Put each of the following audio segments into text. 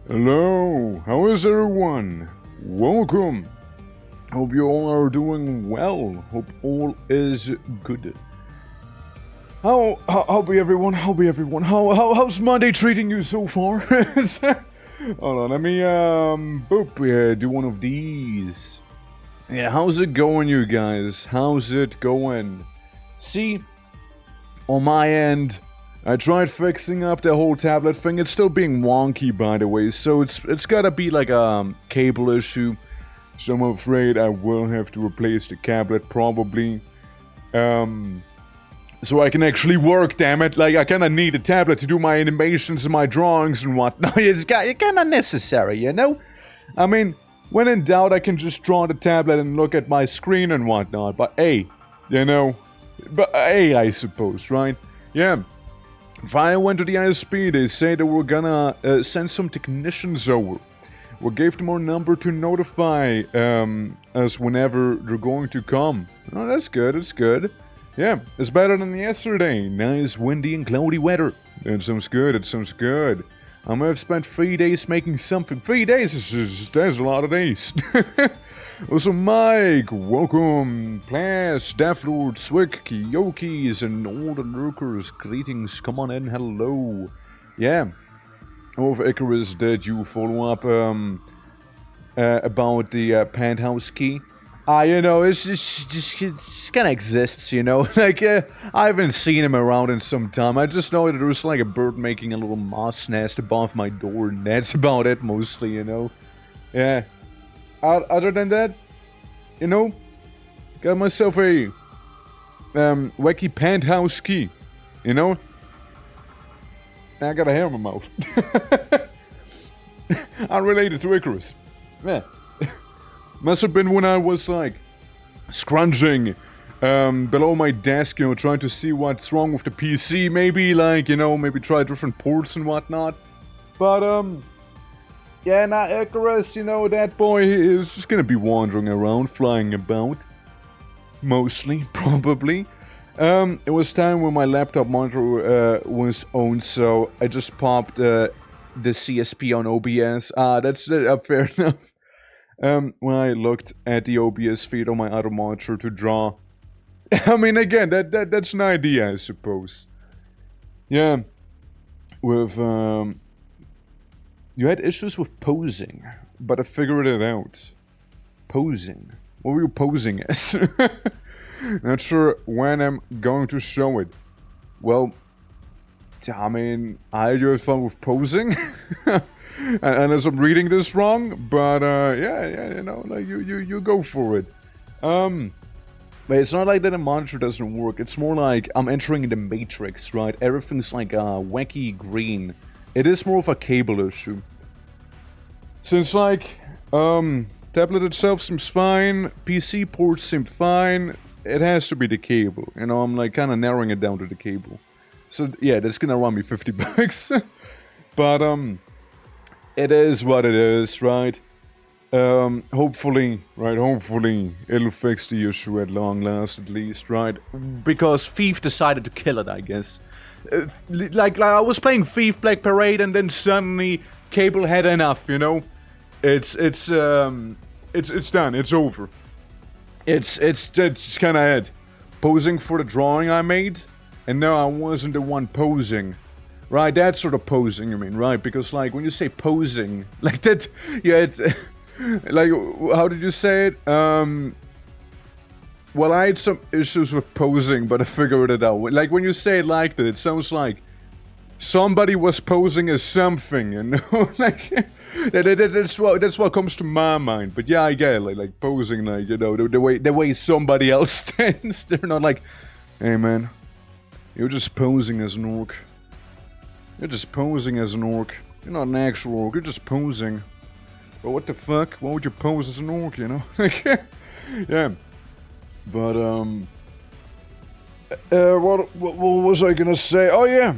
Hello, how is everyone? Welcome. Hope you all are doing well. Hope all is good. How's everyone? How's Monday treating you so far? Hold on, let me do one of these. Yeah, how's it going, you guys? How's it going? See, on my end, I tried fixing up the whole tablet thing. It's still being wonky, by the way, so it's gotta be like a cable issue. So I'm afraid I will have to replace the tablet probably. So I can actually work, damn it. Like, I kinda need a tablet to do my animations and my drawings and whatnot. It's kinda necessary, you know? I mean, when in doubt, I can just draw the tablet and look at my screen and whatnot. But hey, you know, I suppose, right? Yeah. If I went to the ISP, they say they were gonna send some technicians over. We gave them our number to notify us whenever they're going to come. Oh, that's good, it's good. Yeah, it's better than yesterday. Nice windy and cloudy weather. It sounds good, it sounds good. I might have spent 3 days making something. 3 days that's a lot of days. Also, Mike, welcome, Plas, Deathlord, Swick, Kyokis, and all the lurkers. Greetings, come on in, hello. Yeah. Over Icarus, did you follow up about the penthouse key? You know, it's just kind of exists, you know? Like, I haven't seen him around in some time. I just know that there was like a bird making a little moss nest above my door, and that's about it, mostly, you know? Yeah. Other than that, you know, got myself a wacky penthouse key, you know? I got a hair in my mouth. Unrelated to Icarus. Yeah. Must have been when I was like scrunching below my desk, you know, trying to see what's wrong with the PC. Maybe like, you know, maybe try different ports and whatnot. But yeah, now Icarus, you know, that boy is just gonna be wandering around, flying about. Mostly, probably. It was time when my laptop monitor was owned, so I just popped the CSP on OBS. That's fair enough. When I looked at the OBS feed on my other monitor to draw. I mean, again, that's an idea, I suppose. Yeah. With, you had issues with posing, but I figured it out. Posing? What were you posing as? Not sure when I'm going to show it. Well, I mean, I do have fun with posing. Unless I'm reading this wrong, but yeah, you know, like you go for it. But it's not like that the monitor doesn't work. It's more like I'm entering the matrix, right? Everything's like wacky green. It is more of a cable issue. Since like tablet itself seems fine, PC ports seem fine. It has to be the cable. You know, I'm like kind of narrowing it down to the cable. So yeah, that's gonna run me 50 bucks. But it is what it is, right? Hopefully, it'll fix the issue at long last, at least, right? Because Thief decided to kill it, I guess. Like I was playing Thief Black Parade, and then suddenly Cable had enough, you know? It's done, it's over. It's kinda it. Posing for the drawing I made, and no, I wasn't the one posing. Right, that sort of posing, I mean, right? Because, like, when you say posing, like that, yeah, it's, like, how did you say it? Well, I had some issues with posing, but I figured it out. Like, when you say it like that, it sounds like somebody was posing as something, you know? Like, that's what comes to my mind. But yeah, I get it, like posing, like, you know, the way somebody else stands. They're not like, hey, man, you're just posing as an orc. You're just posing as an orc. You're not an actual orc, you're just posing. But what the fuck? Why would you pose as an orc, you know? Yeah. But, what was I gonna say? Oh, yeah.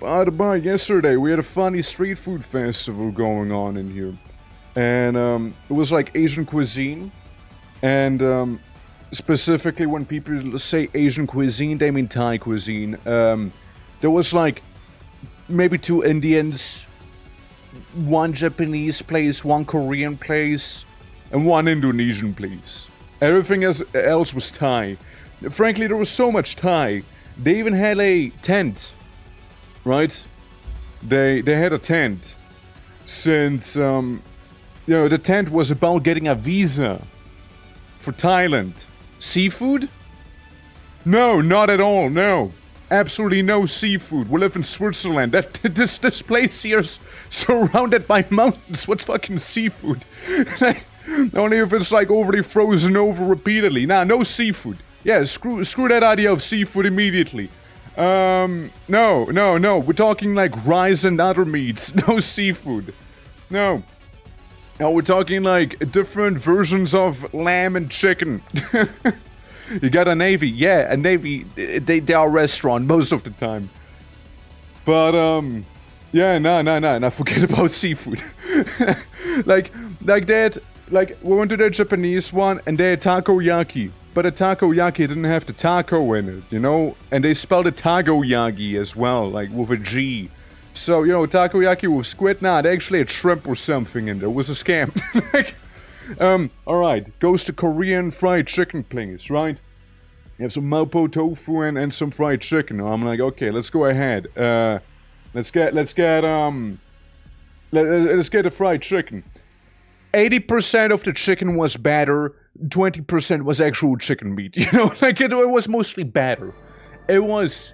By the by, yesterday we had a funny street food festival going on in here. And, it was like Asian cuisine. And, specifically when people say Asian cuisine, they mean Thai cuisine. There was like maybe 2 Indians, one Japanese place, one Korean place, and one Indonesian place. Everything else was Thai. Frankly, there was so much Thai. They even had a tent, right? They had a tent, since the tent was about getting a visa for Thailand. Seafood? No, not at all. No, absolutely no seafood. We live in Switzerland. This place here's surrounded by mountains. What's fucking seafood? Only if it's like overly frozen over repeatedly. Nah, no seafood. Yeah, screw that idea of seafood immediately. No. We're talking like rice and other meats. No seafood. No. No, we're talking like different versions of lamb and chicken. You got a Navy. Yeah, a Navy. They are a restaurant most of the time. But, yeah, nah. Forget about seafood. like that. Like, we went to the Japanese one, and they had takoyaki. But a takoyaki didn't have the taco in it, you know? And they spelled it takoyaki as well, like, with a G. So, you know, takoyaki with squid? Nah, they actually had shrimp or something in there. It was a scam. Like, alright. Goes to Korean fried chicken place, right? You have some mapo tofu and some fried chicken. I'm like, okay, let's go ahead. Let's get the fried chicken. 80% of the chicken was batter, 20% was actual chicken meat. You know, like it was mostly batter. It was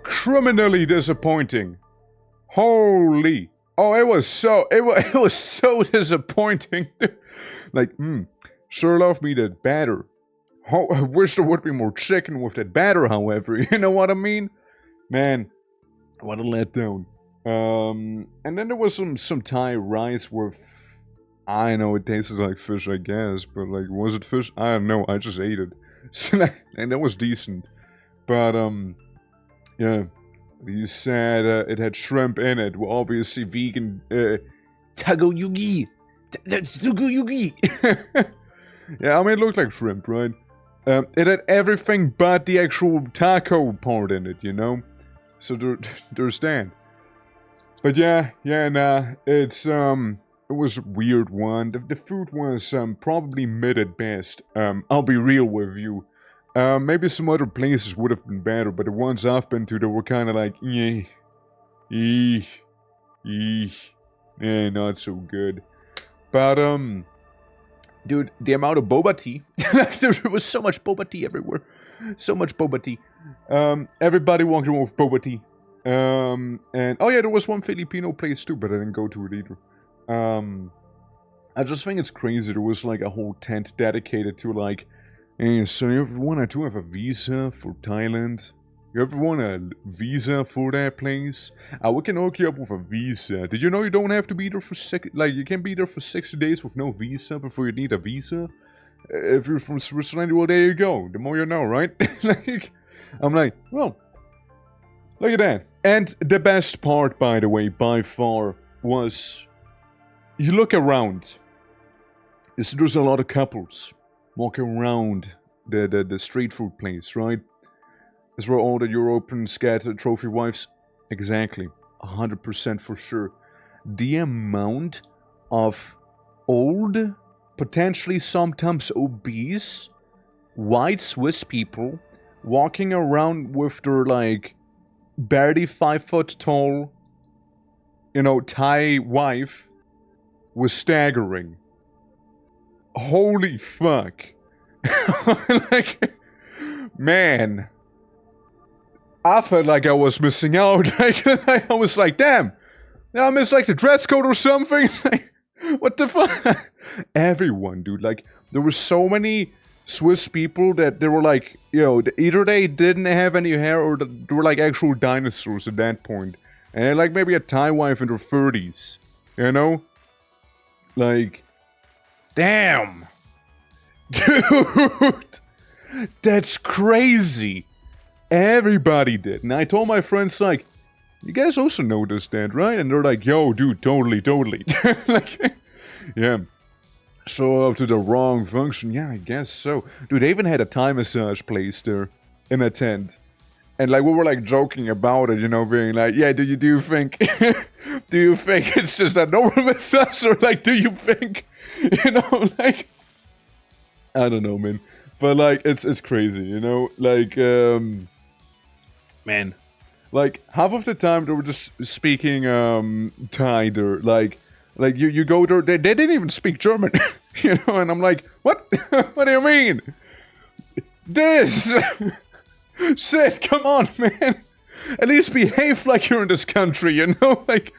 criminally disappointing. Holy. Oh, it was so disappointing. Like, sure love me that batter. Oh, I wish there would be more chicken with that batter, however. You know what I mean? Man, what a letdown. And then there was some Thai rice with, I know it tasted like fish, I guess, but like, was it fish? I don't know, I just ate it. So, and that was decent. But, yeah. You said it had shrimp in it. Well, obviously vegan, tagoyugi. That's tagoyugi. Yeah, I mean, it looked like shrimp, right? It had everything but the actual taco part in it, you know? So there's that. But yeah, nah, it was a weird one. The food was probably mid at best. I'll be real with you. Maybe some other places would have been better, but the ones I've been to, they were kind of like, not so good. But, dude, the amount of boba tea, there was so much boba tea everywhere. So much boba tea. Everybody walking around with boba tea. And, oh yeah, there was one Filipino place too, but I didn't go to it either. I just think it's crazy. There was like a whole tent dedicated to like, hey, so you ever want to have a visa for Thailand? You ever want a visa for that place? We can hook you up with a visa. Did you know you don't have to be there for you can be there for 60 days with no visa before you need a visa? If you're from Switzerland, well, there you go. The more you know, right? Like, I'm like, well, look at that. And the best part, by the way, by far, was you look around. You see there's a lot of couples walking around the street food place, right? Is where all the European scattered trophy wives, exactly, 100% for sure. The amount of old, potentially sometimes obese, white Swiss people walking around with their like barely 5 foot tall, you know, Thai wife was staggering. Holy fuck. Like, man, I felt like I was missing out. Like, I was like, damn, I missed like the dress code or something. Like, what the fuck? Everyone, dude, like, there were so many Swiss people that they were like, you know, either they didn't have any hair or they were like actual dinosaurs at that point. And like maybe a Thai wife in her 30s, you know? Like, damn. Dude, that's crazy. Everybody did. And I told my friends, like, you guys also noticed that, right? And they're like, yo, dude, totally. Like, yeah. So up to the wrong function. Yeah, I guess so. Dude, they even had a Thai massage place there in a tent. And like, we were like joking about it, you know, being like, yeah, do you think Do you think it's just a normal massage, or like, do you think, like, I don't know, man. But like, it's crazy, like, man, like half of the time they were just speaking Thai, or like you go there, they didn't even speak German, and I'm like, what? What do you mean? This, shit, come on, man. At least behave like you're in this country, like,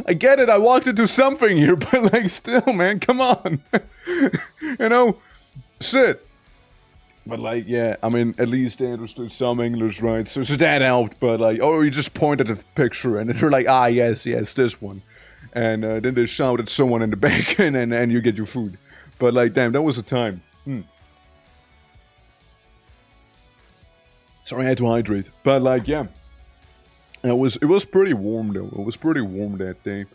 I get it, I walked into something here, but like, still, man, come on. Shit. But like, yeah, I mean, at least they understood some English, right? So that helped, but like, oh, you just pointed at the picture, and they're like, ah, yes, this one. And then they shout at someone in the back, and you get your food. But like, damn, that was a time. Sorry, I had to hydrate. But like, yeah. It was pretty warm, though. It was pretty warm that day.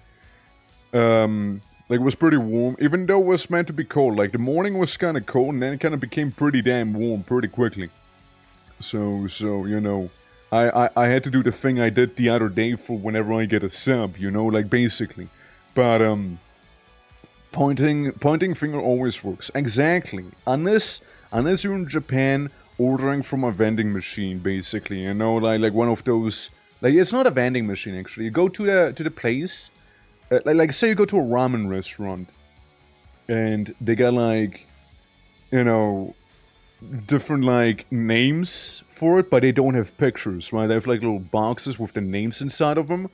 Like, it was pretty warm, even though it was meant to be cold. Like, the morning was kind of cold, and then it kind of became pretty damn warm pretty quickly. So, I had to do the thing I did the other day for whenever I get a sub, like, basically. But, pointing finger always works. Exactly. Unless you're in Japan ordering from a vending machine, basically, like one of those... Like, it's not a vending machine, actually. You go to the place... like, say you go to a ramen restaurant, and they got, like, different, like, names for it, but they don't have pictures, right? They have, like, little boxes with the names inside of them,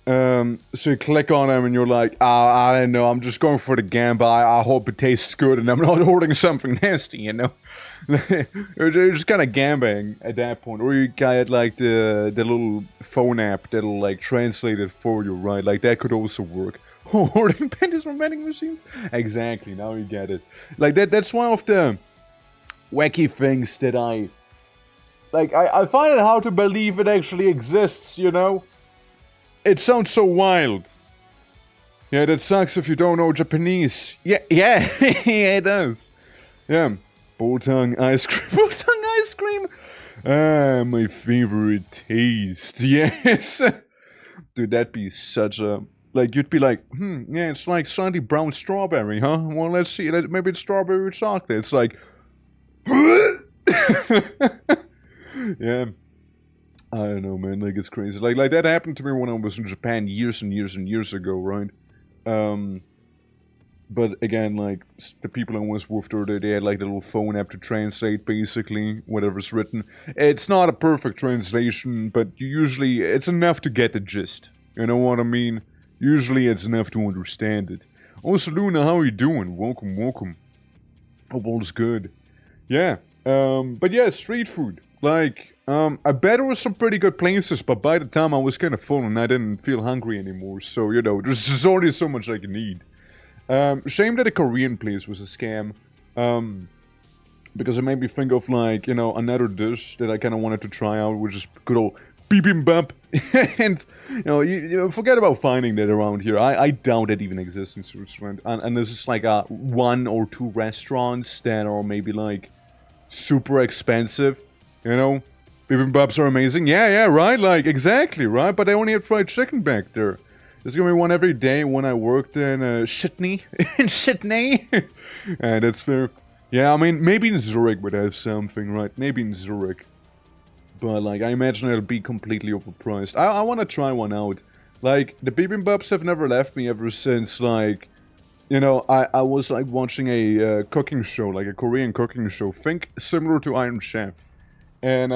So you click on them, and you're like, I don't know, I'm just going for the gamba, I hope it tastes good, and I'm not ordering something nasty, You're just kind of gambling at that point. Or you get, like, the little phone app that'll, like, translate it for you, right? Like, that could also work. Ordering pennies from vending machines? Exactly, now you get it. Like, that's one of the wacky things that I... Like, I find it hard to believe it actually exists, It sounds so wild. Yeah, that sucks if you don't know Japanese. Yeah, yeah, it does. Yeah. Boltong ice cream. Boltong ice cream! Ah, my favorite taste. Yes! Dude, that'd be such a... Like, you'd be like, yeah, it's like slightly brown strawberry, huh? Well, let's see. Maybe it's strawberry chocolate. It's like... Yeah. I don't know, man. Like, it's crazy. Like that happened to me when I was in Japan years and years and years ago, right? But again, like, the people I was with there, they had, like, the little phone app to translate, basically, whatever's written. It's not a perfect translation, but usually it's enough to get the gist. You know what I mean? Usually it's enough to understand it. Also, Luna, how are you doing? Welcome, welcome. Hope all's good. Yeah. But yeah, street food. Like, I bet there were some pretty good places, but by the time I was kind of full and I didn't feel hungry anymore. So, there's just only so much I can eat. Shame that the Korean place was a scam. Because it made me think of, like, another dish that I kind of wanted to try out, which is good old bibimbap. And, you forget about finding that around here. I doubt it even exists in Switzerland. And this is like one or two restaurants that are maybe, like, super expensive, Bibimbaps are amazing. Yeah, right, like, exactly, right? But I only had fried chicken back there. There's gonna be one every day when I worked in Shitney. In Shitney! And that's fair. Yeah, I mean, maybe in Zurich would have something, right? Maybe in Zurich. But, like, I imagine it'll be completely overpriced. I want to try one out. Like, the bibimbaps have never left me ever since, like... I was, like, watching a cooking show, like a Korean cooking show. Think similar to Iron Chef. And,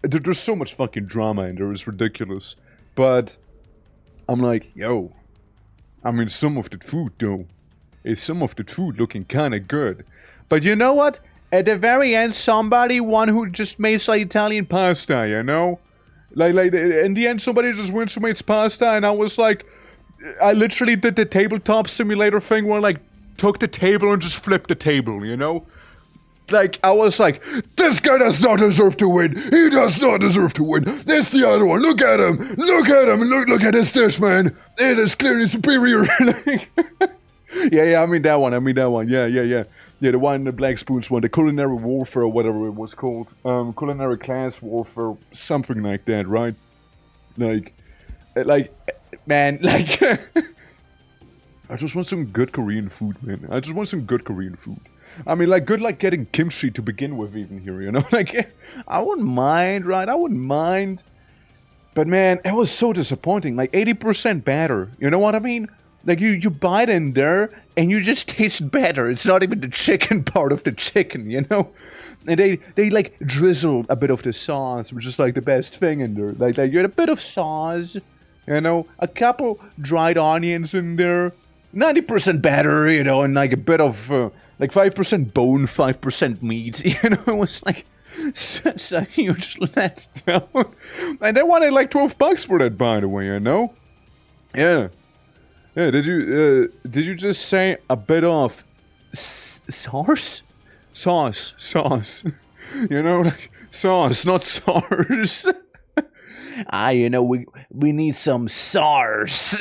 there's so much fucking drama in there, it's ridiculous. But... I'm like, yo, I mean, some of the food, though, is some of the food looking kinda good. But you know what? At the very end, somebody, one who just makes, like, Italian pasta, Like, in the end, somebody just went to make pasta, and I was like, I literally did the tabletop simulator thing where I, like, took the table and just flipped the table, Like, I was like, this guy does not deserve to win. He does not deserve to win. It's the other one. Look at him. Look at him. Look at this dish, man. It is clearly superior. Yeah, I mean that one. Yeah. Yeah, the one, the Black Spoons one. The culinary warfare, or whatever it was called. Culinary class warfare. Something like that, right? Like, Like, man, like, I just want some good Korean food, man. I just want some good Korean food. I mean, like, good, like, getting kimchi to begin with, even here, you know? Like, I wouldn't mind, right? I wouldn't mind. But, man, it was so disappointing. Like, 80% batter. You know what I mean? Like, you bite in there, and you just taste better. It's not even the chicken part of the chicken, you know? And they like, drizzle a bit of the sauce, which is, like, the best thing in there. Like you had a bit of sauce, you know? A couple dried onions in there. 90% batter, you know, and, like, a bit of... like 5% bone, 5% meat. You know, it was like such a huge letdown. And they wanted like $12 for that, by the way, you know? Yeah. Yeah, did you just say a bit of sauce? Sauce. You know, like sauce, not SARS. You know, we need some SARS.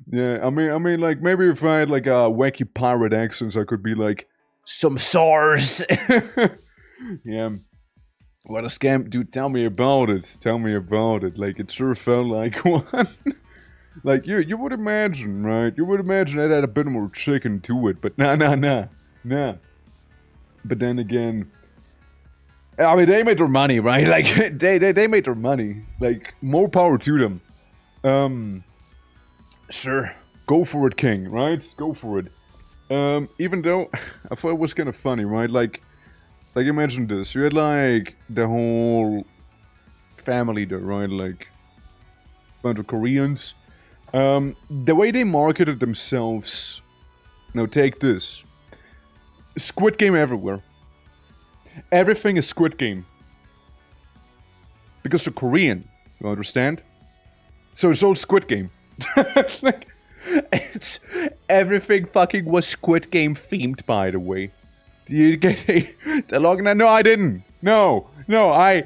Yeah, I mean, like, maybe if I had, like, a wacky pirate accent, I could be like, some SARS! Yeah. What a scam. Dude, tell me about it. Tell me about it. Like, it sure felt like one. Like, you would imagine, right? You would imagine it had a bit more chicken to it, but nah. But then again, I mean, they made their money, right? Like, they made their money. Like, more power to them. Sure, go for it, King, right? Go for it. Even though I thought it was kind of funny, right? Like imagine this: you had like the whole family there, right? Like a bunch of Koreans. The way they marketed themselves. Now take this: Squid Game everywhere. Everything is Squid Game because they're Korean. You understand? So it's all Squid Game. Like, it's everything fucking was Squid Game themed, by the way. Do you get the login? No, I didn't. No, I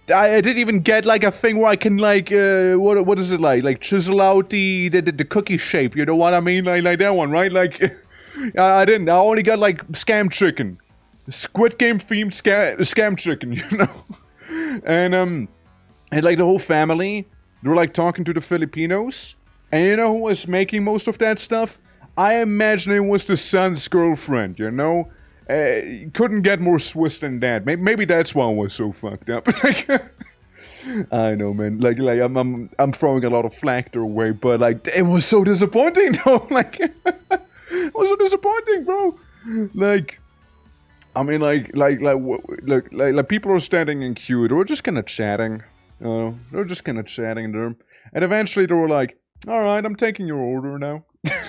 didn't even get like a thing where I can like what is it like chisel out the cookie shape. You know what I mean? Like that one, right? Like I didn't. I only got like scam chicken, Squid Game themed scam chicken. You know, and like the whole family. They were like talking to the Filipinos, and you know who was making most of that stuff? I imagine it was the son's girlfriend, you know? Couldn't get more Swiss than that. Maybe that's why I was so fucked up. Like, I know, man. Like I'm throwing a lot of flack their way, but like it was so disappointing, though. Like it was so disappointing, bro. Like, I mean, like people are standing in queue. They were just kind of chatting. They're just kind of chatting there. And eventually they were like, alright, I'm taking your order now.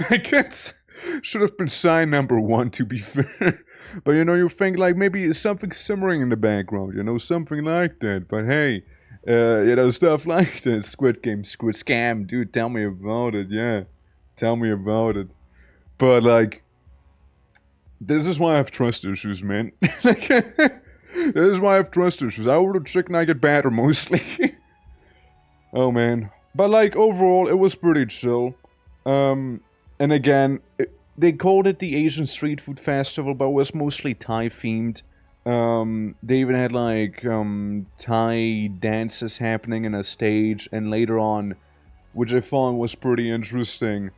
Like, it should have been sign number 1, to be fair. But, you know, you think, like, maybe something simmering in the background, you know, something like that. But, hey, you know, stuff like that. Squid Game, Squid Scam. Dude, tell me about it, yeah. Tell me about it. But, like, this is why I have trust issues, man. Like, this is why I have trust issues. I order chicken, I get batter mostly. Oh man. But like overall, it was pretty chill. And again, they called it the Asian Street Food Festival, but it was mostly Thai themed. They even had like Thai dances happening in a stage, and later on, which I found was pretty interesting,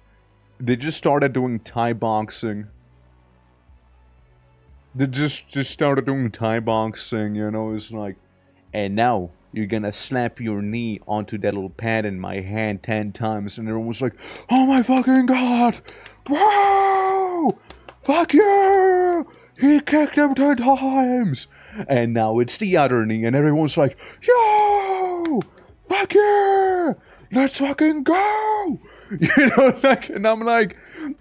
they just started doing Thai boxing. They just started doing Thai boxing, you know, it's like, and now you're gonna slap your knee onto that little pad in my hand 10 times, and everyone was like, oh my fucking god, wow, fuck yeah, he kicked him 10 times, and now it's the other knee, and everyone's like, yo, fuck yeah, let's fucking go, you know, like, and I'm like,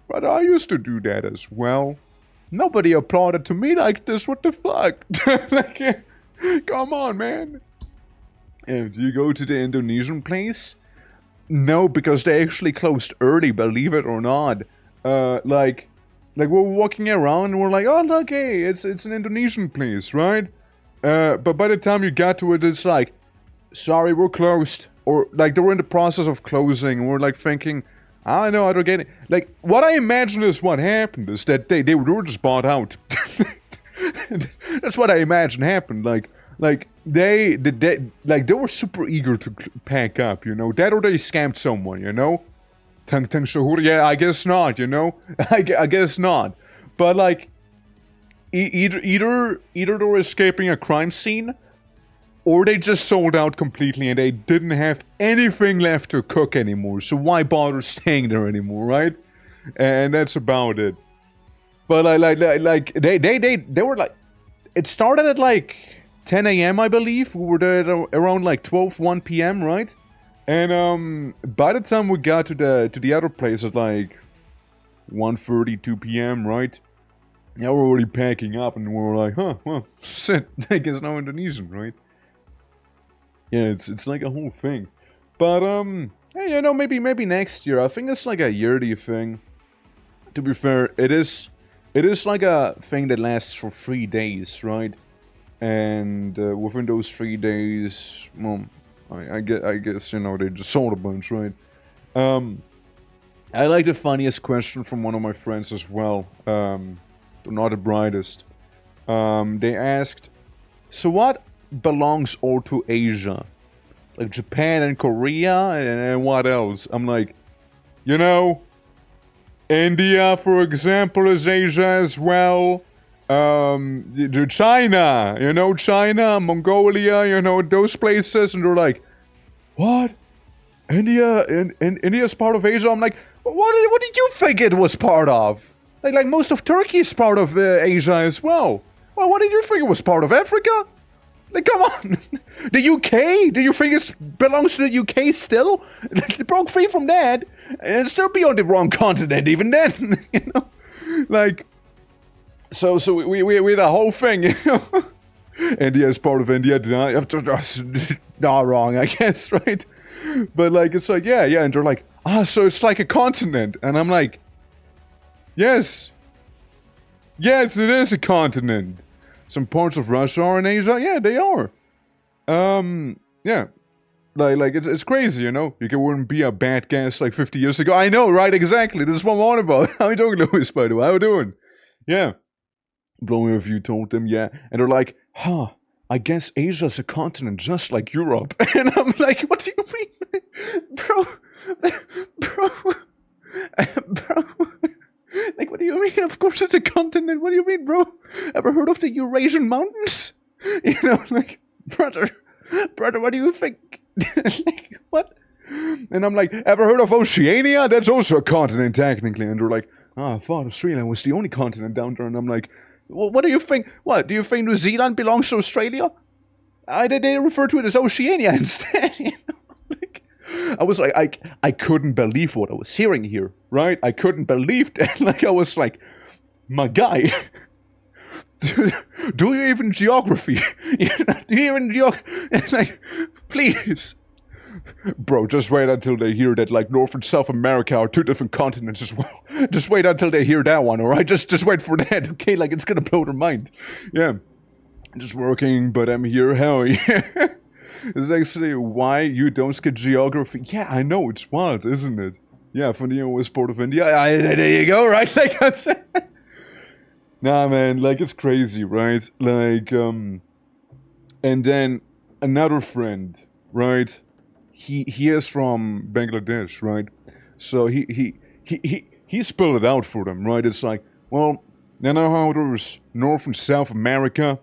but I used to do that as well. Nobody applauded to me like this, what the fuck? Like, come on, man. Do you go to the Indonesian place? No, because they actually closed early, believe it or not. Like we're walking around and we're like, oh, look, hey, it's an Indonesian place, right? But by the time you got to it, it's like, sorry, we're closed. Or, like, they were in the process of closing, and we're, like, thinking, I don't know, I don't get it. Like, what I imagine is what happened is that they were just bought out. That's what I imagine happened. Like, Like, they were super eager to pack up, you know? That or they scammed someone, you know? Tang Shahur, yeah, I guess not, you know? I guess not. But, like, either they were escaping a crime scene, or they just sold out completely and they didn't have anything left to cook anymore. So why bother staying there anymore, right? And that's about it. But they were like, it started at like 10 a.m. I believe. We were there around like 1 p.m. right? And by the time we got to the other place at like 1:30, 2 p.m. right? Yeah, we're already packing up and we were like, huh, well, shit, I guess now Indonesian, right? Yeah, it's like a whole thing. But hey, you know, maybe next year. I think it's like a yearly thing. To be fair, it is like a thing that lasts for 3 days, right? And within those 3 days, well, I guess you know they just sold a bunch, right? I like the funniest question from one of my friends as well. They're not the brightest. They asked, so what belongs all to Asia? Like Japan and Korea and what else? I'm like, you know, India, for example, is Asia as well. China, you know, China, Mongolia, you know, those places. And they're like, what? India and India's part of Asia? I'm like, what did you think it was part of? Like most of Turkey is part of Asia as well. Well, what did you think it was part of Africa? Like, come on. The UK? Do you think it belongs to the UK still? It broke free from that. And it'd still be on the wrong continent even then. You know? Like, so we the whole thing, you know? India is part of India. Not wrong, I guess, right? But, like, it's like, yeah. And they're like, so it's like a continent. And I'm like, yes. Yes, it is a continent. Some parts of Russia are in Asia. Yeah, they are. Yeah. Like it's crazy, you know? You wouldn't be a bad guess like 50 years ago. I know, right? Exactly. This is what I'm on about. How you doing, Louis, by the way? How you doing? Yeah. Blowing if you told them, yeah. And they're like, I guess Asia's a continent just like Europe. And I'm like, what do you mean? Bro. Like, what do you mean? Of course it's a continent. What do you mean, bro? Ever heard of the Eurasian Mountains? You know, like, brother, what do you think? Like, what? And I'm like, ever heard of Oceania? That's also a continent, technically. And they're like, I thought Australia was the only continent down there. And I'm like, well, what do you think? What, do you think New Zealand belongs to Australia? They refer to it as Oceania instead, you know? Like, I was like, I couldn't believe what I was hearing here, right? I couldn't believe that. Like, I was like, my guy, do you even geography? Do you even It's like, please. Bro, just wait until they hear that, like, North and South America are 2 different continents as well. Just wait until they hear that one, alright? Just wait for that, okay? Like, it's gonna blow their mind. Yeah. Just working, but I'm here, hell yeah. It's actually why you don't skip geography. Yeah, I know, it's wild, isn't it? Yeah, Fundia was part of India. There you go, right? Like I said. Nah, man, like, it's crazy, right? Like, and then another friend, right? He is from Bangladesh, right? So he spelled it out for them, right? It's like, well, you know how there's North and South America?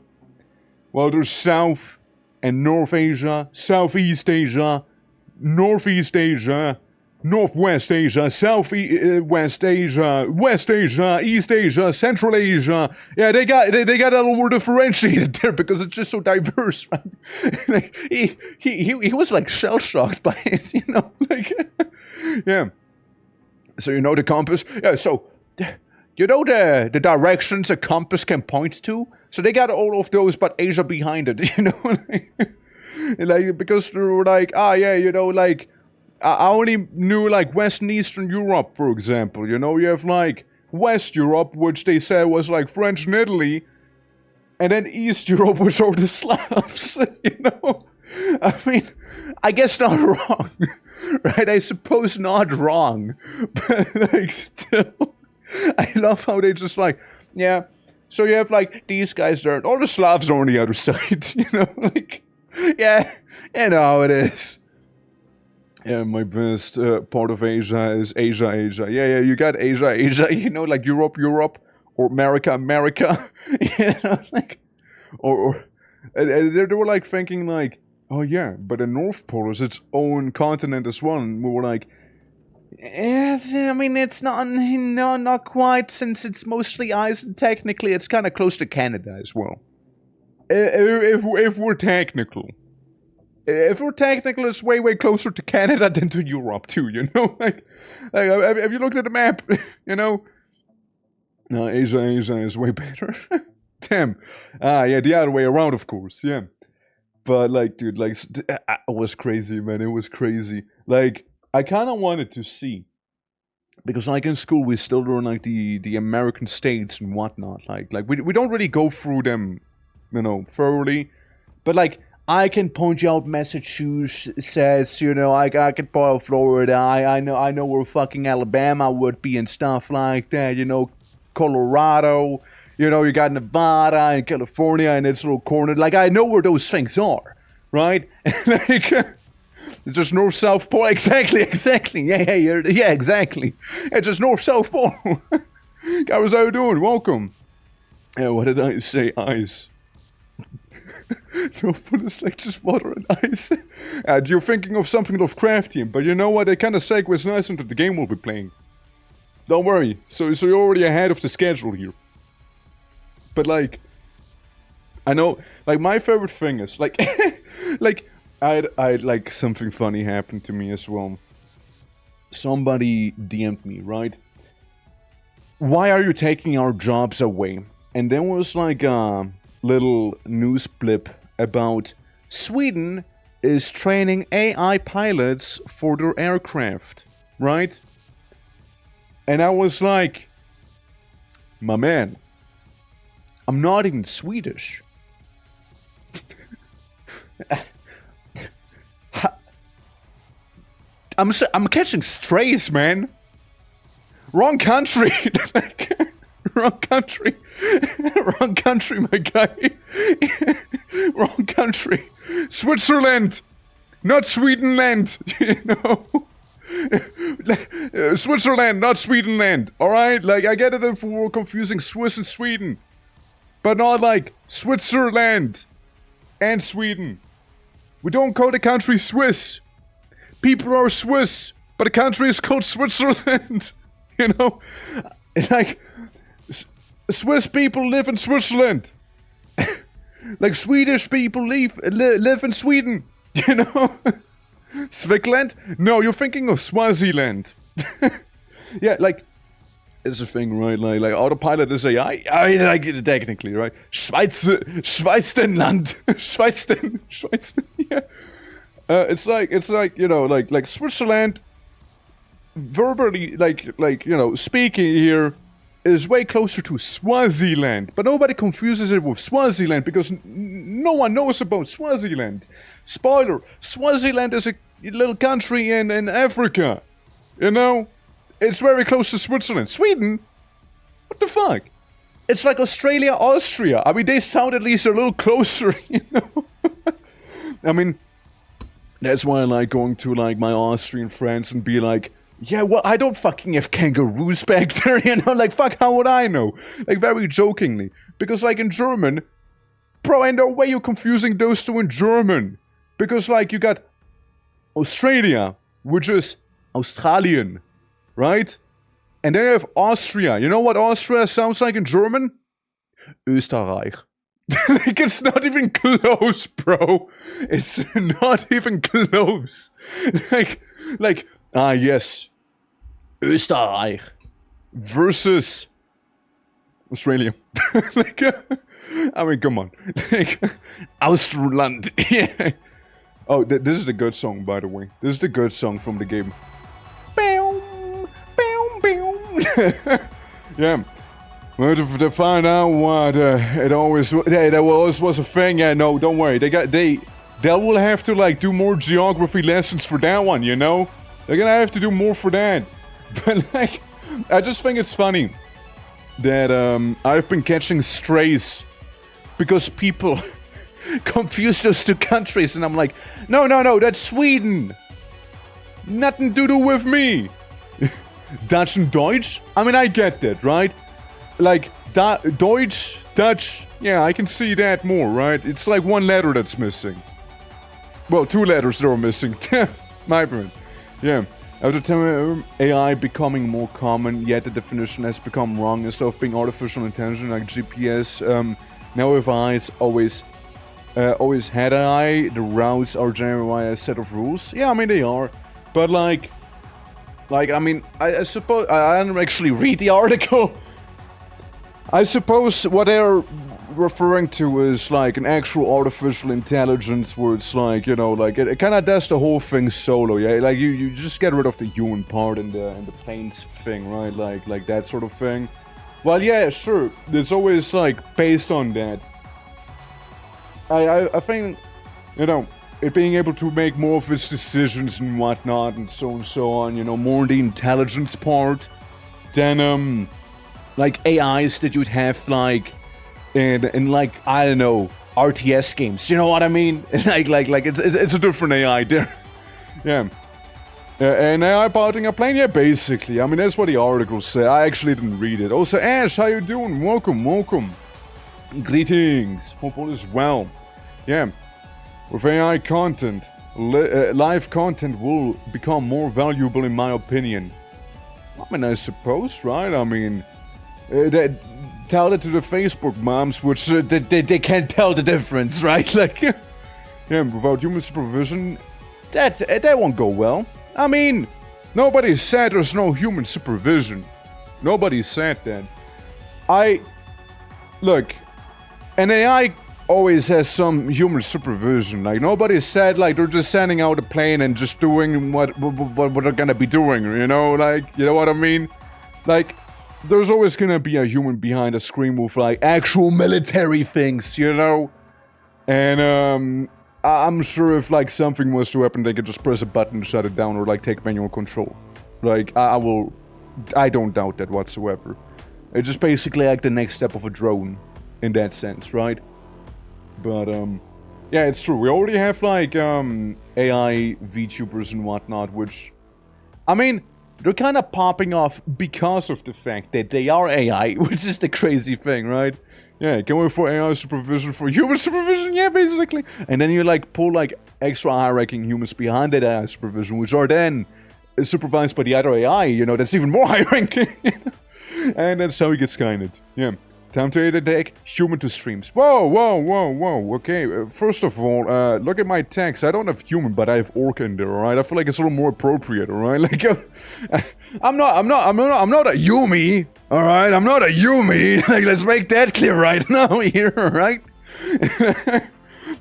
Well, there's South and North Asia, Southeast Asia, Northeast Asia, Northwest Asia, Southwest Asia, West Asia, East Asia, Central Asia. Yeah, they got a little more differentiated there because it's just so diverse, right? Like, he was like shell shocked by it, you know, like yeah. So you know the compass, yeah. So you know the directions a compass can point to. So they got all of those, but Asia behind it, you know, like because they were like, yeah, you know, like. I only knew, like, West and Eastern Europe, for example, you know? You have, like, West Europe, which they said was, like, French and Italy, and then East Europe was all the Slavs, you know? I mean, I guess not wrong, right? I suppose not wrong, but, like, still, I love how they just, like, yeah, So you have, like, these guys there. All the Slavs are on the other side, you know? Like, yeah, you know how it is. Yeah, my best part of Asia is Asia. Yeah, you got Asia, you know, like Europe, or America, you know, like, or they were like thinking like, oh yeah, but the North Pole is its own continent as well, and we were like, yes, I mean, it's not quite, since it's mostly ice, and technically it's kind of close to Canada as well. If we're technical. If we're technical, it's way closer to Canada than to Europe too, you know? Like have you looked at the map, you know? No, Asia is way better. Damn. Yeah, the other way around, of course, yeah. But, like, dude, like, it was crazy, man, it was crazy. Like, I kind of wanted to see, because, like, in school, we still learn, like, the American states and whatnot. Like we don't really go through them, you know, thoroughly. But, like, I can point you out Massachusetts, you know, I can point out Florida, I know where fucking Alabama would be and stuff like that, you know, Colorado, you know, you got Nevada and California and its little corner, like, I know where those things are, right? Like, it's just North-South Pole, exactly, yeah, exactly, it's just North-South Pole. Guys, how you doing? Welcome. Yeah, what did I say? Ice. No, but it's like just water and ice. And you're thinking of something Lovecraftian, but you know what? It kind of segues nice into the game we'll be playing. Don't worry. So you're already ahead of the schedule here. But like, I know, like my favorite thing is like, like I'd like something funny happened to me as well. Somebody DM'd me, right? Why are you taking our jobs away? And there was like little news blip about Sweden is training AI pilots for their aircraft, right? And I was like, my man, I'm not even Swedish. I'm catching strays, man. Wrong country. Wrong country. Wrong country, my guy. Wrong country. Switzerland, not Swedenland. You know? Switzerland, not Swedenland. Alright? Like, I get it if we're confusing Swiss and Sweden. But not like Switzerland and Sweden. We don't call the country Swiss. People are Swiss, but the country is called Switzerland. You know? Like, Swiss people live in Switzerland. Like Swedish people live in Sweden. You know? Switzerland? No, you're thinking of Swaziland. Yeah, like, it's a thing, right? Like autopilot is AI. I mean, like, technically, right? Schweizerland. Schweiz. Yeah. It's like, you know, like Switzerland, verbally, like, you know, speaking here, is way closer to Swaziland, but nobody confuses it with Swaziland because no one knows about Swaziland. Spoiler, Swaziland is a little country in Africa, you know? It's very close to Switzerland. Sweden? What the fuck? It's like Australia, Austria. I mean, they sound at least a little closer, you know? I mean, that's why I like going to, like, my Austrian friends and be like, yeah, well, I don't fucking have kangaroos back there, you know? Like, fuck, how would I know? Like, very jokingly. Because, like, in German, bro, ain't no way you're confusing those two in German. Because, like, you got Australia, which is Australien, right? And then you have Austria. You know what Austria sounds like in German? Österreich. Like, it's not even close, bro. It's not even close. Like, yes. Österreich versus Australia. Like, I mean, come on. Like, Austrland. Yeah. Oh, this is the good song, by the way. This is the good song from the game. Yeah. Well, to find out what it always was a thing. Yeah, no, don't worry. They will have to, like, do more geography lessons for that one, you know? They're gonna have to do more for that. But, like, I just think it's funny that I've been catching strays because people confuse those two countries, and I'm like, no, that's Sweden. Nothing to do with me. Dutch and Deutsch? I mean, I get that, right? Like, Deutsch, Dutch, yeah, I can see that more, right? It's like one letter that's missing. Well, two letters that are missing. My bad. Yeah. After time AI becoming more common, yet the definition has become wrong. Instead of being artificial intelligence like GPS, now if AI's always had AI, the routes are generated by a set of rules. Yeah, I mean, they are. But I mean, I suppose, I didn't actually read the article. I suppose what they're referring to is like an actual artificial intelligence where it's like, you know, like it kind of does the whole thing solo, yeah? Like you just get rid of the human part in the planes thing, right? Like that sort of thing. Well, yeah, sure, it's always like based on that. I think, you know, it being able to make more of its decisions and whatnot and so on, you know, more the intelligence part than like AIs that you'd have like in like, I don't know, RTS games, you know what I mean? like it's a different AI there. Yeah. An AI piloting a plane? Yeah, basically. I mean, that's what the article said. I actually didn't read it. Also, Ash, how you doing? Welcome. Greetings. Hope all is well. Yeah. With AI content, live content will become more valuable in my opinion. I mean, I suppose, right? I mean, tell it to the Facebook moms, which they can't tell the difference, right? Like, yeah, without human supervision, that won't go well. I mean, nobody said there's no human supervision. Nobody said that. Look, an AI always has some human supervision. Like, nobody said, like, they're just sending out a plane and just doing what they're gonna be doing, you know? Like, you know what I mean? Like, there's always gonna be a human behind a screen with, like, actual military things, you know? And, I'm sure if, like, something was to happen, they could just press a button to shut it down or, like, take manual control. Like, I don't doubt that whatsoever. It's just basically, like, the next step of a drone, in that sense, right? But, yeah, it's true. We already have, like, AI VTubers and whatnot, which, I mean, they're kind of popping off because of the fact that they are AI, which is the crazy thing, right? Yeah, going for AI supervision for human supervision, yeah, basically. And then you, like, pull, like, extra high-ranking humans behind that AI supervision, which are then supervised by the other AI, you know, that's even more high-ranking. And that's how he gets Skynet, yeah. Time to add human to streams. Whoa. Okay, first of all, look at my text. I don't have human, but I have orc in there, alright? I feel like it's a little more appropriate, alright? Like, I'm not a Yumi, alright? I'm not a Yumi. Like, let's make that clear right now here, alright?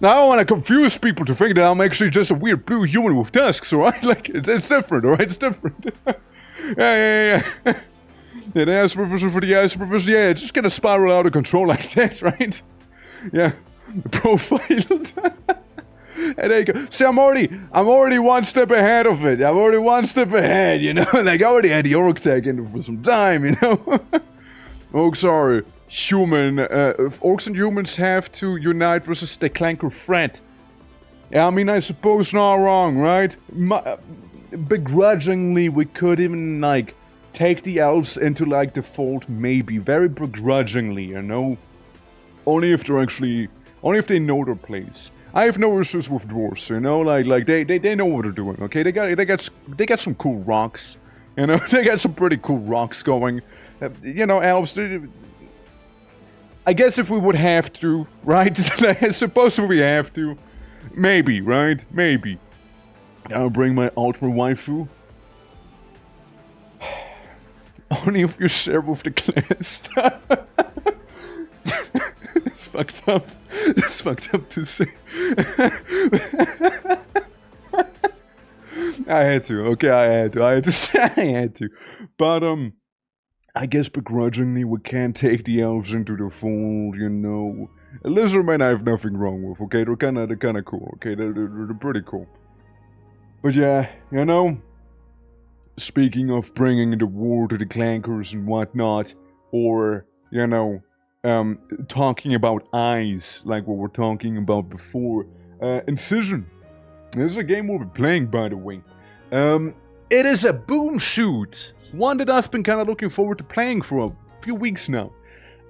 Now, I don't want to confuse people to think that I'm actually just a weird blue human with tusks, alright? Like, it's different, alright? It's different. Yeah. Yeah, the AI supervision for the AI supervision, yeah, it's just gonna spiral out of control like that, right? Yeah, profiled. And there you go. See, I'm already one step ahead of it. I'm already one step ahead, you know? Like, I already had the orc tag in for some time, you know? Orcs are human. Orcs and humans have to unite versus the clanker threat. Yeah, I mean, I suppose not wrong, right? Begrudgingly, we could even, like, take the elves into, like, default, maybe. Very begrudgingly, you know? Only if they know their place. I have no issues with dwarves, you know? Like they know what they're doing, okay? They got some cool rocks, you know? They got some pretty cool rocks going. You know, elves, I guess if we would have to, right? I suppose we have to. Maybe, right? Maybe. I'll bring my ultimate waifu. Only if you share with the class. It's fucked up. It's fucked up to say. I had to. Okay, I had to say I had to. But, I guess begrudgingly we can't take the elves into the fold, you know. Lizardmen I have nothing wrong with, okay? They're kinda cool, okay? They're pretty cool. But yeah, you know, speaking of bringing the war to the clankers and whatnot, or, you know, talking about eyes, like what we're talking about before. Incision. This is a game we'll be playing, by the way. It is a boom shoot, one that I've been kind of looking forward to playing for a few weeks now.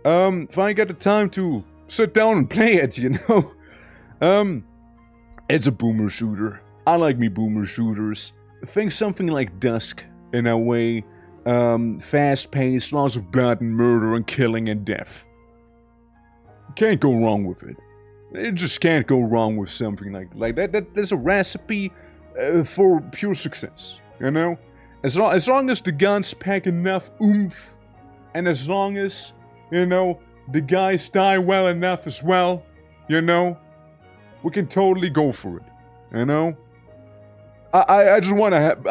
If I get the time to sit down and play it, you know. It's a boomer shooter. I like me boomer shooters. Think something like Dusk, in a way. Fast-paced, lots of blood and murder and killing and death. Can't go wrong with it. It just can't go wrong with something like that. That's a recipe for pure success, you know? As long as the guns pack enough oomph, and as long as, you know, the guys die well enough as well, you know, we can totally go for it, you know? I just want to have...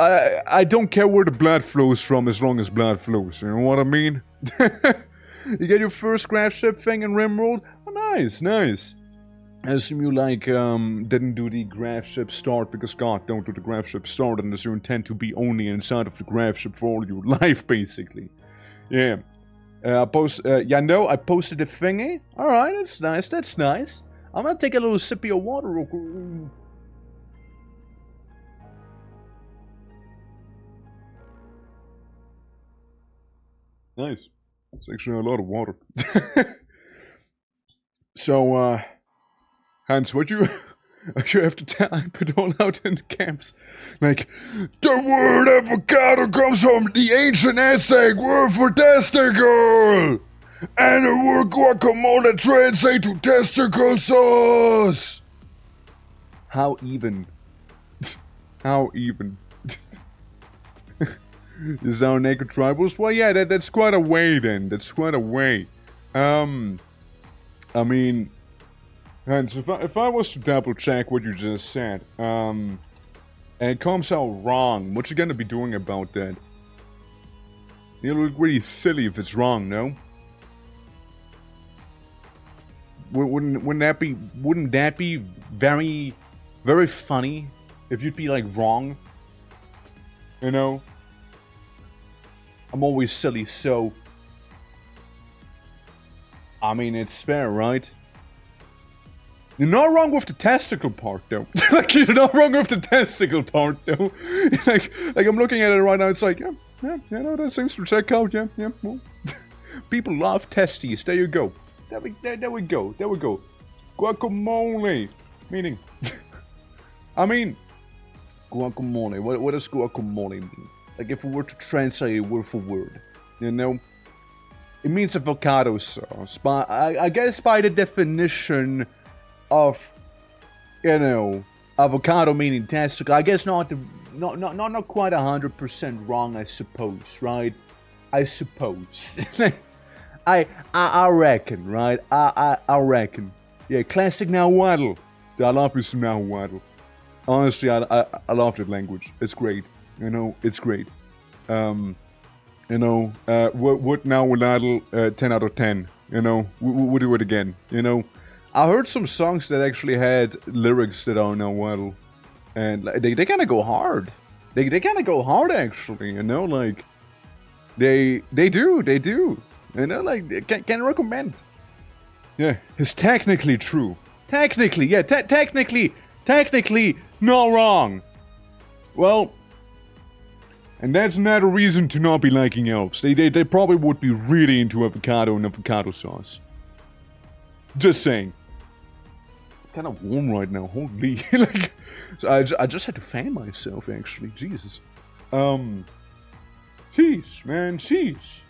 I don't care where the blood flows from as long as blood flows, you know what I mean? You get your first craft ship thing in Rimworld? Oh, nice, nice. I assume you, like, didn't do the graph ship start, because God, don't do the graph ship start unless you intend to be only inside of the graph ship for all your life, basically. Yeah. I posted a thingy. Alright, that's nice, that's nice. I'm gonna take a little sip of your water real quick. Nice. It's actually a lot of water. So, Hans, what you have to put all out in the camps? Like, the word avocado comes from the ancient Aztec word for testicle! And the word guacamole translates to testicle sauce! How even? How even? Is our naked tribals? Well, yeah, that's quite a way then. That's quite a way. I mean, Hans, if I was to double check what you just said, and it comes out wrong, what you gonna be doing about that? You look really silly if it's wrong, no? Wouldn't that be very, very funny if you'd be like wrong? You know? I'm always silly, so... I mean, it's fair, right? You're not wrong with the testicle part, though. Like, you're not wrong with the testicle part, though. like, I'm looking at it right now, it's like, yeah, no, that seems to check out, yeah, well. People love testes, there you go. There we go. Guacamole! Meaning... I mean... Guacamole, what does guacamole mean? Like, if we were to translate it word for word, you know? It means avocado sauce, but I guess by the definition of, you know, avocado meaning testicle, I guess not quite 100% wrong, I suppose, right? I suppose. I reckon, right? I reckon. Yeah, classic Nahuatl. I love me some Nahuatl. Honestly, I love that language. It's great. You know, it's great. You know, what Nahuatl 10 out of 10. You know, we'll do it again. You know, I heard some songs that actually had lyrics that are Nahuatl, and they kind of go hard. They kind of go hard, actually. You know, like they do. You know, like can recommend. Yeah, it's technically true. Technically, yeah, technically not wrong. Well. And that's not a reason to not be liking elves. They probably would be really into avocado and avocado sauce. Just saying. It's kind of warm right now, holy. Like, so I just had to fan myself, actually. Jesus. Sheesh, man, sheesh.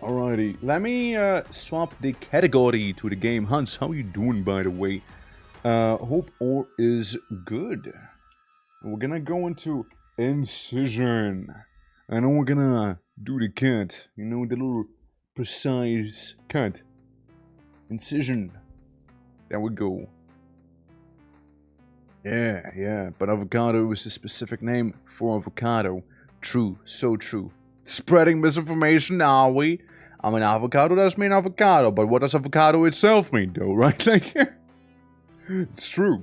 Alrighty, let me swap the category to the game. Hans, how you doing, by the way? Hope all is good. We're gonna go into Incision. And then we're gonna do the cut. You know, the little precise cut. Incision. There we go. Yeah, but avocado is a specific name for avocado. True, so true. Spreading misinformation, are we? I mean, avocado does mean avocado, but what does avocado itself mean, though, right? Like, it's true.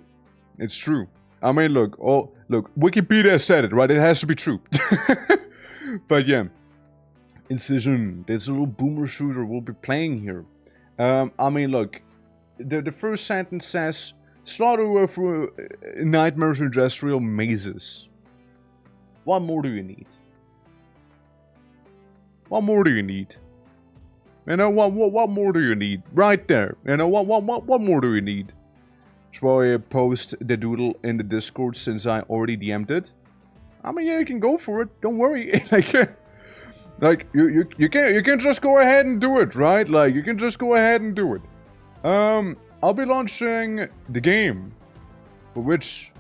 It's true. I mean, look, Wikipedia said it, right? It has to be true. But yeah, Incision. There's a little boomer shooter we'll be playing here. I mean, look, the first sentence says, slaughter through nightmares industrial mazes. What more do you need? What more do you need? You know, what more do you need? Right there. You know, what more do you need? Shall I post the doodle in the Discord since I already DM'd it? I mean, yeah, you can go for it. Don't worry. Like you can just go ahead and do it, right? Like, you can just go ahead and do it. I'll be launching the game, for which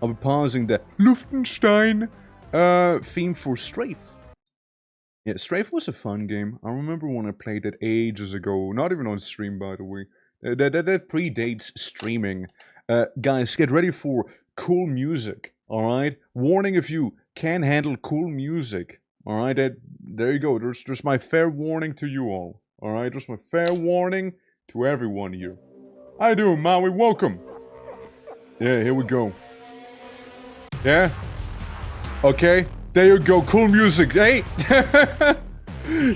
I'll be pausing the Luftenstein theme for Strafe. Yeah, Strafe was a fun game. I remember when I played it ages ago. Not even on stream, by the way. That predates streaming. Guys, get ready for cool music, alright? Warning if you can handle cool music. Alright, there you go. There's my fair warning to you all. Alright, there's my fair warning to everyone here. How you doing, Maui? Welcome. Yeah, here we go. Yeah? Okay, there you go. Cool music, hey?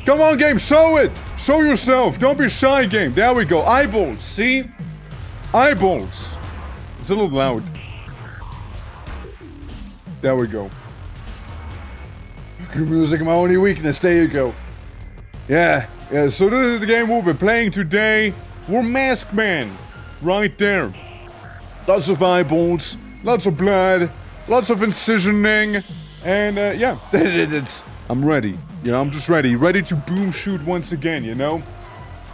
Come on, game, show it! Show yourself! Don't be shy, game. There we go. Eyeballs, see? Eyeballs. It's a little loud. There we go. Good music, my only weakness. There you go. Yeah, so this is the game we'll be playing today. We're Masked Man. Right there. Lots of eyeballs. Lots of blood. Lots of incisioning. And, yeah. I'm ready. You know, I'm just ready. Ready to boom shoot once again, you know?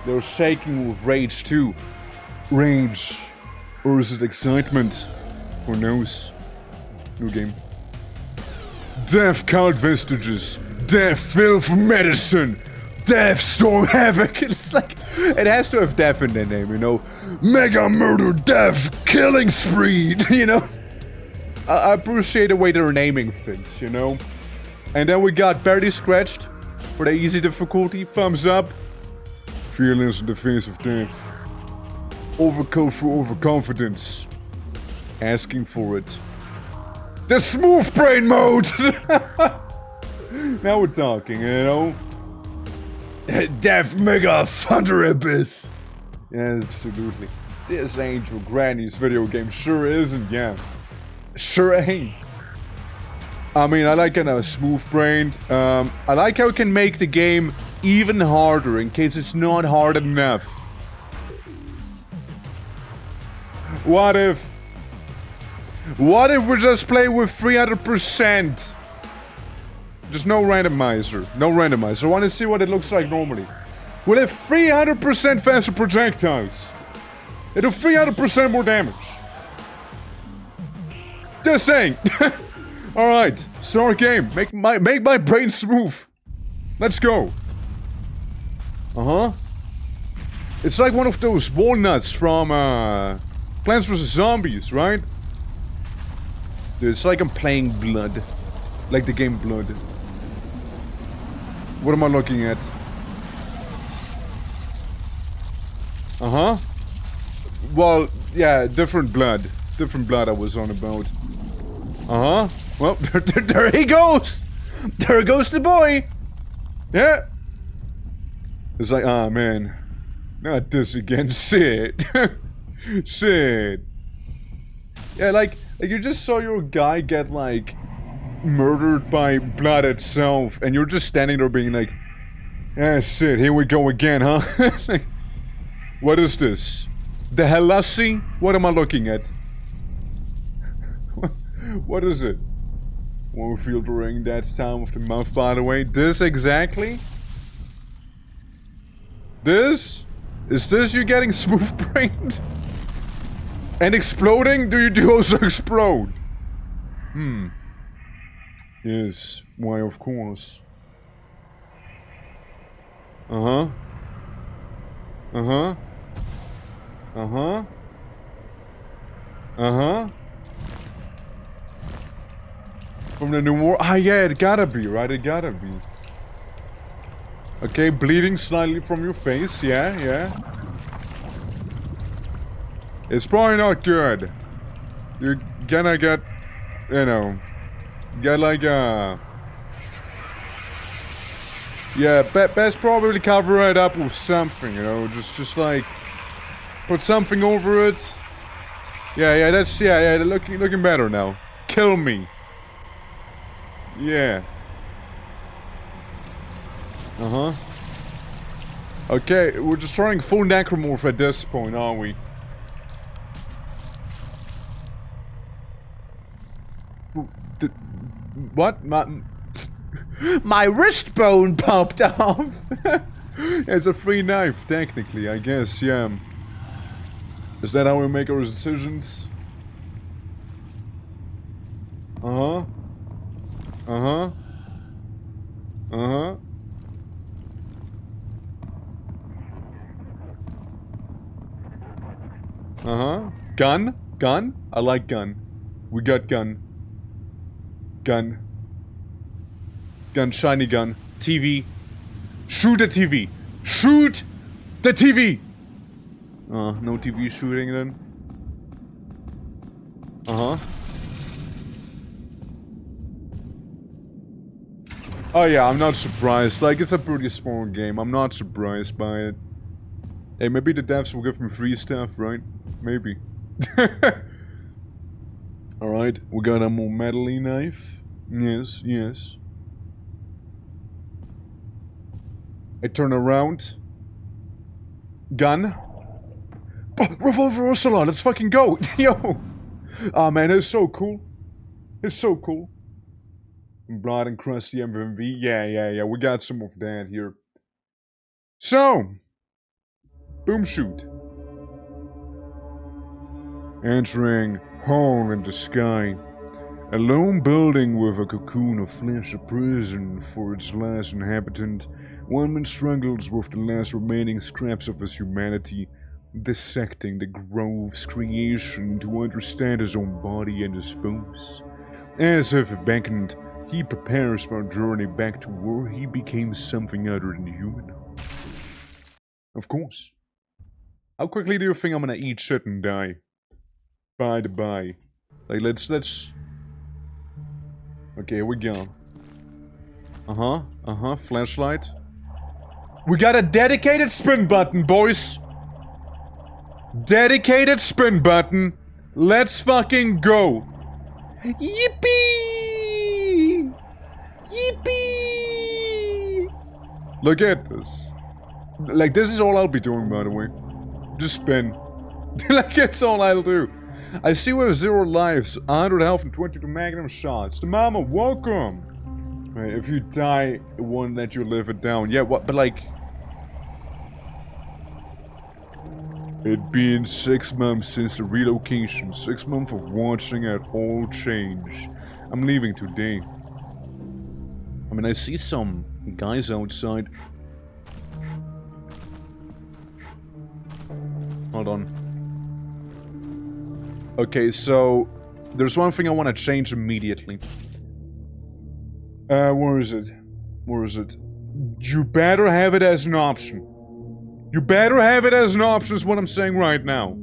They're shaking with rage, too. Rage. Or is it excitement? Who knows? New game. Death cult vestiges. Death filth medicine. Death storm havoc. It's like, it has to have death in their name, you know? Mega murder death killing spree, you know? I appreciate the way they're naming things, you know? And then we got Barely Scratched for the easy difficulty. Thumbs up. Fearless in the face of death. Overkill for overconfidence. Asking for it. The smooth brain mode! Now we're talking, you know? Death Mega Thunder Abyss! Yeah, absolutely. This ain't your granny's video game. Sure isn't, yeah. Sure ain't. I mean, I like kind of smooth-brained. I like how it can make the game even harder in case it's not hard enough. What if we just play with 300%? Just no randomizer. No randomizer. I want to see what it looks like normally. We'll have 300% faster projectiles. It'll 300% more damage. Just saying. Alright, start game. Make my brain smooth. Let's go. Uh-huh. It's like one of those walnuts from Plants vs. Zombies, right? Dude, it's like I'm playing Blood. Like the game Blood. What am I looking at? Uh-huh. Well, yeah, different Blood. Different Blood I was on about. Uh-huh. Well, there he goes! There goes the boy! Yeah! It's like, ah, man. Not this again. Shit. Shit. Yeah, like, you just saw your guy get, like, murdered by blood itself, and you're just standing there being like, ah, shit, here we go again, huh? What is this? The Helassi? What am I looking at? What is it? Won't feel during that time of the month, by the way. This exactly? This? Is this you getting smooth-brained? And exploding? Do you also explode? Yes, why of course. Uh-huh. Uh-huh. Uh-huh. Uh-huh. From the new war? Ah, yeah, it gotta be, right? It gotta be. Okay, bleeding slightly from your face, yeah, yeah. It's probably not good. You're gonna get, you know, get like a... Yeah, best probably cover it up with something, you know, just like put something over it. Yeah, that's yeah, looking better now. Kill me. Yeah. Uh-huh. Okay, we're just trying full necromorph at this point, aren't we? What? My wrist bone popped off! It's a free knife, technically, I guess, yeah. Is that how we make our decisions? Uh-huh. Uh-huh. Uh-huh. Uh-huh. Gun? Gun? I like gun. We got gun. Gun. Gun, shiny gun. TV. Shoot the TV! Shoot the TV! No TV shooting then? Uh-huh. Oh yeah, I'm not surprised. Like, it's a pretty small game. I'm not surprised by it. Hey, maybe the devs will give me free stuff, right? Maybe. Alright, we got a more metally knife. Yes, yes. I turn around. Gun. Oh, revolver Ursula, let's fucking go! Yo! Oh man, it's so cool. It's so cool. Blood and crusty MVV. Yeah, we got some of that here. So, boom shoot. Entering hole in the sky. A lone building with a cocoon of flesh, a prison for its last inhabitant. One man struggles with the last remaining scraps of his humanity, dissecting the grove's creation to understand his own body and his foes. As if beckoned, he prepares for a journey back to where he became something other than human. Of course. How quickly do you think I'm gonna eat shit and die? By the by. Like, let's... Okay, here we go. Flashlight. We got a dedicated spin button, boys! Dedicated spin button. Let's fucking go! Yippee! Yippee! Look at this. Like, this is all I'll be doing, by the way. Just spin. Like, that's all I'll do. I see we have 0 lives, 100 health and 22 magnum shots. The mama, welcome! Right, if you die, it won't let you live it down. Yeah, what, but like... It been 6 months since the relocation. 6 months of watching it all change. I'm leaving today. I mean, I see some guys outside. Hold on. Okay, so... There's one thing I want to change immediately. Where is it? Where is it? You better have it as an option. You better have it as an option is what I'm saying right now.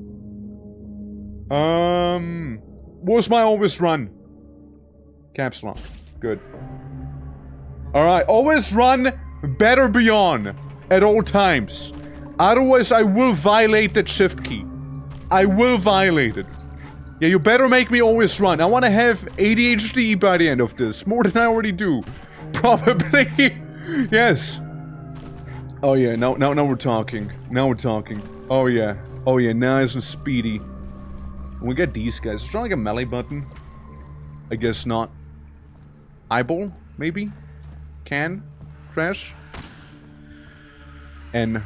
Where's my always run? Caps lock. Good. Alright, always run, better be on. At all times. Otherwise, I will violate that shift key. I will violate it. Yeah, you better make me always run. I want to have ADHD by the end of this. More than I already do. Probably. Yes. Oh yeah, now we're talking. Now we're talking. Oh yeah. Oh yeah, nice and speedy. We got these guys. Is there like a melee button? I guess not. Eyeball? Maybe? Can? Trash? N.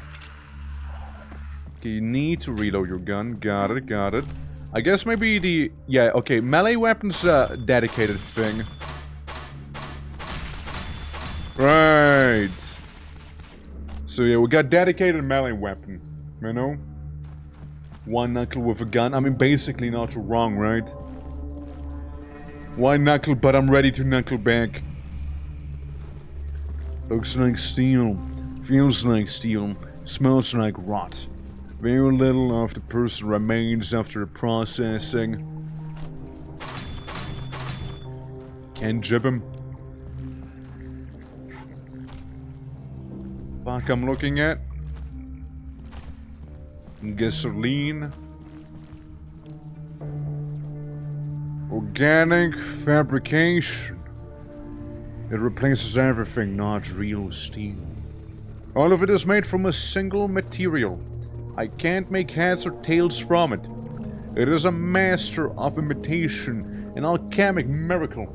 Okay, you need to reload your gun. Got it, got it. I guess maybe the... Yeah, okay, melee weapons a dedicated thing. Right. So yeah, we got dedicated melee weapon. You know? One knuckle with a gun. I mean, basically not wrong, right? One knuckle, but I'm ready to knuckle back. Looks like steel. Feels like steel. Smells like rot. Very little of the person remains after processing. Can't jib him. stock I'm looking at. Gasoline. Organic fabrication. It replaces everything, not real steel. All of it is made from a single material. I can't make heads or tails from it. It is a master of imitation, an alchemic miracle.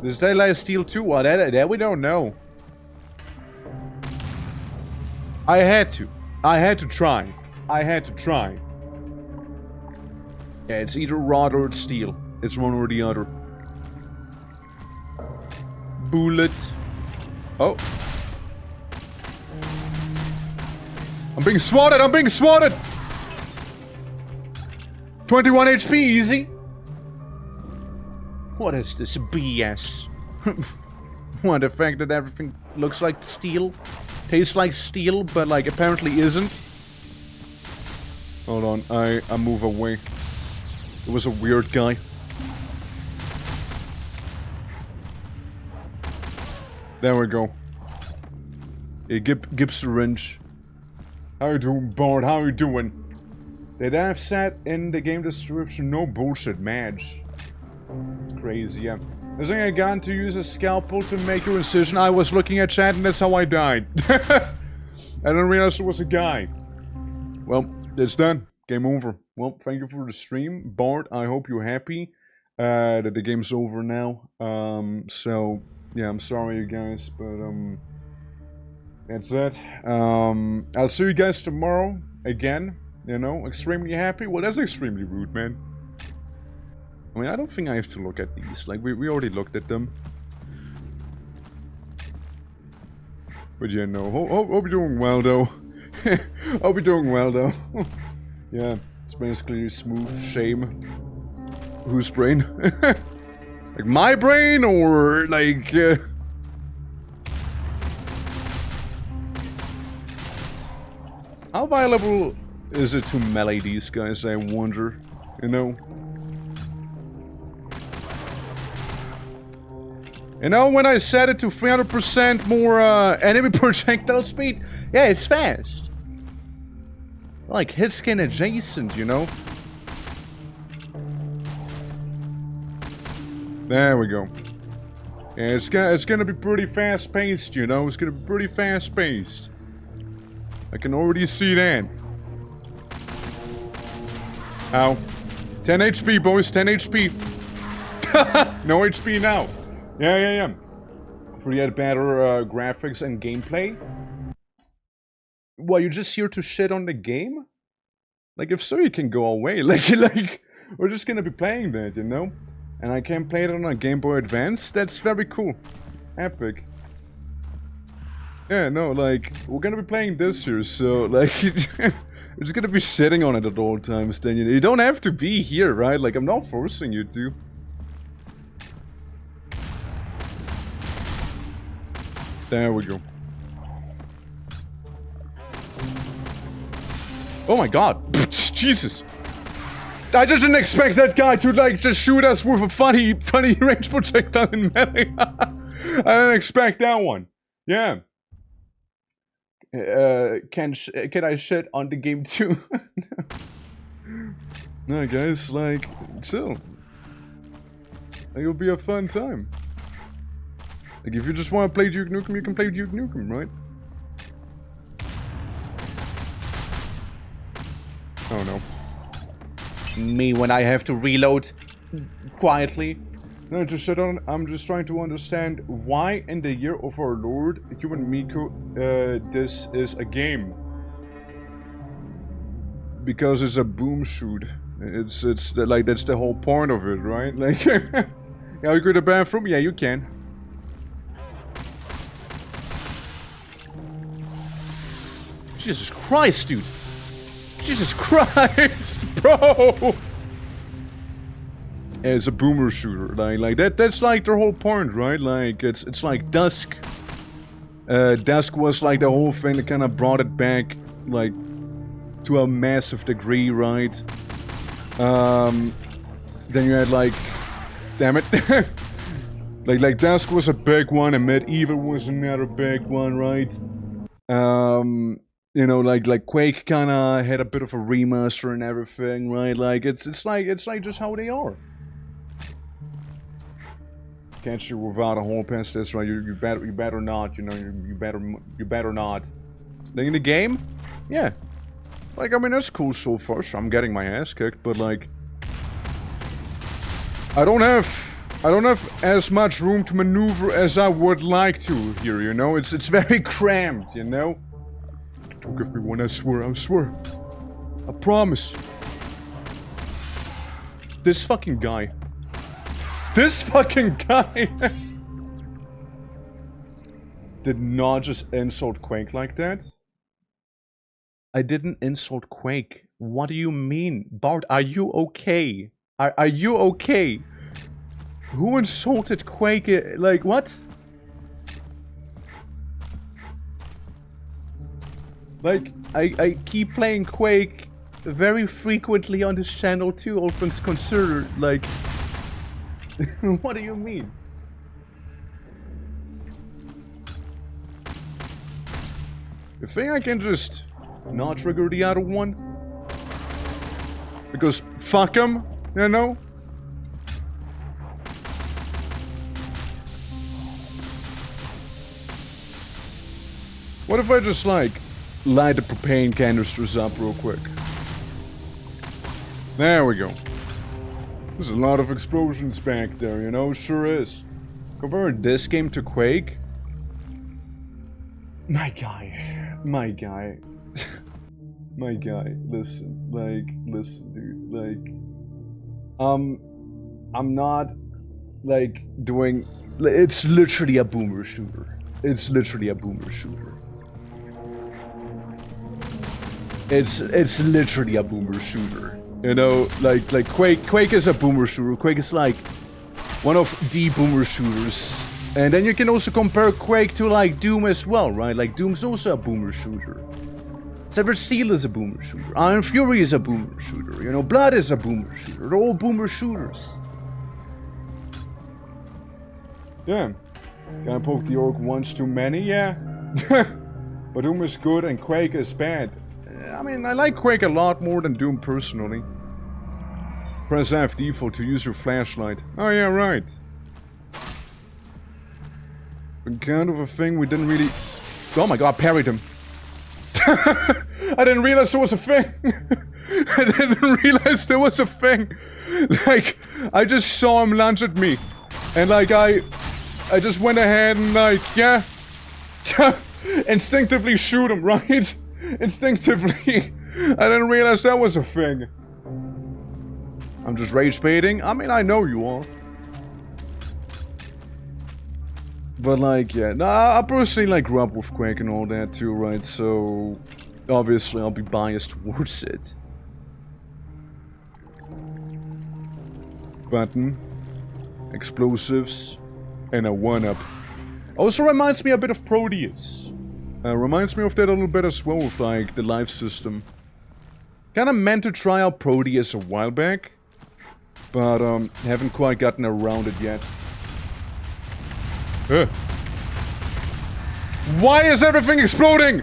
Does that like steel too? Well, that we don't know. I had to try. Yeah, it's either rod or it's steel. It's one or the other. Bullet. Oh. I'm being swatted! 21 HP, easy. What is this BS? What, the fact that everything looks like steel? Tastes like steel, but like apparently isn't? Hold on, I move away. It was a weird guy. There we go. Yeah, give syringe. How you doing, Bart? How you doing? Did I have said in the game description, no bullshit, Madge? It's crazy, yeah. I think I got to use a scalpel to make your incision. I was looking at chat and that's how I died. I didn't realize it was a guy. Well, it's done. Game over. Well, thank you for the stream. Bart, I hope you're happy that the game's over now. So, yeah, I'm sorry, you guys, but, that's it. I'll see you guys tomorrow again. You know, extremely happy. Well, that's extremely rude, man. I mean, I don't think I have to look at these. Like, we already looked at them. But yeah, no. Hope you're doing well, though. Hope you're doing well, though. Yeah, it's basically smooth shame. Whose brain? Like my brain, or like... How viable is it to melee these guys, I wonder? You know? You know, when I set it to 300% more enemy projectile speed, yeah, it's fast. Like hit skin adjacent, you know? There we go. Yeah, it's gonna be pretty fast paced, you know? It's gonna be pretty fast paced. I can already see that. Ow. 10 HP, boys, 10 HP. No HP now. Yeah. We had better graphics and gameplay. Well, you're just here to shit on the game? Like, if so, you can go away. Like, we're just gonna be playing that, you know? And I can play it on a Game Boy Advance. That's very cool. Epic. Yeah, no, like, we're gonna be playing this here, so, like, we're just gonna be sitting on it at all times, then, you know? You don't have to be here, right? Like, I'm not forcing you to. There we go. Oh my god. Jesus. I just didn't expect that guy to, like, just shoot us with a funny range projectile in melee. I didn't expect that one. Yeah. Can I shit on the game too? No, guys, like, chill. It'll be a fun time. Like, if you just want to play Duke Nukem, you can play Duke Nukem, right? Oh no. Me when I have to reload quietly. No, just shut on. I'm just trying to understand why in the year of our Lord, Human Miku, this is a game. Because it's a boom shoot. It's like, that's the whole point of it, right? Like, yeah, you go to the bathroom? Yeah, you can. Jesus Christ, dude. Jesus Christ, bro. Yeah, it's a boomer shooter. Like that's like their whole point, right? Like it's like Dusk. Dusk was like the whole thing that kind of brought it back, like, to a massive degree, right? Then you had like, damn it. like Dusk was a big one, and Medieval was another big one, right? You know, like Quake kind of had a bit of a remaster and everything, right? Like it's like just how they are. Can't shoot without a hole past this, right? You better not. You know, you better not. Like in the game, yeah. Like I mean that's cool so far. So I'm getting my ass kicked, but like I don't have as much room to maneuver as I would like to here. You know, it's very cramped. You know. Don't give me one, I swear. I promise. This fucking guy. Did not just insult Quake like that. I didn't insult Quake. What do you mean? Bart, are you okay? Are you okay? Who insulted Quake? Like, what? Like, I keep playing Quake very frequently on this channel too, all things considered. Like, what do you mean? You think I can just not trigger the other one? Because fuck him, you know? What if I just like light the propane canisters up real quick? There we go. There's a lot of explosions back there, you know? Sure is. Compare this game to Quake. My guy. My guy. My guy. Listen. Like, listen, dude. Like, I'm not, like, doing... It's literally a boomer shooter. It's literally a boomer shooter. It's literally a boomer shooter. You know, like Quake is a boomer shooter. Quake is like one of the boomer shooters. And then you can also compare Quake to like Doom as well, right? Like Doom's also a boomer shooter. Severed Steel is a boomer shooter. Iron Fury is a boomer shooter. You know, Blood is a boomer shooter. They're all boomer shooters. Yeah. Can I poke the orc once too many? Yeah. But Doom is good and Quake is bad. I mean, I like Quake a lot more than Doom personally. Press F default to use your flashlight. Oh yeah, right. Kind of a thing we didn't really... Oh my god, I parried him. I didn't realize there was a thing. I didn't realize there was a thing. Like, I just saw him lunge at me. And like, I just went ahead and like, yeah. Instinctively shoot him, right? Instinctively. I didn't realize that was a thing. I'm just rage baiting. I mean, I know you are. But like, yeah. No, I personally like grew up with Quake and all that too, right? So, obviously I'll be biased towards it. Button. Explosives. And a 1-up. Also reminds me a bit of Proteus. Reminds me of that a little bit as well with like the life system. Kinda meant to try out Proteus a while back. But haven't quite gotten around it yet. Why is everything exploding?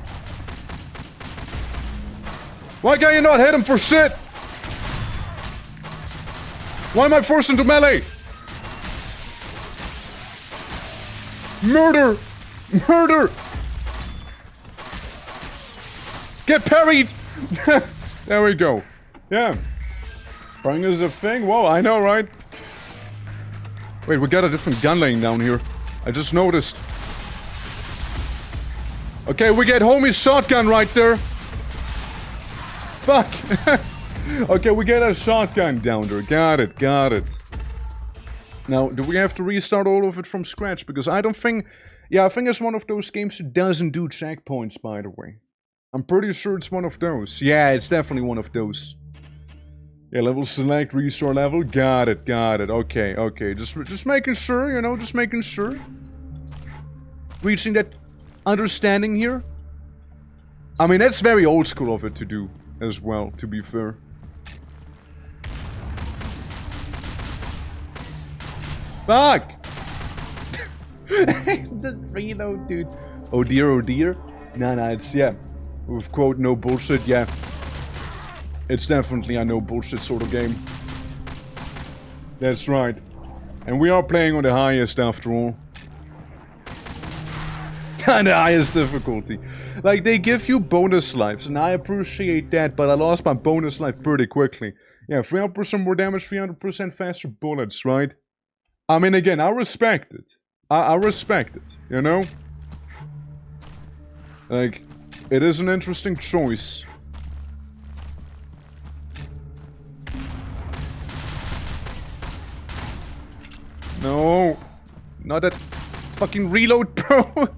Why can't you not hit him for shit? Why am I forced into melee? Murder! Murder! Get parried! There we go. Yeah. Parrying is a thing? Whoa, I know, right? Wait, we got a different gun laying down here. I just noticed. Okay, we get homie's shotgun right there. Fuck. Okay, we get a shotgun down there. Got it, got it. Now, do we have to restart all of it from scratch? Because I don't think... Yeah, I think it's one of those games that doesn't do checkpoints, by the way. I'm pretty sure it's one of those. Yeah, it's definitely one of those. Yeah, level select, restore level. Got it, got it. Okay, okay. Just making sure, you know, just making sure. Reaching that understanding here. I mean, that's very old school of it to do as well, to be fair. Fuck! The reload, dude. Oh dear, oh dear. Nah, it's, yeah. With quote, no bullshit, yeah. It's definitely a no bullshit sort of game. That's right. And we are playing on the highest after all. On the highest difficulty. Like, they give you bonus lives, and I appreciate that, but I lost my bonus life pretty quickly. Yeah, 300% more damage, 300% faster bullets, right? I mean, again, I respect it. I respect it, you know? Like, it is an interesting choice. No. Not that fucking reload, bro.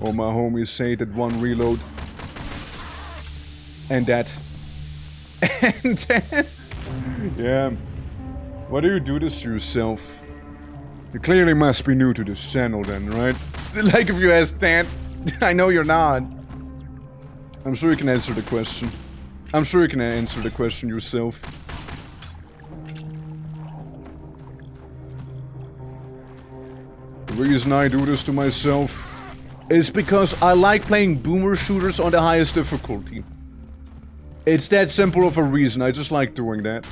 Oh, my homies say that one reload. And that. And that. Yeah. Why do you do this to yourself? You clearly must be new to this channel then, right? Like if you ask that. I know you're not. I'm sure you can answer the question. I'm sure you can answer the question yourself. The reason I do this to myself is because I like playing boomer shooters on the highest difficulty. It's that simple of a reason, I just like doing that.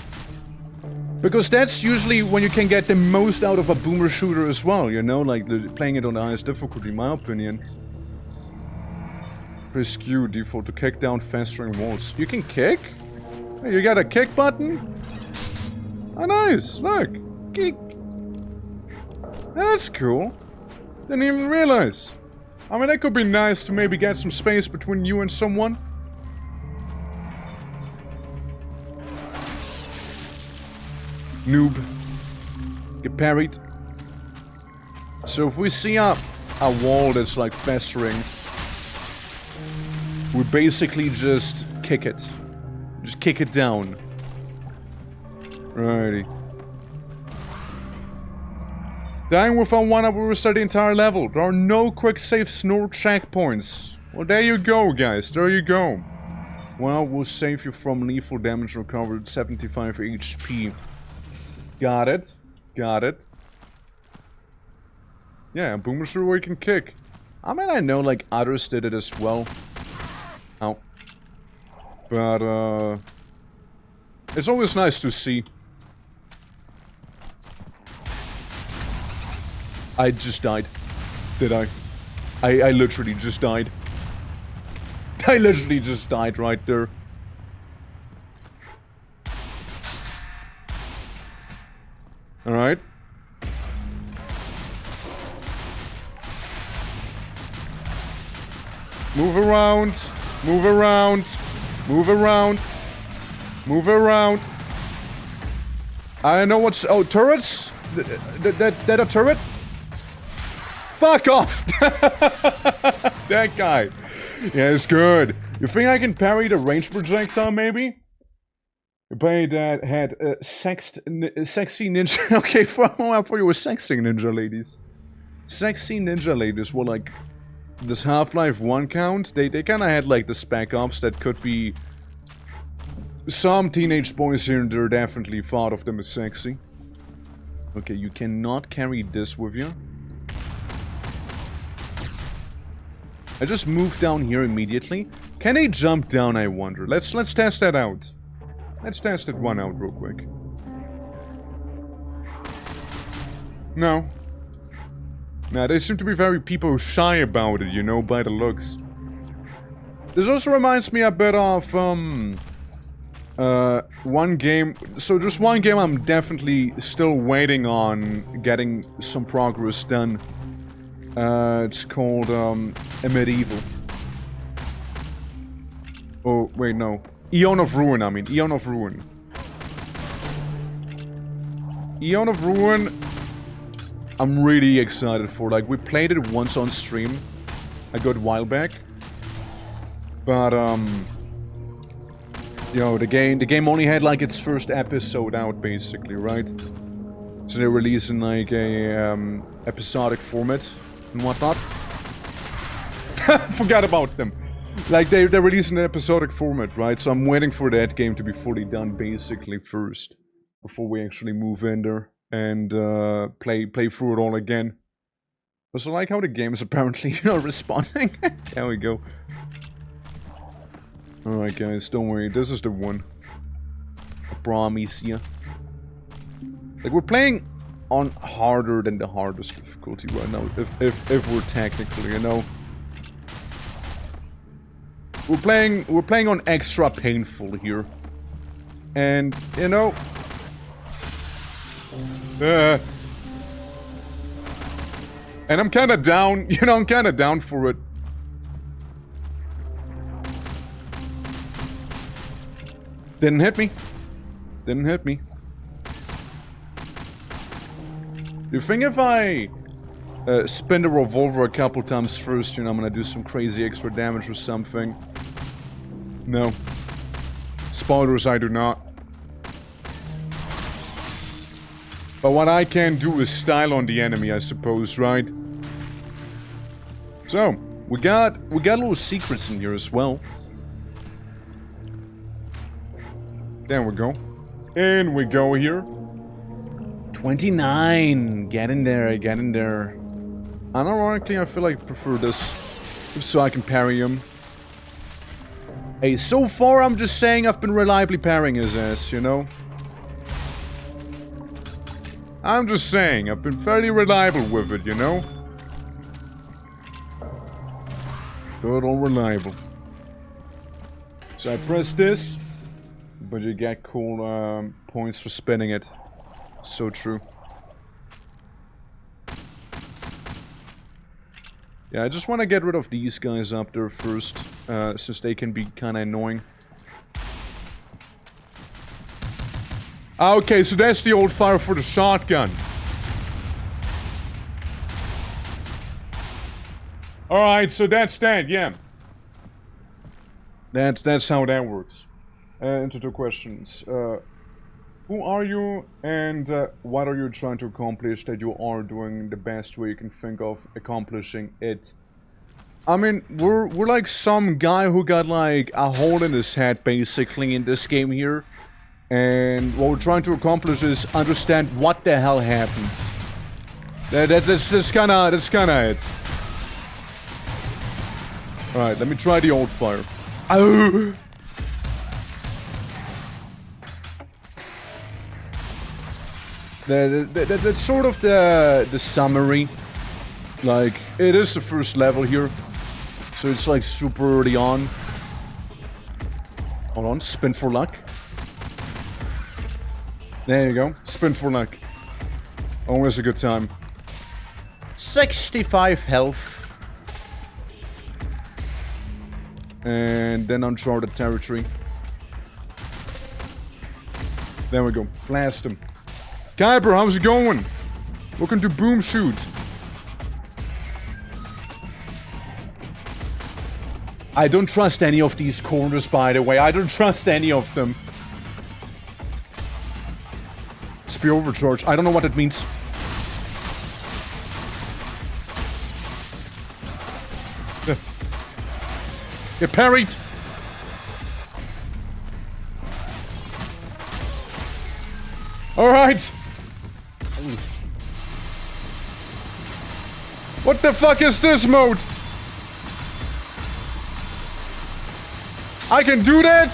Because that's usually when you can get the most out of a boomer shooter as well, you know? Like, playing it on the highest difficulty, in my opinion. Press Q, default to kick down festering walls. You can kick? Hey, you got a kick button? Oh, nice, look. Kick. That's cool. Didn't even realize. I mean, that could be nice to maybe get some space between you and someone. Noob. Get parried. So if we see a wall that's like festering, we basically just kick it. Just kick it down. Righty. Dying without one up will restart the entire level. There are no quick saves nor checkpoints. Well, there you go, guys. There you go. Well, will save you from lethal damage recovered 75 HP. Got it. Got it. Yeah, boomer shooter where you can kick. I mean, I know, like, others did it as well. Ow. But, it's always nice to see. I just died. Did I? I literally just died. I literally just died right there. Alright. Move around. Move around. Move around. Move around. I know what's... Oh, turrets? That a turret? Fuck off! That guy. Yeah, it's good. You think I can parry the range projectile, maybe? You play that had sexy ninja... Okay, I thought you were sexting ninja ladies. Sexy ninja ladies were like... This Half-Life 1 count, they kinda had like the spec ops that could be... Some teenage boys here and there definitely thought of them as sexy. Okay, you cannot carry this with you. I just moved down here immediately. Can they jump down, I wonder? Let's test that out. Let's test that one out real quick. No. Nah, they seem to be very people shy about it, you know, by the looks. This also reminds me a bit of, one game... So there's one game I'm definitely still waiting on getting some progress done. It's called, a Medieval. Oh, wait, no. Eon of Ruin, I mean. Eon of Ruin. Eon of Ruin, I'm really excited for. Like, we played it once on stream a good while back. But, you know, the game only had, like, its first episode out, basically, right? So they're releasing, like, a, episodic format and whatnot. Forgot about them. Like, they're releasing an episodic format, right? So I'm waiting for that game to be fully done, basically, first. Before we actually move in there and, play through it all again. Also like how the game is apparently not responding. There we go. Alright guys, don't worry, this is the one. I promise ya. Like, we're playing on harder than the hardest difficulty right now, if we're technically, you know. We're playing on extra painful here. And, you know... and I'm kinda down, you know, I'm kinda down for it. Didn't hit me. Didn't hit me. Do you think if I spin the revolver a couple times first, you know, I'm gonna do some crazy extra damage or something? No. Spoilers, I do not. But what I can do is style on the enemy, I suppose, right? So, we got little secrets in here as well. There we go. In we go here. 29! Get in there, get in there. Unironically, I feel like I prefer this. So I can parry him. Hey, so far I'm just saying I've been reliably parrying his ass, you know? I'm just saying, I've been fairly reliable with it, you know? Good or reliable. So I press this, but you get cool points for spinning it. So true. Yeah, I just want to get rid of these guys up there first, since they can be kind of annoying. Okay, so that's the old fire for the shotgun. Alright, so that's that, yeah. That's how that works. Into the questions. Who are you, and what are you trying to accomplish that you are doing the best way you can think of accomplishing it? I mean, we're like some guy who got like a hole in his head basically in this game here. And what we're trying to accomplish is understand what the hell happened. That's kinda it. Alright, let me try the old fire. Oh! That's sort of the summary. Like, it is the first level here. So it's like super early on. Hold on, spin for luck. There you go, spin for luck. Always a good time. 65 health. And then uncharted territory. There we go, blast him. Kuiper, how's it going? Welcome to Boom Shoot. I don't trust any of these corners, by the way. I don't trust any of them. Spear overcharge. I don't know what it means. Get parried. Alright. What the fuck is this mode? I can do that?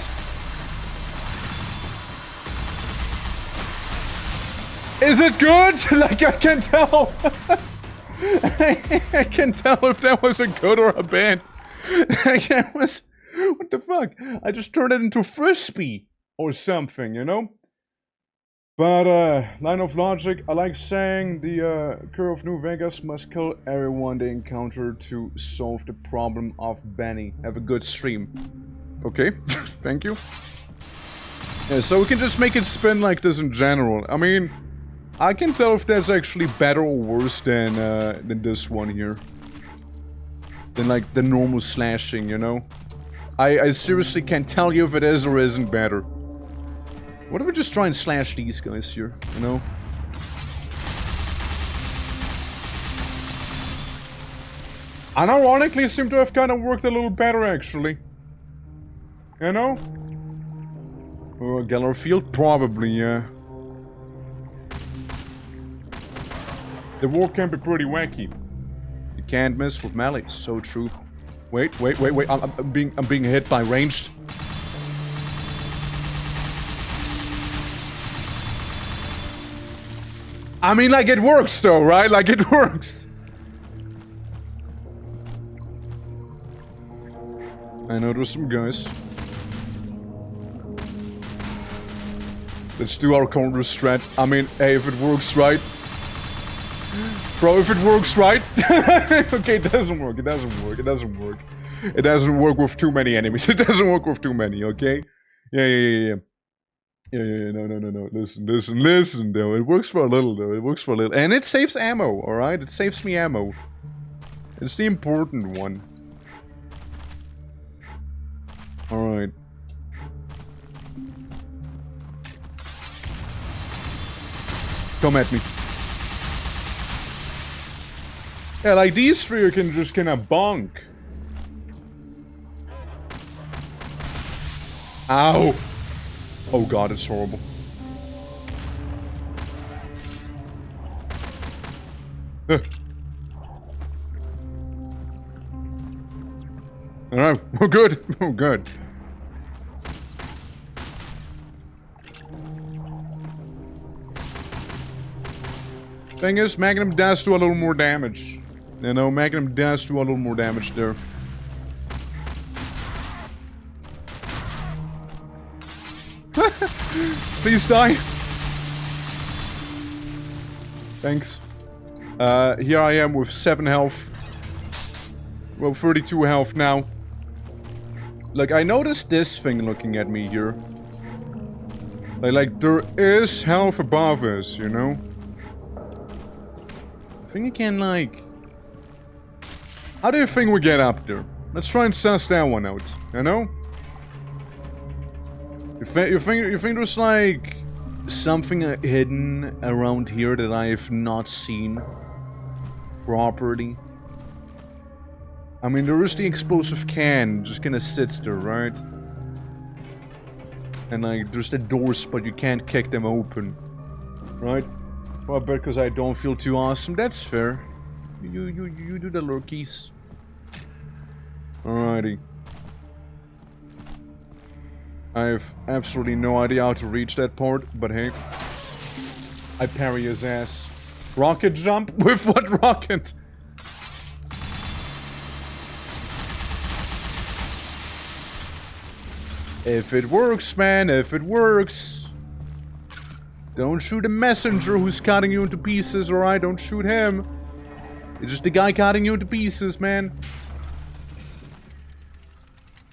Is it good? Like, I can tell. I can tell if that was a good or a bad. Like, that was... What the fuck? I just turned it into Frisbee or something, you know? But, line of logic, I like saying the crew of New Vegas must kill everyone they encounter to solve the problem of Benny. Have a good stream. Okay, thank you. Yeah, so we can just make it spin like this in general. I mean, I can tell if that's actually better or worse than this one here. Than like the normal slashing, you know? I seriously can't tell you if it is or isn't better. What if we just try and slash these guys here, you know? Unironically, seem to have kind of worked a little better, actually. You know? Oh, Geller Field? Probably, yeah. The war can be pretty wacky. Can't miss with melee. So true. Wait. I'm being hit by ranged. I mean, like, it works though, right? Like, it works. I know there's some guys. Let's do our counter strat. I mean, hey, if it works right. Bro, if it works right. Okay, it doesn't work. It doesn't work. It doesn't work. It doesn't work with too many enemies. It doesn't work with too many, okay? Yeah. No. Listen, though. It works for a little, though. It works for a little. And it saves ammo, alright? It saves me ammo. It's the important one. Alright. Come at me. Yeah, like these three you can just kinda bonk. Ow! Oh god, it's horrible. Alright, we're good. We're good. Thing is, Magnum does do a little more damage. You know, Magnum does do a little more damage there. Please die. Thanks. Here I am with 7 health. Well, 32 health now. Like, I noticed this thing looking at me here. Like there is health above us, you know? I think I can, like... How do you think we get up there? Let's try and suss that one out, you know? You think there's, like, something hidden around here that I've not seen properly? I mean, there is the explosive can, just kinda sits there, right? And, like, there's the doors, but you can't kick them open, right? Well, because I don't feel too awesome. That's fair. You do the lurkies. Alrighty. I have absolutely no idea how to reach that part, but hey. I parry his ass. Rocket jump? With what rocket? If it works, man, if it works. Don't shoot a messenger who's cutting you into pieces, alright? Don't shoot him. It's just the guy cutting you into pieces, man.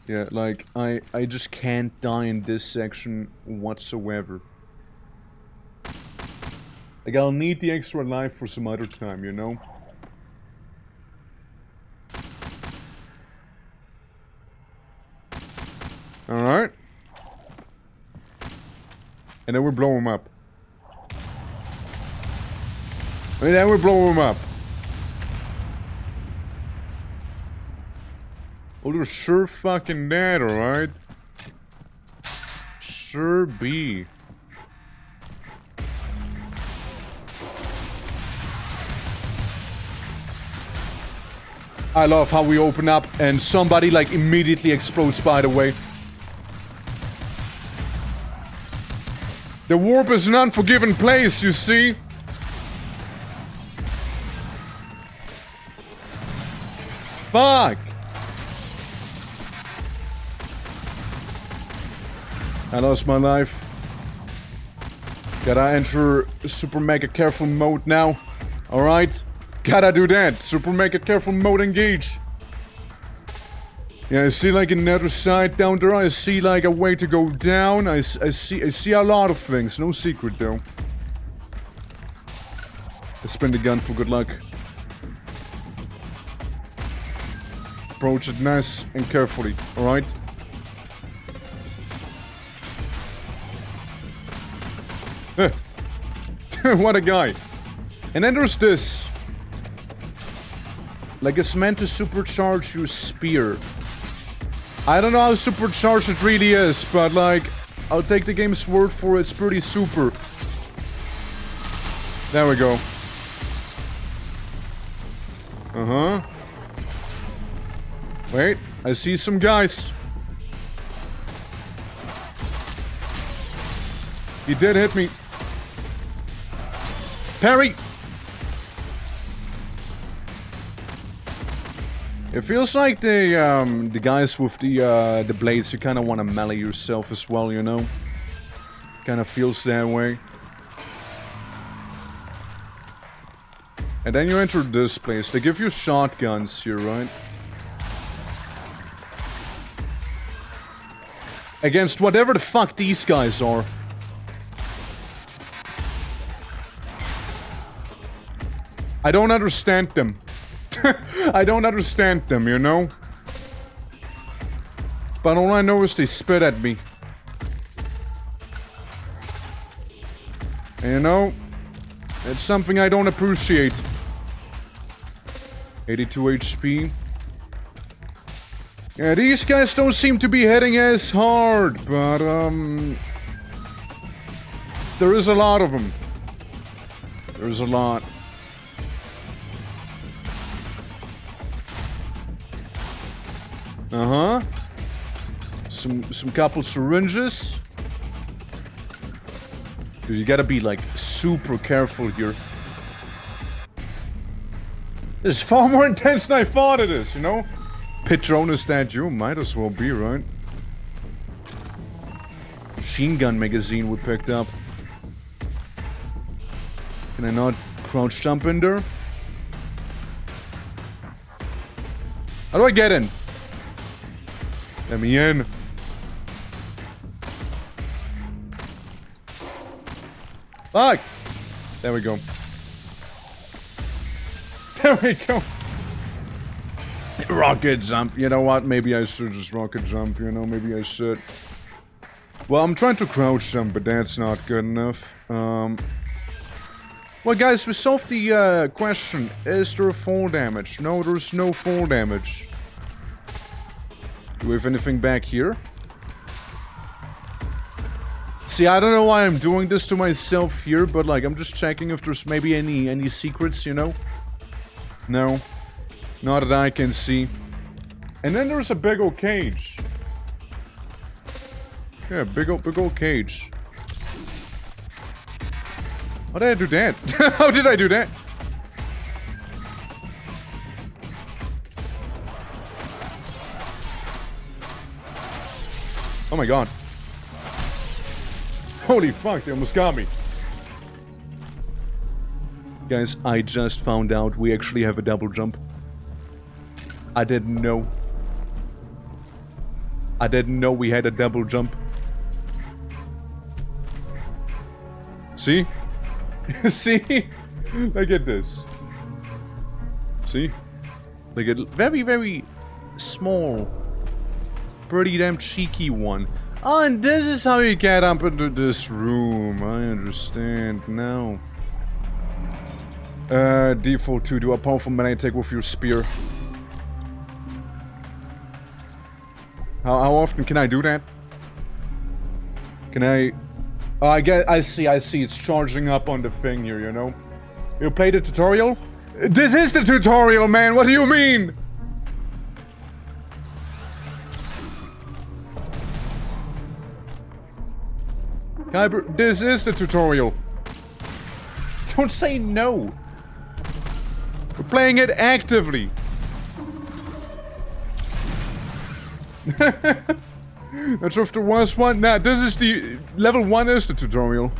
Yeah, like, I just can't die in this section whatsoever. Like, I'll need the extra life for some other time, you know? Alright. And then we blow him up. And then we blow him up. Oh, they're sure fucking dead, alright? Sure be. I love how we open up and somebody, like, immediately explodes, by the way. The warp is an unforgiven place, you see? Fuck! I lost my life. Gotta enter super mega careful mode now. Alright? Gotta do that. Super mega careful mode engage. Yeah, I see like another side down there. I see like a way to go down. I see a lot of things. No secret though. I spin the gun for good luck. Approach it nice and carefully. Alright? What a guy. And then there's this. Like it's meant to supercharge your spear. I don't know how supercharged it really is, but like, I'll take the game's word for it, it's pretty super. There we go. Uh-huh. Wait, I see some guys. He did hit me. Parry! It feels like the guys with the blades, you kind of want to melee yourself as well, you know? Kind of feels that way. And then you enter this place. They give you shotguns here, right? Against whatever the fuck these guys are. I don't understand them. I don't understand them, you know? But all I know is they spit at me. And you know, it's something I don't appreciate. 82 HP. Yeah, these guys don't seem to be hitting as hard, but, there is a lot of them. There's a lot. Uh-huh. Some couple syringes. Dude, you gotta be, like, super careful here. It's far more intense than I thought it is, you know? Patronus statue, might as well be, right? Machine gun magazine we picked up. Can I not crouch jump in there? How do I get in? Let me in. Fuck! There we go. There we go. Rocket jump. You know what? Maybe I should just rocket jump, you know? Maybe I should. Well, I'm trying to crouch jump, but that's not good enough. Well, guys, we solved the question. Is there fall damage? No, there's no fall damage. Do we have anything back here? See, I don't know why I'm doing this to myself here, but like, I'm just checking if there's maybe any secrets, you know? No. Not that I can see. And then there's a big old cage. Yeah, big old cage. How did I do that? How did I do that? Oh my god. Holy fuck, they almost got me. Guys, I just found out we actually have a double jump. I didn't know. I didn't know we had a double jump. See? See? Look at this. See? Like a very, very small, pretty damn cheeky one. Oh, and this is how you get up into this room. I understand now. Default 2, do a powerful melee attack with your spear. How often can I do that? Can I... Oh, I see, it's charging up on the thing here, you know? You played the tutorial? This is the tutorial, man! What do you mean? Kyber, this is the tutorial. Don't say no. We're playing it actively. Not sure if there was one. Nah, this is the... Level 1 is the tutorial.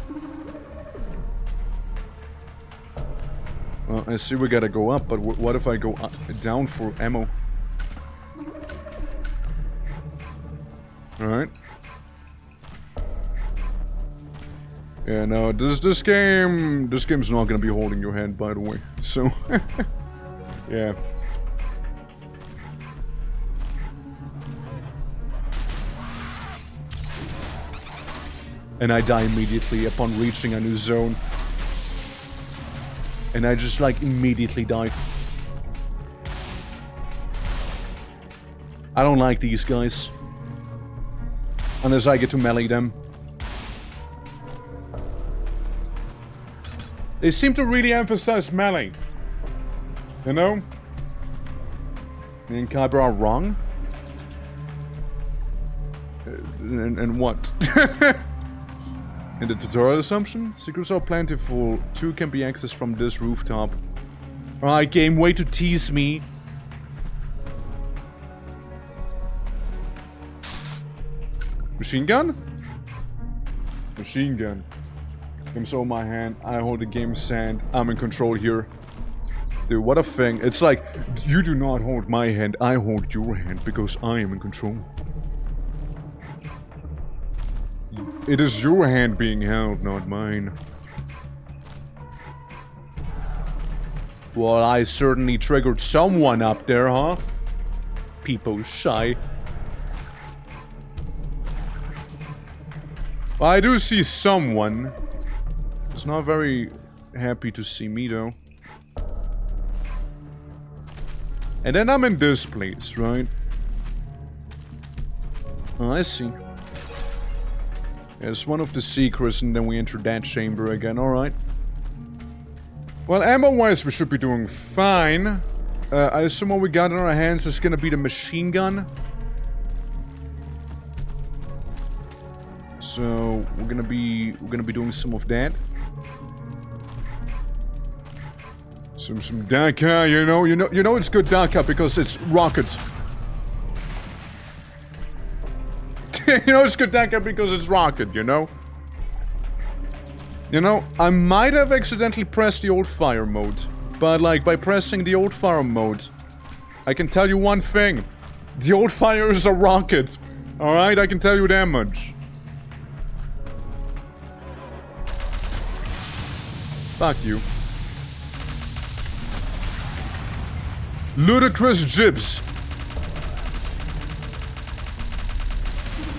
Well, I see we gotta go up, but what if I go up, down for ammo? Alright. Yeah, no, this game's not gonna be holding your hand, by the way. So, yeah. And I die immediately upon reaching a new zone. And I just, like, immediately die. I don't like these guys. Unless I get to melee them. They seem to really emphasize melee. You know? Me and Kyber are wrong? And what? In the tutorial assumption? Secrets are plentiful. 2 can be accessed from this rooftop. Alright, game, way to tease me. Machine gun? Machine gun. Game's on my hand. I hold the game's hand. I'm in control here. Dude, what a thing. It's like, you do not hold my hand. I hold your hand because I am in control. It is your hand being held, not mine. Well, I certainly triggered someone up there, huh? People shy. Well, I do see someone. It's not very happy to see me, though. And then I'm in this place, right? Oh, I see. Yeah, it's one of the secrets, and then we enter that chamber again, alright. Well, ammo-wise, we should be doing fine. I assume what we got in our hands is gonna be the machine gun. So, we're gonna be doing some of that. Some Daka, you know it's good Daka because it's rockets. You know it's good Daka because it's rocket, you know? You know, I might have accidentally pressed the old fire mode. But like, by pressing the old fire mode, I can tell you one thing. The old fire is a rocket. Alright, I can tell you that much. Fuck you. Ludicrous jibs.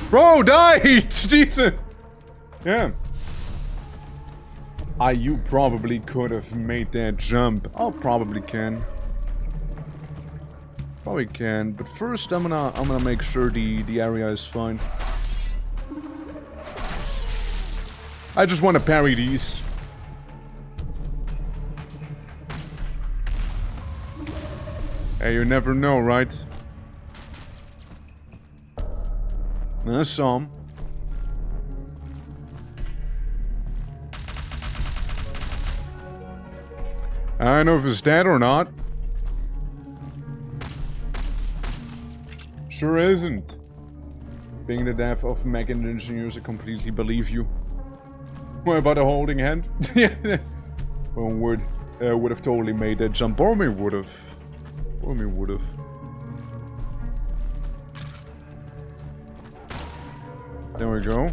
Bro, die! Jesus! Yeah. You probably could have made that jump. I probably can. Probably can. But first I'm gonna make sure the area is fine. I just want to parry these. Hey, you never know, right? There's some. I don't know if it's dead or not. Sure isn't. Being the death of mech engineers, I completely believe you. What about a holding hand? Yeah. Well, would have totally made that jump. Boromir would have. Boromir would have. There we go.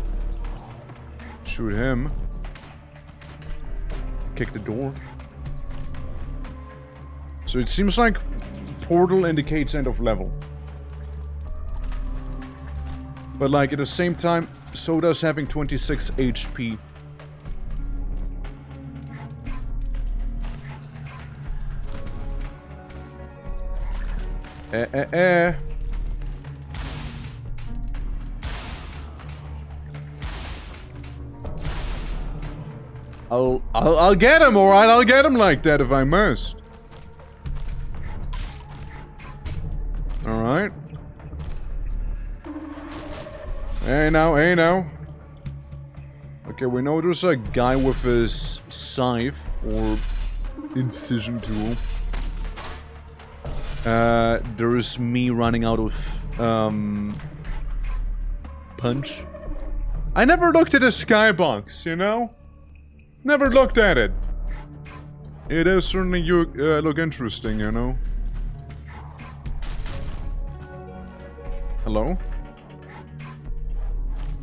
Shoot him. Kick the door. So it seems like portal indicates end of level. But like at the same time, so does having 26 HP. I'll get him, alright? I'll get him like that if I must. Alright. Hey now, hey now. Okay, we know there's a guy with his scythe or incision tool. There is me running out of punch. I never looked at a skybox, you know? Never looked at it. It does certainly look interesting, you know? Hello?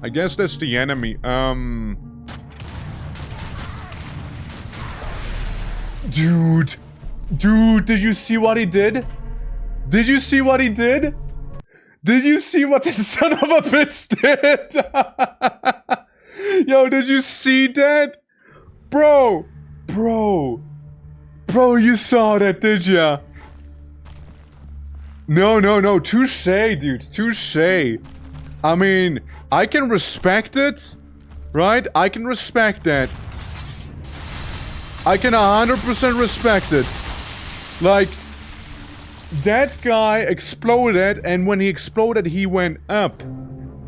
I guess that's the enemy. Dude! Dude, did you see what he did? Did you see what he did? Did you see what the son of a bitch did? Yo, did you see that? Bro! Bro! Bro, you saw that, did ya? No. Touche, dude. Touche. I mean, I can respect it. Right? I can respect that. I can 100% respect it. Like, that guy exploded, and when he exploded, he went up.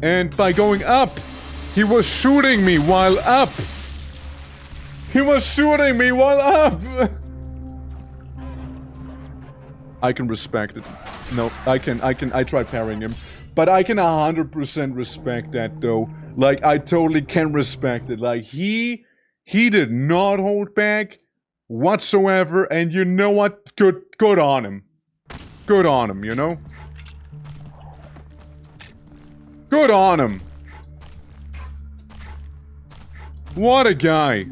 And by going up, he was shooting me while up. He was shooting me while up. I can respect it. No, I tried parrying him. But I can 100% respect that, though. Like, I totally can respect it. Like, he did not hold back whatsoever, and you know what? Good on him. Good on him, you know? Good on him. What a guy.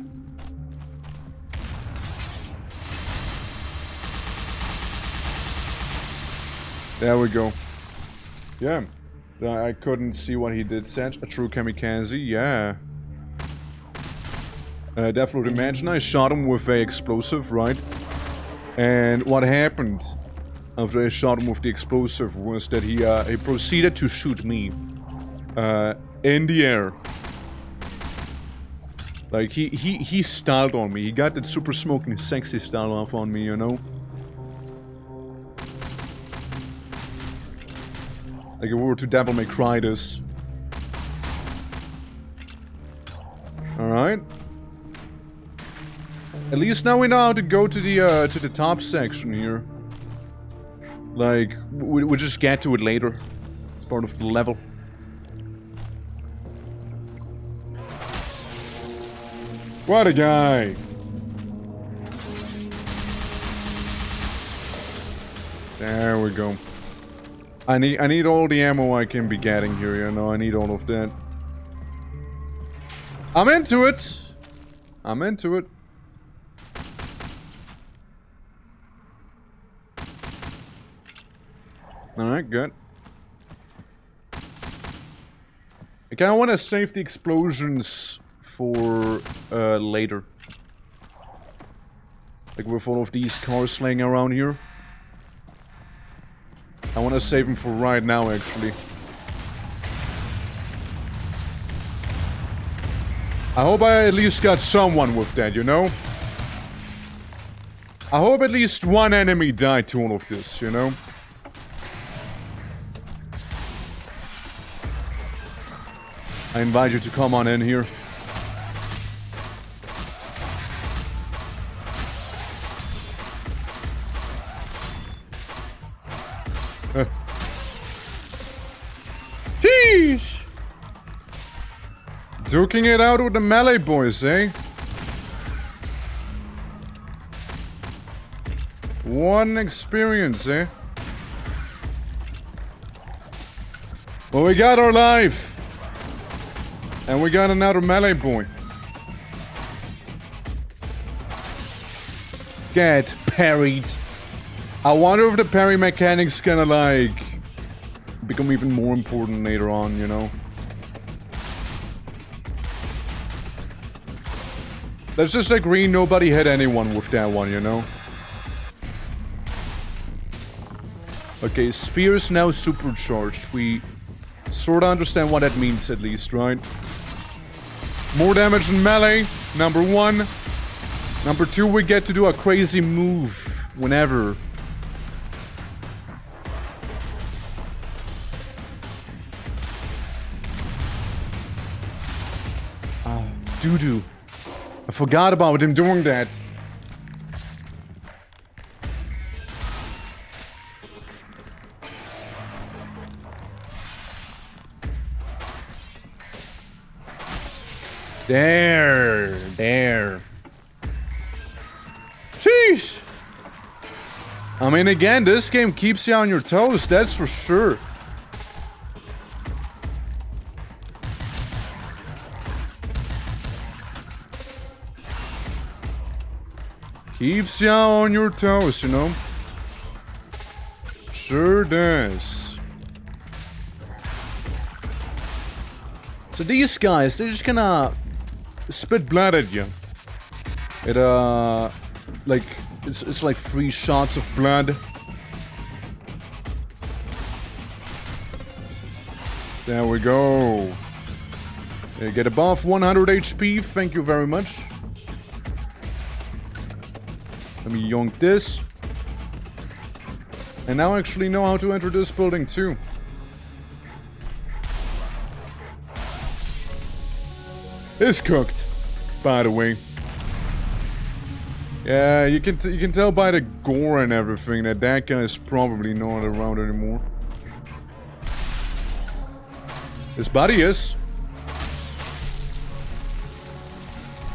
There we go. Yeah. I couldn't see what he did. A true kamikaze, yeah. Definitely imagine I shot him with a explosive, right? And what happened after I shot him with the explosive was that he proceeded to shoot me in the air. Like, he styled on me. He got that super smoking sexy style off on me, you know? Like, if we were to Devil May Cry this. Alright. At least now we know how to go to the top section here. Like, we'll just get to it later. It's part of the level. What a guy! There we go. I need all the ammo I can be getting here, you know, I need all of that. I'm into it! I'm into it. Alright, good. I kinda wanna save the explosions for later. Like with all of these cars laying around here. I want to save them for right now, actually. I hope I at least got someone with that, you know? I hope at least one enemy died to all of this, you know? I invite you to come on in here. Sheesh! Duking it out with the melee boys, eh? One experience, eh? Well, we got our life! And we got another melee boy. Get parried. I wonder if the parry mechanic's gonna, like, become even more important later on, you know? Let's just agree nobody hit anyone with that one, you know? Okay, spear's now supercharged. We sort of understand what that means at least, right? More damage in melee, number one. Number two, we get to do a crazy move whenever. Doo-doo. I forgot about him doing that. There. Sheesh. I mean, again, this game keeps you on your toes, that's for sure. Keeps you on your toes, you know? Sure does. So these guys, they're just gonna spit blood at you. It, like, it's like 3 shots of blood. There we go. You get above 100 HP, thank you very much. Let me yonk this. And now I actually know how to enter this building too. It's cooked, by the way. Yeah, you can tell by the gore and everything that that guy is probably not around anymore. His body is.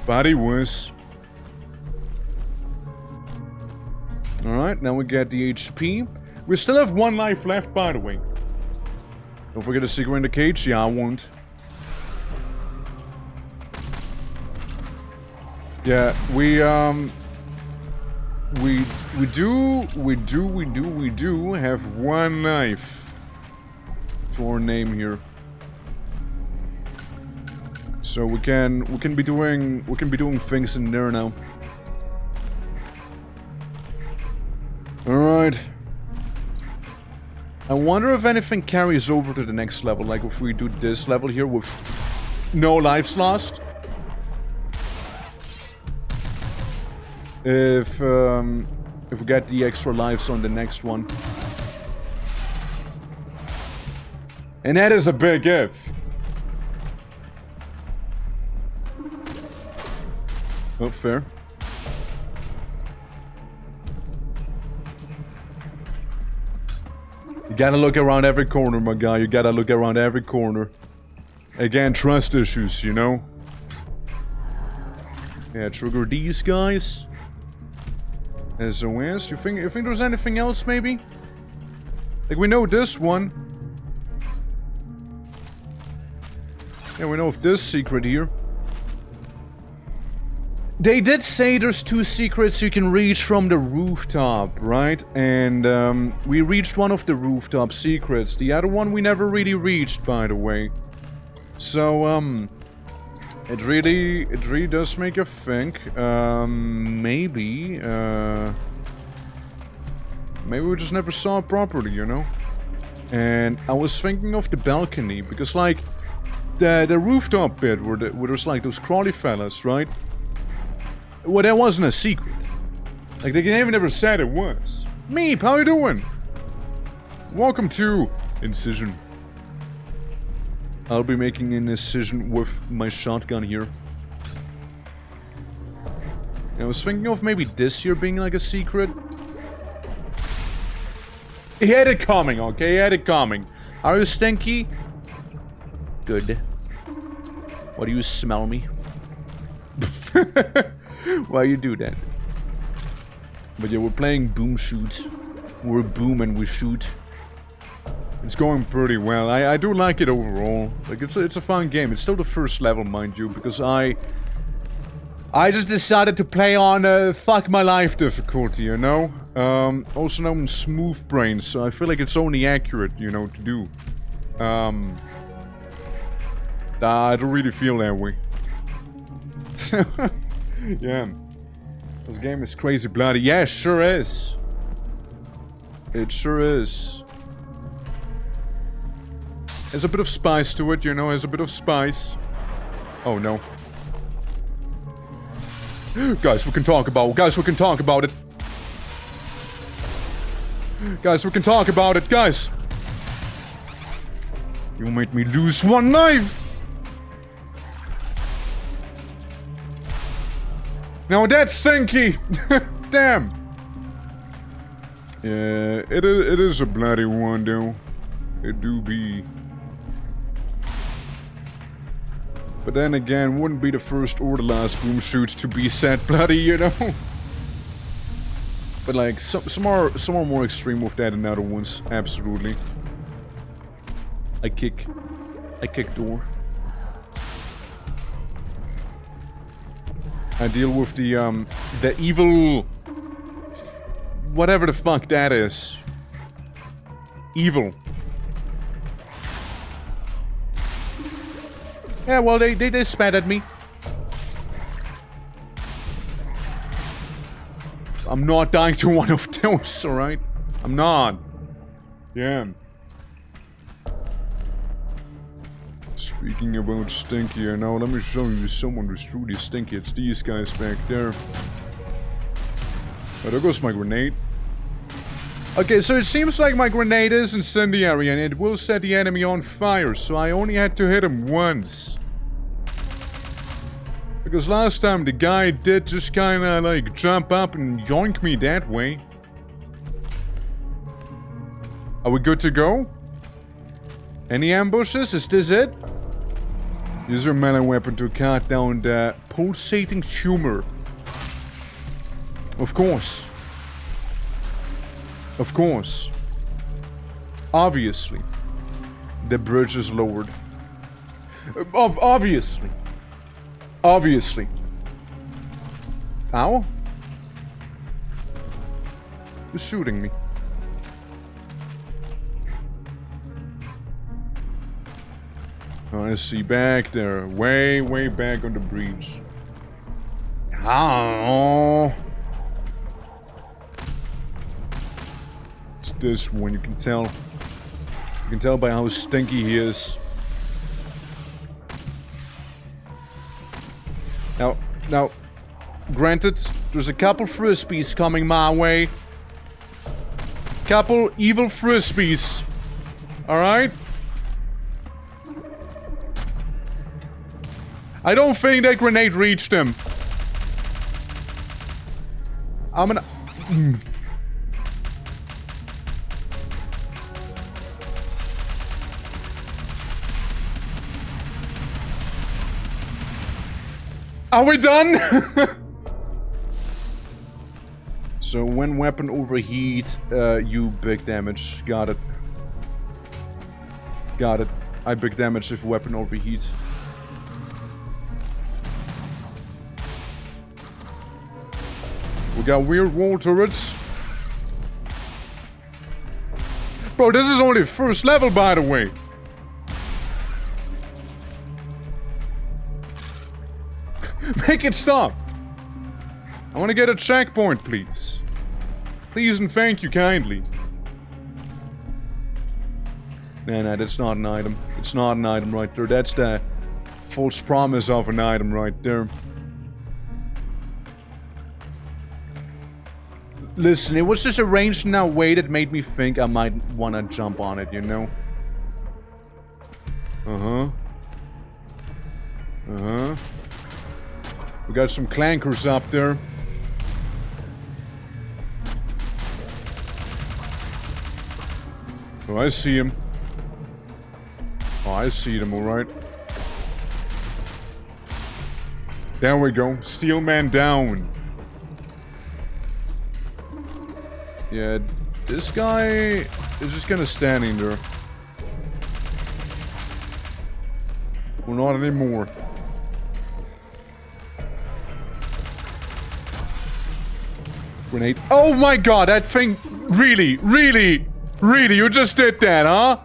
Body was. Alright, now we get the HP. We still have 1 life left, by the way. Don't forget the secret in the cage. Yeah, I won't. Yeah, we do have 1 life to our name here. So we can be doing things in there now. Alright. I wonder if anything carries over to the next level, like if we do this level here with no lives lost. If we get the extra lives on the next one. And that is a big if. Oh, fair. You gotta look around every corner, my guy. You gotta look around every corner. Again, trust issues, you know? Yeah, trigger these guys. SOS. You think there's anything else, maybe? Like, we know this one. Yeah, we know of this secret here. They did say there's 2 secrets you can reach from the rooftop, right? And we reached one of the rooftop secrets. The other one we never really reached, by the way. So, it really does make you think. Maybe we just never saw it properly, you know? And I was thinking of the balcony, because like, the rooftop bit where there's like those crawly fellas, right? Well, that wasn't a secret. Like, they never said it was. Meep, how you doing? Welcome to Incision. I'll be making an incision with my shotgun here. I was thinking of maybe this here being like a secret. He had it coming, okay? He had it coming. Are you stinky? Good. Why do you smell me? Why you do that? But yeah, we're playing boom shoot. We're boom and we shoot. It's going pretty well. I do like it overall. Like, it's a fun game. It's still the first level, mind you, because I just decided to play on fuck my life difficulty, you know? Also known as smooth brain, so I feel like it's only accurate, you know, to do. I don't really feel that way. Yeah. This game is crazy bloody. Yeah, it sure is. It sure is. There's a bit of spice to it, you know, there's a bit of spice. Oh no. Guys, we can talk about it. Guys, we can talk about it. Guys, we can talk about it. Guys. You made me lose 1 life. Now that's stinky! Damn! Yeah, it is a bloody one though. It do be. But then again, wouldn't be the first or the last boom shoot to be set bloody, you know? But like, some are more extreme with that than other ones, absolutely. I kick door. I deal with the evil... whatever the fuck that is. Evil. Yeah, well, they spat at me. I'm not dying to one of those, alright? I'm not. Yeah. Speaking about stinky, now let me show you someone who's truly stinky. It's these guys back there. Oh, there goes my grenade. Okay, so it seems like my grenade is incendiary and it will set the enemy on fire, so I only had to hit him once. Because last time the guy did just kinda like jump up and yoink me that way. Are we good to go? Any ambushes? Is this it? Use your melee weapon to cut down the pulsating tumor. Of course. Of course. Obviously. The bridge is lowered. Obviously. Obviously. Ow? Who's shooting me? Oh, I see back there. Way, way back on the bridge. Oh. It's this one, you can tell. You can tell by how stinky he is. Now, granted, there's a couple frisbees coming my way. Couple evil frisbees. Alright? I don't think that grenade reached him. I'm gonna... Are we done? So when weapon overheats, you big damage. Got it. Got it. I big damage if weapon overheats. We got weird wall turrets. Bro, this is only first level, by the way. Make it stop! I want to get a checkpoint, please. Please and thank you kindly. Nah, that's not an item. It's not an item right there. That's the false promise of an item right there. Listen, it was just arranged in a way that made me think I might want to jump on it, you know? Uh-huh. Uh-huh. We got some clankers up there. Oh, I see him. Oh, I see them, alright. There we go. Steel man down. Yeah, this guy is just kind of standing there. Well, not anymore. Grenade. Oh my god, that thing... Really, really, really, you just did that, huh?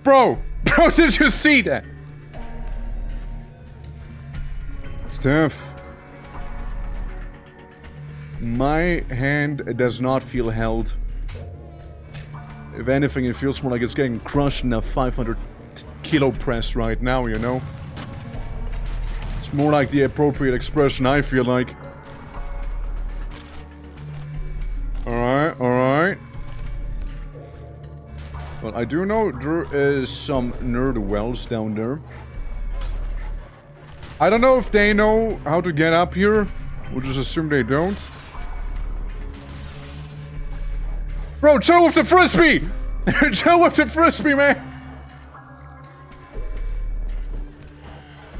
Bro, did you see that? Steph. My hand does not feel held. If anything, it feels more like it's getting crushed in a 500 kilo press right now, you know? It's more like the appropriate expression, I feel like. Alright, alright. Well, I do know there is some nerd-wells down there. I don't know if they know how to get up here. We'll just assume they don't. Bro, chill with the frisbee! Chill with the frisbee, man!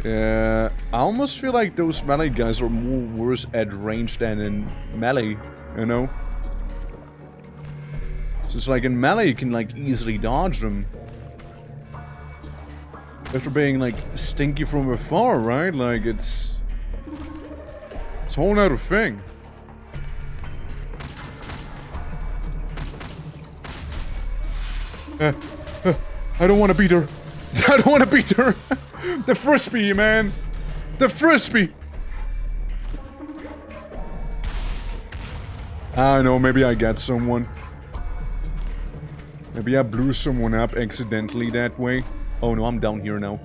Yeah, I almost feel like those melee guys are more worse at range than in melee, you know? So it's like in melee you can like easily dodge them. After being like stinky from afar, right? Like it's a whole nother thing. I don't want to beat her. I don't want to beat her. The frisbee, man. The frisbee. I don't know, maybe I got someone. Maybe I blew someone up accidentally that way. Oh no, I'm down here now.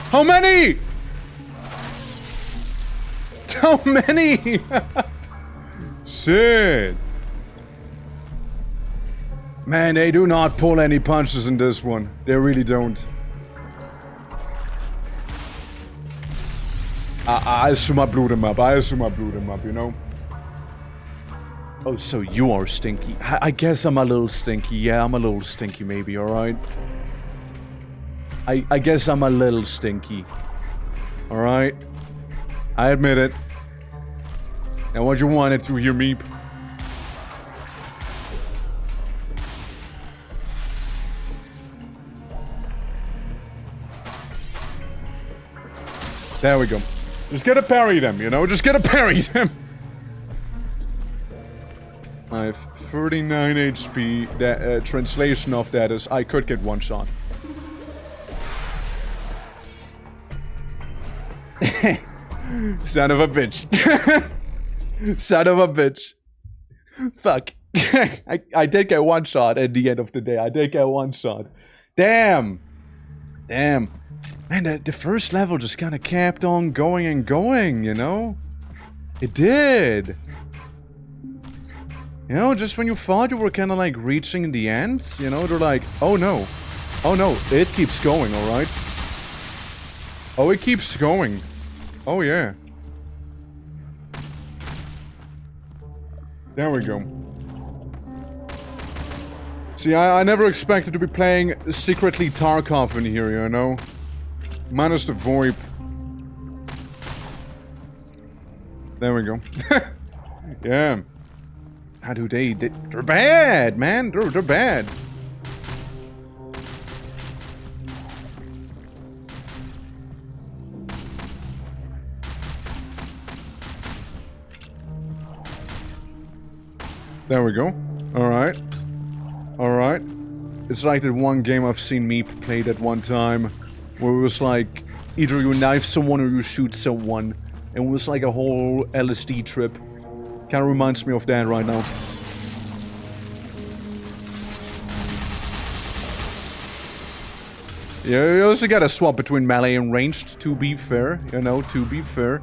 How many? How many? Shit. Man, they do not pull any punches in this one. They really don't. I assume I blew them up. You know? Oh, so you are stinky. I guess I'm a little stinky. Yeah, I'm a little stinky maybe, alright? I guess I'm a little stinky. Alright? I admit it. And what you wanted to hear me? There we go. Just gotta parry them, you know? Just gotta parry them! I have 39 HP. The translation of that is I could get one shot. Son of a bitch. Son of a bitch. Fuck. I did get one shot at the end of the day. I did get one shot. Damn. Damn. Man, the first level just kind of kept on going and going, you know? It did. You know, just when you thought you were kind of like reaching the end, you know, they're like, oh no. Oh no, it keeps going, alright? Oh, it keeps going. Oh yeah. There we go. See, I never expected to be playing secretly Tarkov in here, you know? Minus the VoIP. There we go. Yeah. How do they... They're bad, man! They're bad. There we go. Alright. Alright. It's like that one game I've seen Meep played at one time, where it was like, either you knife someone or you shoot someone. And it was like a whole LSD trip. Kinda reminds me of that right now. Yeah, you also gotta swap between melee and ranged, to be fair. You know, to be fair.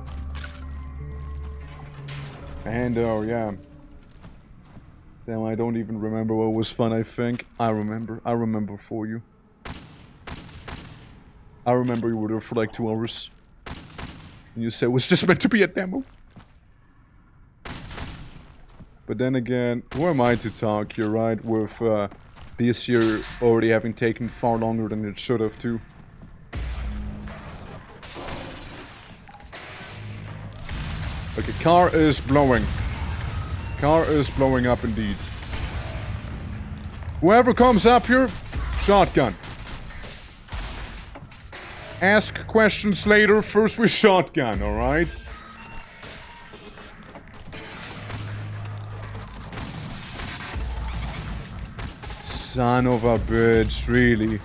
And, oh, yeah. Damn, I don't even remember what was fun, I think. I remember for you. I remember you were there for like 2 hours. And you said it was just meant to be a demo. But then again, who am I to talk, you're right, with this year already having taken far longer than it should have too. Okay, car is blowing. Car is blowing up indeed. Whoever comes up here, shotgun. Ask questions later, first we shotgun, alright? Son of a bitch, really.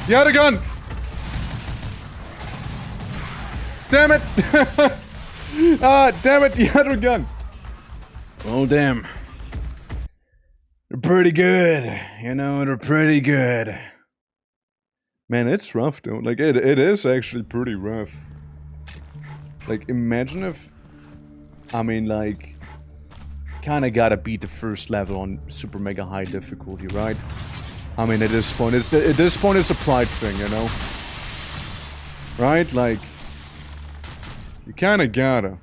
The other gun! Damn it! Damn it, the other gun! Oh, damn. They're pretty good. You know, they're pretty good. Man, it's rough, though. Like, it is actually pretty rough. Like, imagine if... I mean, like... Kinda gotta beat the first level on super mega high difficulty, right? I mean, at this point, it's a pride thing, you know? Right? Like... You kinda gotta.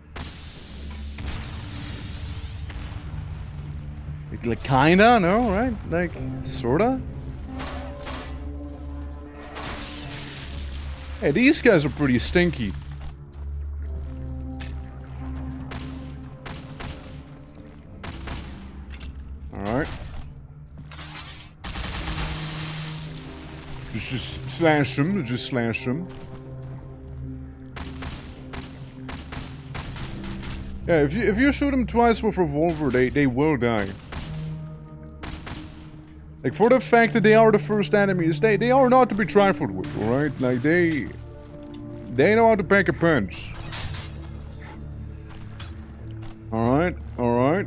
Like, kinda? No, right? Like, sorta? Hey, these guys are pretty stinky. Alright. Just slash them, just slash them. Yeah, if you shoot them twice with revolver, they will die. Like, for the fact that they are the first enemies, they are not to be trifled with, alright? Like, they know how to pack a punch. Alright, alright.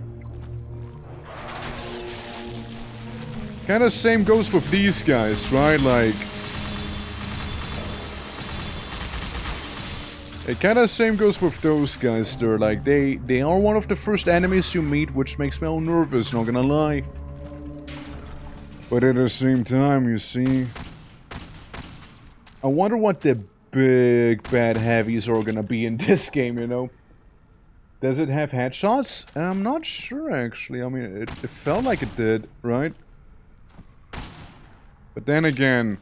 Kinda same goes with these guys, right? Like... It kinda same goes with those guys there. Like, they are one of the first enemies you meet, which makes me all nervous, not gonna lie. But at the same time, you see... I wonder what the big bad heavies are gonna be in this game, you know? Does it have headshots? I'm not sure, actually. I mean, it felt like it did, right? But then again...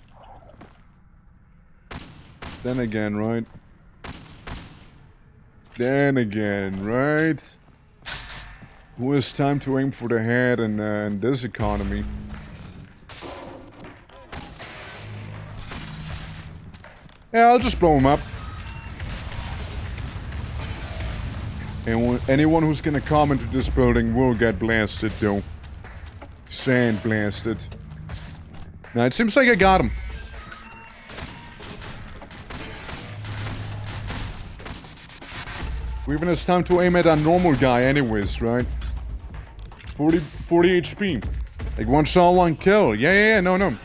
right? Then again, right? Who has time to aim for the head in this economy? Yeah, I'll just blow him up. And anyone who's gonna come into this building will get blasted, though. Sand blasted. Now, it seems like I got him. Even it's time to aim at a normal guy anyways, right? 40 HP. Like, one shot, one kill. Yeah, no.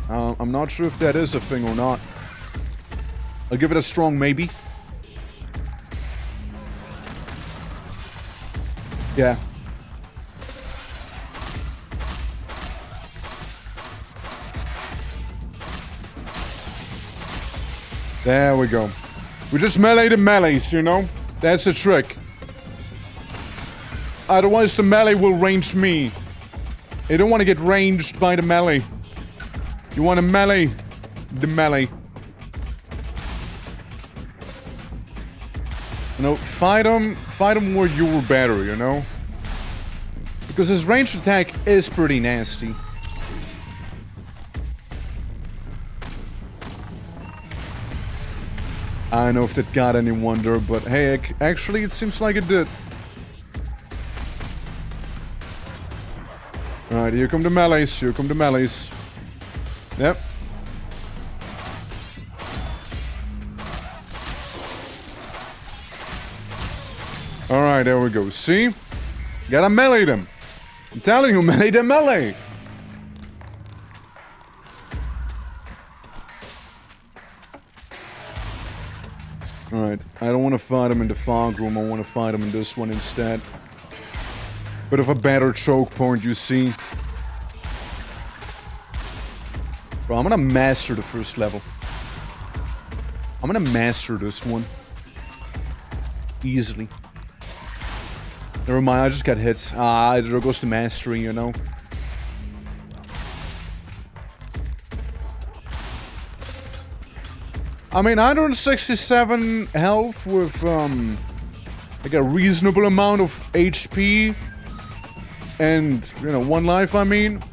I'm not sure if that is a thing or not. I'll give it a strong maybe. Yeah. There we go. We just melee the melees, you know? That's the trick. Otherwise the melee will range me. You don't want to get ranged by the melee. You want to melee the melee. You know, fight him where you were better, you know? Because his ranged attack is pretty nasty. I don't know if that got any wonder, but hey, actually it seems like it did. Alright, here come the melees, Yep. Alright, there we go. See? Gotta melee them. I'm telling you, melee the melee. Alright, I don't want to fight him in the fog room, I want to fight him in this one instead. Bit of a better choke point, you see. Bro, I'm gonna master the first level. I'm gonna master this one. Easily. Never mind, I just got hit. Ah, there goes the mastery, you know. I mean, 167 health with, like a reasonable amount of HP. And, you know, 1 life, I mean.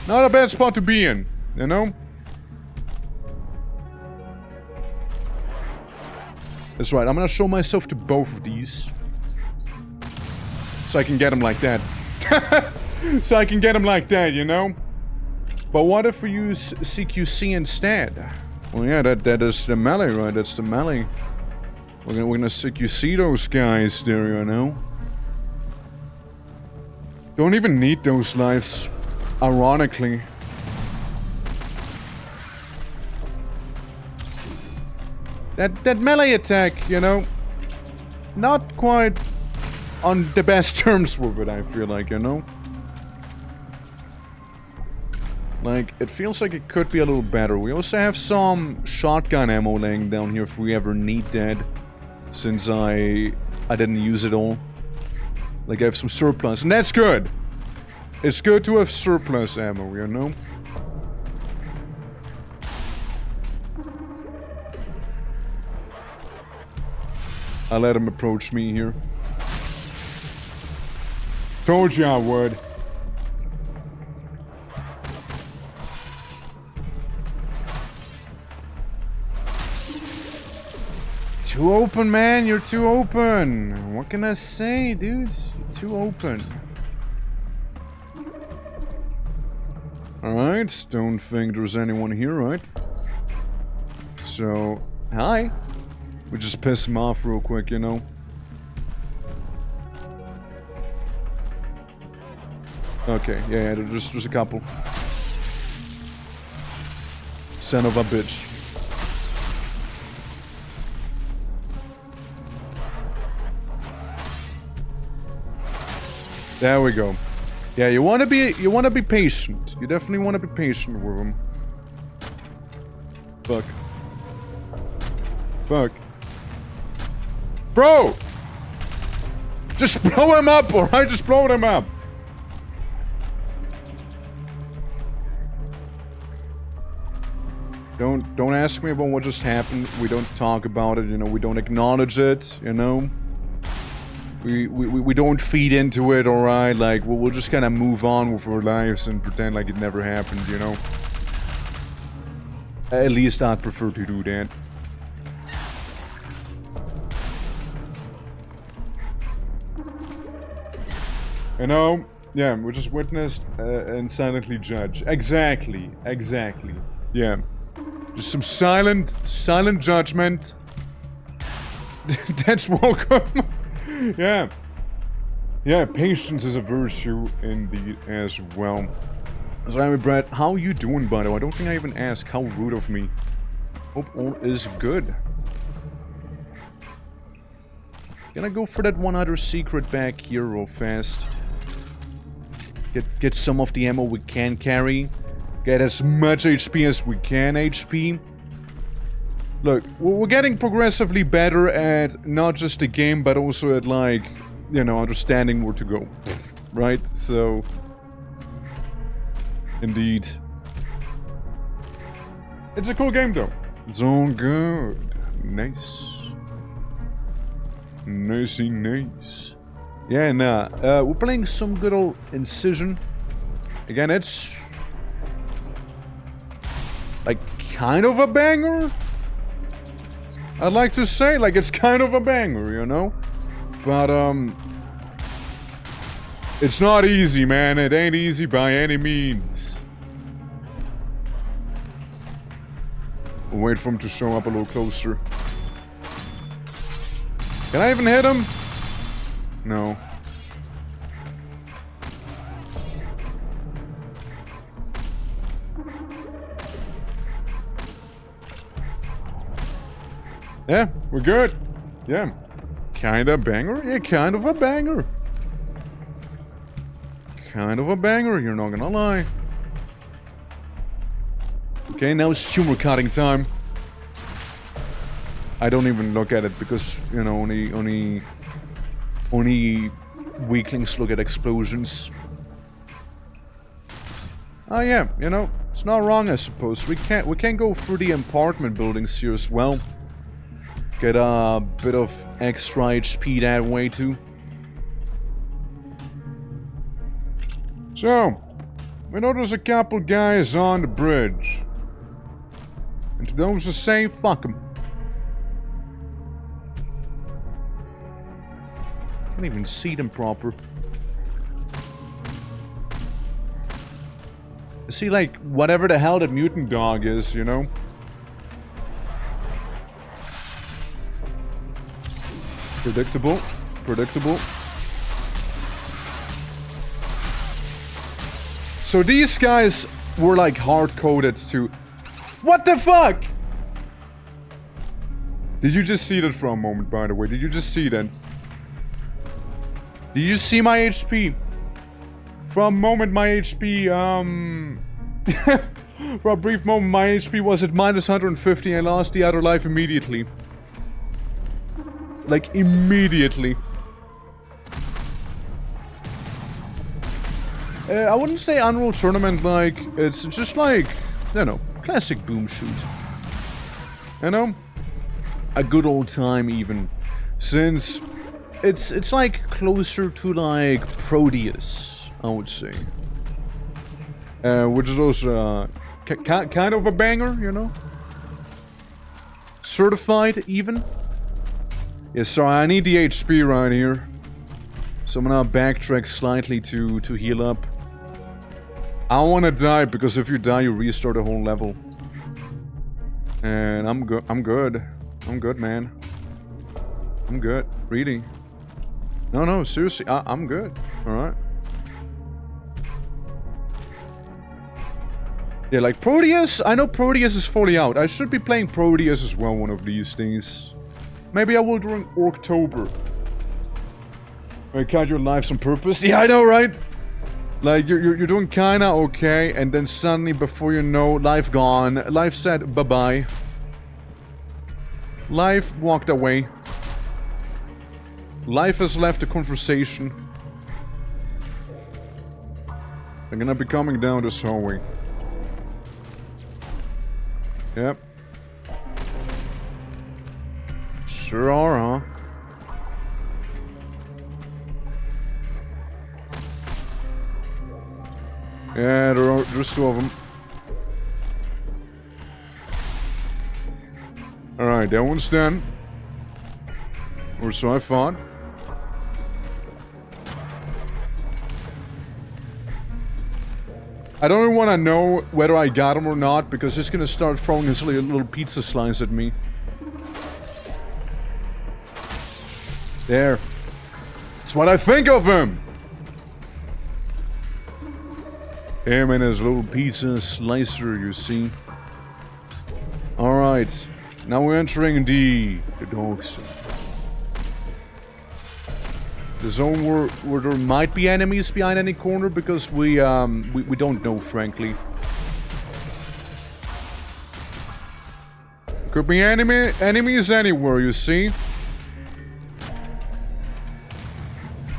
Not a bad spot to be in, you know? That's right, I'm gonna show myself to both of these. So I can get him like that. So I can get him like that, you know? But what if we use CQC instead? Well, yeah, that is the melee, right? That's the melee. We're gonna CQC those guys there, you know? Don't even need those lives, ironically. That melee attack, you know? Not quite on the best terms with it, I feel like, you know? Like, it feels like it could be a little better. We also have some shotgun ammo laying down here if we ever need that. Since I didn't use it all. Like, I have some surplus, and that's good! It's good to have surplus ammo, you know? I let him approach me here. Told you I would. Too open, man. You're too open. What can I say, dudes? You're too open. Alright. Don't think there's anyone here, right? So, hi. We just piss him off real quick, you know? Okay, yeah, there's a couple. Son of a bitch. There we go. Yeah, you wanna be patient. You definitely wanna be patient with them. Fuck. Fuck. Bro! Just blow him up, alright? Just blow him up. Don't ask me about what just happened. We don't talk about it, you know, we don't acknowledge it, you know? We don't feed into it, alright? Like, we'll just kind of move on with our lives and pretend like it never happened, you know? At least I'd prefer to do that. You know? Yeah, we just witnessed and silently judge. Exactly. Exactly. Yeah. Just some silent judgment. That's welcome. Yeah. Yeah, patience is a virtue indeed as well. So anyway, Brad, how you doing, by the way? I don't think I even asked. How rude of me. Hope all is good. Gonna go for that one other secret back here real fast. Get some of the ammo we can carry. Get as much HP as we can HP. Look, we're getting progressively better at not just the game, but also at, like, you know, understanding where to go. Right? So... Indeed. It's a cool game, though. It's all good. Nice. Nicey nice. Yeah, nah. We're playing some good old Incision. Again, it's... like, kind of a banger? I'd like to say, like, it's kind of a banger, you know? But, it's not easy, man. It ain't easy by any means. We'll wait for him to show up a little closer. Can I even hit him? No. Yeah, we're good. Yeah. Kinda banger? Yeah, kind of a banger. Kind of a banger, you're not gonna lie. Okay, now it's humor cutting time. I don't even look at it because, you know, only weaklings look at explosions. Oh yeah, you know, it's not wrong, I suppose. We can go through the apartment buildings here as well. Get a bit of extra HP that way too. So, we know there's a couple guys on the bridge. And to those who say, fuck them. Can't even see them proper. I see, like, whatever the hell that mutant dog is, you know? Predictable. Predictable. So these guys were, like, hard-coded to... What the fuck?! Did you just see that for a moment, by the way? Did you just see that? Did you see my HP? For a moment, my HP, for a brief moment, my HP was at minus 150 and I lost the other life immediately. Like, immediately. I wouldn't say Unreal Tournament, like, it's just like, you know, classic boom shoot. You know? A good old time, even. Since it's like closer to, like, Proteus, I would say. Which is also kind of a banger, you know? Certified, even. Yeah, sorry, I need the HP right here. So I'm gonna backtrack slightly to heal up. I don't wanna die, because if you die, you restart the whole level. And I'm good. I'm good, man. I'm good. Really. No, seriously, I'm good. Alright. Yeah, like Proteus, I know Proteus is fully out. I should be playing Proteus as well one of these days. Maybe I will during October. I cut your lives on purpose. Yeah, I know, right? Like, you're doing kinda okay, and then suddenly, before you know, life gone. Life said bye-bye. Life walked away. Life has left the conversation. I'm gonna be coming down this hallway. Yep. Sure are, huh? Yeah, there's two of them. Alright, that one's done. Or so I thought. I don't even want to know whether I got him or not, because he's gonna start throwing his little pizza slice at me. There. That's what I think of him! Him and his little pizza slicer, you see. Alright. Now we're entering the dog zone. The zone where there might be enemies behind any corner, because we don't know, frankly. Could be enemies anywhere, you see.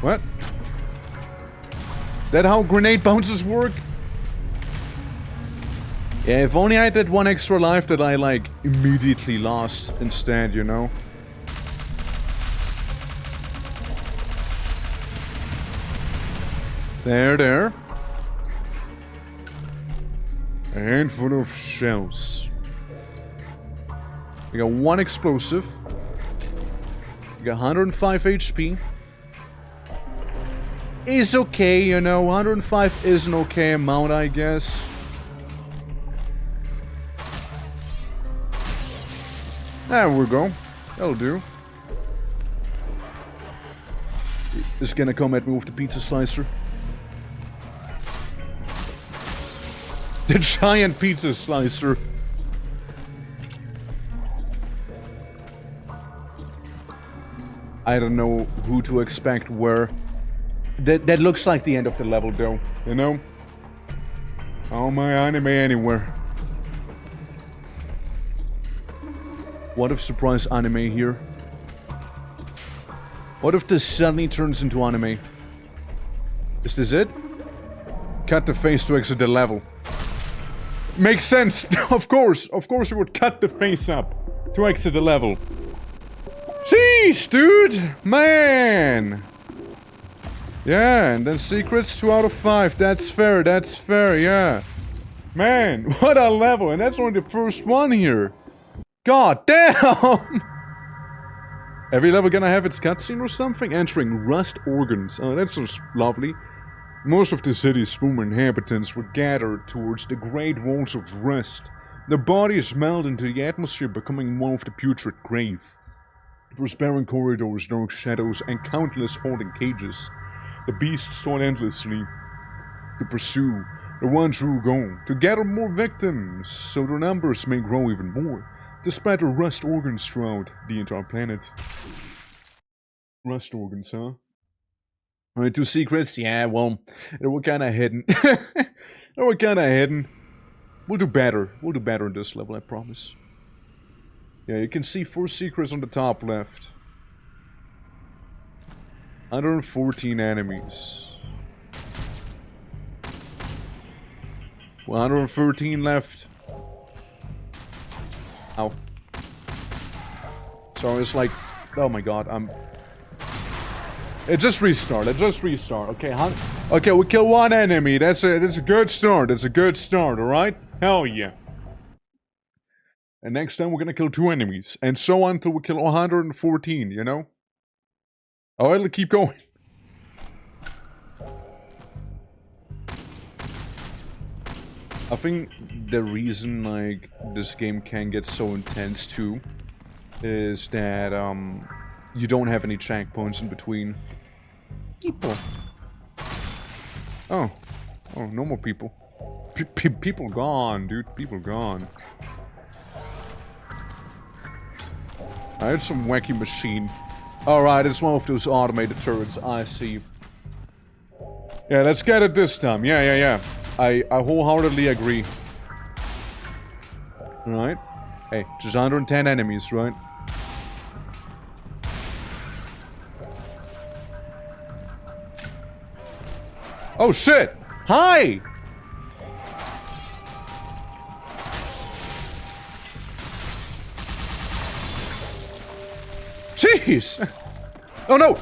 What? That how grenade bounces work? Yeah, if only I had that one extra life that I, like, immediately lost instead, you know? There. A handful of shells. We got one explosive. We got 105 HP. Is okay, you know. 105 is an okay amount, I guess. There we go. That'll do. It's gonna come at me with the pizza slicer. The giant pizza slicer. I don't know who to expect where. That looks like the end of the level though, you know? Oh, my anime anywhere. What if surprise anime here? What if this suddenly turns into anime? Is this it? Cut the face to exit the level. Makes sense! Of course you would cut the face up to exit the level. Jeez, dude! Man! Yeah, and then secrets 2 out of 5. That's fair, yeah. Man, what a level! And that's only the first one here. God damn! Every level gonna have its cutscene or something? Entering rust organs. Oh, that sounds lovely. Most of the city's former inhabitants were gathered towards the great walls of rust. Their bodies melt into the atmosphere, becoming one of the putrid grave. It was barren corridors, dark shadows, and countless holding cages. The beasts sought endlessly to pursue the ones who go, to gather more victims, so their numbers may grow even more, to spread the rust organs throughout the entire planet. Rust organs, huh? Only 2 secrets? Yeah, well, they were kinda hidden. They were kinda hidden. We'll do better. We'll do better in this level, I promise. Yeah, you can see 4 secrets on the top left. 114 enemies. 113 left. Ow. So it's like, oh my god, It just restart. Okay, okay, we kill 1 enemy. That's a good start. That's a good start, alright? Hell yeah. And next time we're gonna kill 2 enemies. And so on until we kill 114, you know? Oh, it'll keep going. I think the reason, like, this game can get so intense too is that, you don't have any checkpoints in between. People. Oh. Oh, no more people. People gone, dude. People gone. I had some wacky machine. Alright, it's one of those automated turrets. I see. Yeah, let's get it this time. Yeah. I wholeheartedly agree. Alright. Hey, just 110 enemies, right? Oh shit! Hi! Jeez! Oh no!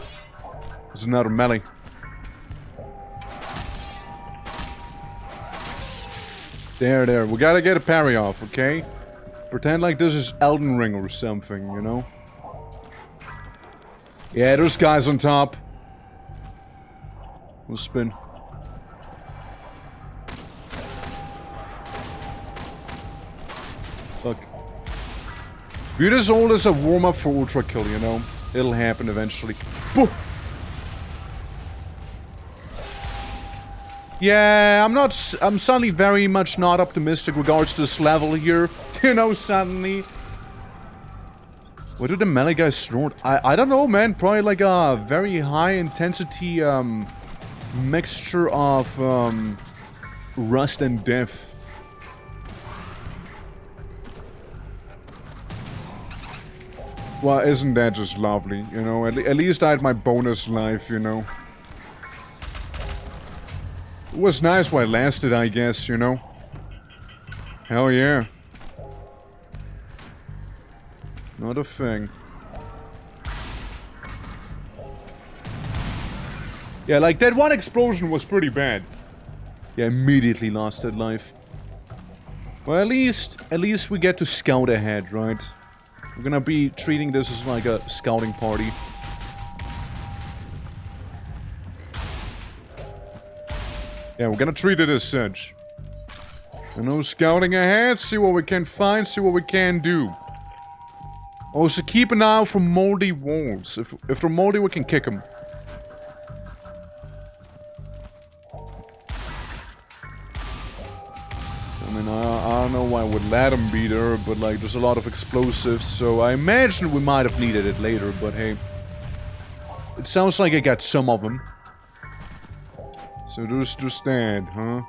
There's another melee. There. We gotta get a parry off, okay? Pretend like this is Elden Ring or something, you know? Yeah, there's guys on top. We'll spin. Look. View this all as a warm-up for Ultra Kill, you know? It'll happen eventually. Boo! Yeah, I'm suddenly very much not optimistic regards to this level here. You know, suddenly. What do the melee guys snort? I don't know, man. Probably like a very high intensity, mixture of, rust and death. Well, isn't that just lovely, you know? At least I had my bonus life, you know? It was nice while it lasted, I guess, you know? Hell yeah. Not a thing. Yeah, like, that one explosion was pretty bad. Yeah, immediately lost that life. Well, at least we get to scout ahead, right? We're gonna be treating this as like a scouting party. Yeah, we're gonna treat it as such. You know, scouting ahead, see what we can find, see what we can do. Also, keep an eye out for moldy walls. If they're moldy, we can kick them. I mean, I don't know why I would let them be there, but like, there's a lot of explosives, so I imagine we might have needed it later, but hey. It sounds like I got some of them. So there's that, huh?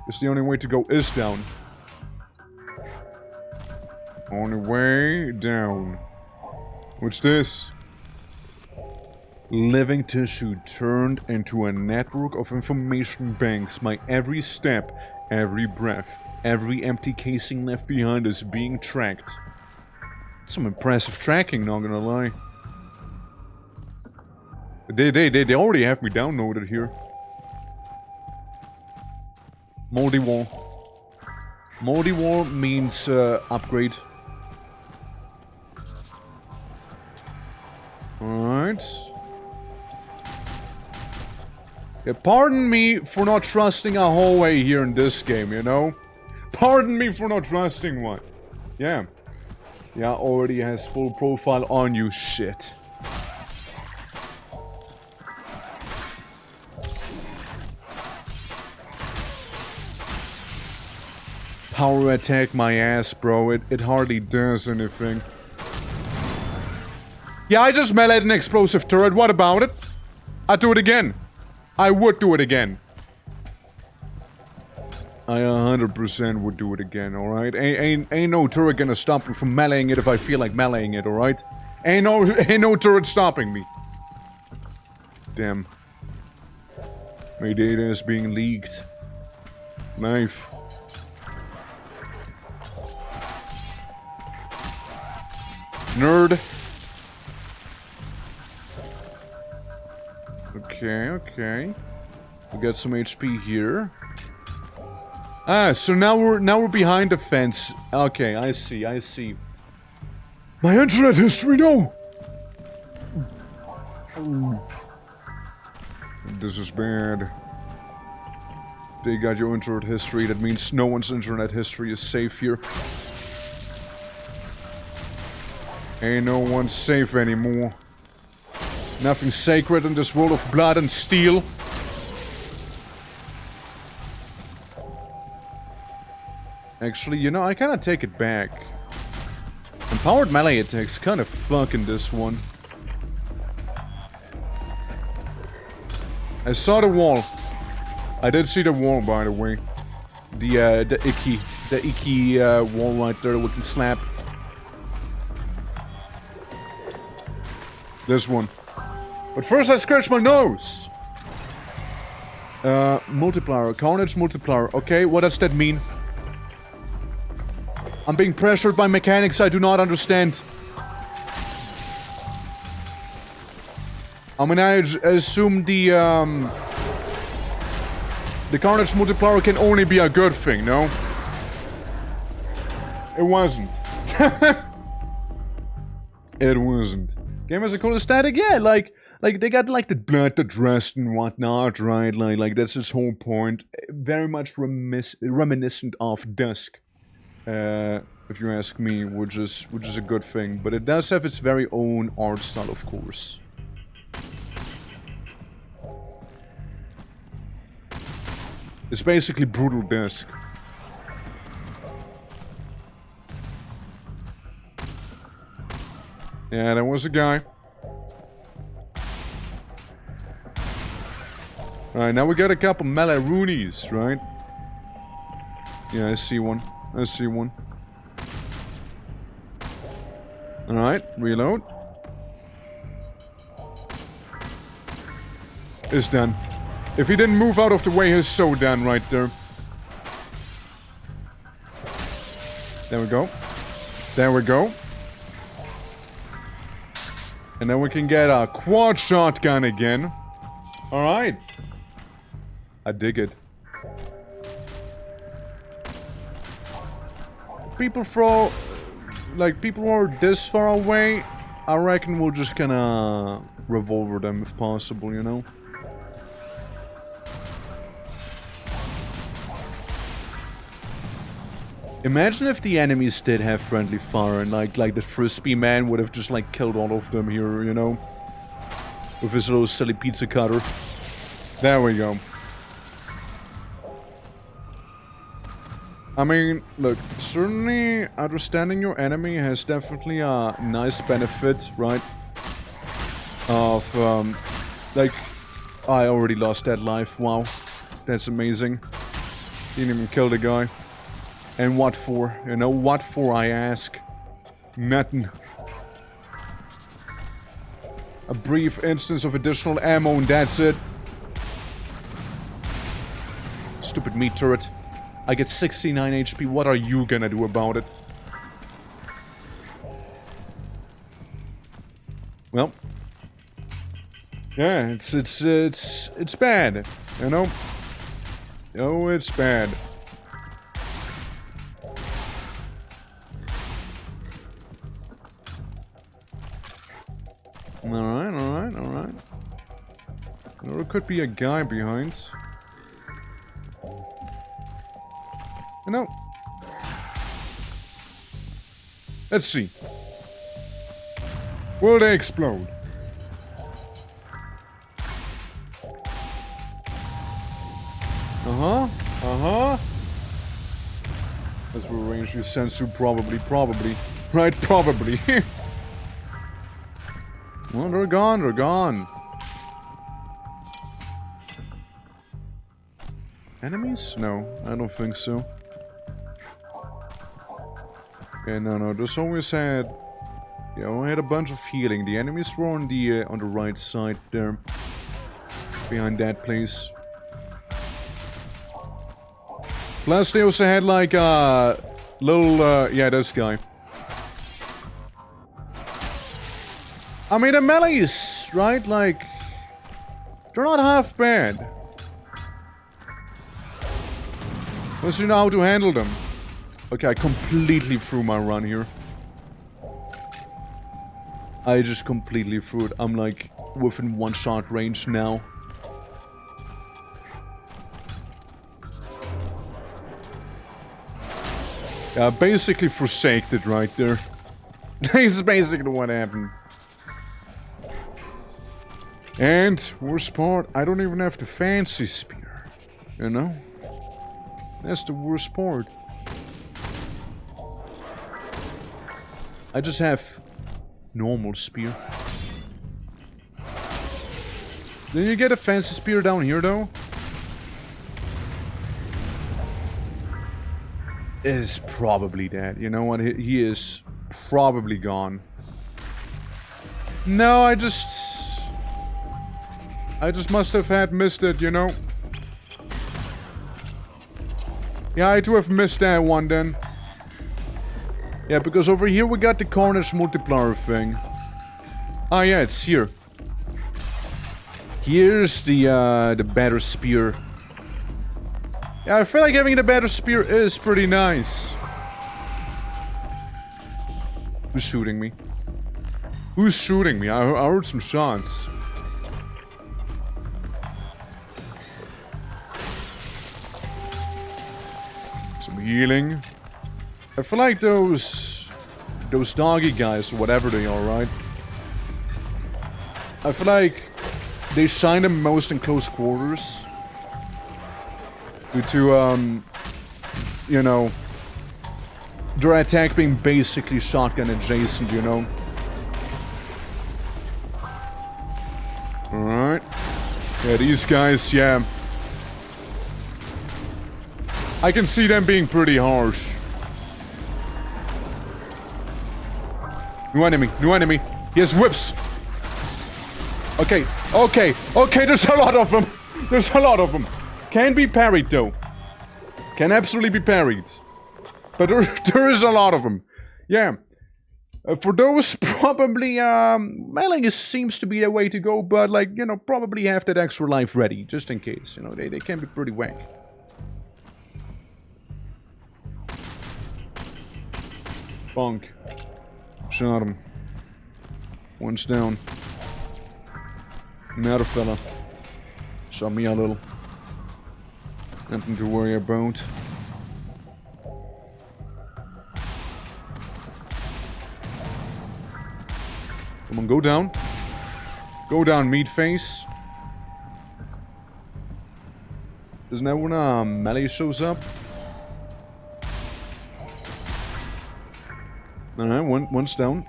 Guess the only way to go is down. Only way down. What's this? Living tissue turned into a network of information banks. My every step, every breath, every empty casing left behind is being tracked. Some impressive tracking, not gonna lie. They already have me downloaded here. Moldy wall. Moldy wall means upgrade. Alright. Yeah, pardon me for not trusting a hallway here in this game, you know? Pardon me for not trusting one. Yeah. Yeah, already has full profile on you, shit. Power attack my ass, bro. It hardly does anything. Yeah, I just meleeed an explosive turret. What about it? I'd do it again. I would do it again. I 100% would do it again, alright? Ain't no turret gonna stop me from meleeing it if I feel like meleeing it, alright? Ain't no turret stopping me. Damn. My data is being leaked. Knife. Nerd. Okay. We got some HP here. Ah, so now we're behind the fence. Okay, I see. My internet history, no! This is bad. They got your internet history. That means no one's internet history is safe here. Ain't no one safe anymore. Nothing sacred in this world of blood and steel. Actually, you know, I kinda take it back. Empowered melee attacks kinda fucking this one. I saw the wall. I did see the wall, by the way. The icky wall right there we can slap. This one. But first I scratch my nose! Multiplier. Carnage multiplier. Okay, what does that mean? I'm being pressured by mechanics I do not understand. I mean, I assume the Carnage multiplier can only be a good thing, no? It wasn't. It wasn't. Game has a cool aesthetic, yeah, like they got like the blood, the dress and whatnot, right? Like that's its whole point. Very much reminiscent of Dusk. If you ask me, which is a good thing. But it does have its very own art style, of course. It's basically brutal Dusk. Yeah, there was a guy. Alright, now we got a couple melee roonies, right? Yeah, I see one. I see one. Alright, reload. It's done. If he didn't move out of the way, he's so done right there. There we go. There we go. And then we can get a quad shotgun again. Alright. I dig it. People throw... Like, people who are this far away, I reckon we'll just kinda revolver them if possible, you know? Imagine if the enemies did have friendly fire and like the frisbee man would have just like killed all of them here, you know? With his little silly pizza cutter. There we go. I mean, look, certainly understanding your enemy has definitely a nice benefit, right? Of, like, I already lost that life, wow. That's amazing. Didn't even kill the guy. And what for? You know, what for, I ask? Nothing. A brief instance of additional ammo and that's it. Stupid meat turret. I get 69 HP, what are you gonna do about it? Well. Yeah, it's bad, you know? Oh, it's bad. Alright, alright, alright. There could be a guy behind. No. Let's see. Will they explode? Uh-huh. Uh-huh. That's where range you sensu probably. Right, probably. Well, they're gone. Enemies? No, I don't think so. Okay, no, this always had... Yeah, we had a bunch of healing. The enemies were on the right side there. Behind that place. Plus they also had like a little, yeah, this guy. I mean, the melees, right? Like, they're not half bad. Unless you know how to handle them. Okay, I completely threw my run here. I just completely threw it. I'm like within one shot range now. Yeah, basically forsaked it right there. This is basically what happened. And, worst part, I don't even have the fancy spear. You know? That's the worst part. I just have normal spear. Then you get a fancy spear down here, though. Is probably dead. You know what? He is probably gone. No, I just must have had missed it, you know? Yeah, I had to have missed that one then. Yeah, because over here we got the Carnage multiplier thing. Ah, yeah, it's here. Here's the better spear. Yeah, I feel like having the better spear is pretty nice. Who's shooting me? Who's shooting me? I heard some shots. Some healing. I feel like those doggy guys, or whatever they are, right? I feel like they shine the most in close quarters. Due to, you know, their attack being basically shotgun adjacent, you know? Alright. Yeah, these guys, yeah. I can see them being pretty harsh. New enemy, new enemy. He has whips. Okay, okay, okay, there's a lot of them. There's a lot of them. Can be parried, though. Can absolutely be parried. But there is a lot of them. Yeah. For those, probably, melee seems to be the way to go, but, like, you know, probably have that extra life ready, just in case. You know, they can be pretty whack. Bonk. Shot him. One's down. Another fella. Shot me a little. Nothing to worry about. Come on, go down. Go down, meat face. Doesn't that when melee shows up? Alright, one's down.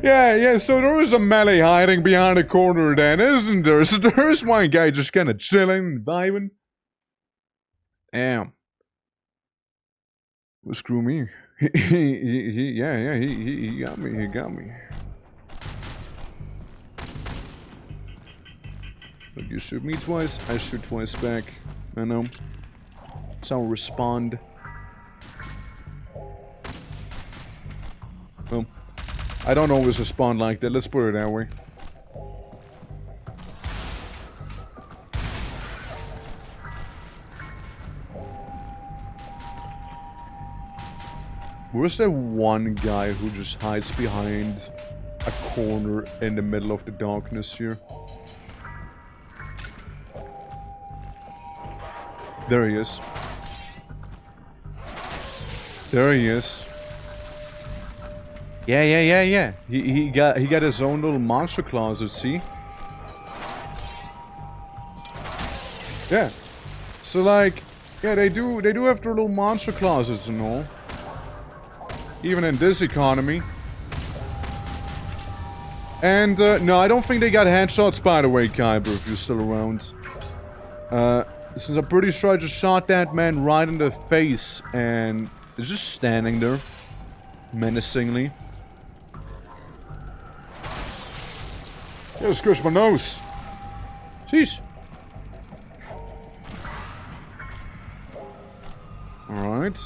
Yeah, so there is a melee hiding behind a corner then, isn't there? So there's one guy just kind of chilling, vibing. Damn. Well, screw me. He got me. Look, you shoot me twice, I shoot twice back. I know. So I'll respond. Well, I don't always respond like that, let's put it that way. Where's that one guy who just hides behind a corner in the middle of the darkness here? There he is. There he is. Yeah. He got his own little monster closet, see? Yeah. So like, yeah, they do have their little monster closets and all. Even in this economy. And no, I don't think they got headshots, by the way, Kyber, if you're still around. Since I'm pretty sure I just shot that man right in the face and he's just standing there menacingly. Yeah, squish my nose. Jeez. Alright.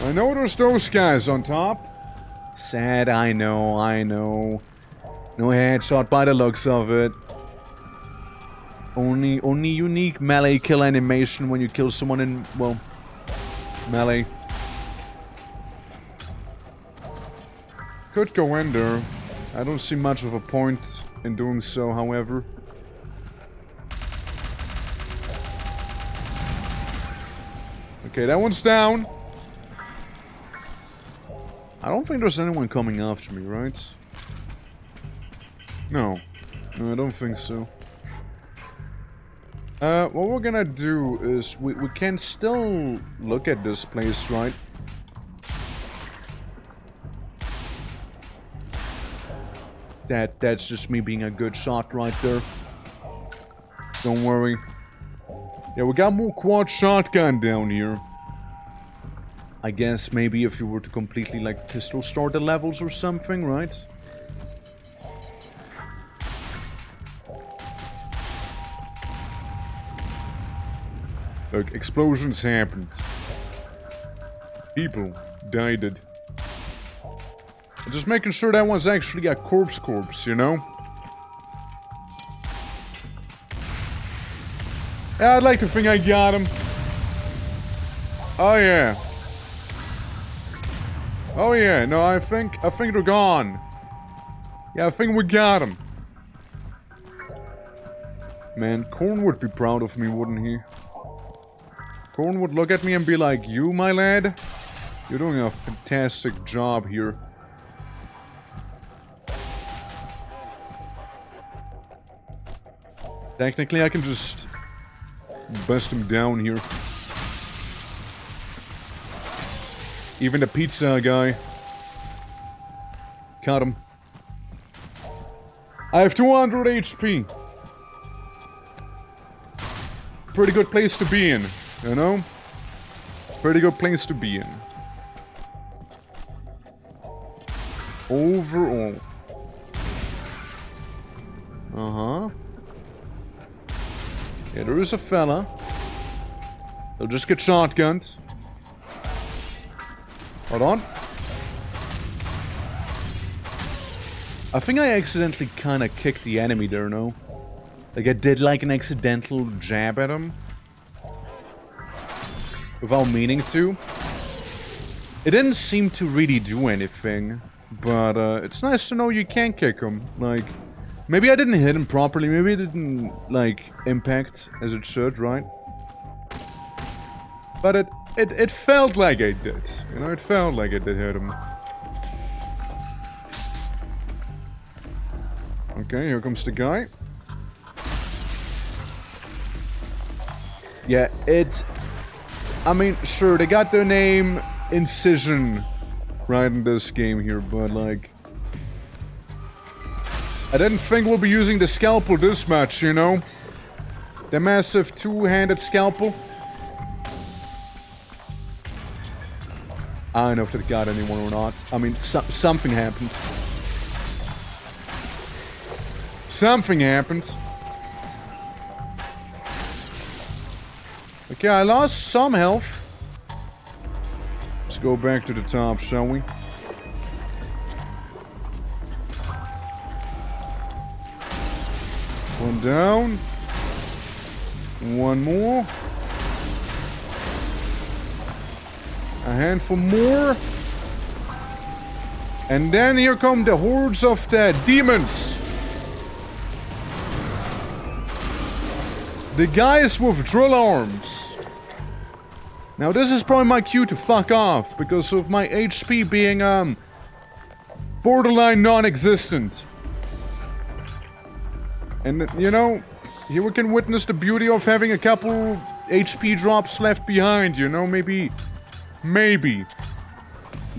I know there's those guys on top. Sad, I know. No headshot by the looks of it. Only unique melee kill animation when you kill someone in, well, melee. Could go in there. I don't see much of a point in doing so, however. Okay, that one's down. I don't think there's anyone coming after me, right? No. No, I don't think so. What we're gonna do is we can still look at this place, right? That's just me being a good shot right there. Don't worry. Yeah, we got more quad shotgun down here. I guess maybe if you were to completely, like, pistol start the levels or something, right? Look, explosions happened. People died. Just making sure that one's actually a corpse, you know? Yeah, I'd like to think I got him. Oh yeah. Oh yeah, no, I think they're gone. Yeah, I think we got him. Man, Korn would be proud of me, wouldn't he? Korn would look at me and be like, "You, my lad, you're doing a fantastic job here." Technically, I can just bust him down here. Even the pizza guy. Cut him. I have 200 HP. Pretty good place to be in, you know? Pretty good place to be in. Overall. Uh-huh. Yeah, there is a fella. They'll just get shotgunned. Hold on. I think I accidentally kind of kicked the enemy there, no? Like I did like an accidental jab at him. Without meaning to. It didn't seem to really do anything. But it's nice to know you can kick him. Like, maybe I didn't hit him properly. Maybe it didn't, like, impact as it should, right? But it felt like I did. You know, it felt like I did hit him. Okay, here comes the guy. Yeah, I mean, sure, they got their name Incision right in this game here, but like... I didn't think we'll be using the scalpel this much, you know? The massive two-handed scalpel. I don't know if that got anyone or not. I mean, something happened. Something happened. Okay, I lost some health. Let's go back to the top, shall we? One down. One more. A handful more. And then here come the hordes of the demons. The guys with drill arms. Now this is probably my cue to fuck off, because of my HP being, borderline non-existent. And, you know, here we can witness the beauty of having a couple HP drops left behind, you know, maybe,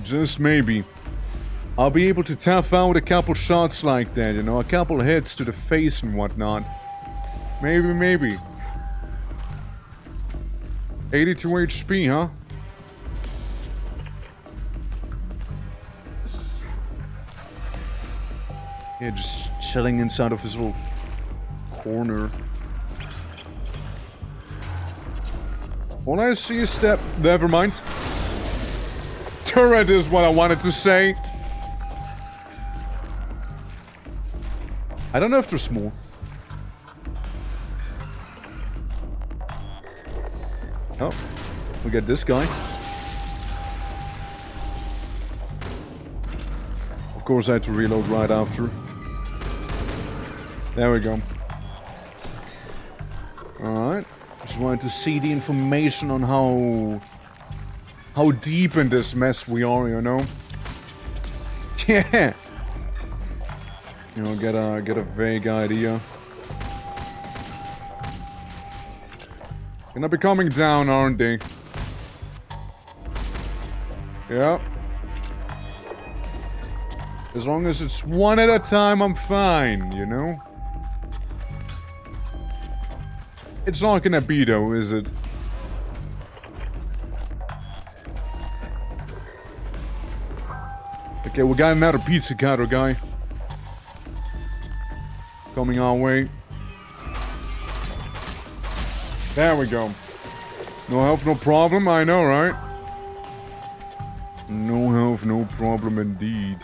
just maybe, I'll be able to tough out a couple shots like that, you know, a couple hits to the face and whatnot. Maybe. 82 HP, huh? Yeah, just chilling inside of his little corner. All I see is that... Never mind. Turret is what I wanted to say. I don't know if there's more. Oh, we got this guy. Of course I had to reload right after. There we go. Alright. Just wanted to see the information on how deep in this mess we are, you know? Yeah! You know, get a vague idea. Gonna be coming down, aren't they? Yeah. As long as it's one at a time, I'm fine, you know? It's not gonna be though, is it? Okay, we got another pizza cutter guy. Coming our way. There we go. No health, no problem, I know, right? No health, no problem indeed.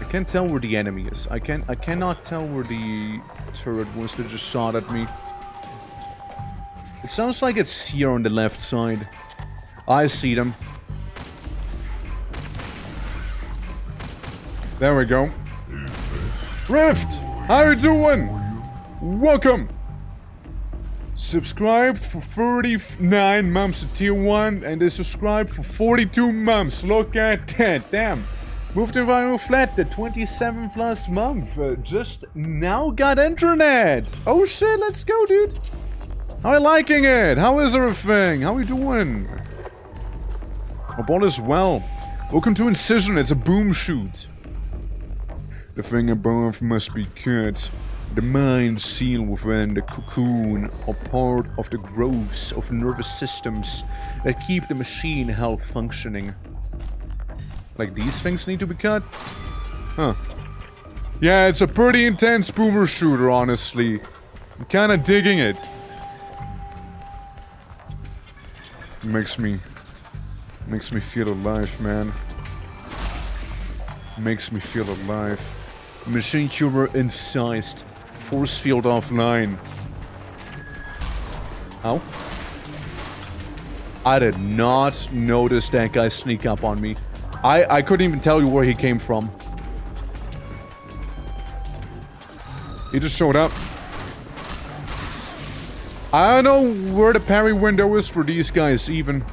I can't tell where the enemy is. I cannot tell where the turret was that just shot at me. It sounds like it's here on the left side. I see them. There we go. Rift! How you doing? Welcome! Subscribed for 39 months at tier 1 and they subscribed for 42 months. Look at that. Damn. Moved to viral flat the 27th last month. Just now got internet. Oh shit, let's go, dude. How are you liking it? How is everything? How are you doing? Hope all is well. Welcome to Incision. It's a boom shoot. The thing above must be cut. The mind sealed within the cocoon are part of the growths of nervous systems that keep the machine health functioning. Like these things need to be cut? Huh. Yeah, it's a pretty intense boomer shooter, honestly. I'm kinda digging it. Makes me feel alive, man. Makes me feel alive. Machine tumor incised. Force field offline. Ow. I did not notice that guy sneak up on me. I couldn't even tell you where he came from. He just showed up. I don't know where the parry window is for these guys even.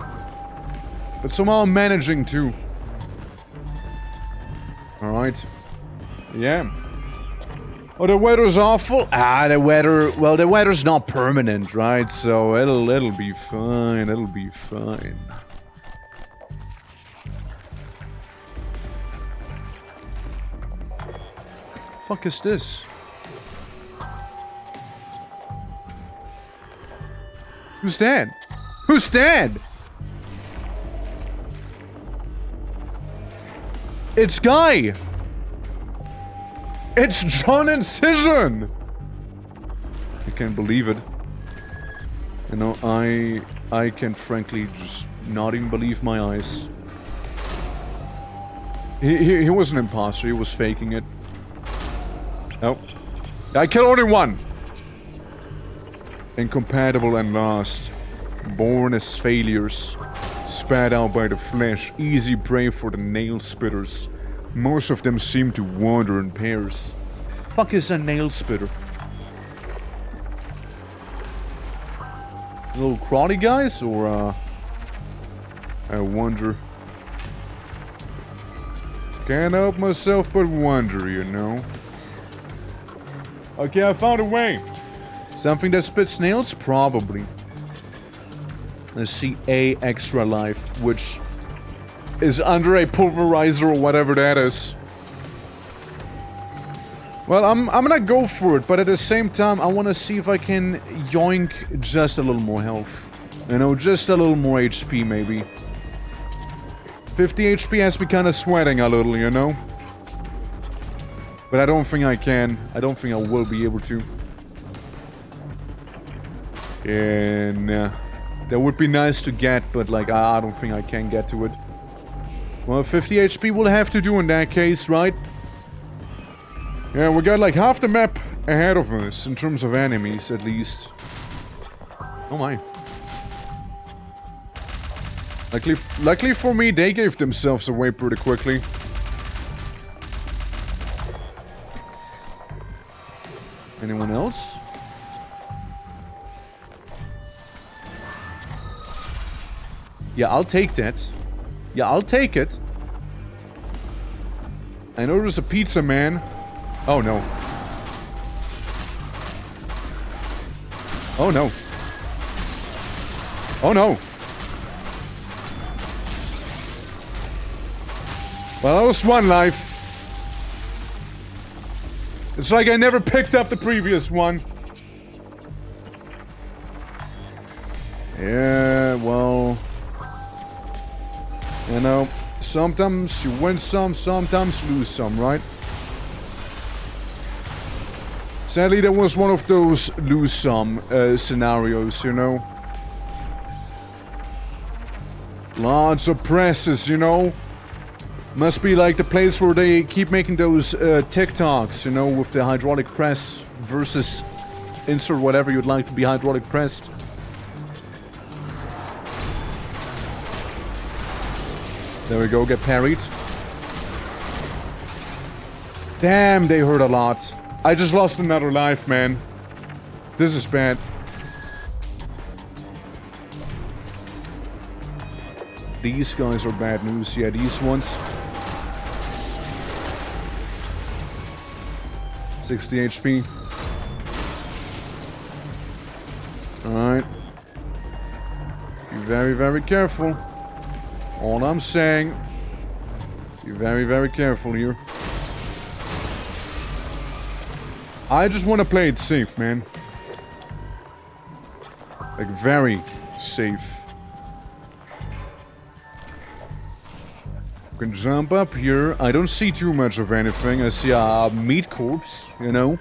But somehow I'm managing to. Alright. Yeah. Oh, the weather's awful. The weather. Well, the weather's not permanent, right? So it'll be fine. It'll be fine. Fuck is this? Who's that? Who's that? It's Guy. It's John Incision! I can't believe it. You know, I can frankly just not even believe my eyes. He was an imposter, he was faking it. Oh. I killed only one! Incompatible and lost. Born as failures. Spat out by the flesh. Easy prey for the nail spitters. Most of them seem to wander in pairs. Fuck is a nail spitter? Little crawly guys, or I wonder. Can't help myself but wonder, you know. Okay, I found a way. Something that spits nails? Probably. Let's see, a extra life, which is under a pulverizer or whatever that is. Well, I'm gonna go for it, but at the same time, I want to see if I can yoink just a little more health. You know, just a little more HP, maybe. 50 HP has me kind of sweating a little, you know? But I don't think I can. I don't think I will be able to. And that would be nice to get, but like, I don't think I can get to it. Well, 50 HP will have to do in that case, right? Yeah, we got like half the map ahead of us, in terms of enemies, at least. Oh my. Luckily for me, they gave themselves away pretty quickly. Anyone else? Yeah, I'll take that. Yeah, I'll take it. I know there's a pizza man. Oh no. Oh no. Oh no. Well, that was one life. It's like I never picked up the previous one. Yeah, well... You know, sometimes you win some, sometimes lose some, right? Sadly, that was one of those lose some scenarios, you know? Lots of presses, you know? Must be like the place where they keep making those TikToks, you know, with the hydraulic press versus insert whatever you'd like to be hydraulic pressed. There we go, get parried. Damn, they hurt a lot. I just lost another life, man. This is bad. These guys are bad news. Yeah, these ones. 60 HP. Alright. Be very, very careful. All I'm saying. Be very, very careful here. I just want to play it safe, man. Like, very safe. I can jump up here. I don't see too much of anything. I see a meat corpse, you know.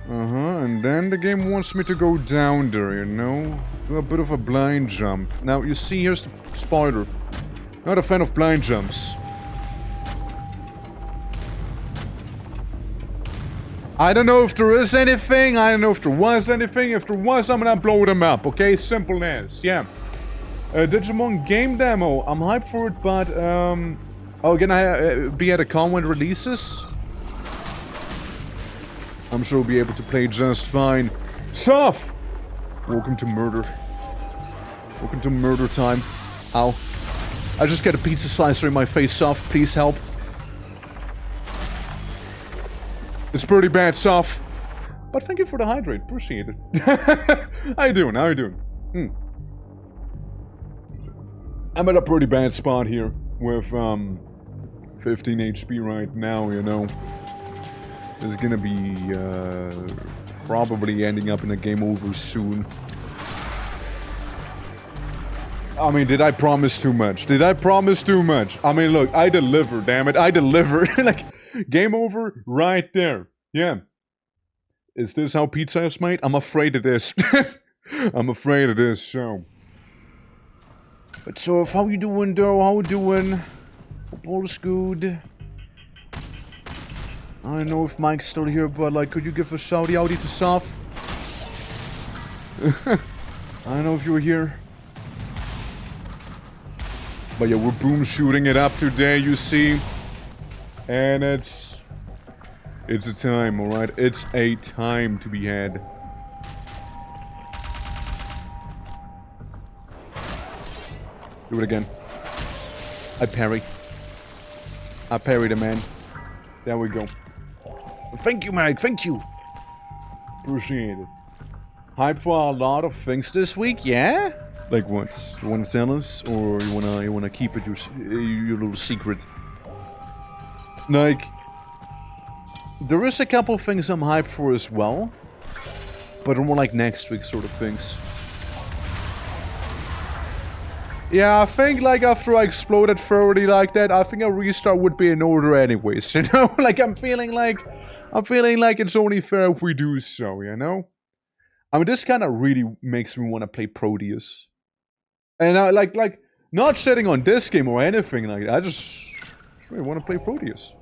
And then the game wants me to go down there, you know. Do a bit of a blind jump. Now, you see, here's the spider. Not a fan of blind jumps. I don't know if there is anything. I don't know if there was anything. If there was, I'm gonna blow them up, okay? Simple as, yeah. Digimon game demo. I'm hyped for it, but, oh, can I be at a con when it releases? I'm sure we'll be able to play just fine. Soph! Welcome to murder. Welcome to murder time. Ow. I just get a pizza slicer in my face, Soph. Please help. It's pretty bad, Soph. But thank you for the hydrate. Appreciate it. How you doing? How you doing? I'm at a pretty bad spot here with 15 HP right now, you know. It's gonna be probably ending up in a game over soon. I mean, did I promise too much? Did I promise too much? I mean, look, I delivered, damn it. I delivered. Like, game over right there. Yeah. Is this how pizza is made? I'm afraid it is. I'm afraid it is, so... But so, how you doing, though? How you doing? Hope all is good. I don't know if Mike's still here, but, like, could you give a shouty outie to Soph? I don't know if you were here. But yeah, we're boom shooting it up today, you see. And it's a time, alright? It's a time to be had. Do it again. I parry. I parry the man. There we go. Thank you, Mike. Thank you. Appreciate it. Hype for a lot of things this week, yeah? Like what? You wanna tell us, or you wanna keep it your little secret? Like, there is a couple of things I'm hyped for as well, but more like next week sort of things. Yeah, I think like after I exploded thoroughly like that, I think a restart would be in order anyways, you know? Like I'm feeling like it's only fair if we do so, you know? I mean, this kind of really makes me want to play Proteus. And I like not shitting on this game or anything like that. I just really want to play Proteus.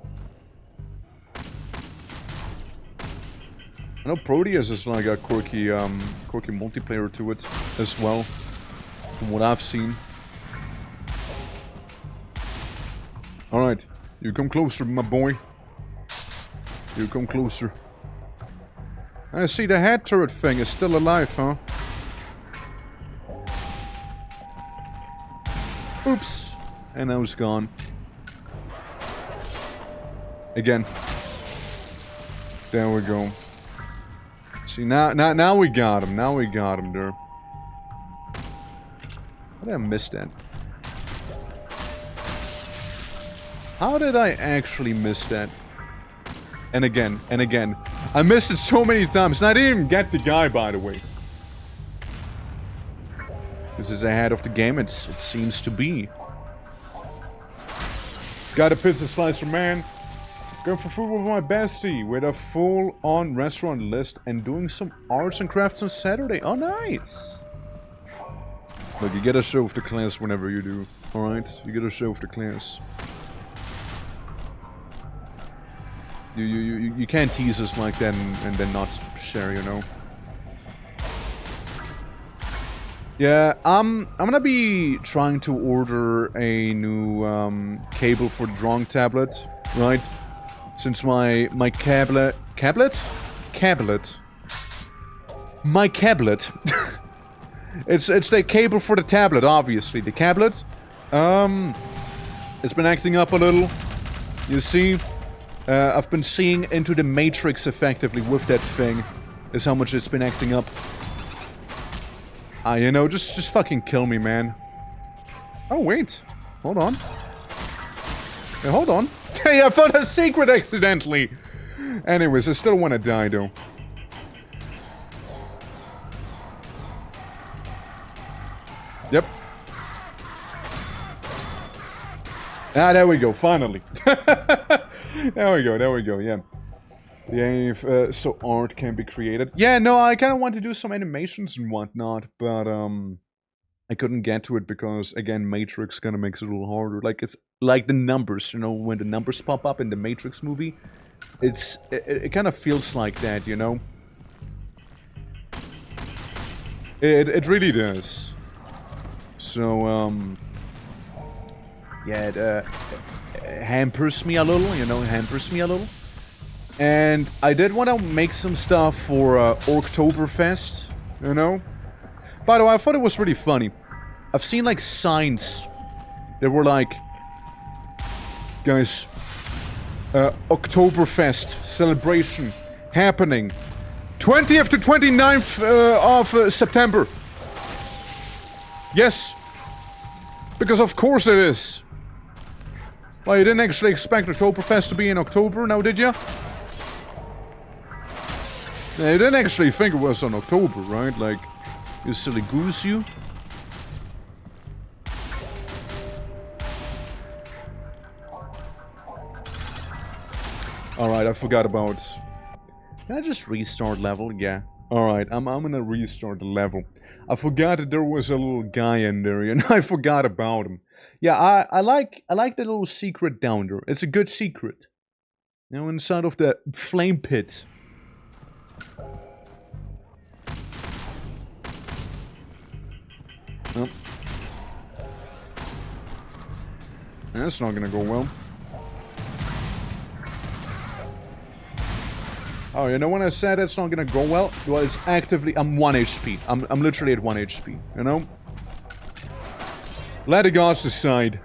I know Proteus is like a quirky multiplayer to it as well, from what I've seen. Alright, you come closer, my boy. You come closer. I see the head turret thing is still alive, huh? Oops. And now it's gone. Again. There we go. See, now we got him. Now we got him there. How did I miss that? How did I actually miss that? And again, and again. I missed it so many times, and I didn't even get the guy, by the way. This is ahead of the game, it seems to be. Got a pizza slicer, man. Going for food with my bestie, with a full-on restaurant list, and doing some arts and crafts on Saturday. Oh, nice! Look, you gotta show off the class whenever you do, alright? You gotta show off the class. You can't tease us like that and then not share, you know? Yeah, I'm gonna be trying to order a new cable for the drawing tablet, right? Since my cablet... My cablet. It's the cable for the tablet, obviously. The cablet, it's been acting up a little. You see, I've been seeing into the matrix effectively with that thing. Is how much it's been acting up. You know, just fucking kill me, man. Oh, wait. Hold on. Hey, hold on. Hey, I found a secret accidentally! Anyways, I still want to die, though. Yep. Ah, there we go, finally. There we go, yeah. Yeah, if, so art can be created. Yeah, no, I kind of want to do some animations and whatnot, but, I couldn't get to it because, again, Matrix kind of makes it a little harder. Like, it's like the numbers, you know, when the numbers pop up in the Matrix movie. It kind of feels like that, you know? It really does. So, yeah, it hampers me a little, you know, hampers me a little. And I did want to make some stuff for Oktoberfest, you know? By the way, I thought it was really funny. I've seen, like, signs that were like, guys, Oktoberfest celebration happening 20th to 29th of September. Yes, because of course it is. Well, you didn't actually expect Oktoberfest to be in October, now did you? Yeah, you didn't actually think it was on October, right? Like, you silly goose, you. Alright, I forgot about... Can I just restart level? Yeah. Alright, I'm gonna restart the level. I forgot that there was a little guy in there, and I forgot about him. Yeah, I like the little secret down there. It's a good secret. You know, inside of the flame pit. Nope. That's not gonna go well. Oh, you know when I said it's not gonna go well? Well, it's actively... I'm 1 HP. I'm literally at 1 HP, you know? Let the gods decide.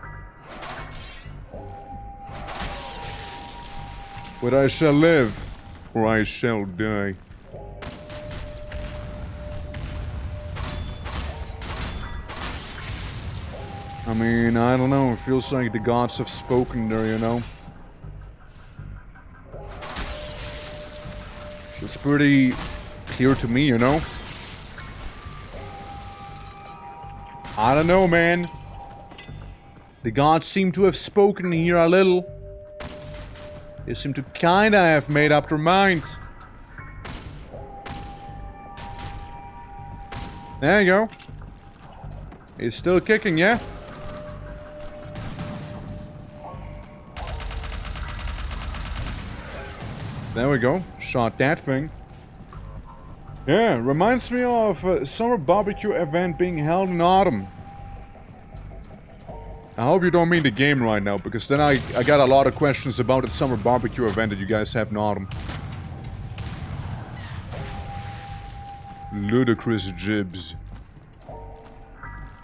Whether I shall live, or I shall die. I mean, I don't know, it feels like the gods have spoken there, you know? It's pretty clear to me, you know? I don't know, man. The gods seem to have spoken here a little. They seem to kinda have made up their minds. There you go. He's still kicking, yeah? There we go. Shot that thing. Yeah, reminds me of a summer barbecue event being held in autumn. I hope you don't mean the game right now, because then I got a lot of questions about the summer barbecue event that you guys have in autumn. Ludicrous jibs.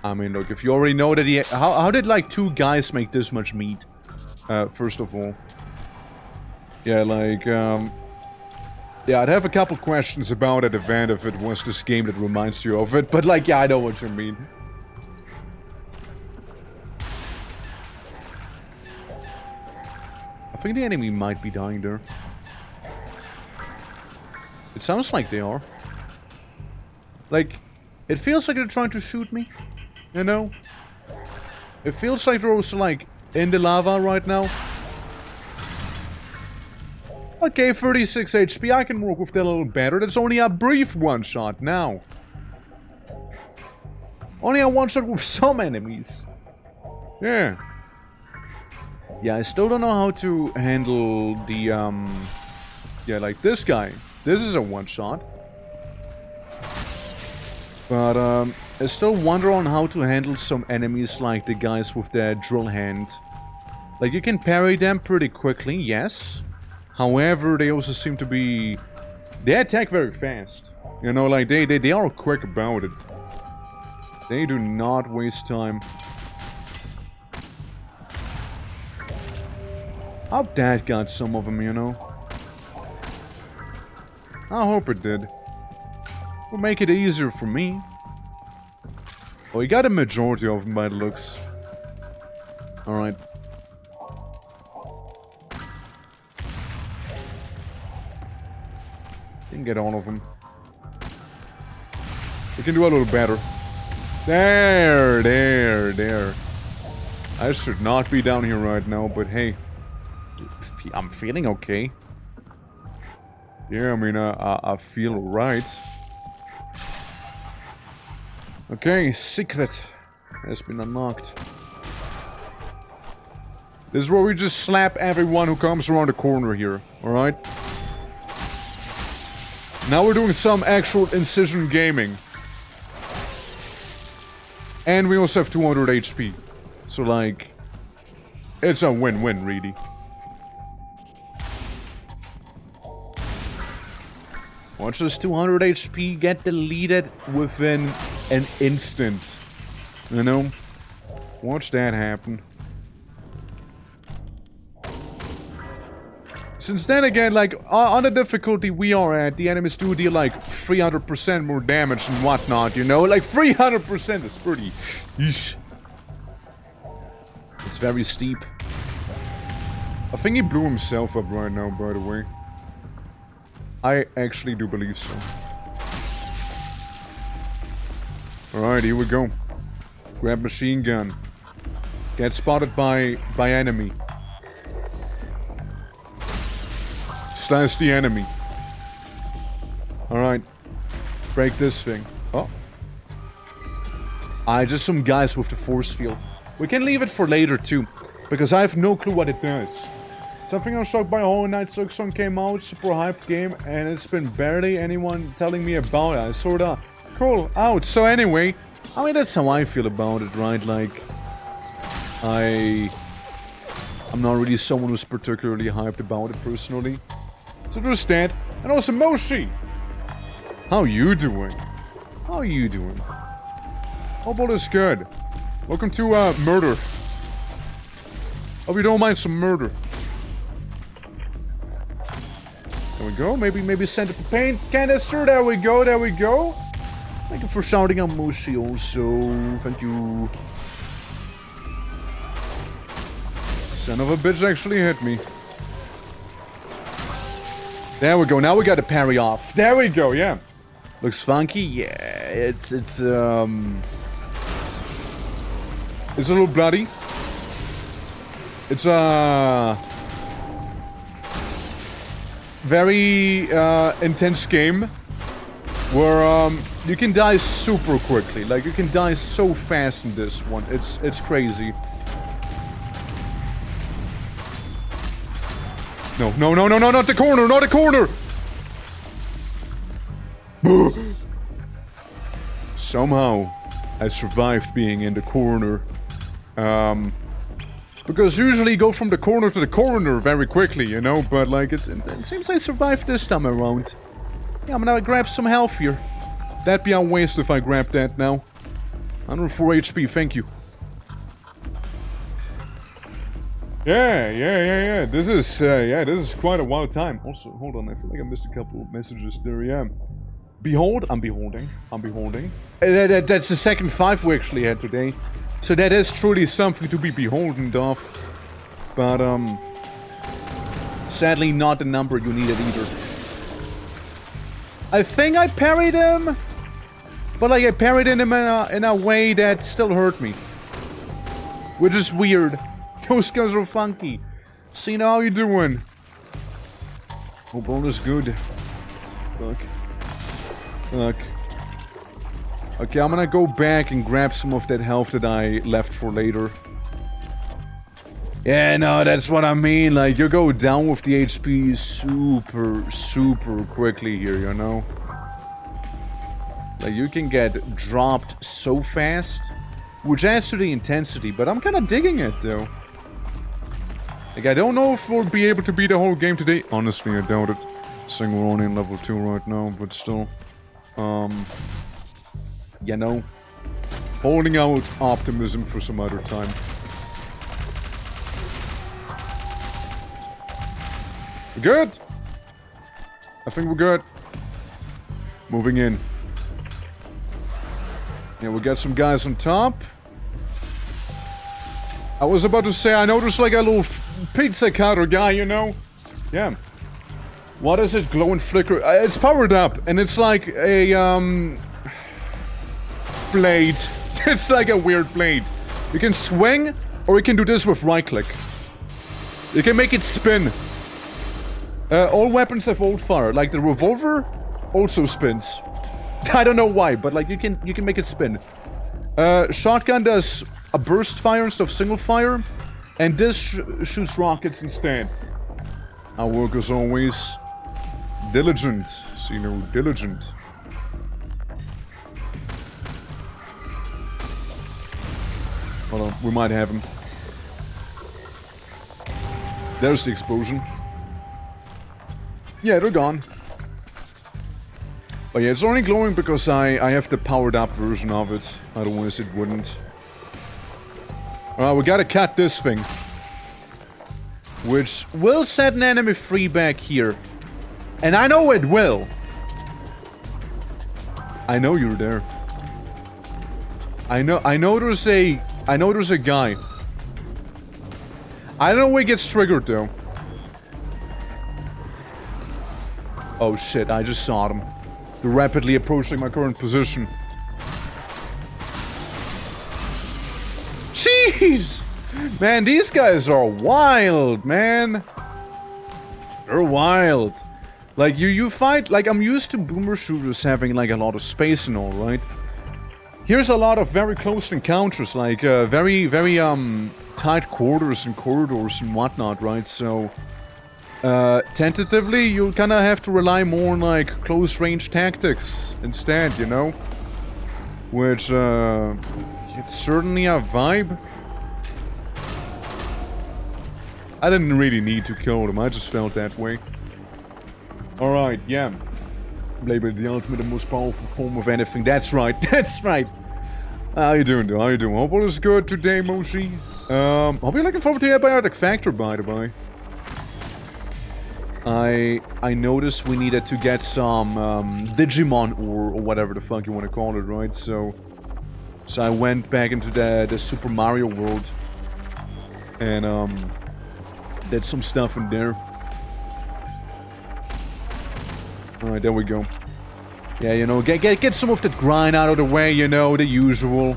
I mean, look, if you already know that he... How did, like, 2 guys make this much meat? First of all. Yeah, like, Yeah, I'd have a couple questions about that event if it was this game that reminds you of it, but like, yeah, I know what you mean. I think the enemy might be dying there. It sounds like they are. Like, it feels like they're trying to shoot me, you know? It feels like they're also, like, in the lava right now. Okay, 36 HP, I can work with that a little better. That's only a brief one-shot now. Only a one-shot with some enemies. Yeah. Yeah, I still don't know how to handle the, yeah, like this guy. This is a one-shot. But, I still wonder on how to handle some enemies like the guys with their drill hand. Like, you can parry them pretty quickly, yes. However, they also seem to be... They attack very fast. You know, like, they are quick about it. They do not waste time. I hope that got some of them, you know. I hope it did. Will make it easier for me. Well, he got a majority of them by the looks. Alright. Didn't get all of them. We can do a little better. There. I should not be down here right now, but hey. I'm feeling okay. Yeah, I mean, I feel right. Okay, secret has been unlocked. This is where we just slap everyone who comes around the corner here, alright? Now we're doing some actual Incision gaming. And we also have 200 HP. So, like, it's a win-win, really. Watch this 200 HP get deleted within an instant. You know? Watch that happen. Since then again, like, on the difficulty we are at, the enemies do deal like 300% more damage and whatnot, you know? Like, 300% is pretty... Eesh. It's very steep. I think he blew himself up right now, by the way. I actually do believe so. Alright, here we go. Grab machine gun. Get spotted by enemy. Slash the enemy. Alright. Break this thing. Oh. Just some guys with the force field. We can leave it for later too, because I have no clue what it does. Something I'm shocked by. Hollow Knight Silksong came out, super hyped game, and it's been barely anyone telling me about it. I sorta cool out. So anyway, I mean, that's how I feel about it, right? Like, I'm not really someone who's particularly hyped about it personally. So there's that. And also Moshi! How you doing? How you doing? Hope all is good. Welcome to, murder. Hope you don't mind some murder. There we go. Maybe send it to paint canister. There we go. There we go. Thank you for shouting out Moshi also. Thank you. Son of a bitch actually hit me. There we go. Now we got to parry off. There we go. Yeah. Looks funky. Yeah. It's a little bloody. It's a very intense game where you can die super quickly. Like, you can die so fast in this one. It's crazy. No, not the corner, not the corner! Somehow, I survived being in the corner. Because usually you go from the corner to the corner very quickly, you know? But, like, it seems I survived this time around. Yeah, I'm gonna grab some health here. That'd be a waste if I grab that now. 104 HP, thank you. Yeah. This is quite a wild time. Also, hold on, I feel like I missed a couple of messages there, yeah. Behold, I'm beholding. That's the second 5 we actually had today. So that is truly something to be beholden of. But, sadly not the number you needed either. I think I parried him, but like I parried him in a way that still hurt me. Which is weird. Those guys are funky. See now how you doing? Hope all is good. Fuck. Okay, I'm gonna go back and grab some of that health that I left for later. Yeah, no, that's what I mean. Like, you go down with the HP super quickly here, you know? Like, you can get dropped so fast, which adds to the intensity, but I'm kind of digging it, though. Like, I don't know if we'll be able to beat the whole game today. Honestly, I doubt it. Saying we're only in level 2 right now, but still. You know, holding out optimism for some other time. We're good. I think we're good. Moving in. Yeah, we got some guys on top. I was about to say, I know there's like a little pizza cutter guy, you know? Yeah. What is it? Glow and flicker. It's powered up, and it's like a, blade. It's like a weird blade. You can swing, or you can do this with right click. You can make it spin. All weapons have old fire. Like the revolver also spins. I don't know why, but like you can make it spin. Shotgun does a burst fire instead of single fire, and this shoots rockets instead. Our work as always. Diligent. See, no, diligent. Hold on, we might have him. There's the explosion. Yeah, they're gone. Oh yeah, it's only glowing because I have the powered up version of it. Otherwise it wouldn't. Alright, we gotta cut this thing. Which will set an enemy free back here. And I know it will. I know you're there. I know there's a guy. I don't know where he gets triggered though. Oh shit, I just saw them. They're rapidly approaching my current position. Jeez! Man, these guys are wild, man. They're wild. Like, you fight... Like, I'm used to boomer shooters having, like, a lot of space and all, right? Here's a lot of very close encounters, like, very, tight quarters and corridors and whatnot, right? So, tentatively, you'll kind of have to rely more on, like, close-range tactics instead, you know? Which, it's certainly a vibe. I didn't really need to kill them, I just felt that way. Alright, yeah. Labor the ultimate and most powerful form of anything. That's right, that's right. How you doing, though? How you doing? Hope all is good today, Moshi. Hope you're looking forward to the Abiotic Factor, by the way. I noticed we needed to get some Digimon or whatever the fuck you want to call it, right? So I went back into the Super Mario world and did some stuff in there. Alright, there we go. Yeah, you know, get some of that grind out of the way, you know, the usual.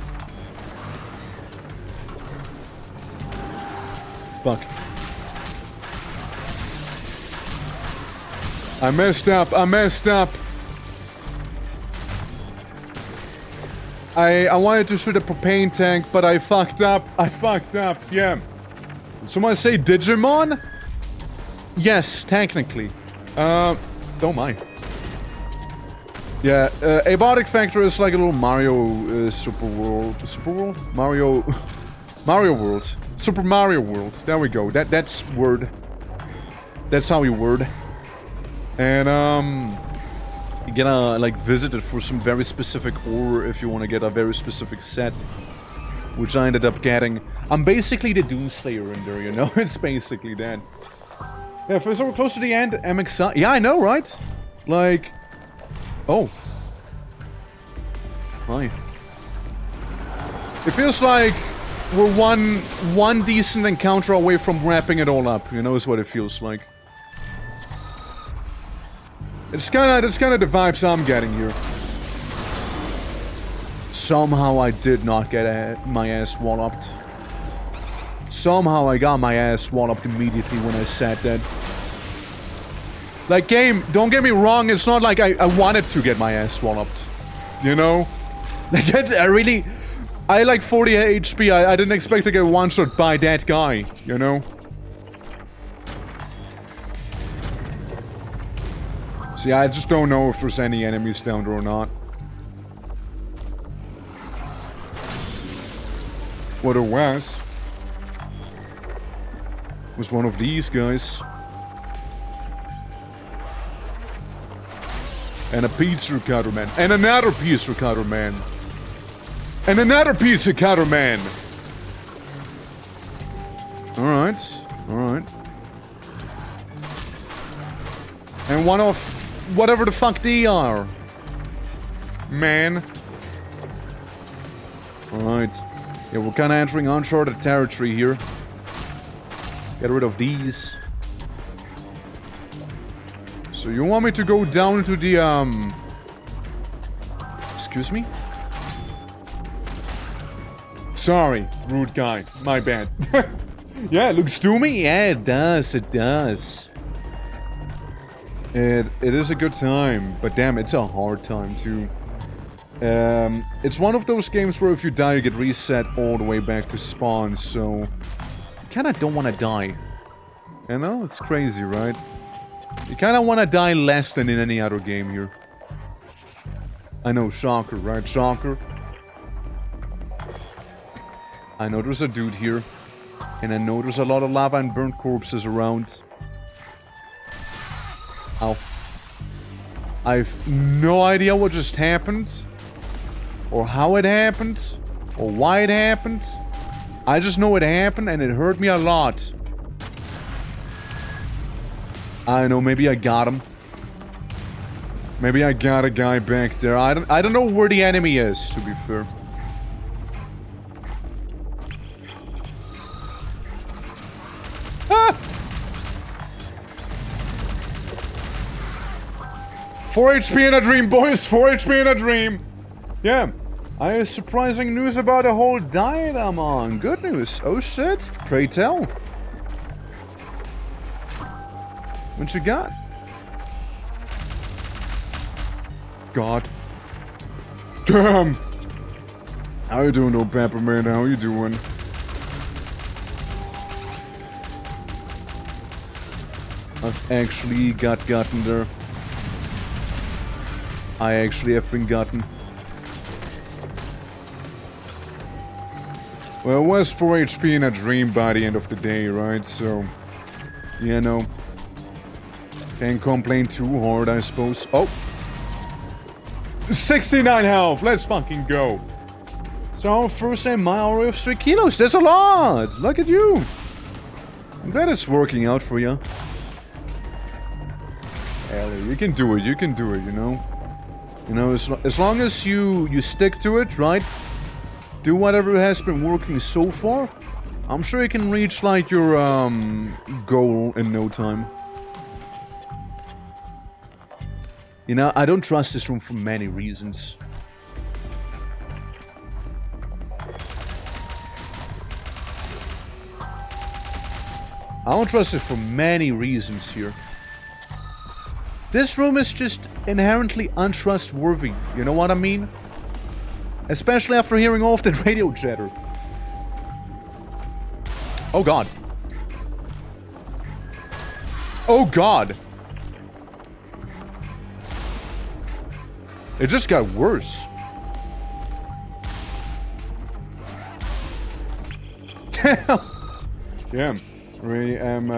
Fuck. I messed up. I wanted to shoot a propane tank, but I fucked up. Yeah. Did someone say Digimon? Yes, technically. Don't mind. Yeah, Abiotic Factor is like a little Mario Super World. Mario World. Super Mario World. There we go. That's word. That's how you word. And you gotta like visit it for some very specific ore if you want to get a very specific set, which I ended up getting. I'm basically the Doomslayer in there, you know? It's basically that. Yeah, first we're close to the end, I'm excited. Yeah, I know, right? Like... Oh. Hi. It feels like we're one decent encounter away from wrapping it all up, you know, is what it feels like. It's kinda the vibes I'm getting here. Somehow I did not get my ass walloped. Somehow I got my ass walloped immediately when I said that. Like, game, don't get me wrong, it's not like I wanted to get my ass walloped. You know? Like, I like 40 HP, I didn't expect to get one-shot by that guy, you know? See, I just don't know if there's any enemies down there or not. What there was one of these guys. And a pizza cutter man. And another pizza cutter man. And another pizza cutter man. Alright. Alright. And one of whatever the fuck they are. Man. Alright. Yeah, we're kinda entering uncharted territory here. Get rid of these. So you want me to go down to the, Excuse me? Sorry, rude guy. My bad. Yeah, it looks doomy. Yeah, it does. It does. It is a good time. But damn, it's a hard time, too. It's one of those games where if you die, you get reset all the way back to spawn, so... You kinda don't wanna die. You know? It's crazy, right? You kinda wanna die less than in any other game here. I know, shocker, right? Shocker. I know there's a dude here. And I know there's a lot of lava and burnt corpses around. Ow. I've no idea what just happened. Or how it happened. Or why it happened. I just know it happened and it hurt me a lot. I don't know, maybe I got him. Maybe I got a guy back there. I don't know where the enemy is, to be fair. Ah! 4 HP in a dream, boys! 4 HP in a dream! Yeah. I have surprising news about a whole diet I'm on. Good news. Oh shit. Pray tell. What you got? God. Damn! How you doing, old Pepperman? How you doing? I've actually gotten there. I actually have been gotten. Well, it was 4 HP in a dream by the end of the day, right? So, you know. Can't complain too hard, I suppose. Oh! 69 health! Let's fucking go! So, first time my hour of 3 kilos. That's a lot! Look at you! I'm glad it's working out for you. Ellie, you can do it, you know? You know, as long as you stick to it, right? Do whatever has been working so far. I'm sure you can reach, like, your, goal in no time. You know, I don't trust this room for many reasons. I don't trust it for many reasons here. This room is just inherently untrustworthy, you know what I mean? Especially after hearing all of that radio chatter. Oh god. Oh god. It just got worse. Damn. Damn. Really am,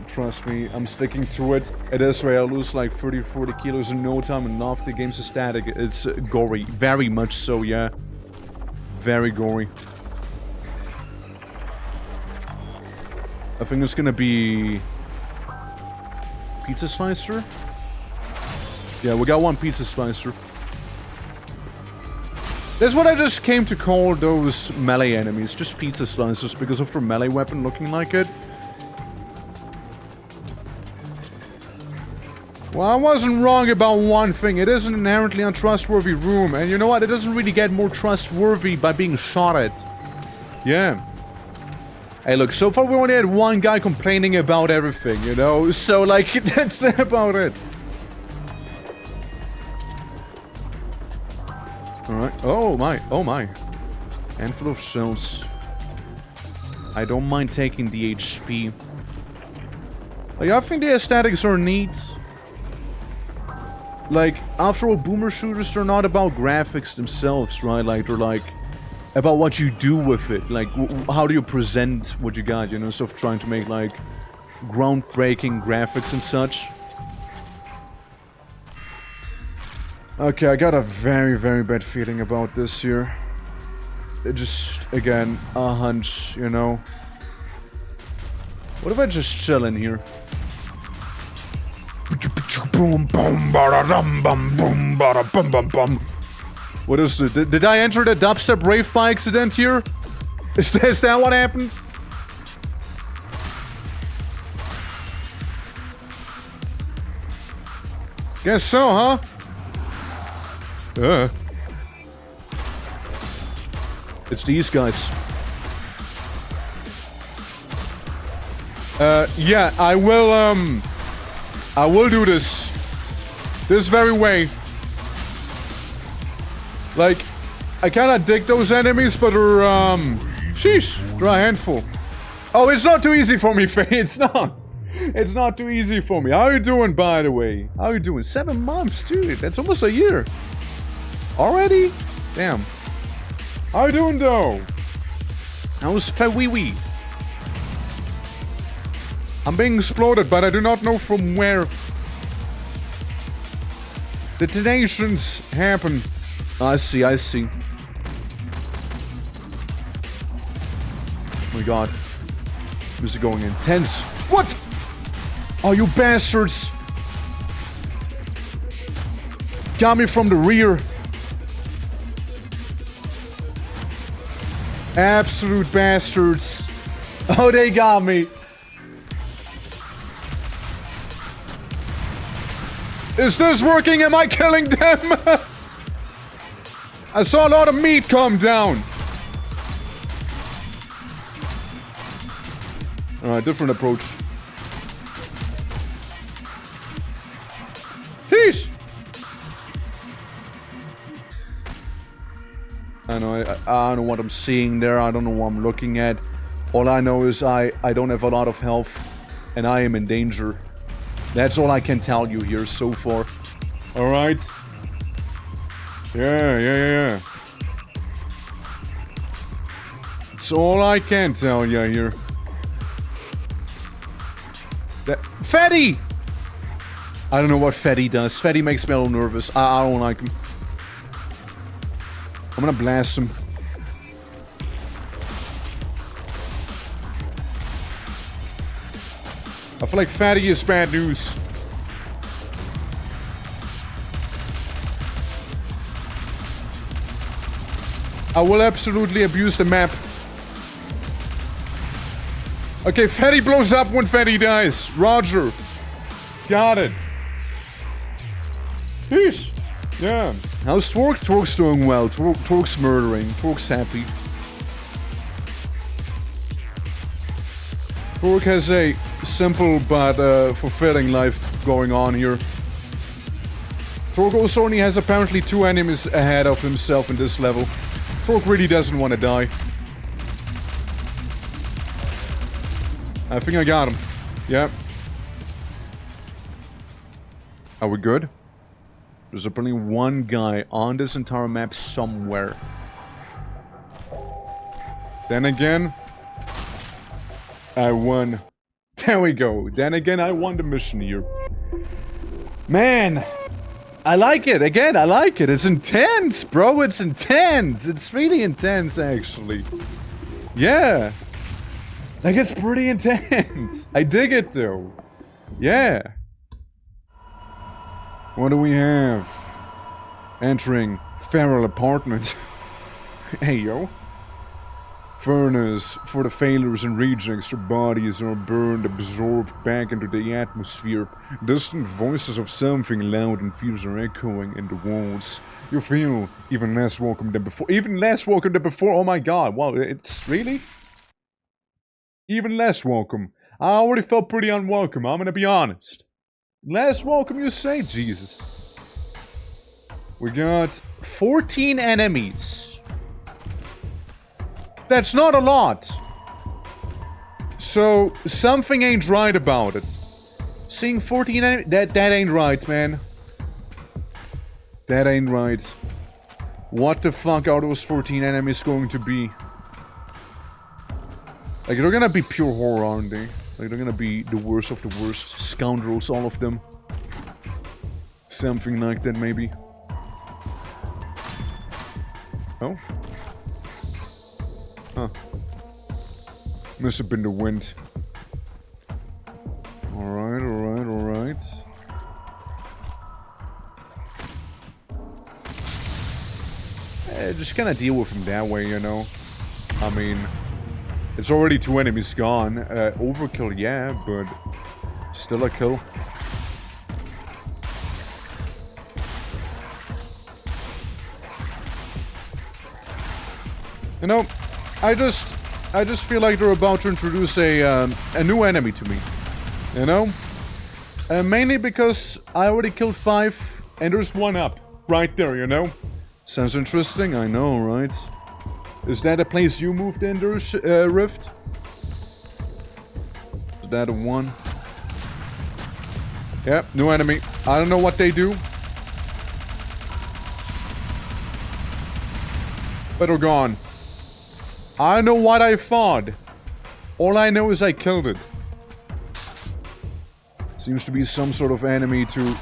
trust me, I'm sticking to it. It is where I lose like 30-40 kilos in no time and off the game's static. It's gory. Very much so, yeah. Very gory. I think it's gonna be... Pizza slicer? Yeah, we got one pizza slicer. That's what I just came to call those melee enemies. Just pizza slicers because of their melee weapon looking like it. Well, I wasn't wrong about one thing. It is an inherently untrustworthy room. And you know what? It doesn't really get more trustworthy by being shot at. Yeah. Hey, look, so far we only had one guy complaining about everything, you know? So, like, that's about it. Alright. Oh, my. Oh, my. Handful of shells. I don't mind taking the HP. Like, I think the aesthetics are neat. Like, after all, boomer shooters, they're not about graphics themselves, right? Like, they're like, about what you do with it. Like, how do you present what you got, you know? Instead of trying to make, like, groundbreaking graphics and such. Okay, I got a very, very bad feeling about this here. It just, again, a hunch, you know? What if I just chill in here? What is it? Did I enter the dubstep rave by accident here? Is that what happened? Guess so, huh? It's these guys. Yeah, I will do this. This very way. Like, I kinda dig those enemies, but they're, sheesh, they're a handful. Oh, it's not too easy for me, Faye, it's not. It's not too easy for me. How you doing, by the way? How you doing? 7 months, dude. That's almost a year. Already? Damn. How you doing, though? How's Wee? I'm being exploded, but I do not know from where. Detonations happen. I see. Oh my god. This is going intense. What? Oh, you bastards! Got me from the rear. Absolute bastards. Oh, they got me. Is this working? Am I killing them? I saw a lot of meat come down. Alright, different approach. Sheesh! I don't know what I'm seeing there. I don't know what I'm looking at. All I know is I don't have a lot of health. And I am in danger. That's all I can tell you here so far. Alright? Yeah. That's all I can tell you here. Fatty! I don't know what Fatty does. Fatty makes me a little nervous. I don't like him. I'm gonna blast him. I feel like Fatty is bad news. I will absolutely abuse the map. Okay, Fatty blows up when Fatty dies. Roger. Got it. Peace. Yeah. How's Twerk? Twerk's doing well. Twerk's murdering. Twerk's happy. Twerk has a simple but fulfilling life going on here. Twerk also only has apparently 2 enemies ahead of himself in this level. Twerk really doesn't want to die. I think I got him. Yep. Are we good? There's apparently one guy on this entire map somewhere. Then again, I won. There we go. Then again, I won the mission here. Man, I like it. Again, I like it. It's intense, bro. It's intense. It's really intense, actually. Yeah. That gets pretty intense. I dig it though. Yeah. What do we have? Entering feral apartment. Hey yo. Furnace. For the failures and rejects, their bodies are burned, absorbed back into the atmosphere. Distant voices of something loud and fierce are echoing in the walls. You feel even less welcome than before. Even less welcome than before. Oh my god. Wow, it's really? Even less welcome. I already felt pretty unwelcome, I'm gonna be honest. Less welcome, you say? Jesus. We got 14 enemies. That's not a lot. So, something ain't right about it. Seeing 14 enemies... That ain't right, man. That ain't right. What the fuck are those 14 enemies going to be? Like, they're gonna be pure horror, aren't they? Like, they're gonna be the worst of the worst. Scoundrels, all of them. Something like that, maybe. Oh? Huh. Must have been the wind. Alright, alright, alright. Just kinda deal with him that way, you know? I mean... It's already 2 enemies gone. Overkill, yeah, but... Still a kill. You know... I just feel like they're about to introduce a new enemy to me, you know? Mainly because I already killed 5, and there's 1 up, right there, you know? Sounds interesting, I know, right? Is that a place you moved in, Rift? Is that a 1? Yep, new enemy. I don't know what they do. But they're gone. I know what I fought. All I know is I killed it. Seems to be some sort of enemy to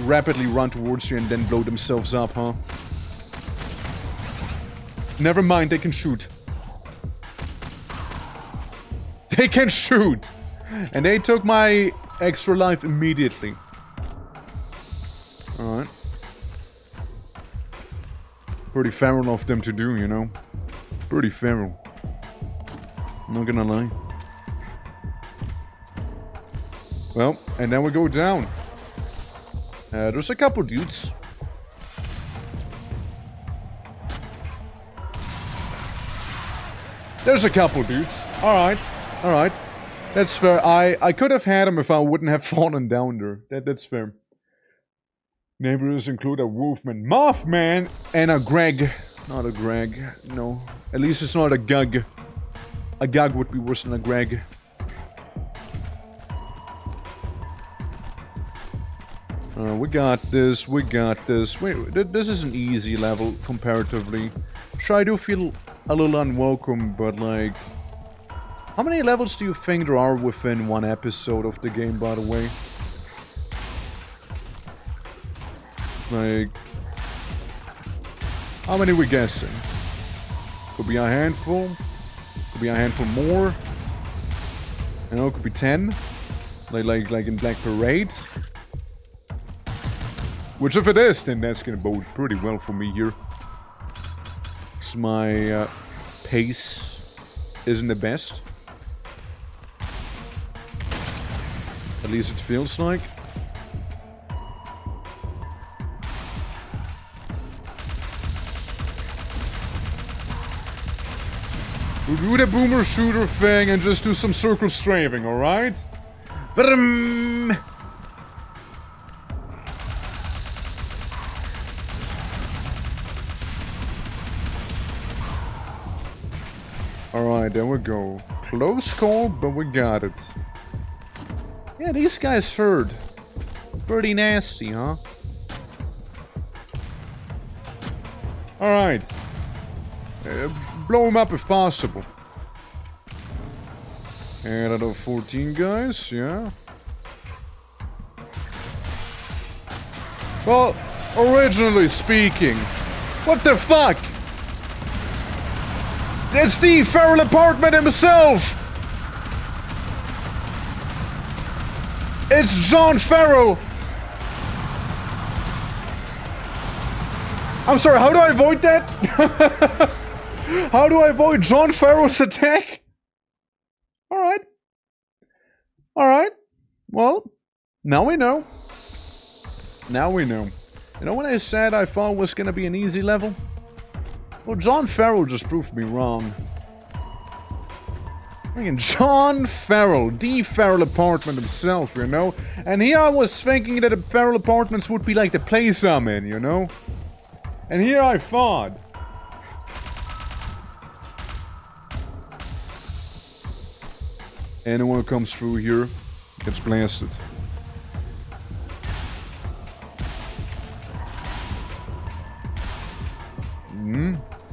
rapidly run towards you and then blow themselves up, huh? Never mind, they can shoot. They can shoot! And they took my extra life immediately. Alright. Pretty feral of them to do, you know? Pretty feral. Not gonna lie. Well, and then we go down. There's a couple dudes. There's a couple dudes. Alright. Alright. That's fair. I could have had him if I wouldn't have fallen down there. That's fair. Neighbors include a Wolfman, Mothman, and a Greg. Not a Greg. No. At least it's not a Gug. A Gug would be worse than a Greg. We got this, we got this. Wait, this is an easy level, comparatively. Sure, I do feel a little unwelcome, but like... How many levels do you think there are within 1 episode of the game, by the way? Like... How many are we guessing? Could be a handful. Could be a handful more. You know, it could be 10. Like in Black Parade. Which if it is, then that's gonna bode pretty well for me here. Cause my pace isn't the best. At least it feels like. We'll do the boomer shooter thing and just do some circle strafing, alright? Alright, there we go. Close call, but we got it. Yeah, these guys hurt. Pretty nasty, huh? Alright. Blow them up if possible. And out of 14 guys, yeah. Well, originally speaking, what the fuck? It's the feral apartment himself! It's John Farrell! I'm sorry, how do I avoid that? How do I avoid John Farrell's attack? Alright. Alright. Well, now we know. Now we know. You know when I said I thought it was gonna be an easy level? Well, John Farrell just proved me wrong. Freaking John Farrell, the Farrell apartment himself, you know? And here I was thinking that the Farrell apartments would be like the place I'm in, you know? And here I thought. Anyone who comes through here gets blasted.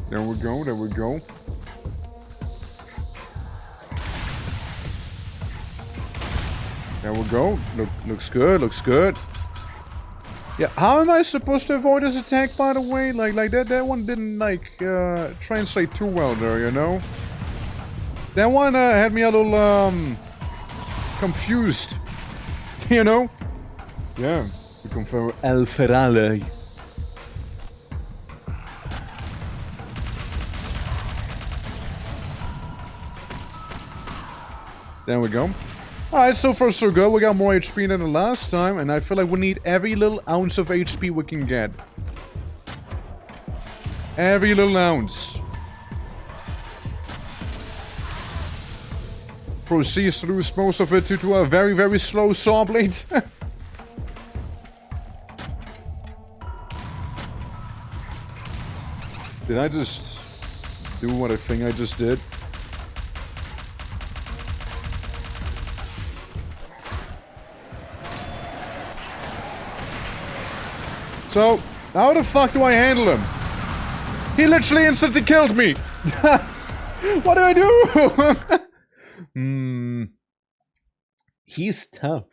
There we go, there we go. There we go. Looks good, looks good. Yeah, how am I supposed to avoid this attack, by the way? Like that one didn't, like, translate too well there, you know? That one, had me a little, confused. You know? Yeah. Become for El Ferrale. There we go. Alright, so far so good. We got more HP than the last time, and I feel like we need every little ounce of HP we can get. Every little ounce. Proceeds to lose most of it due to a very, very slow saw blade. Did I just do what I think I just did? So, how the fuck do I handle him? He literally instantly killed me! What do I do? He's tough.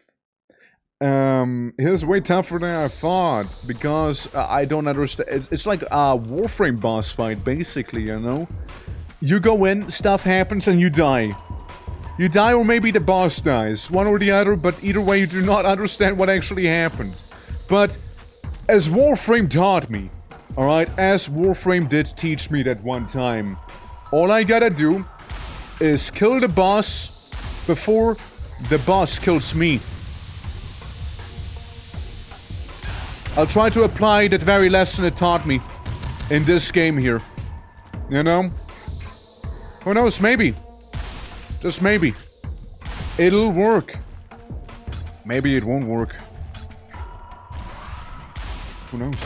He's way tougher than I thought, because I don't understand. It's like a Warframe boss fight, basically, you know? You go in, stuff happens, and you die. You die, or maybe the boss dies. One or the other, but either way, you do not understand what actually happened. But as Warframe taught me, alright, as Warframe did teach me that one time, all I gotta do is kill the boss before the boss kills me. I'll try to apply that very lesson it taught me in this game here. You know? Who knows, maybe. Just maybe. It'll work. Maybe it won't work. Who knows?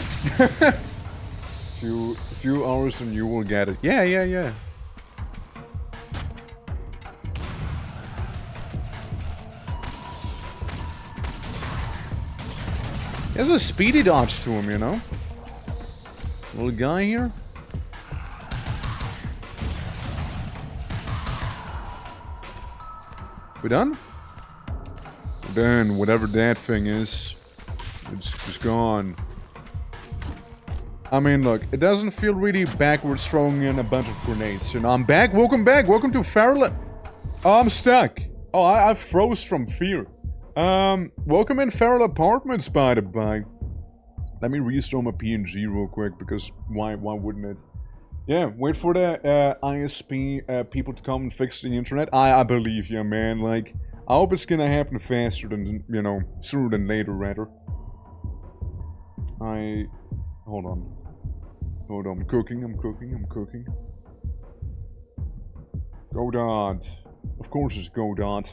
few hours and you will get it. Yeah. There's a speedy dodge to him, you know? Little guy here. We done? We're done. Whatever that thing is. It's just gone. I mean, look, it doesn't feel really backwards throwing in a bunch of grenades. You know, I'm back. Welcome back. Welcome to Farrell. Oh, I'm stuck. Oh, I froze from fear. Welcome in Farrell Apartments, by the by. Let me restore my PNG real quick, because why wouldn't it? Yeah, wait for the ISP people to come and fix the internet. I believe you, man. Like, I hope it's gonna happen faster than, you know, sooner than later, rather. Hold on. Hold on, I'm cooking. Godot. Of course it's Godot.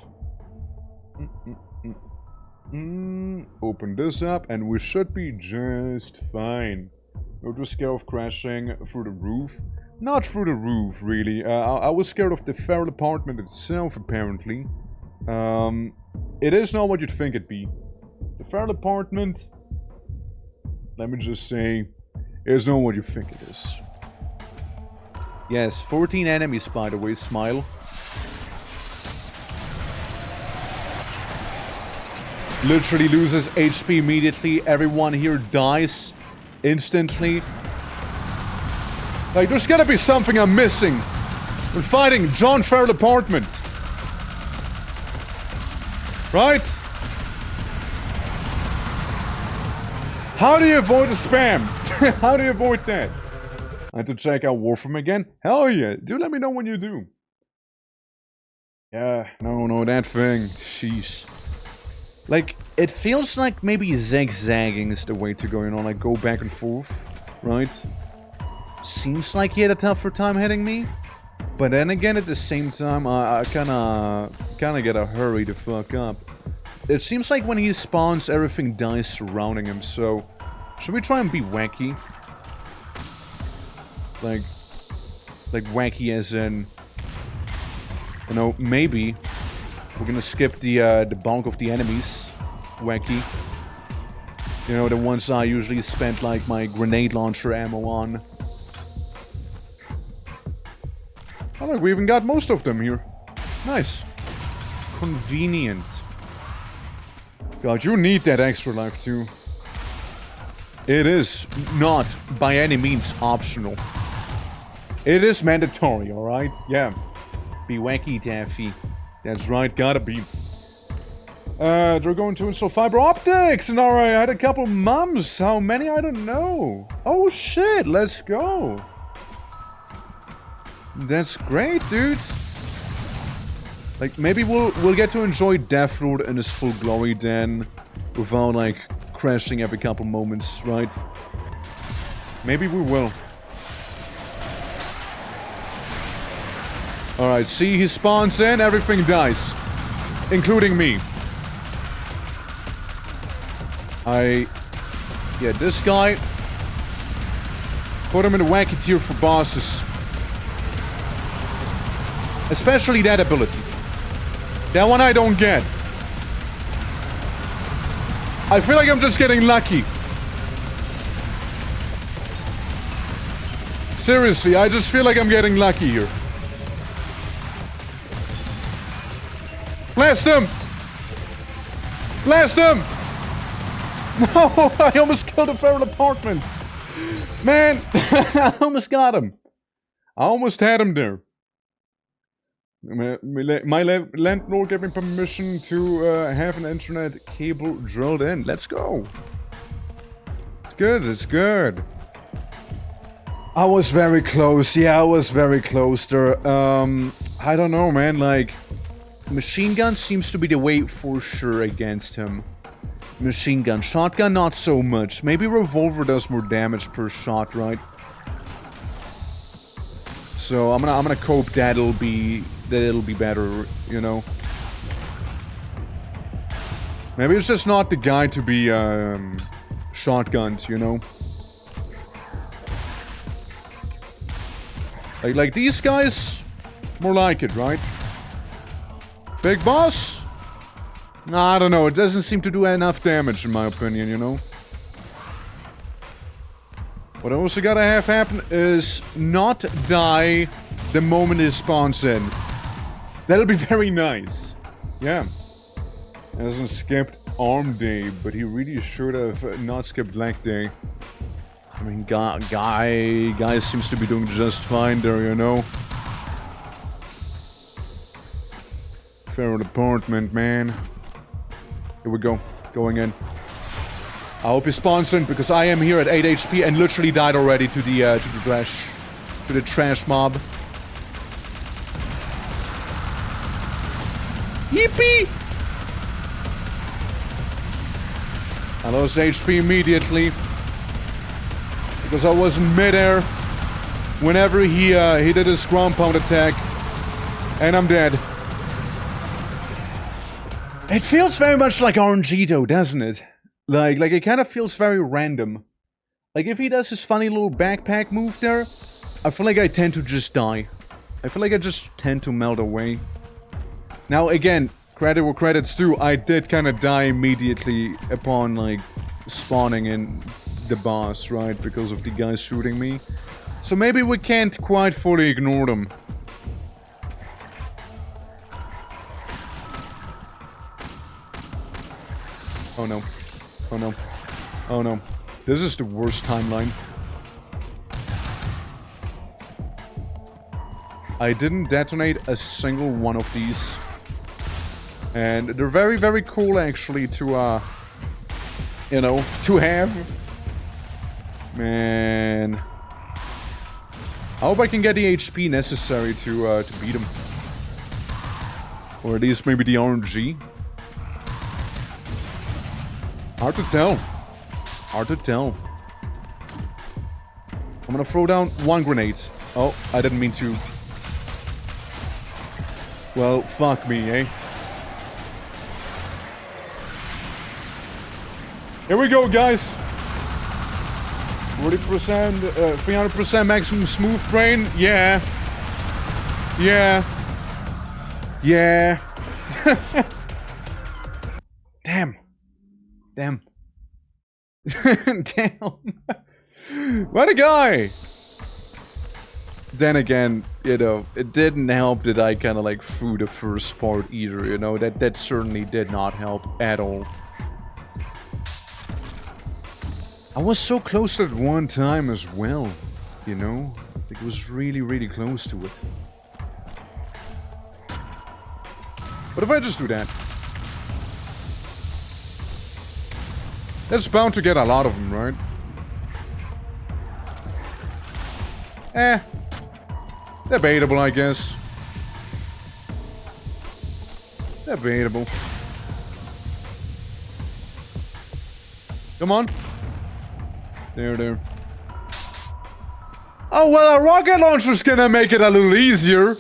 Open this up, and we should be just fine. No too scared of crashing through the roof. Not through the roof, really. I was scared of the Farrell apartment itself, apparently. It is not what you'd think it'd be. The Farrell apartment, let me just say, is not what you think it is. Yes, 14 enemies, by the way, smile. Literally loses HP immediately. Everyone here dies instantly. Like, there's gotta be something I'm missing when fighting John Farrell apartment. Right? How do you avoid the spam? How do you avoid that? I had to check out Warframe again? Hell yeah. Do let me know when you do. Yeah, no, that thing. Sheesh. Like, it feels like maybe zigzagging is the way to go, you know, like go back and forth, right? Seems like he had a tougher time hitting me. But then again, at the same time, I kinda gotta hurry the fuck up. It seems like when he spawns, everything dies surrounding him, so... Should we try and be wacky? Like wacky as in... You know, maybe we're gonna skip the bulk of the enemies. Wacky. You know, the ones I usually spend, like, my grenade launcher ammo on. Oh look, we even got most of them here. Nice. Convenient. God, you need that extra life too. It is not, by any means, optional. It is mandatory, alright? Yeah. Be wacky, Daffy. That's right, gotta be. They're going to install fiber optics! And alright, I had a couple mums. How many? I don't know. Oh shit, let's go. That's great, dude. Like, maybe we'll get to enjoy Deathloop in his full glory then, without, like, crashing every couple moments, right? Maybe we will. Alright, see, he spawns in, everything dies. Including me. Yeah, this guy... Put him in the wacky tier for bosses. Especially that ability. That one I don't get. I feel like I'm just getting lucky. Seriously, I just feel like I'm getting lucky here. Blast him! Blast him! No, I almost killed a feral apartment. Man, I almost got him. I almost had him there. My landlord gave me permission to have an internet cable drilled in. Let's go. It's good, it's good. I was very close. Yeah, I was very close there. I don't know, man. Like, machine gun seems to be the way for sure against him. Machine gun. Shotgun, not so much. Maybe revolver does more damage per shot, right? So I'm gonna cope that it'll be better, you know. Maybe it's just not the guy to be shotgunned, you know. Like these guys, more like it, right? Big boss? I don't know, it doesn't seem to do enough damage in my opinion, you know. What I also gotta have happen is not die the moment it spawns in. That'll be very nice. Yeah. Hasn't skipped arm day, but he really should have not skipped leg day. I mean, guy seems to be doing just fine there, you know. Feral apartment, man. Here we go. Going in. I hope he spawns in, because I am here at 8 HP and literally died already to the trash mob. Yippee! I lost HP immediately because I was in midair whenever he did his ground pound attack, and I'm dead. It feels very much like RNG though, doesn't it? Like it kind of feels very random. Like if he does his funny little backpack move there, I feel like I tend to just die. I feel like I just tend to melt away. Now again, credit where credit's due, I did kind of die immediately upon like spawning in the boss, right? Because of the guys shooting me. So maybe we can't quite fully ignore them. Oh no. Oh no. Oh no. This is the worst timeline. I didn't detonate a single one of these. And they're very, very cool actually to, you know, to have. Man. I hope I can get the HP necessary to beat him. Or at least maybe the RNG. Hard to tell. Hard to tell. I'm gonna throw down one grenade. Oh, I didn't mean to. Well, fuck me, eh? Here we go, guys. 40%, 300% maximum smooth brain. Yeah. Yeah. Yeah. Damn. Damn. Damn. What a guy! Then again, you know, it didn't help that I kind of like threw the first part either, you know? That certainly did not help at all. I was so close at one time as well, you know? It was really, really close to it. What if I just do that? That's bound to get a lot of them, right? Eh. Debatable, I guess. Debatable. Come on. There. Oh, well, a rocket launcher's gonna make it a little easier.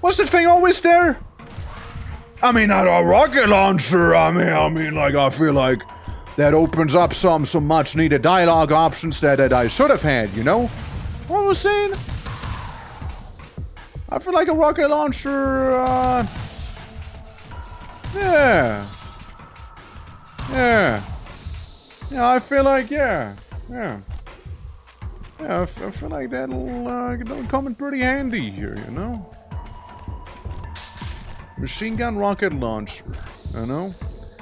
Was the thing always there? I mean, not a rocket launcher. I mean, like, I feel like that opens up some much needed dialogue options that I should have had, you know? What was I saying? I feel like a rocket launcher, yeah. Yeah, I feel like, yeah, I feel like that'll come in pretty handy here, you know? Machine gun rocket launcher, you know?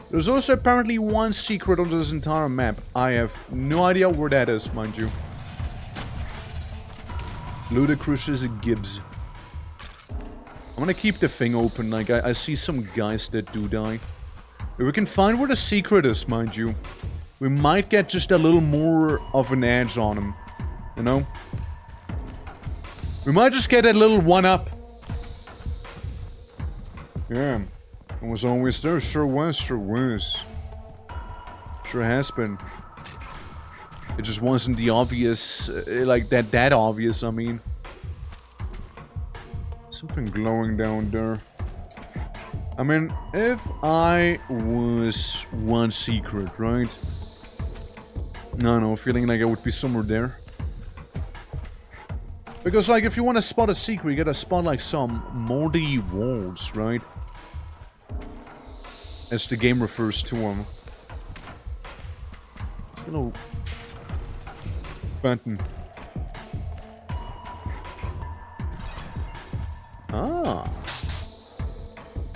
There's also apparently one secret on this entire map. I have no idea where that is, mind you. Ludicrous as a Gibbs. I'm gonna keep the thing open, like, I see some guys that do die. If we can find where the secret is, mind you, we might get just a little more of an edge on him, you know? We might just get a little one-up. Yeah, it was always there, sure was. Sure has been. It just wasn't the obvious, like that obvious, I mean. Something glowing down there. I mean, if I was one secret, right? No, feeling like I would be somewhere there. Because, like, if you want to spot a secret, you gotta spot, like, some moldy walls, right? As the game refers to them. Little button. Ah.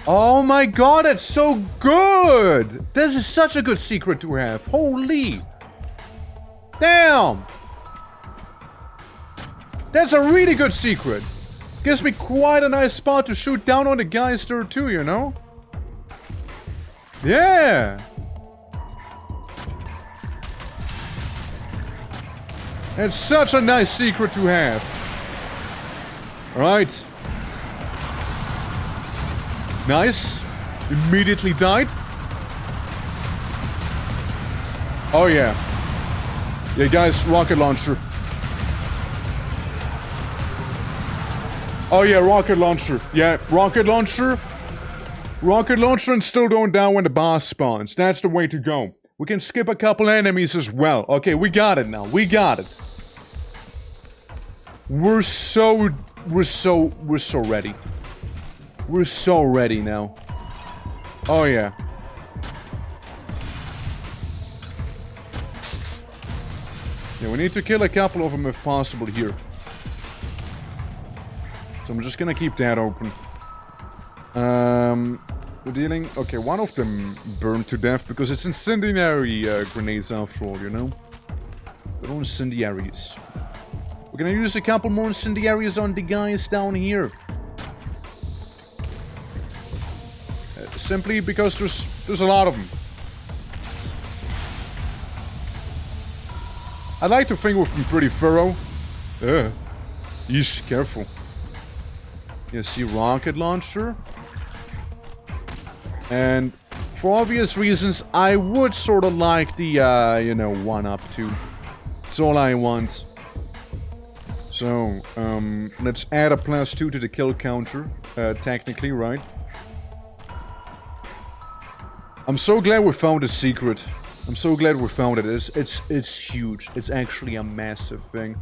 Oh my god, that's so good! This is such a good secret to have. Holy! Damn! That's a really good secret. Gives me quite a nice spot to shoot down on the guys there too, you know? Yeah! It's such a nice secret to have. Alright. Nice. Immediately died. Oh yeah. Yeah, guys, rocket launcher. Oh yeah, rocket launcher. Yeah, rocket launcher. Rocket launcher and still going down when the boss spawns. That's the way to go. We can skip a couple enemies as well. Okay, we got it now. We got it. We're so ready. We're so ready now. Oh yeah. Yeah, we need to kill a couple of them if possible here. So I'm just gonna keep that open. We're dealing... Okay, one of them burned to death because it's incendiary grenades after all, you know? They're all incendiaries. We're gonna use a couple more incendiaries on the guys down here. Simply because there's a lot of them. I like to think we've been pretty thorough. Yeesh, careful. You see rocket launcher. And for obvious reasons, I would sort of like the, you know, 1-up too. That's all I want. So, let's add a +2 to the kill counter, technically, right? I'm so glad we found a secret. I'm so glad we found it. It's huge. It's actually a massive thing.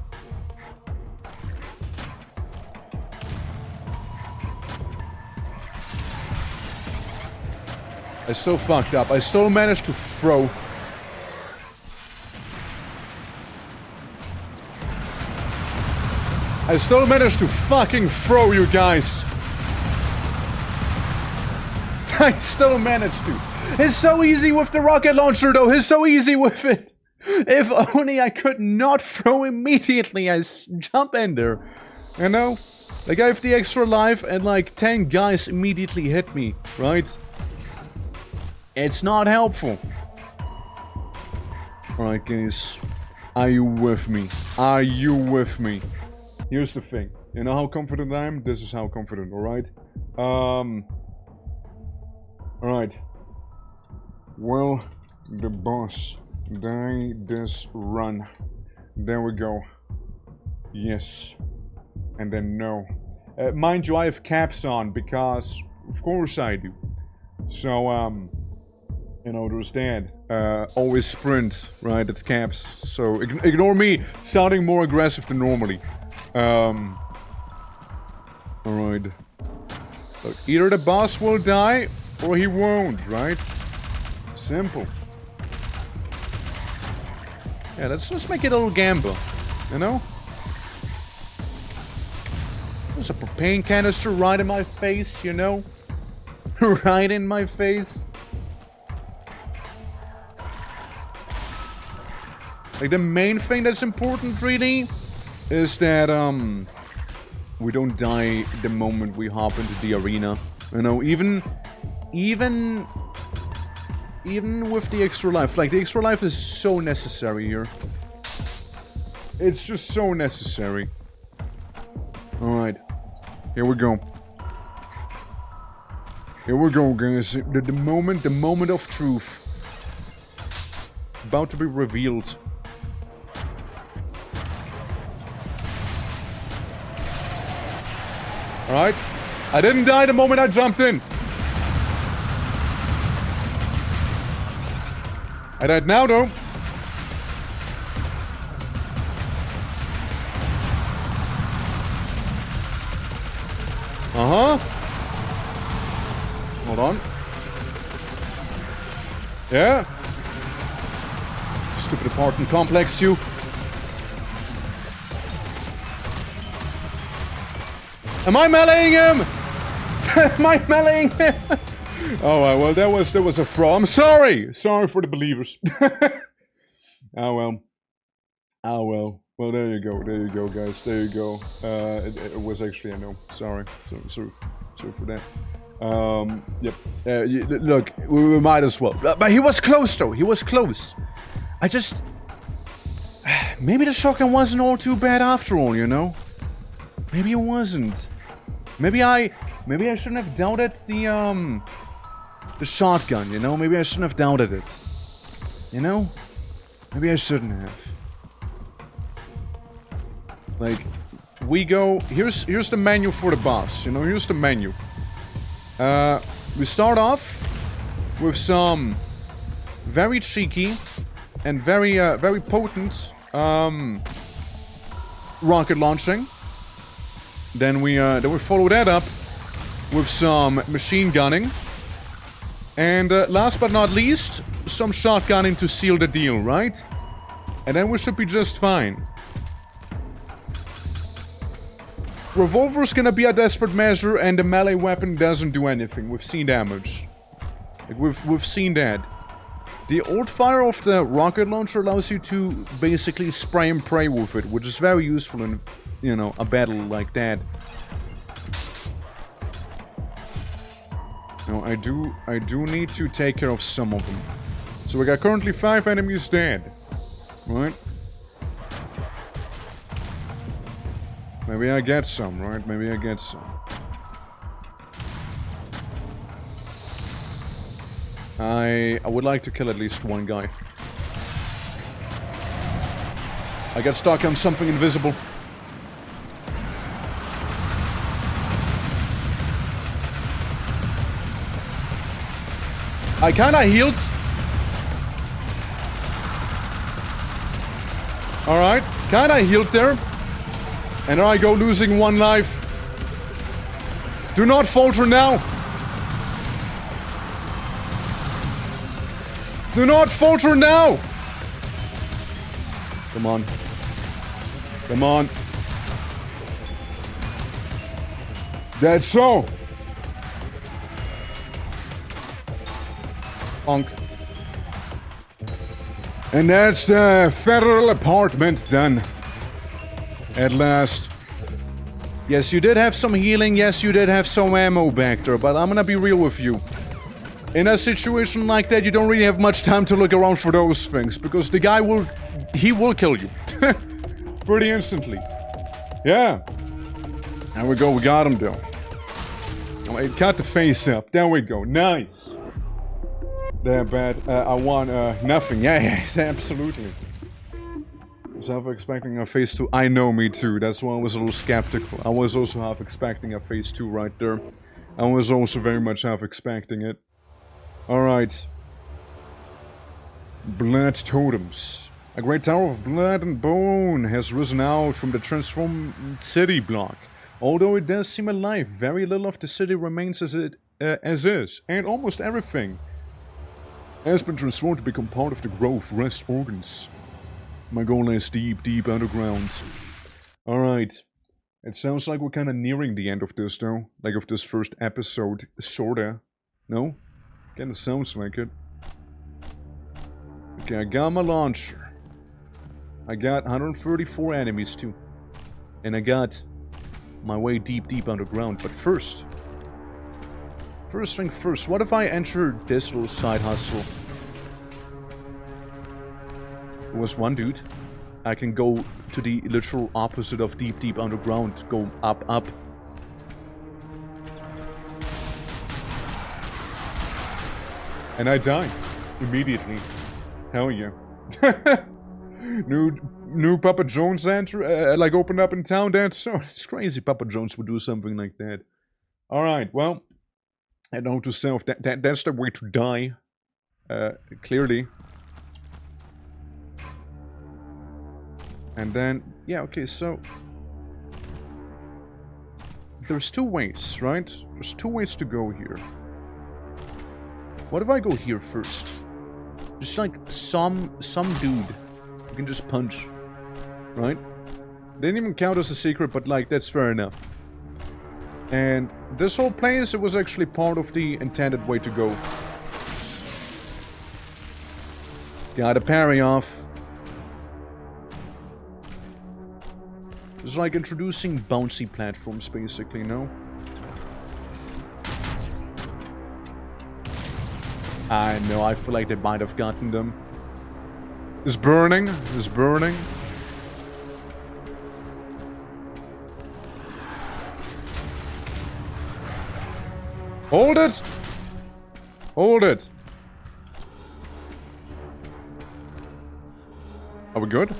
I still fucked up. I still managed to throw. I still managed to fucking throw, you guys. I still managed to. It's so easy with the rocket launcher, though. It's so easy with it. If only I could not throw immediately. I jump in there. You know? Like, I have the extra life and like 10 guys immediately hit me, right? It's not helpful. Alright, guys. Are you with me? Are you with me? Here's the thing. You know how confident I am? This is how confident, alright? Alright. Will the boss die this run? There we go. Yes. And then no. Mind you, I have caps on because, of course I do. So, you know, there's that. Always sprint, right? It's caps. So, ignore me sounding more aggressive than normally. Alright. Look, either the boss will die, or he won't, right? Simple. Yeah, let's just make it a little gamble, you know? There's a propane canister right in my face, you know? Right in my face. Like, the main thing that's important, really, is that, we don't die the moment we hop into the arena. You know, even with the extra life. Like, the extra life is so necessary here. It's just so necessary. Alright. Here we go. Here we go, guys. The moment of truth. About to be revealed. Alright. I didn't die the moment I jumped in. I died now, though. Uh-huh. Hold on. Yeah. Stupid apartment complex, you. Am I meleeing him? Am I meleeing him? Oh, well, that was a throw. I'm sorry! Sorry for the believers. Oh, well. Oh, well. Well, there you go, guys. There you go. It was actually a no. Sorry. Sorry for that. Yep. Look, we might as well. But he was close, though. He was close. I just... Maybe the shotgun wasn't all too bad after all, you know? Maybe it wasn't. Maybe I shouldn't have doubted the shotgun, you know? Maybe I shouldn't have doubted it. You know? Maybe I shouldn't have. Like, we go... Here's the menu for the boss, you know? Here's the menu. We start off with some very cheeky and very potent rocket launching. Then we follow that up with some machine gunning. And last but not least, some shotgunning to seal the deal, right? And then we should be just fine. Revolver's gonna be a desperate measure, and the melee weapon doesn't do anything. We've seen damage. Like, we've seen that. The old fire of the rocket launcher allows you to basically spray and pray with it, which is very useful in, you know, a battle like that. Now, I do need to take care of some of them. So we got currently 5 enemies dead. Right? Maybe I get some, right? Maybe I get some. I would like to kill at least one guy. I got stuck on something invisible. I kinda healed. Alright, kinda healed there. And there I go, losing one life. Do not falter now. Do not falter now. Come on. Come on. That's so. Bonk. And that's the federal apartment done. At last. Yes, you did have some healing. Yes, you did have some ammo back there. But I'm gonna be real with you. In a situation like that, you don't really have much time to look around for those things. Because the guy will... he will kill you. Pretty instantly. Yeah. There we go. We got him, though. It cut the face up. There we go. Nice. There, bad. I want nothing. Yeah, absolutely. I was half expecting a phase 2. I know, me too. That's why I was a little skeptical. I was also half expecting a phase 2 right there. I was also very much half expecting it. Alright. Blood totems. A great tower of blood and bone has risen out from the transformed city block. Although it does seem alive, very little of the city remains as is, and almost everything has been transformed to become part of the growth rest organs. My goal lies deep, deep underground. Alright. It sounds like we're kinda nearing the end of this, though. Like of this first episode, sorta. No? Kinda sounds like it. Okay, I got my launcher. I got 134 enemies, too. And I got my way deep, deep underground. But first thing first, what if I enter this little side hustle? There was one dude. I can go to the literal opposite of deep, deep underground. Go up, up. And I die. Immediately. Hell yeah. New Papa John's answer, like opened up in town. It's crazy Papa John's would do something like that. Alright, well. I know to self, that's the way to die. Clearly. And then, yeah, okay, so... there's two ways, right? There's two ways to go here. What if I go here first? Just like some dude you can just punch, right? Didn't even count as a secret, but like, that's fair enough. And this whole place, it was actually part of the intended way to go. Gotta parry off. It's like introducing bouncy platforms, basically, no? I know, I feel like they might have gotten them. It's burning. It's burning. Hold it! Hold it! Are we good?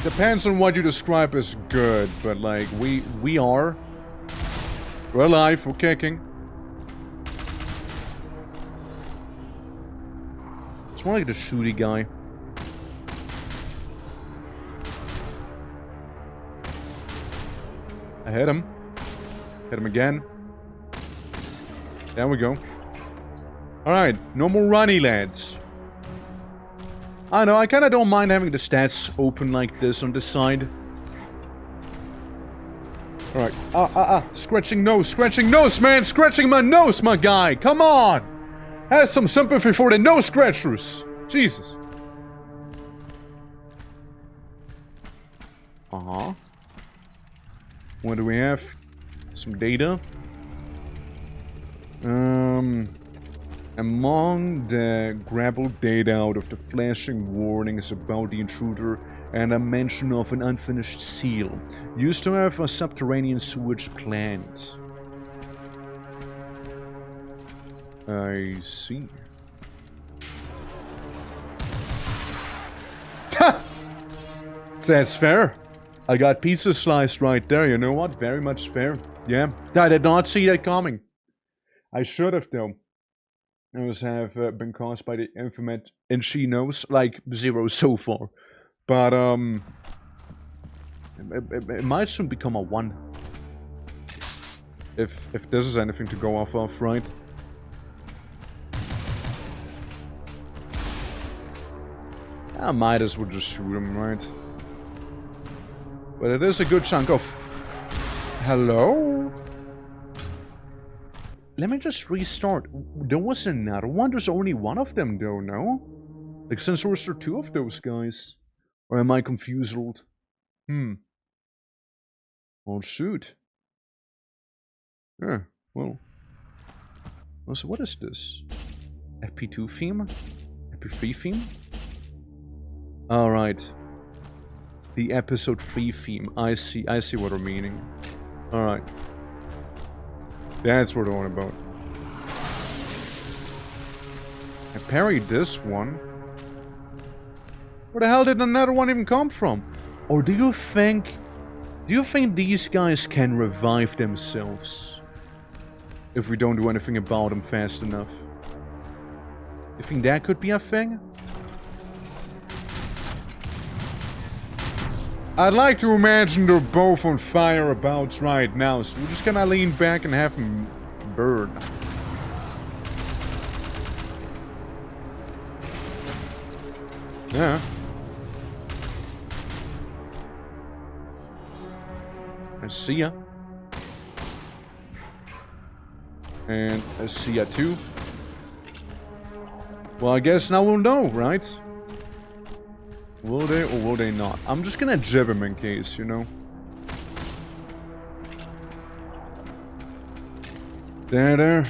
Depends on what you describe as good, but like, we are. We're alive, we're kicking. It's more like the shooty guy. I hit him. Hit him again. There we go. Alright, no more runny, lads. I know, I kinda don't mind having the stats open like this on the side. Alright, scratching nose, man! Scratching my nose, my guy! Come on! Have some sympathy for the nose scratchers! Jesus. Uh-huh. What do we have? Some data. Among the grabbled data out of the flashing warnings about the intruder and a mention of an unfinished seal, used to have a subterranean sewage plant. I see. That's fair. I got pizza sliced right there, you know what? Very much fair. Yeah, I did not see that coming. I should have, though. Those have been caused by the infamous ENG nose, like 0 so far. But, it might soon become a 1. If this is anything to go off of, right? I might as well just shoot him, right? But it is a good chunk of... Hello? Let me just restart. There was another one? There's only one of them, though, no? Like, since there was 2 of those guys. Or am I confused? Well, shoot. Yeah, well. So what is this? FP2 theme? FP3 theme? Alright. The episode 3 theme. I see what they're meaning. Alright. That's what they're on about. I parried this one. Where the hell did another one even come from? Or do you think these guys can revive themselves? If we don't do anything about them fast enough. You think that could be a thing? I'd like to imagine they're both on fire abouts right now, so we're just gonna lean back and have them burn. Yeah. I see ya. And I see ya too. Well, I guess now we'll know, right? Will they or will they not? I'm just gonna jib him in case, you know. There.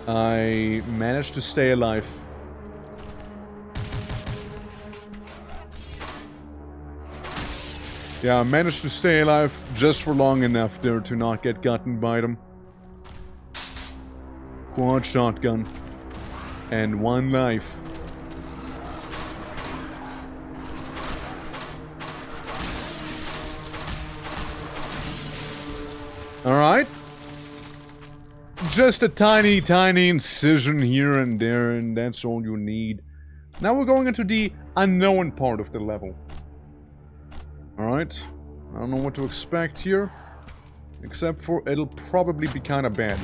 I managed to stay alive. Yeah, I managed to stay alive just for long enough there to not get gotten by them. Quad shotgun. And 1 life. Alright. Just a tiny incision here and there, and that's all you need. Now we're going into the unknown part of the level. Alright. I don't know what to expect here. Except for it'll probably be kind of bad.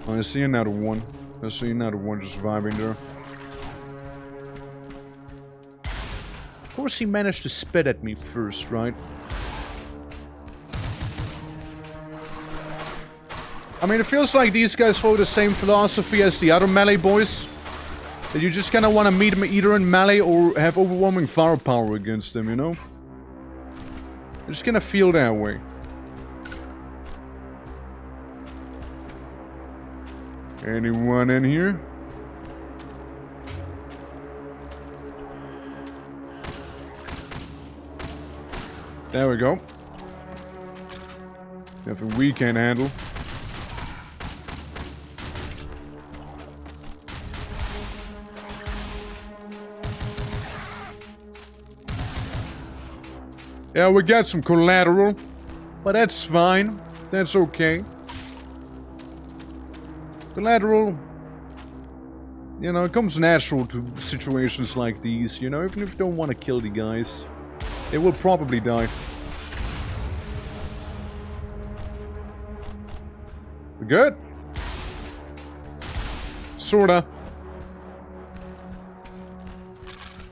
I see another one. I see another one just vibing there. Of course he managed to spit at me first, right? I mean, it feels like these guys follow the same philosophy as the other melee boys. That you just kind of want to meet them either in melee or have overwhelming firepower against them, you know? I just kind of feel that way. Anyone in here? There we go. Nothing we can't handle. Yeah, we got some collateral, but that's fine. That's okay. Collateral, you know, it comes natural to situations like these, you know, even if you don't want to kill the guys. They will probably die. We good? Sorta.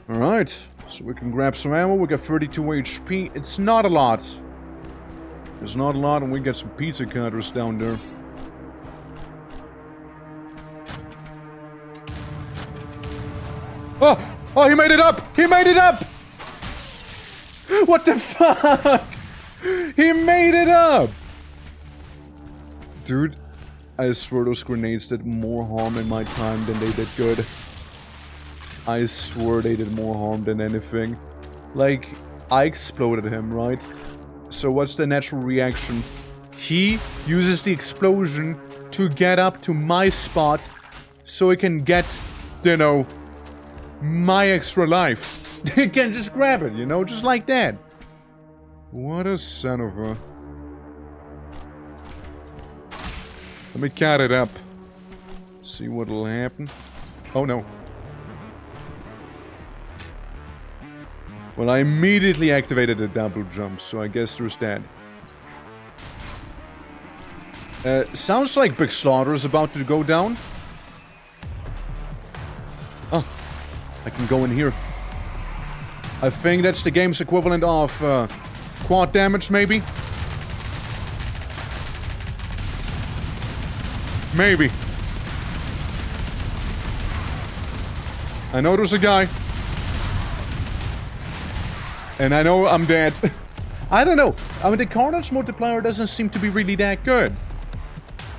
Alright, so we can grab some ammo. We got 32 HP. It's not a lot. It's not a lot, and we got some pizza cutters down there. Oh! Oh, he made it up! He made it up! What the fuck? He made it up! Dude, I swear those grenades did more harm in my time than they did good. I swear they did more harm than anything. Like, I exploded him, right? So what's the natural reaction? He uses the explosion to get up to my spot so he can get, you know, my extra life. He can just grab it, you know, just like that. What a son of a... Let me cut it up. See what'll happen. Oh no. Well, I immediately activated a double jump, so I guess there's that. Sounds like Big Slaughter is about to go down. Oh, I can go in here. I think that's the game's equivalent of quad damage, maybe? Maybe. I know there's a guy. And I know I'm dead. I don't know. I mean, the Carnage multiplier doesn't seem to be really that good.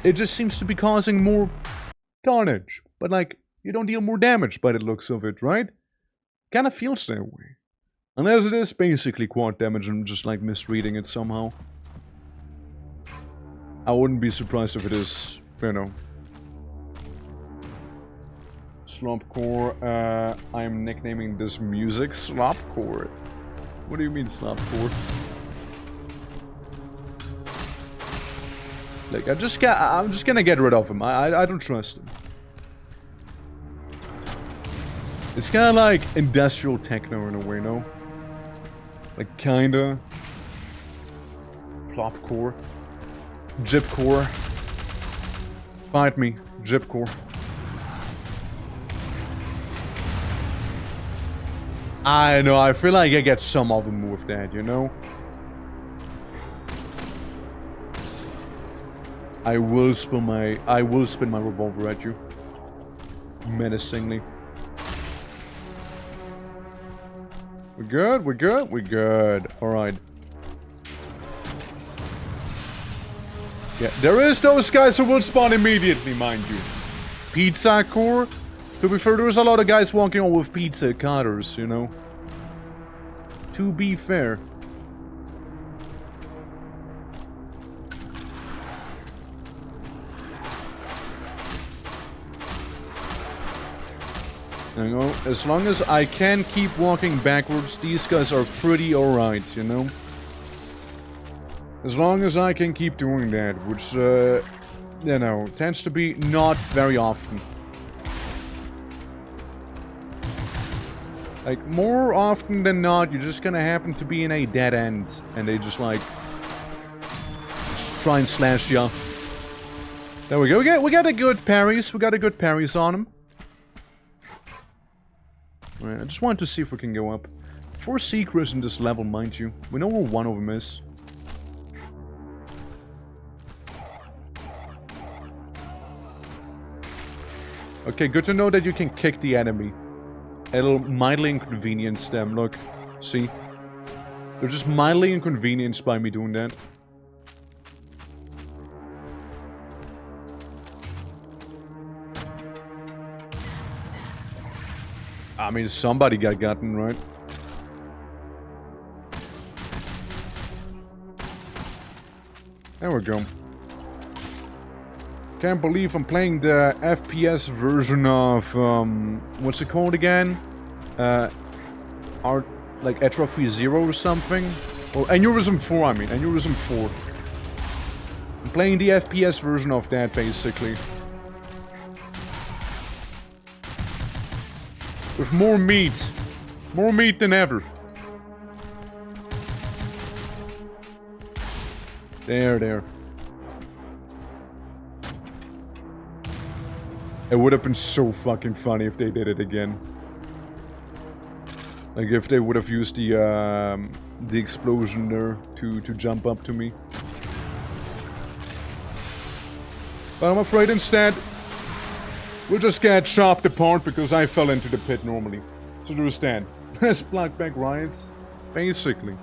It just seems to be causing more carnage. But, like, you don't deal more damage by the looks of it, right? Kinda feels that way. Unless it is basically quad damage and I'm just, like, misreading it somehow. I wouldn't be surprised if it is, you know. Slopcore, I'm nicknaming this music Slopcore. What do you mean Slopcore? Like, I'm just gonna get rid of him. I don't trust him. It's kinda like industrial techno in a way, no? Like, kinda. Plopcore. Gypcore. Fight me, Gypcore. I know, I feel like I get some of them with that, you know? I will spin my revolver at you. Menacingly. We're good, we're good, we're good. Alright. Yeah, there is those guys who will spawn immediately, mind you. Pizza core? To be fair, there's a lot of guys walking on with pizza cutters, you know. To be fair. You know, as long as I can keep walking backwards, these guys are pretty alright, you know. As long as I can keep doing that, which, you know, tends to be not very often. Like, more often than not, you're just gonna happen to be in a dead end, and they just, like, try and slash ya. There we go, we got a good parries, on him. Alright, I just wanted to see if we can go up. 4 secrets in this level, mind you. We know where one of them is. Okay, good to know that you can kick the enemy. It'll mildly inconvenience them, look. See? They're just mildly inconvenienced by me doing that. I mean, somebody got gotten, right? There we go. Can't believe I'm playing the FPS version of, what's it called again? Like Atrophy 0 or something? Or Aneurysm 4, I mean. Aneurysm 4. I'm playing the FPS version of that, basically. With more meat. More meat than ever. There. It would have been so fucking funny if they did it again. Like if they would have used the explosion there to jump up to me. But I'm afraid instead we'll just get chopped apart because I fell into the pit normally. So there's that. Let's block back riots. Basically.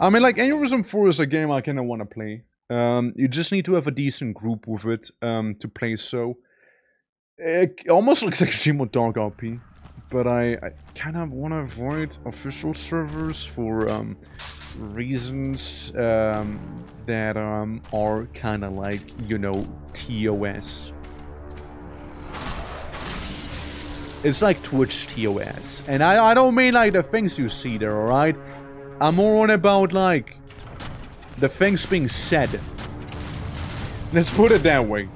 I mean, like, Aneurysm 4 is a game I kind of want to play. You just need to have a decent group with it to play so. It almost looks like Gmod Dark RP, but I kind of want to avoid official servers for reasons that are kind of like, you know, TOS. It's like Twitch TOS. And I don't mean like the things you see there, alright? I'm more on about like the things being said. Let's put it that way.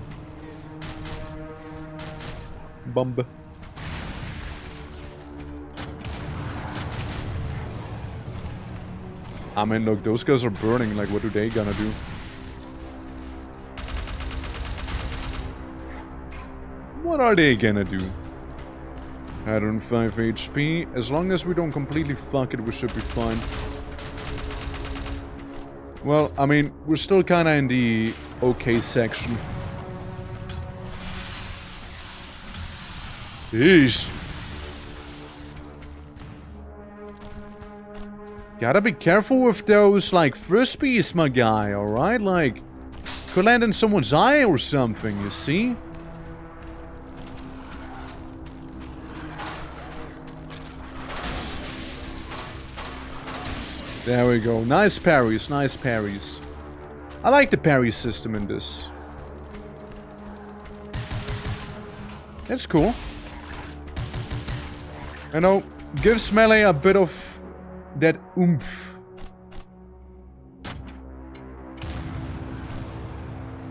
Bumba. I mean, look, those guys are burning. Like, what are they gonna do? What are they gonna do? 105 HP. As long as we don't completely fuck it, we should be fine. Well, I mean, we're still kinda in the okay section. Jeez. Gotta be careful with those, like, frisbees, my guy, alright? Like, could land in someone's eye or something, you see? There we go. Nice parries, nice parries. I like the parry system in this. That's cool. You know, gives melee a bit of that oomph.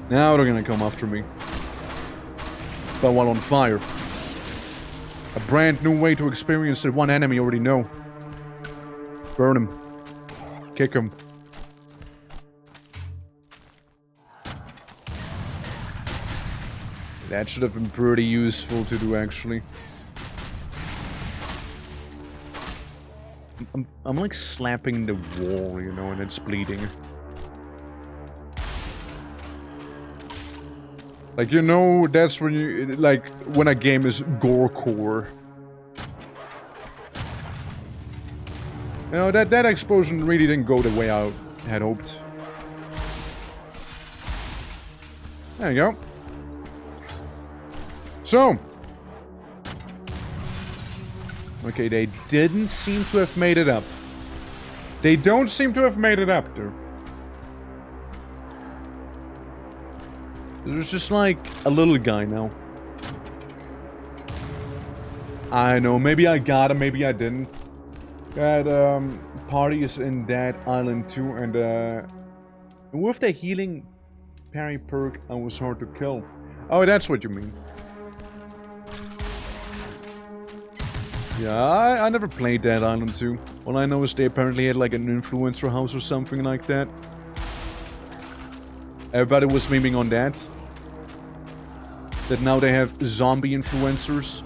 Now they're gonna come after me. But while on fire. A brand new way to experience that one enemy you already know. Burn him. Kick him. That should have been pretty useful to do, actually. I'm like slapping the wall, you know, and it's bleeding. Like, you know, that's when you, like, when a game is gorecore. You know, that explosion really didn't go the way I had hoped. There you go. So. Okay, they didn't seem to have made it up. They don't seem to have made it up, dude. There's just like a little guy now. I know, maybe I got him, maybe I didn't. That party is in that island too, and with the healing parry perk, I was hard to kill. Oh, that's what you mean. Yeah, I never played that island too. All I know is they apparently had like an influencer house or something like that. Everybody was memeing on that. That now they have zombie influencers.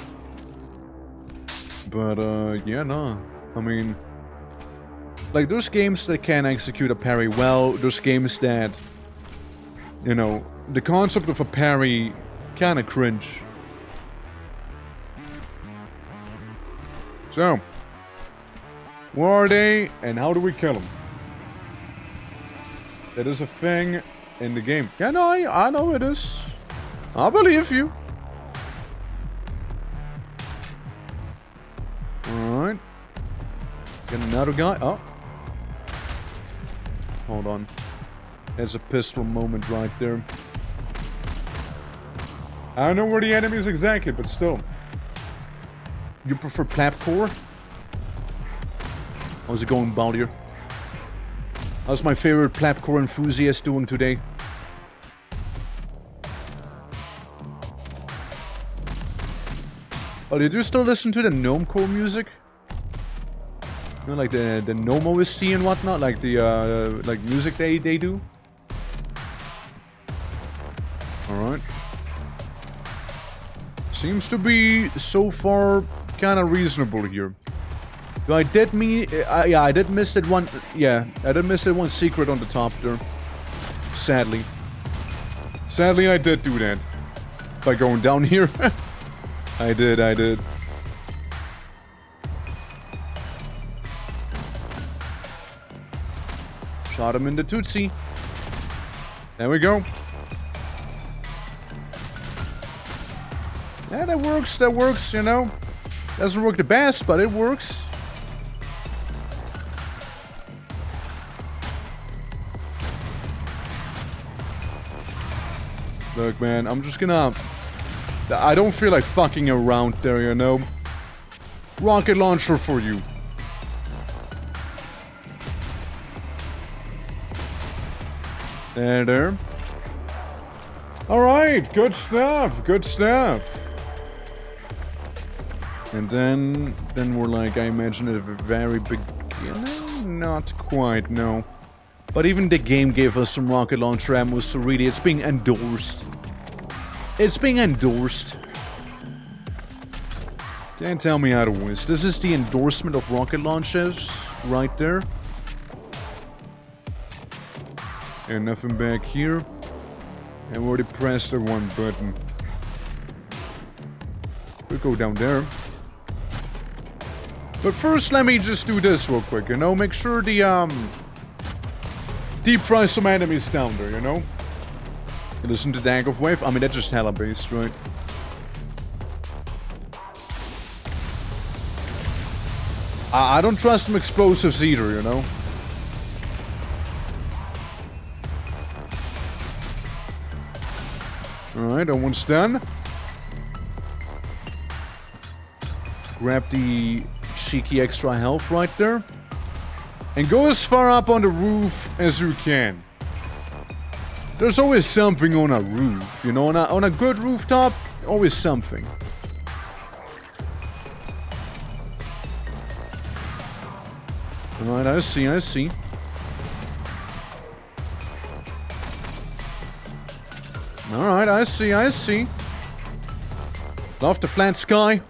But, yeah, no. I mean... Like, there's games that can execute a parry well. There's games that... You know, the concept of a parry... Kinda cringe. So... Where are they, and how do we kill them? That is a thing in the game. Yeah, no, I know it is. I believe you. Alright. Get another guy. Oh. Hold on. There's a pistol moment right there. I don't know where the enemy is exactly, but still. You prefer Plapcore? How's it going, Baldier? How's my favorite Plapcore enthusiast doing today? Oh, did you still listen to the Gnomecore music? You know, like the Gnome OST and whatnot? Like the, like music they do? Alright. Seems to be, so far, kind of reasonable here. I did yeah, I did miss that one. Yeah, I did miss that one secret on the top there. Sadly. Sadly, I did do that. By going down here. I did. Shot him in the Tootsie. There we go. Yeah, that works, you know. Doesn't work the best, but it works. Look, man, I'm just gonna... I don't feel like fucking around there, you know. Rocket launcher for you. There. Alright, good stuff, good stuff. And then we're like, I imagine, at a very beginning? Not quite, no. But even the game gave us some rocket launcher ammo, so really it's being endorsed. It's being endorsed. Can't tell me otherwise. This is the endorsement of rocket launchers, right there. And nothing back here. And we already pressed the one button. We'll go down there. But first, let me just do this real quick, you know? Make sure the, deep fry some enemies down there, you know? Listen to the Dank of Wave. I mean, that's just hella based, right? I don't trust them explosives either, you know? Alright, that one's done. Grab the cheeky extra health right there. And go as far up on the roof as you can. There's always something on a roof, you know? On a good rooftop, always something. Alright, I see. Alright, I see. Love the flat sky.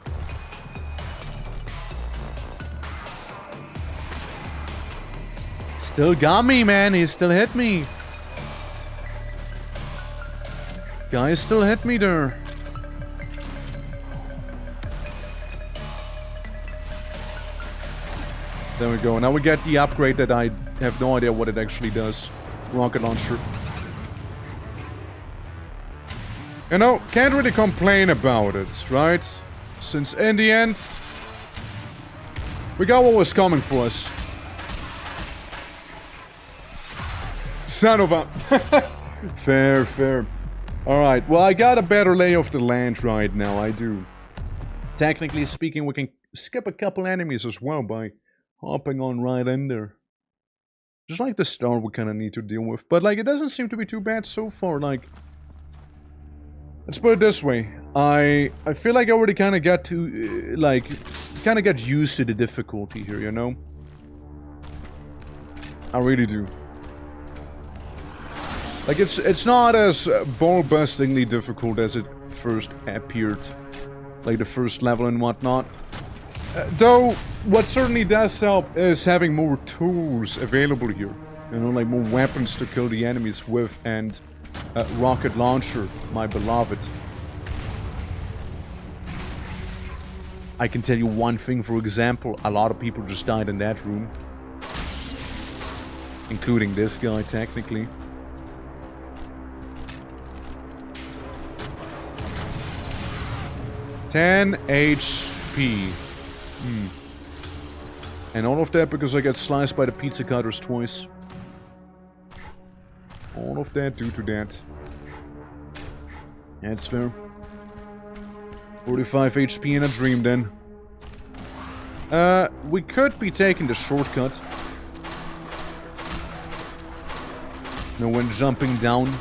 Still got me, man. He still hit me. Guy still hit me there. There we go. Now we get the upgrade that I have no idea what it actually does. Rocket launcher. You know, can't really complain about it, right? Since in the end, we got what was coming for us. Son of a... Fair. Alright, well I got a better lay of the land right now, I do. Technically speaking, we can skip a couple enemies as well by hopping on right in there. Just like the star we kind of need to deal with. But like, it doesn't seem to be too bad so far, like... Let's put it this way. I feel like I already kind of got to, kind of got used to the difficulty here, you know? I really do. Like, it's not as ball-bustingly difficult as it first appeared. Like, the first level and whatnot. Though, what certainly does help is having more tools available here. You know, like more weapons to kill the enemies with, and... rocket launcher, my beloved. I can tell you one thing, for example, a lot of people just died in that room. Including this guy, technically. $10 HP. And all of that because I got sliced by the pizza cutters twice. All of that due to that. That's fair. 45 HP in a dream then. We could be taking the shortcut. No one jumping down.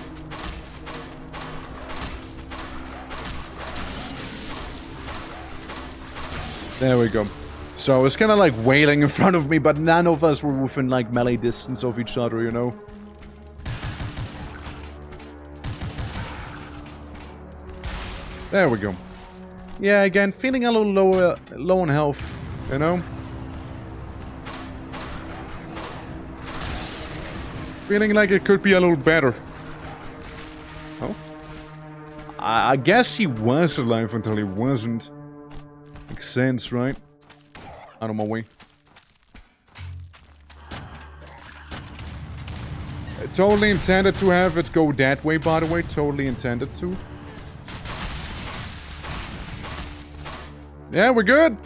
There we go. So it's kind of like wailing in front of me, but none of us were within like melee distance of each other, you know? There we go. Yeah, again, feeling a little low on health, you know? Feeling like it could be a little better. Oh? I guess he was alive until he wasn't. Makes sense, right? Out of my way. Totally intended to have it go that way, by the way. Totally intended to. Yeah, we're good.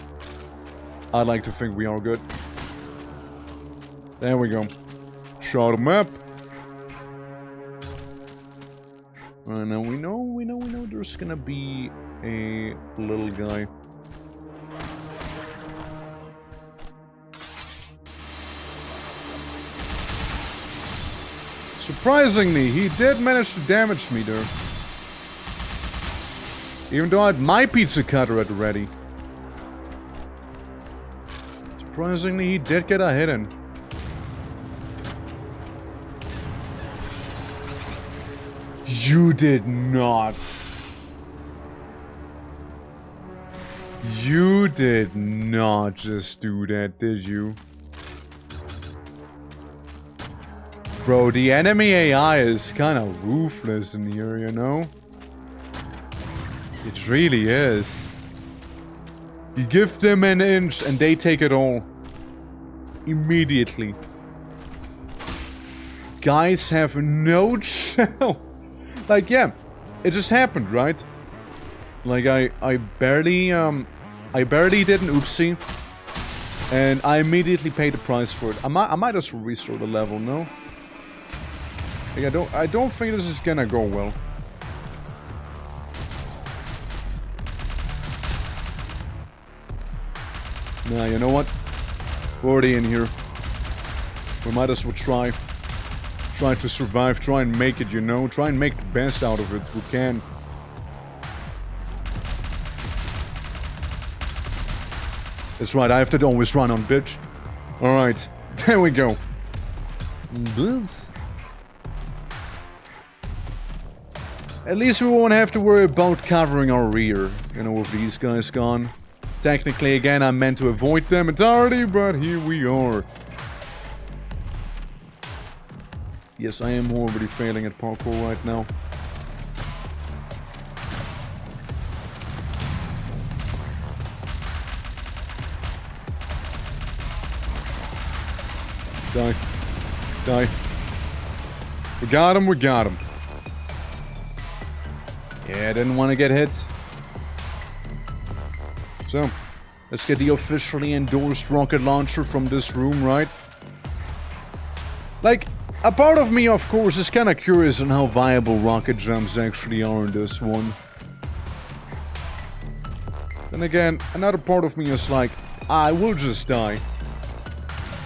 I'd like to think we are good. There we go. Shot him up. Now we know there's gonna be a little guy. Surprisingly, he did manage to damage me there. Even though I had my pizza cutter at the ready. Surprisingly, he did get a hit in. You did not. You did not just do that, did you? Bro, the enemy AI is kind of ruthless in here, you know? It really is. You give them an inch and they take it all. Immediately. Guys have no chill. Like, yeah, it just happened, right? Like, I barely did an oopsie. And I immediately paid the price for it. I might just restore the level, no? Like, I don't think this is gonna go well. Nah, you know what? We're already in here. We might as well try. Try to survive, try and make it, you know? Try and make the best out of it we can. That's right, I have to always run on, bitch. Alright, there we go. At least we won't have to worry about covering our rear, you know, with these guys gone. Technically, again, I meant to avoid them entirely, but here we are. Yes, I am horribly failing at parkour right now. Die. Die. We got him, we got him. Yeah, I didn't want to get hit. So, let's get the officially endorsed rocket launcher from this room, right? Like, a part of me, of course, is kind of curious on how viable rocket jumps actually are in this one. Then again, another part of me is like, I will just die.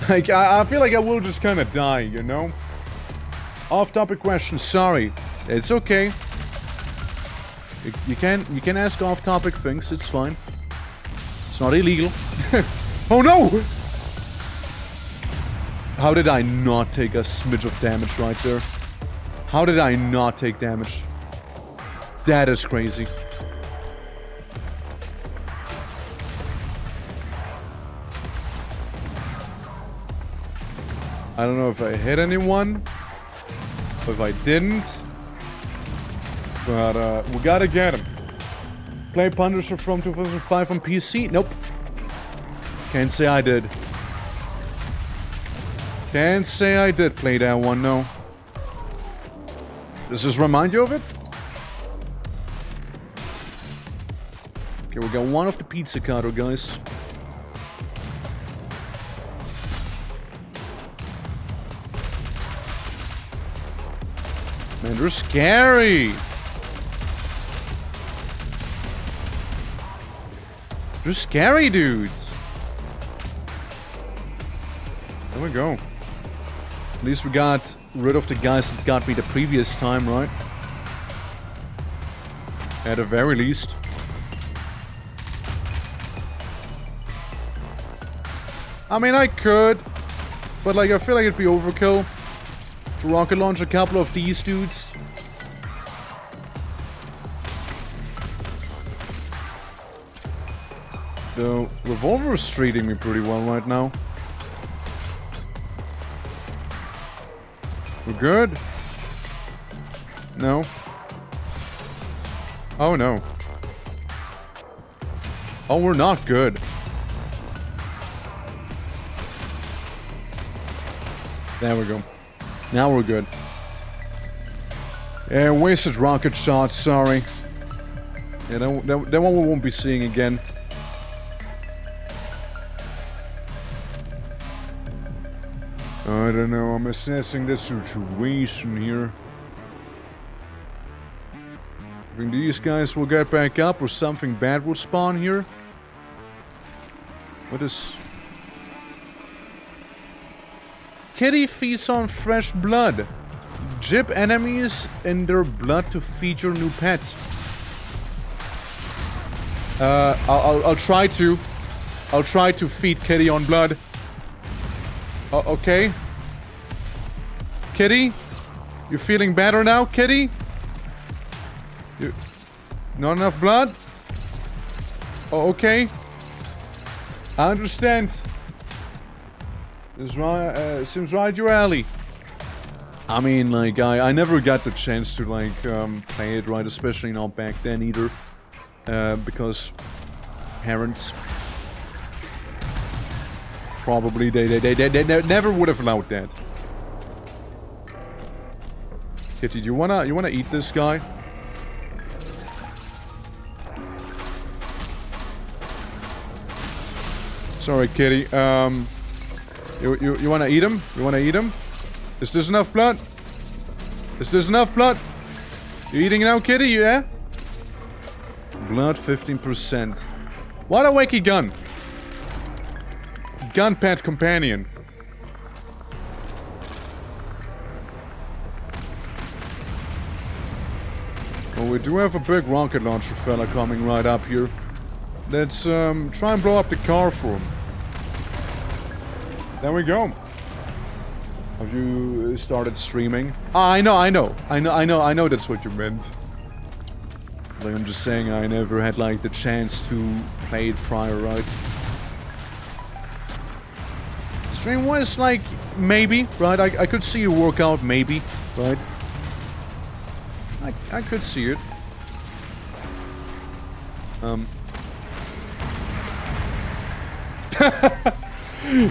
Like, I feel like I will just kind of die, you know? Off-topic question, sorry. It's okay. You can ask off-topic things, it's fine. It's not illegal. Oh no! How did I not take a smidge of damage right there? How did I not take damage? That is crazy. I don't know if I hit anyone. If I didn't. But, we gotta get him. Play Punisher from 2005 on PC? Nope. Can't say I did. Can't say I did play that one, no. Does this remind you of it? Okay, we got one of the pizza cutter, guys. Man, they're scary! They're scary dudes! There we go. At least we got rid of the guys that got me the previous time, right? At the very least. I mean, I could. But, like, I feel like it'd be overkill to rocket launch a couple of these dudes. The revolver is treating me pretty well right now. We're good? No? Oh no. Oh, we're not good. There we go. Now we're good. Yeah, wasted rocket shot, sorry. Yeah, that one we won't be seeing again. I don't know, I'm assessing the situation here. I think these guys will get back up or something bad will spawn here. What is... Kitty feeds on fresh blood. Jib enemies in their blood to feed your new pets. I'll try to. I'll try to feed Kitty on blood. Okay. Kitty? You feeling better now, Kitty? Not enough blood? Oh, okay. I understand. This right, seems right your alley. I mean, like, I never got the chance to, like, play it right, especially not back then either. Because parents probably they never would have allowed that. Kitty, do you wanna eat this guy? Sorry, Kitty. You wanna eat him? You wanna eat him? Is this enough blood? Is this enough blood? You eating now, Kitty? Yeah? Blood 15%. What a wacky gun. Gun pet companion. Well, we do have a big rocket launcher fella coming right up here. Let's try and blow up the car for him. There we go. Have you started streaming? I know that's what you meant. Like, I'm just saying I never had, like, the chance to play it prior, right? Stream-wise, like, maybe, right? I could see a workout, maybe, right? I could see it.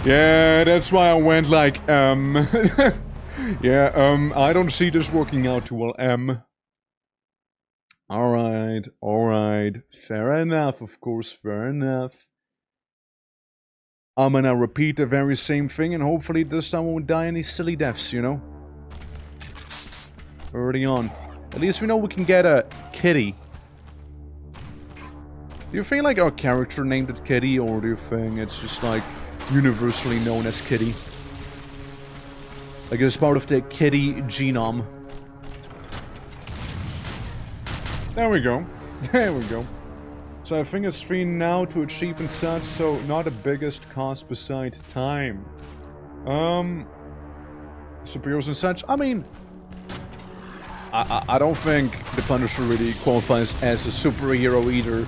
Yeah, that's why I went like, yeah, I don't see this working out too well, Alright, fair enough, of course, fair enough. I'm gonna repeat the very same thing, and hopefully this time I won't die any silly deaths, you know? Early on. At least we know we can get a Kitty. Do you feel like our character named it Kitty, or do you think it's just like universally known as Kitty? Like it's part of the Kitty genome. There we go. There we go. So I think it's free now to achieve and such, so not the biggest cost beside time. Superheroes and such, I mean... I don't think the Punisher really qualifies as a superhero either.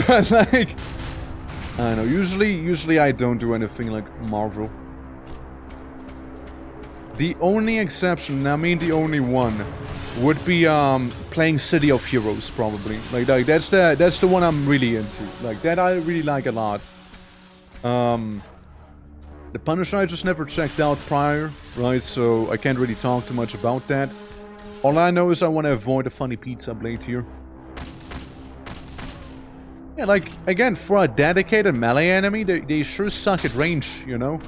But like... I don't know, usually I don't do anything like Marvel. The only exception, I mean the only one, would be playing City of Heroes probably. Like that's the one I'm really into. Like that I really like a lot. The Punisher I just never checked out prior, right? So I can't really talk too much about that. All I know is I want to avoid a funny pizza blade here. Yeah, like again, for a dedicated melee enemy, they sure suck at range, you know?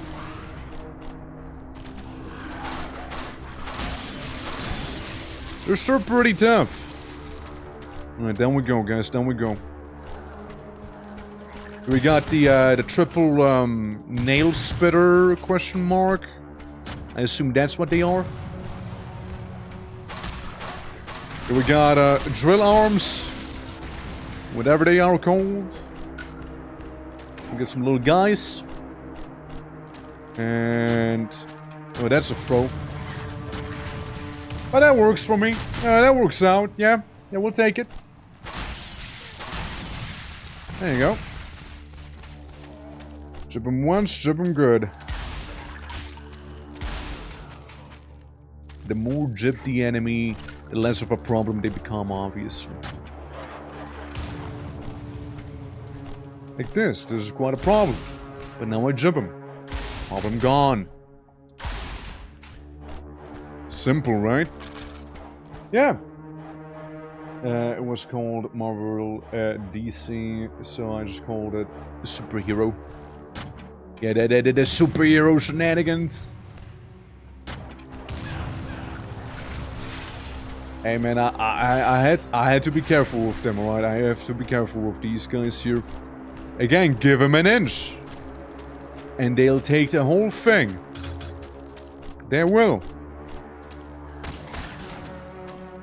They're sure pretty tough. Alright, down we go, guys. Down we go. We got the triple nail spitter question mark. I assume that's what they are. Here we got drill arms. Whatever they are called. We got some little guys. And... oh, that's a throw. But that works for me. That works out. Yeah. Yeah, we'll take it. There you go. Chip them once, chip them good. The more jib the enemy, the less of a problem they become, obviously. Like this. This is quite a problem. But now I jib them. Problem gone. Simple, right? Yeah. It was called Marvel DC, so I just called it Superhero. Yeah, the superhero shenanigans. Hey man, I had to be careful with them, alright? I have to be careful with these guys here. Again, give them an inch. And they'll take the whole thing. They will.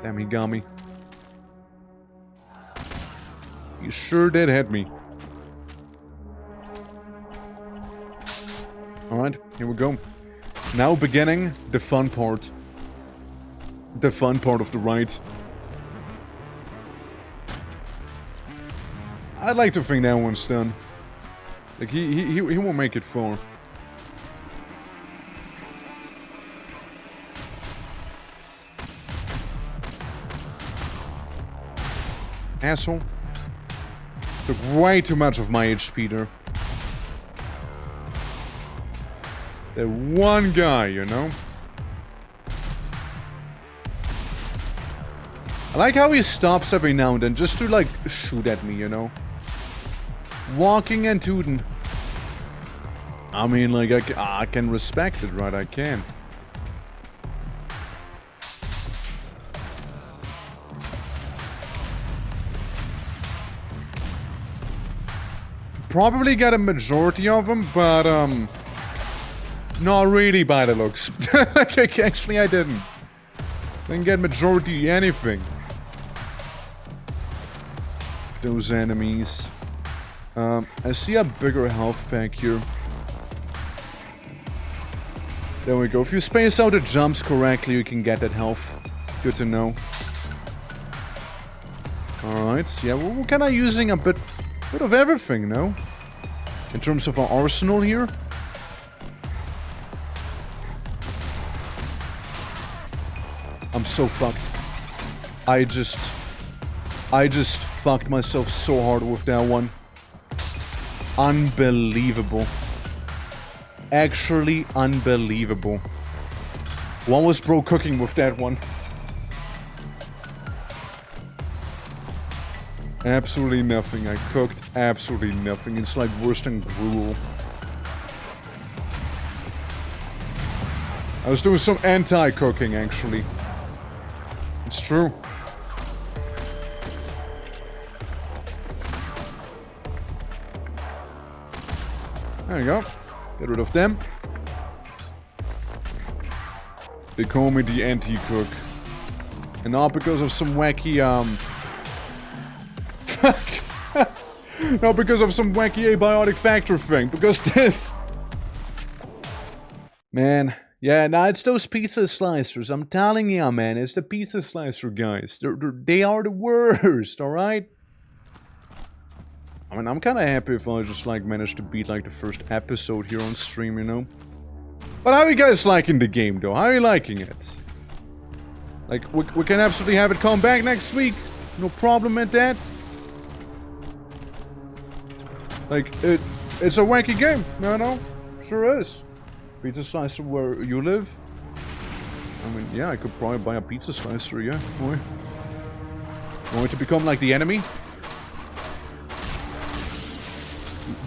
Damn, he got me. He sure did hit me. Alright, here we go. Now beginning the fun part. The fun part of the ride. I'd like to think that one's done. Like, he won't make it far. Asshole. Took way too much of my HP there. That one guy, you know? I like how he stops every now and then just to, like, shoot at me, you know? Walking and tooting. I mean, like, I can respect it, right? I can. Probably get a majority of them, but, not really by the looks. Actually, I didn't. Didn't get majority anything. Those enemies. I see a bigger health pack here. There we go. If you space out the jumps correctly, you can get that health. Good to know. Alright, yeah, we're kind of using a bit of everything, no? In terms of our arsenal here. I'm so fucked. I just fucked myself so hard with that one. Unbelievable. Actually unbelievable. What was bro cooking with that one? Absolutely nothing. I cooked absolutely nothing. It's like worse than gruel. I was doing some anti-cooking, actually. It's true. There you go. Get rid of them. They call me the anti-cook. And not because of some wacky, not because of some wacky abiotic factor thing. Because this... Man. Yeah, nah, it's those pizza slicers. I'm telling you, man. It's the pizza slicer guys. They are the worst, alright? I mean, I'm kind of happy if I just, like, managed to beat, like, the first episode here on stream, you know? But how are you guys liking the game, though? How are you liking it? Like, we can absolutely have it come back next week. No problem with that. Like, it's a wacky game. No, sure is. Pizza slicer where you live? I mean, yeah, I could probably buy a pizza slicer, yeah. Boy. Want it to become, like, the enemy?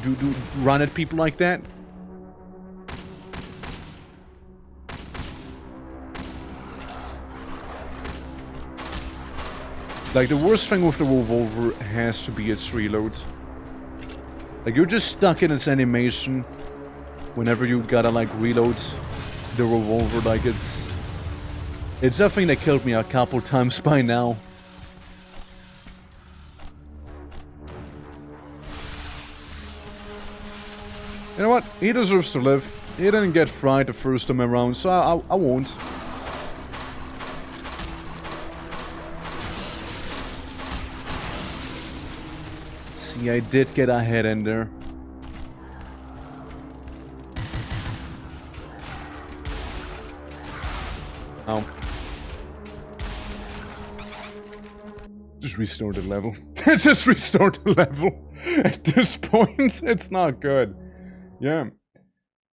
Do run at people like that? Like, the worst thing with the revolver has to be its reload. Like, you're just stuck in its animation whenever you gotta, like, reload the revolver. Like, it's something that killed me a couple times by now. You know what? He deserves to live. He didn't get fried the first time around, so I won't. See, I did get a head in there. Oh. Just restore the level. Just restore the level. At this point, it's not good. Yeah.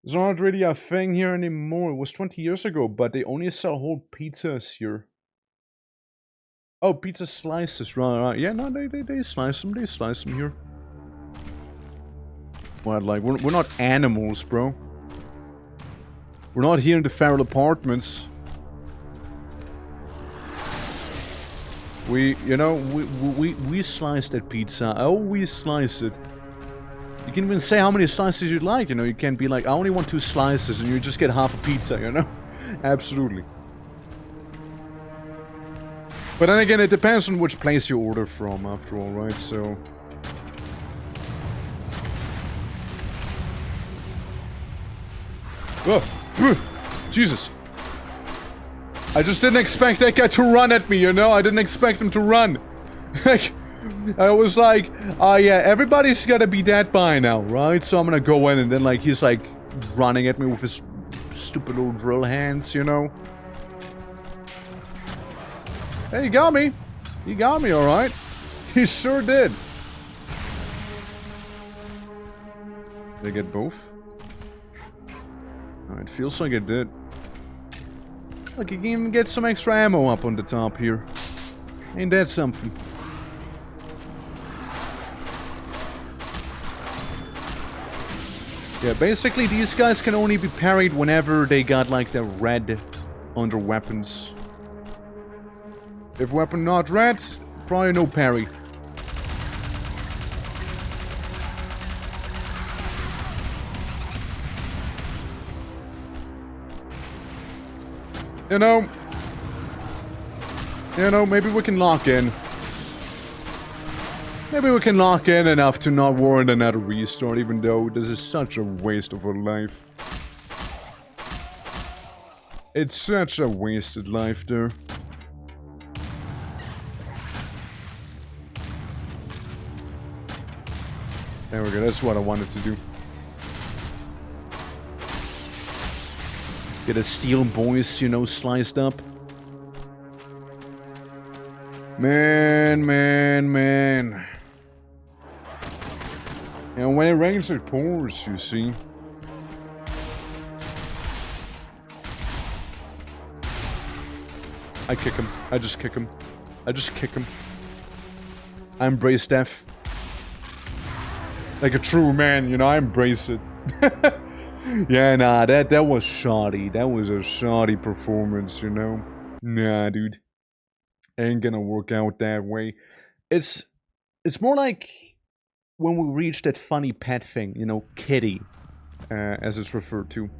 It's not really a thing here anymore. It was 20 years ago, but they only sell whole pizzas here. Oh, pizza slices, right. Yeah, no, they slice them. They slice them here. What, like, we're not animals, bro. We're not here in the feral apartments. We slice that pizza. Oh, we slice it. You can even say how many slices you'd like, you know. You can't be like, I only want 2 slices, and you just get half a pizza, you know. Absolutely. But then again, it depends on which place you order from, after all, right? So... Oh, Jesus. I just didn't expect that guy to run at me, you know? I didn't expect him to run. I was like, oh yeah, everybody's gotta be dead by now, right? So I'm gonna go in, and then, like, he's, like, running at me with his stupid little drill hands, you know? Hey, he got me. He got me, alright. He sure did. Did I get both? Oh, it feels like it did. Look, you can even get some extra ammo up on the top here. Ain't that something? Yeah, basically these guys can only be parried whenever they got, like, the red on their weapons. If weapon not red, probably no parry. You know, maybe we can lock in. Maybe we can lock in enough to not warrant another restart, even though this is such a waste of a life. It's such a wasted life there. There we go, that's what I wanted to do. Get a steel voice, you know, sliced up. Man. And when it rains, it pours, you see. I kick him. I just kick him. I embrace death. Like a true man, you know, I embrace it. Yeah, nah, that was shoddy. That was a shoddy performance, you know? Nah, dude. Ain't gonna work out that way. It's more like when we reach that funny pet thing, you know, kitty, as it's referred to.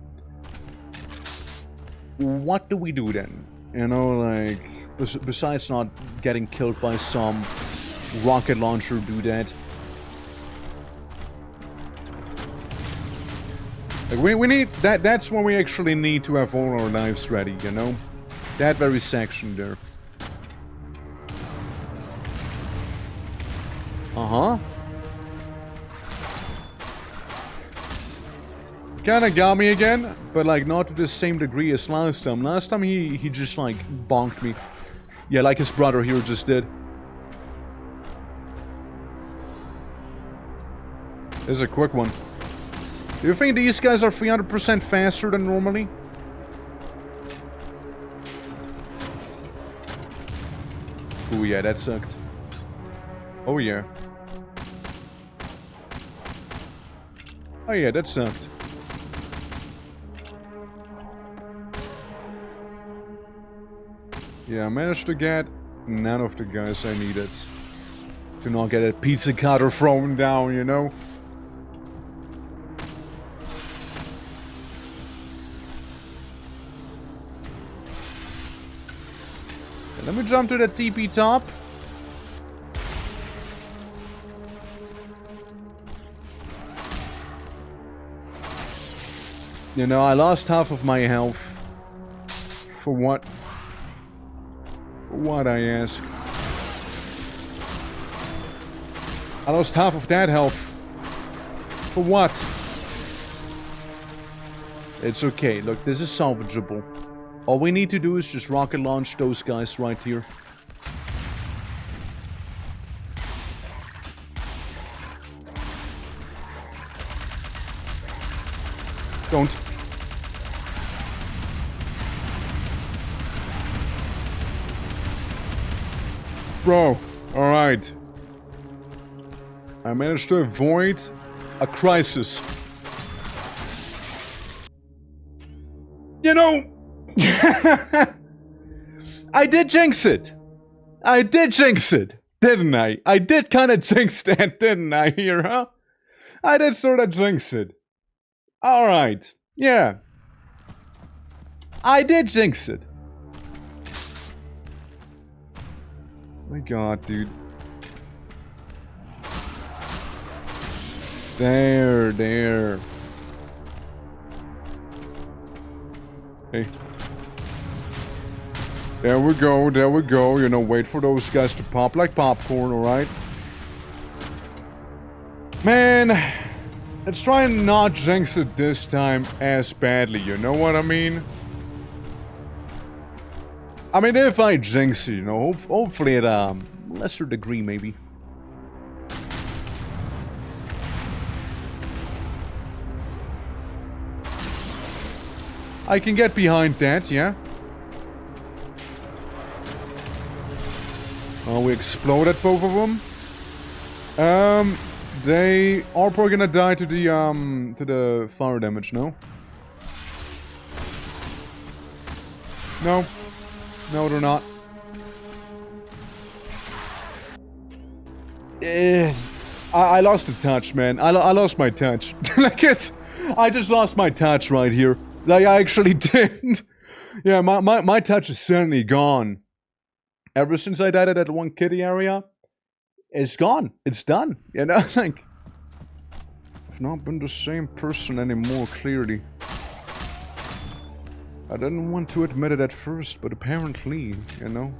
What do we do then? You know, like, besides not getting killed by some rocket launcher doodad. Like, we need... That's when we actually need to have all our knives ready, you know? That very section there. Uh-huh. Kinda got me again, but, like, not to the same degree as last time. Last time he just, like, bonked me. Yeah, like his brother here just did. This is a quick one. Do you think these guys are 300% faster than normally? Oh yeah, that sucked. Oh yeah. Oh yeah, that sucked. Yeah, I managed to get none of the guys I needed. To not get a pizza cutter thrown down, you know? Let me jump to the TP top. You know, I lost half of my health. For what? For what, I ask? I lost half of that health. For what? It's okay. Look, this is salvageable. All we need to do is just rocket launch those guys right here. Don't. bro. Alright. I managed to avoid a crisis. You know... I did jinx it. I did jinx it, didn't I? I did kind of jinx that, didn't I, here, huh? I did sort of jinx it. Alright. Yeah. I did jinx it. My god, dude. There. Hey. There we go. You know, wait for those guys to pop like popcorn, alright? Man, let's try and not jinx it this time as badly, you know what I mean? I mean, if I jinx it, you know, hopefully at a lesser degree, maybe. I can get behind that, yeah? Oh, we exploded both of them. They are probably gonna die to the fire damage, no? No. No, they're not. I lost the touch, man. I lost my touch. Like, I just lost my touch right here. Like, I actually did. Yeah, my touch is certainly gone. Ever since I died at that one kitty area, it's gone. It's done. You know, like... I've not been the same person anymore, clearly. I didn't want to admit it at first, but apparently, you know.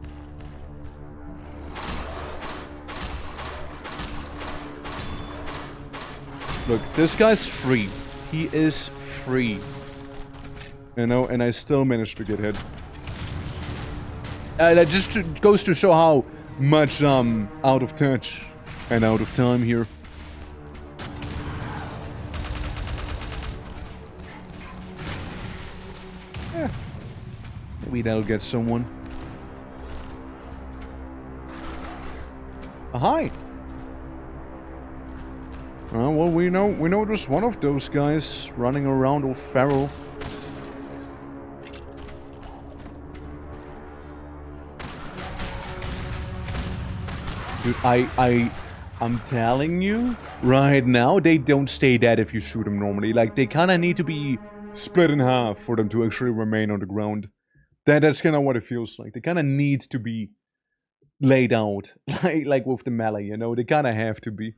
Look, this guy's free. He is free. You know, and I still managed to get hit. That just goes to show how much I'm out of touch and out of time here. Yeah. Maybe that'll get someone. Hi. Well, we know there's one of those guys running around all feral. Dude, I'm telling you, right now, they don't stay dead if you shoot them normally. Like, they kind of need to be split in half for them to actually remain on the ground. That's kind of what it feels like. They kind of need to be laid out, like with the melee, you know? They kind of have to be.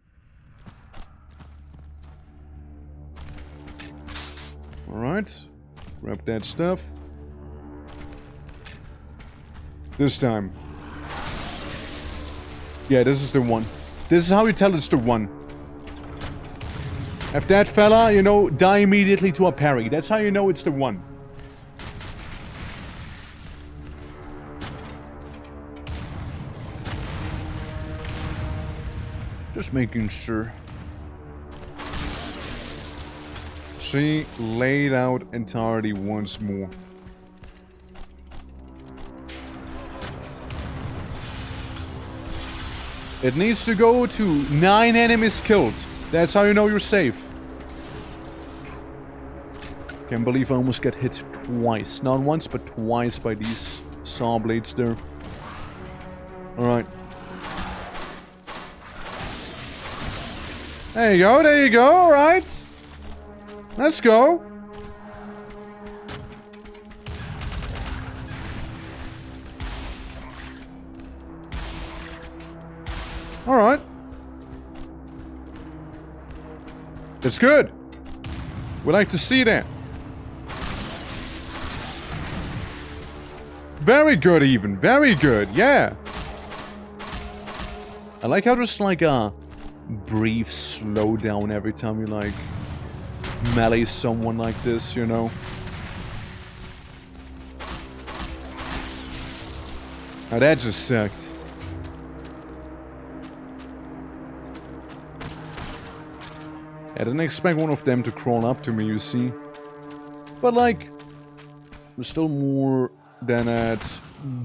Alright. Grab that stuff. This time. Yeah, this is the one. This is how you tell it's the one. If that fella, you know, die immediately to a parry. That's how you know it's the one. Just making sure. See, laid out entirely once more. It needs to go to 9 enemies killed. That's how you know you're safe. Can't believe I almost get hit twice. Not once, but twice by these saw blades there. Alright. There you go, alright. Let's go. Alright. It's good. We like to see that. Very good even. Very good. Yeah. I like how there's like a brief slowdown every time you like melee someone like this, you know. Now that just sucked. I didn't expect one of them to crawl up to me, you see. But like, we're still more than at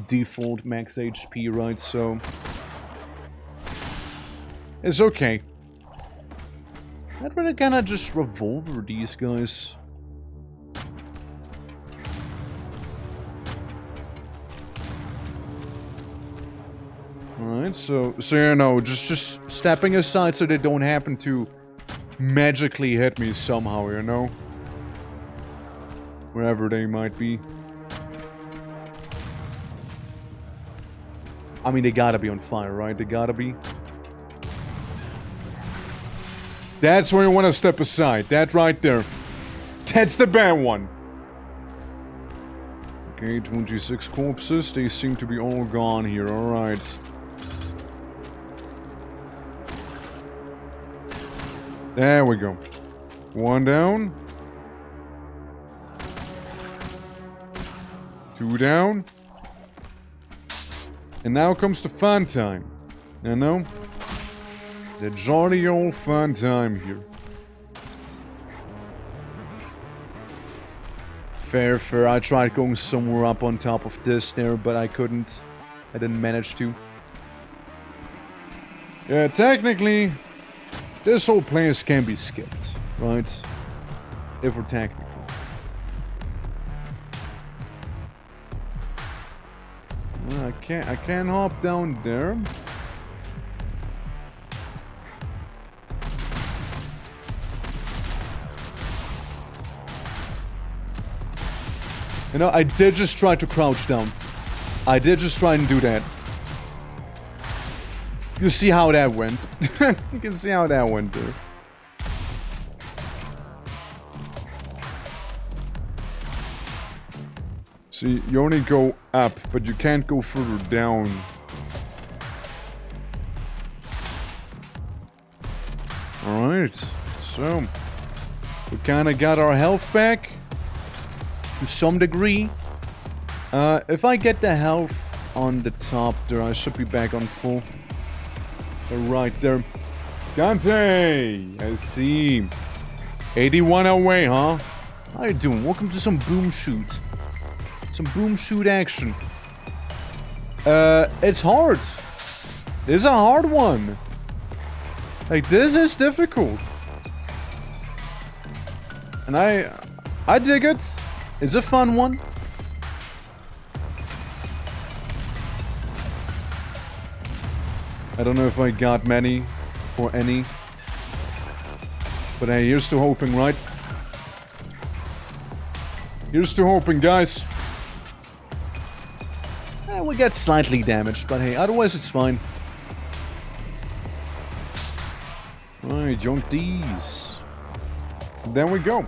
default max HP, right? So It's okay. I'd rather kinda just revolver these guys. Alright, so you know, just stepping aside so they don't happen to magically hit me somehow, you know? Wherever they might be. I mean, they gotta be on fire, right? They gotta be. That's where you want to step aside. That right there. That's the bad one. Okay, 26 corpses. They seem to be all gone here. Alright. There we go. One down. Two down. And now comes the fun time. You know? The jolly old fun time here. Fair, fair. I tried going somewhere up on top of this there, but I couldn't. I didn't manage to. Yeah, technically, this whole place can be skipped, right? If we're technical. I can't hop down there. You know, I did just try to crouch down. I did just try and do that. You see how that went. You can see how that went there. See, you only go up, but you can't go further down. Alright, so we kinda got our health back. To some degree. If I get the health on the top there, I should be back on full. Right there. Dante! I see. 81 away, huh? How you doing? Welcome to some boom shoot. Some boom shoot action. It's hard. It's a hard one. Like, this is difficult. And I dig it. It's a fun one. I don't know if I got many or any. But hey, here's to hoping, right? Here's to hoping, guys. We get slightly damaged, but hey, otherwise it's fine. Right, junk these. There we go.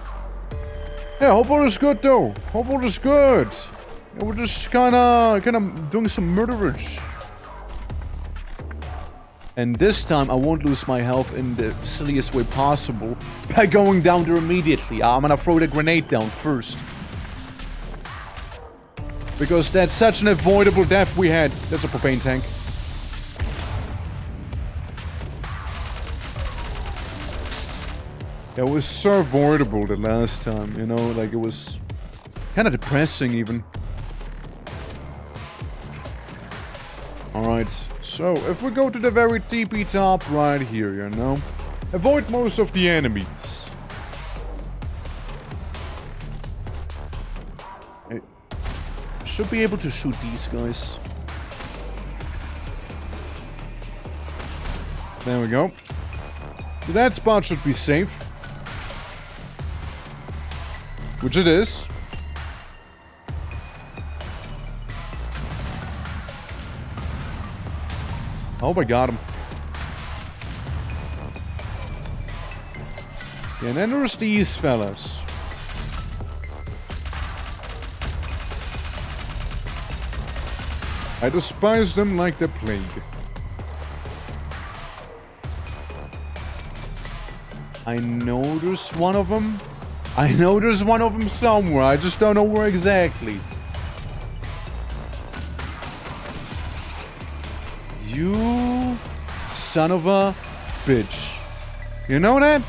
Yeah, hope all is good though. Hope all is good. Yeah, we're just kinda doing some murderage. And this time I won't lose my health in the silliest way possible by going down there immediately. I'm gonna throw the grenade down first. Because that's such an avoidable death we had. That's a propane tank. It was so avoidable the last time, you know, like it was kind of depressing even. Alright, so if we go to the very TP top right here, you know, avoid most of the enemies. I should be able to shoot these guys. There we go. So that spot should be safe. Which it is. I hope I got him. Yeah, and then there's these fellas. I despise them like the plague. I know there's one of them. I know there's one of them somewhere. I just don't know where exactly. You son of a bitch. You know that?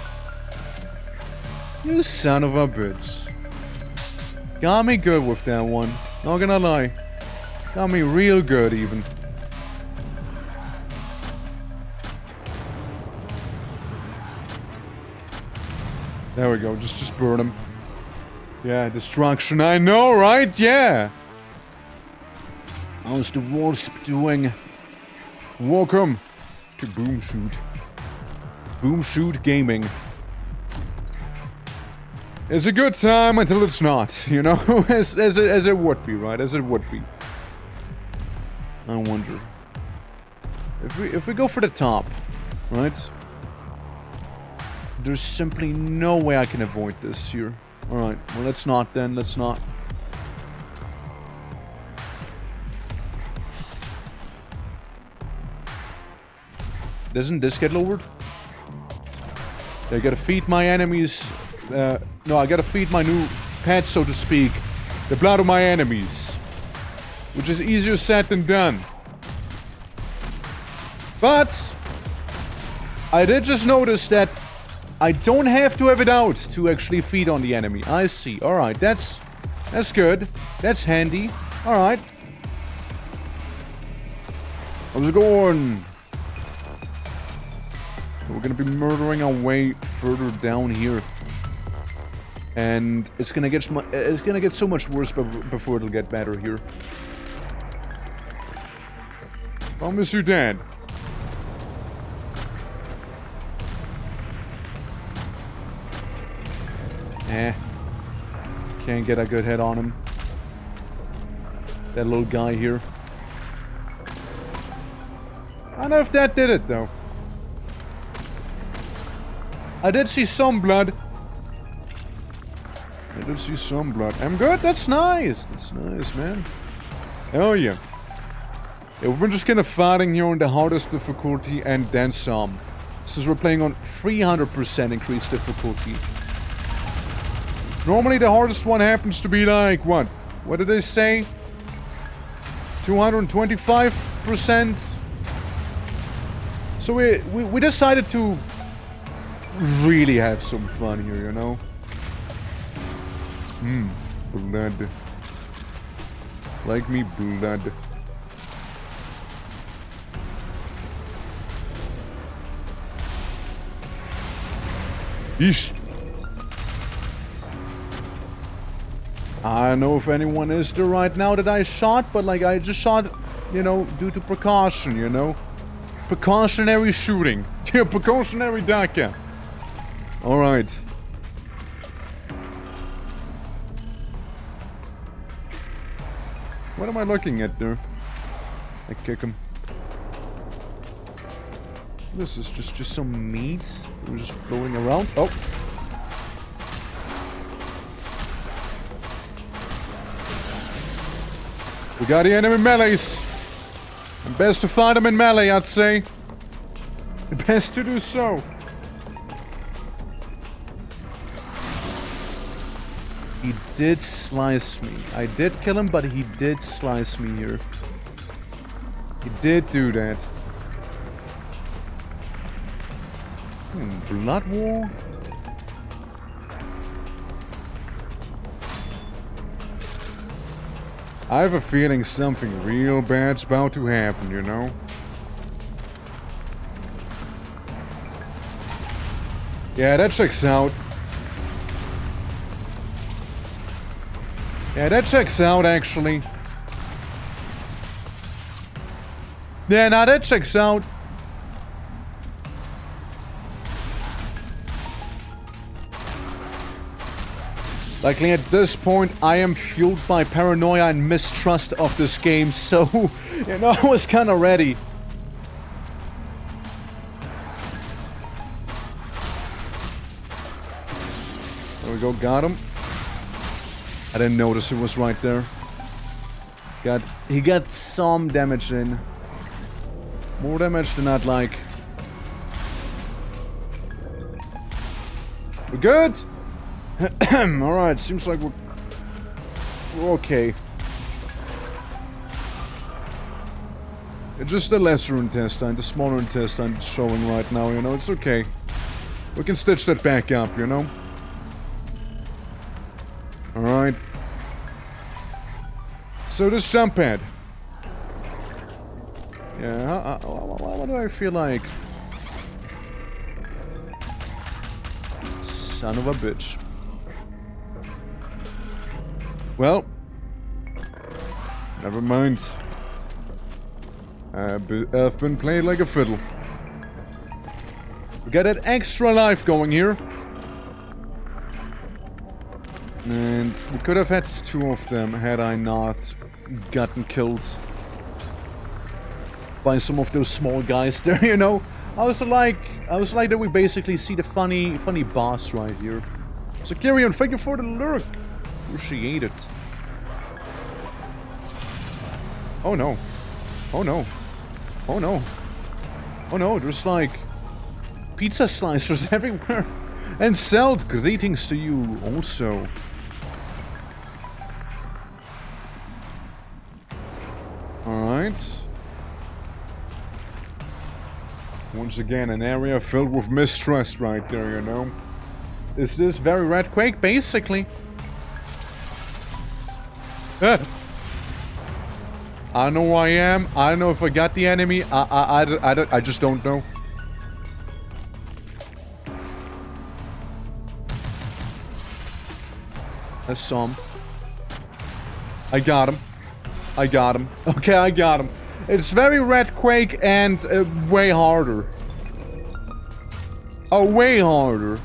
You son of a bitch. Got me good with that one. Not gonna lie. Got me real good even. There we go. Just burn him. Yeah, destruction. I know, right? Yeah. How's the wasp doing? Welcome to Boom Shoot. Boom Shoot Gaming. It's a good time until it's not, you know? as it would be, right? As it would be. I wonder. If we go for the top, right? There's simply no way I can avoid this here. Alright, well let's not then, let's not. Doesn't this get lowered? I gotta feed my enemies... no, I gotta feed my new pets, so to speak. The blood of my enemies. Which is easier said than done. But... I did just notice that I don't have to have it out to actually feed on the enemy. I see. Alright, that's good. That's handy. Alright. How's it going? We're gonna be murdering our way further down here. And it's gonna get so much worse before it'll get better here. Promise you, Dad. Can't get a good hit on him. That little guy here. I don't know if that did it, though. I did see some blood. I did see some blood. I'm good. That's nice. That's nice, man. Oh, yeah. We're just kind of fighting here on the hardest difficulty and then some. Since we're playing on 300% increased difficulty. Normally the hardest one happens to be like, what? What did they say? 225%? So we decided to really have some fun here, you know? Blood. Like me, blood. Yeesh. I don't know if anyone is there right now that I shot, but like I just shot, you know, due to precaution, you know? Precautionary shooting. Yeah, precautionary DACA. Alright. What am I looking at there? I kick him. This is just some meat. We're just flowing around. Oh. We got the enemy melees. And best to find them in melee, I'd say. Best to do so. He did slice me. I did kill him, but he did slice me here. He did do that. Blood war? I have a feeling something real bad's about to happen, you know? Yeah, that checks out. Yeah, that checks out, actually. Yeah, now that checks out. Likely at this point, I am fueled by paranoia and mistrust of this game, so, you know, I was kinda ready. There we go, got him. I didn't notice it was right there. He got some damage in. More damage than I'd like. We're good? Alright, seems like we're okay. It's just the lesser intestine, the smaller intestine is showing right now, you know, it's okay. We can stitch that back up, you know? Alright. So this jump pad. Yeah, what do I feel like? Son of a bitch. Well. Never mind. I've been playing like a fiddle. We got that extra life going here. And we could have had 2 of them had I not gotten killed by some of those small guys there, you know. I was like that we basically see the funny boss right here. So Kyrian, thank you for the lurk. Appreciate it. Oh no. Oh no. Oh no. Oh no, there's like pizza slicers everywhere. And Celt, greetings to you also. Alright. Once again, an area filled with mistrust right there, you know. Is this very Red Quake? Basically. I know who I am. I don't know if I got the enemy. I just don't know. I saw him. I got him. I got him. Okay, I got him. It's very Red Quake and way harder. Oh, way harder.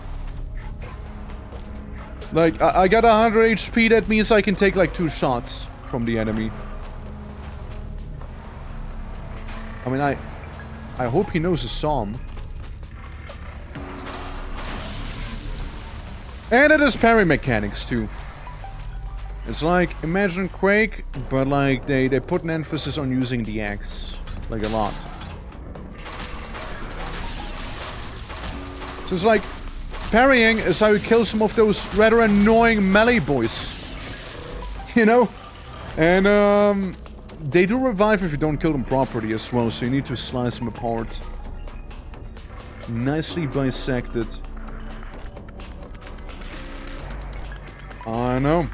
Like, I got 100 HP, that means I can take like 2 shots from the enemy. I mean, I hope he knows a psalm. And it has parry mechanics too. It's like, imagine Quake, but like they put an emphasis on using the axe. Like a lot. So it's like, parrying is how you kill some of those rather annoying melee boys. You know? And they do revive if you don't kill them properly as well, so you need to slice them apart. Nicely bisected. I know.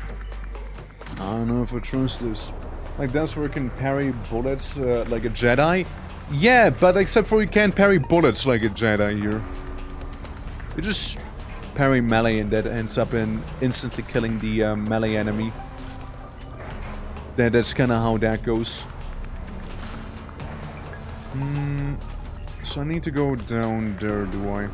I don't know if I trust this. Like, that's where you can parry bullets like a Jedi. Yeah, but except for you can't parry bullets like a Jedi here. You just parry melee and that ends up in instantly killing the melee enemy. That's kind of how that goes. So I need to go down there, do I?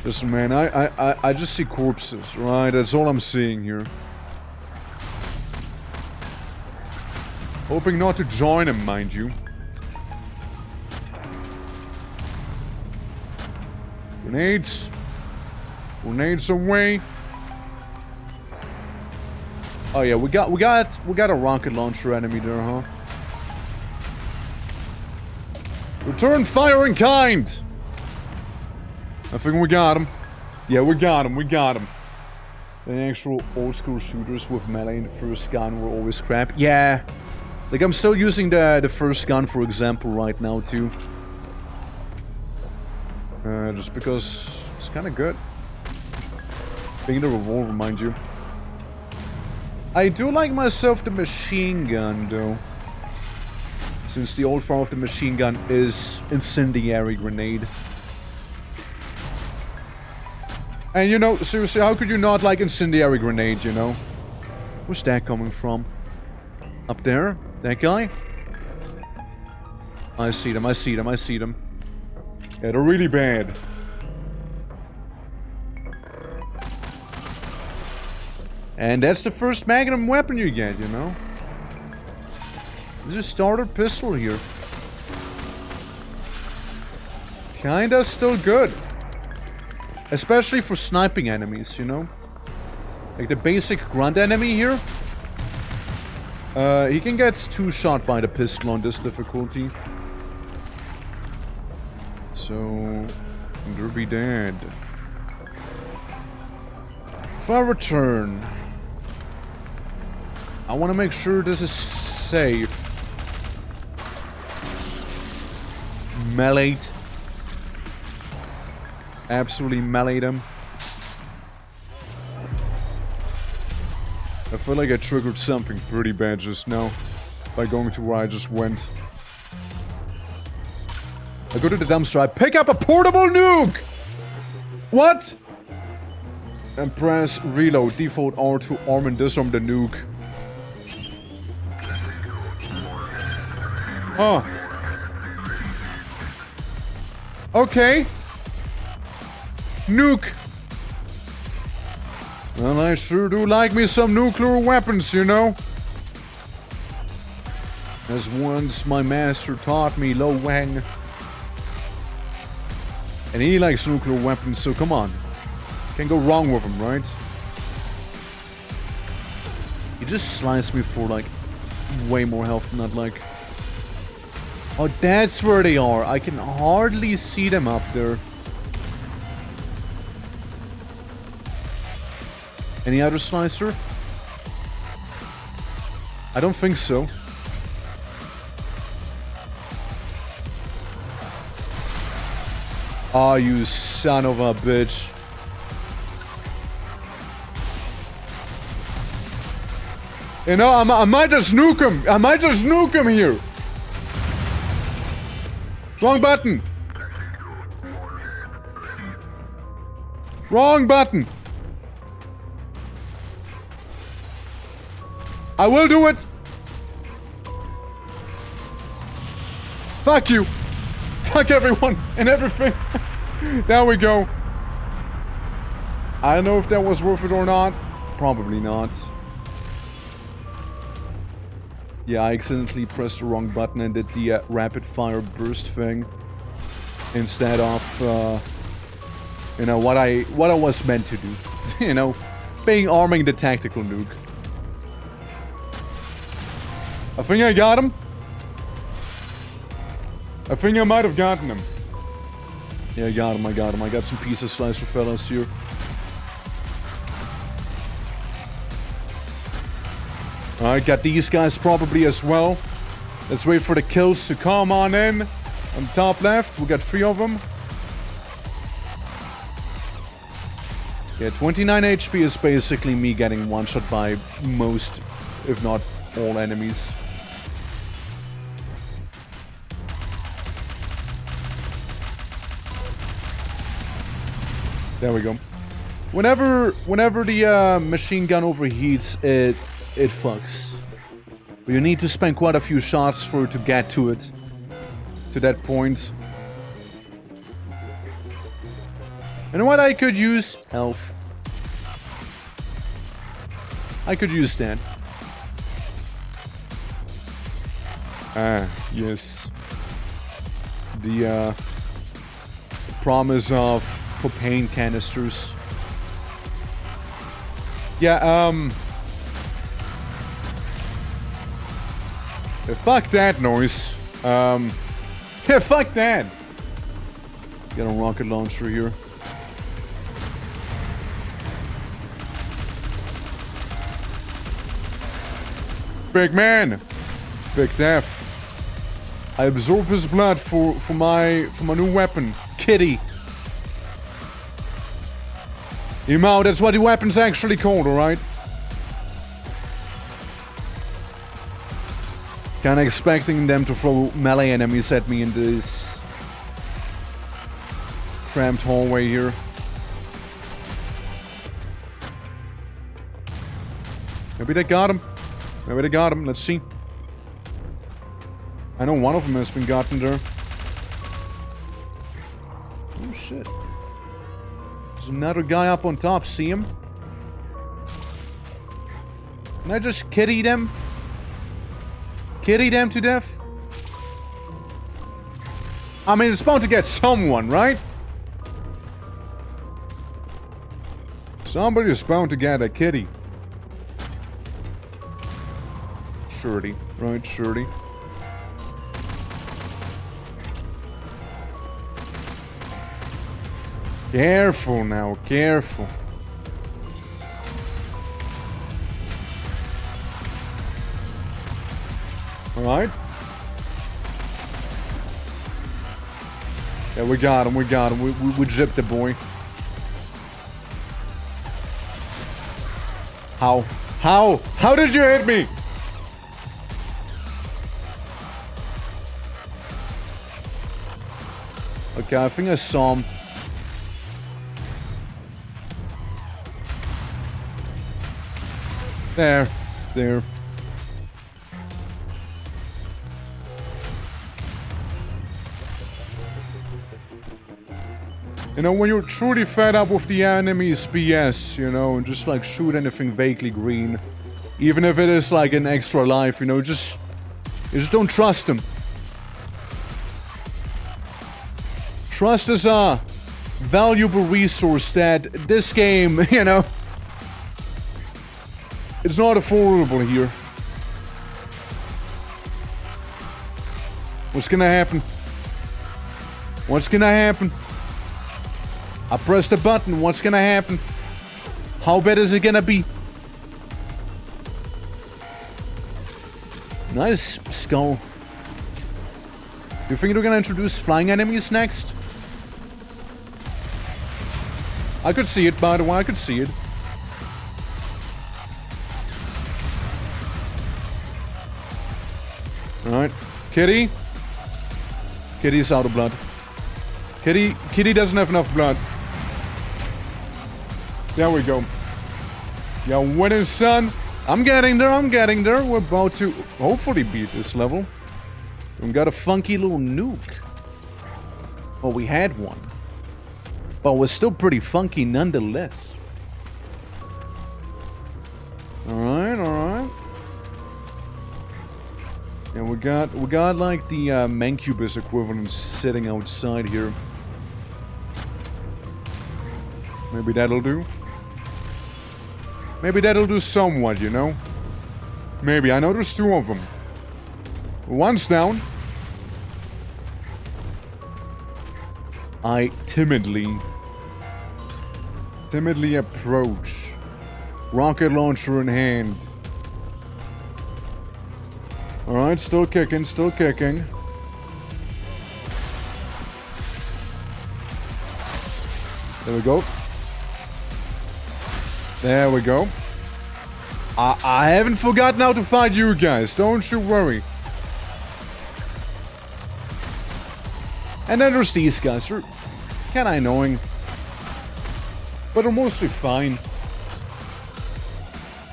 Listen, man, I just see corpses, right? That's all I'm seeing here. Hoping not to join him, mind you. Grenades. Grenades away. Oh yeah, we got a rocket launcher enemy there, huh? Return fire in kind! I think we got him. Yeah, we got him. The actual old school shooters with melee in the first gun were always crap. Yeah. Like, I'm still using the first gun, for example, right now, too. Just because it's kind of good. Being the revolver, mind you. I do like myself the machine gun, though. Since the old form of the machine gun is incendiary grenade. And you know, seriously, how could you not like incendiary grenade, you know? Where's that coming from? Up there? That guy? I see them. Yeah, they're really bad. And that's the first magnum weapon you get, you know? There's a starter pistol here. Kinda still good. Especially for sniping enemies, you know? Like the basic grunt enemy here. He can get 2-shot by the pistol on this difficulty. So, there be dead. If I return, I want to make sure this is safe. Meleeed. Absolutely meleeed him. I feel like I triggered something pretty bad just now by going to where I just went. I go to the dumpster, I pick up a portable nuke! What? And press reload. Default R to arm and disarm the nuke. Oh. Okay. Nuke. Well, I sure do like me some nuclear weapons, you know. As once my master taught me, Lo Wang. And he likes nuclear weapons, so come on. Can't go wrong with him, right? He just sliced me for, like, way more health than I'd like. Oh, that's where they are. I can hardly see them up there. Any other slicer? I don't think so. Oh, you son of a bitch. You know, I might just nuke him. I might just nuke him here. Wrong button. Wrong button. I will do it. Fuck you. Fuck everyone and everything. There we go. I don't know if that was worth it or not. Probably not. Yeah, I accidentally pressed the wrong button and did the rapid fire burst thing instead of you know what I was meant to do. You know, arming the tactical nuke. I think I got him. I think I might have gotten him. Yeah, I got him, I got him. I got some pieces slicer fellas here. Alright, got these guys probably as well. Let's wait for the kills to come on in. On the top left, we got 3 of them. Yeah, 29 HP is basically me getting one-shot by most, if not all enemies. There we go. Whenever the machine gun overheats, it fucks. But you need to spend quite a few shots for it to get to it. To that point. You know what I could use? Health. I could use that. Ah, yes. The promise of propane canisters. Yeah, fuck that noise. Yeah, fuck that. Get a rocket launcher here. Big man. Big Death. I absorb his blood for my new weapon, Kitty. Emo, that's what the weapon's actually called, alright? Kinda expecting them to throw melee enemies at me in this cramped hallway here. Maybe they got him. Maybe they got him. Let's see. I know one of them has been gotten there. Oh shit. There's another guy up on top. See him? Can I just kitty them? Kitty them to death? I mean, it's bound to get someone, right? Somebody's bound to get a kitty. Surety, right? Surety. Careful now, careful. Alright. Yeah, we got him, we got him. We zipped the boy. How? How? How did you hit me? Okay, I think I saw him. There. There. You know, when you're truly fed up with the enemy's BS, you know, and just like shoot anything vaguely green. Even if it is like an extra life, you know, you just don't trust them. Trust is a valuable resource that this game, you know, it's not affordable here. What's gonna happen? What's gonna happen? I pressed the button. What's gonna happen? How bad is it gonna be? Nice skull. Do you think they're gonna introduce flying enemies next? I could see it, by the way. I could see it. Alright. Kitty. Kitty's out of blood. Kitty doesn't have enough blood. There we go. Yeah, winning, son. I'm getting there, I'm getting there. We're about to hopefully beat this level. We got a funky little nuke. Well, we had one. But it was still pretty funky nonetheless. Alright, alright. Yeah, we got like the Mancubus equivalent sitting outside here. Maybe that'll do. Maybe that'll do somewhat, you know? Maybe. I know there's two of them. One's down. I timidly approach. Rocket launcher in hand. Alright, still kicking, still kicking. There we go. There we go. I haven't forgotten how to fight you guys, don't you worry. And then there's these guys, they're kinda annoying. But they're mostly fine.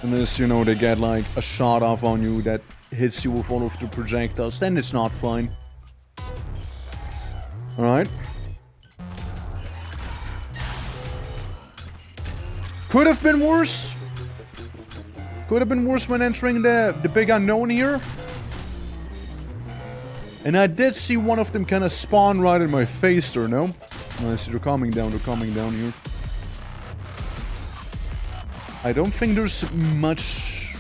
Unless, you know, they get like a shot off on you that hits you with all of the projectiles, then it's not fine. Alright. Could have been worse. Could have been worse when entering the big unknown here. And I did see one of them kind of spawn right in my face there, no? Nice, they're coming down here. I don't think there's much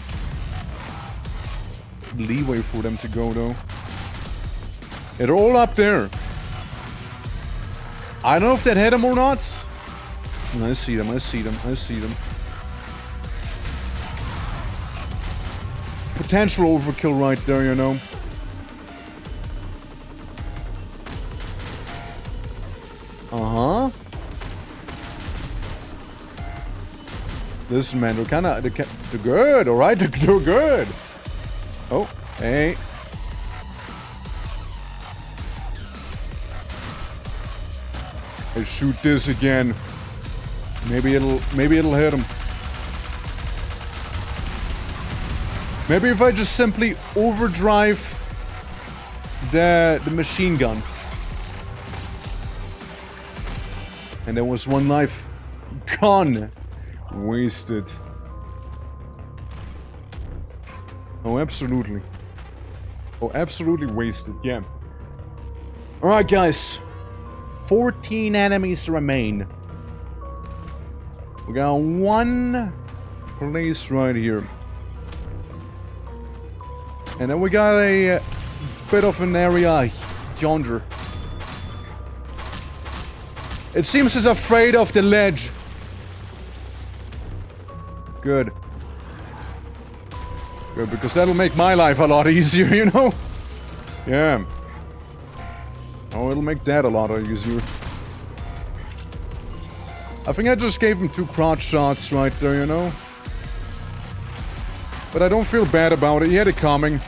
leeway for them to go, though. Yeah, they're all up there. I don't know if that hit them or not. I see them, I see them, I see them. Potential overkill right there, you know. Uh-huh. Listen, man, they're good, alright? They're good. Oh, hey. I shoot this again. Maybe it'll hit him. Maybe if I just simply overdrive the machine gun. And there was one life gone. Wasted. Oh, absolutely. Oh, absolutely wasted, yeah. Alright, guys. 14 enemies remain. We got one place right here. And then we got a bit of an area yonder. It seems he's afraid of the ledge. Good. Good, because that'll make my life a lot easier, you know? Yeah. Oh, it'll make that a lot easier. I think I just gave him 2 crotch shots right there, you know? But I don't feel bad about it. He had it coming.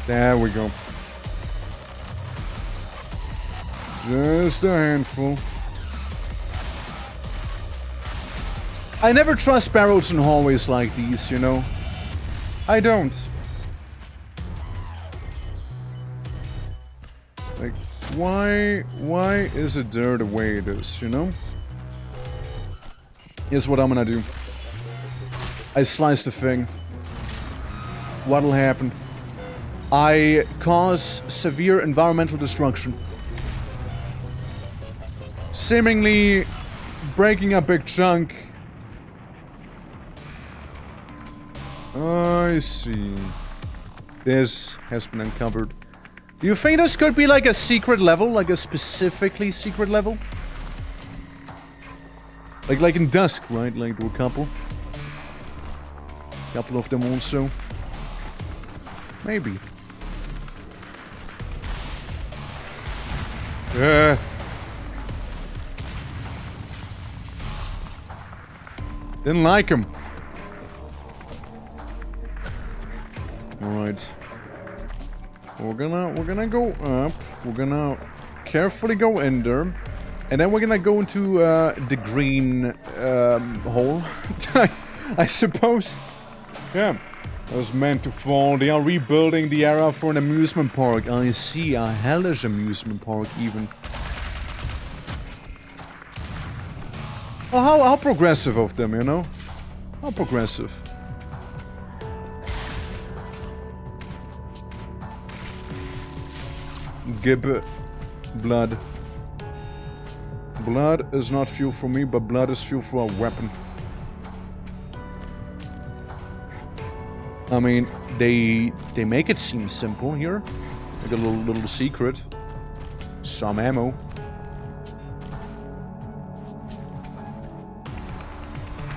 There we go. Just a handful. I never trust barrels in hallways like these, you know? I don't. Like, why is it there the way it is, you know? Here's what I'm gonna do. I slice the thing. What'll happen? I cause severe environmental destruction. Seemingly breaking a big chunk. I see. This has been uncovered. Do you think this could be like a secret level? Like a specifically secret level? Like in Dusk, right? Like there were a couple. Couple of them also. Maybe. Didn't like him. Alright. We're gonna go up. We're gonna carefully go in there. And then we're gonna go into the green hole. I suppose. Yeah. That was meant to fall. They are rebuilding the area for an amusement park. I see. A hellish amusement park even. Well, how progressive of them, you know? How progressive. Gib blood. Blood is not fuel for me, but blood is fuel for a weapon. I mean, they make it seem simple here. Like a little secret. Some ammo.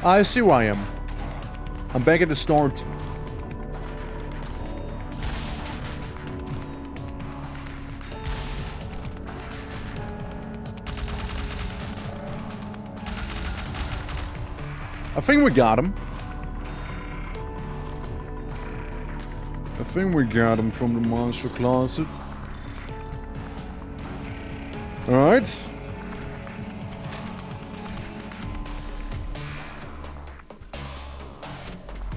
I see who I am. I'm back at the start. I think we got him. I think we got him from the monster closet. Alright.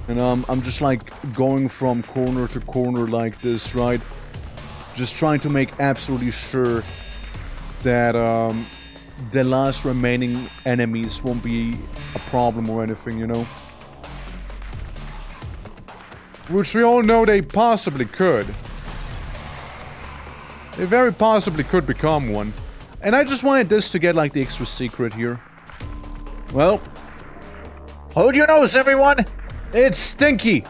And I'm just like going from corner to corner like this, right? Just trying to make absolutely sure that the last remaining enemies won't be a problem or anything, you know? Which we all know they possibly could. They very possibly could become one. And I just wanted this to get like the extra secret here. Well. Hold your nose, everyone! It's Stinky!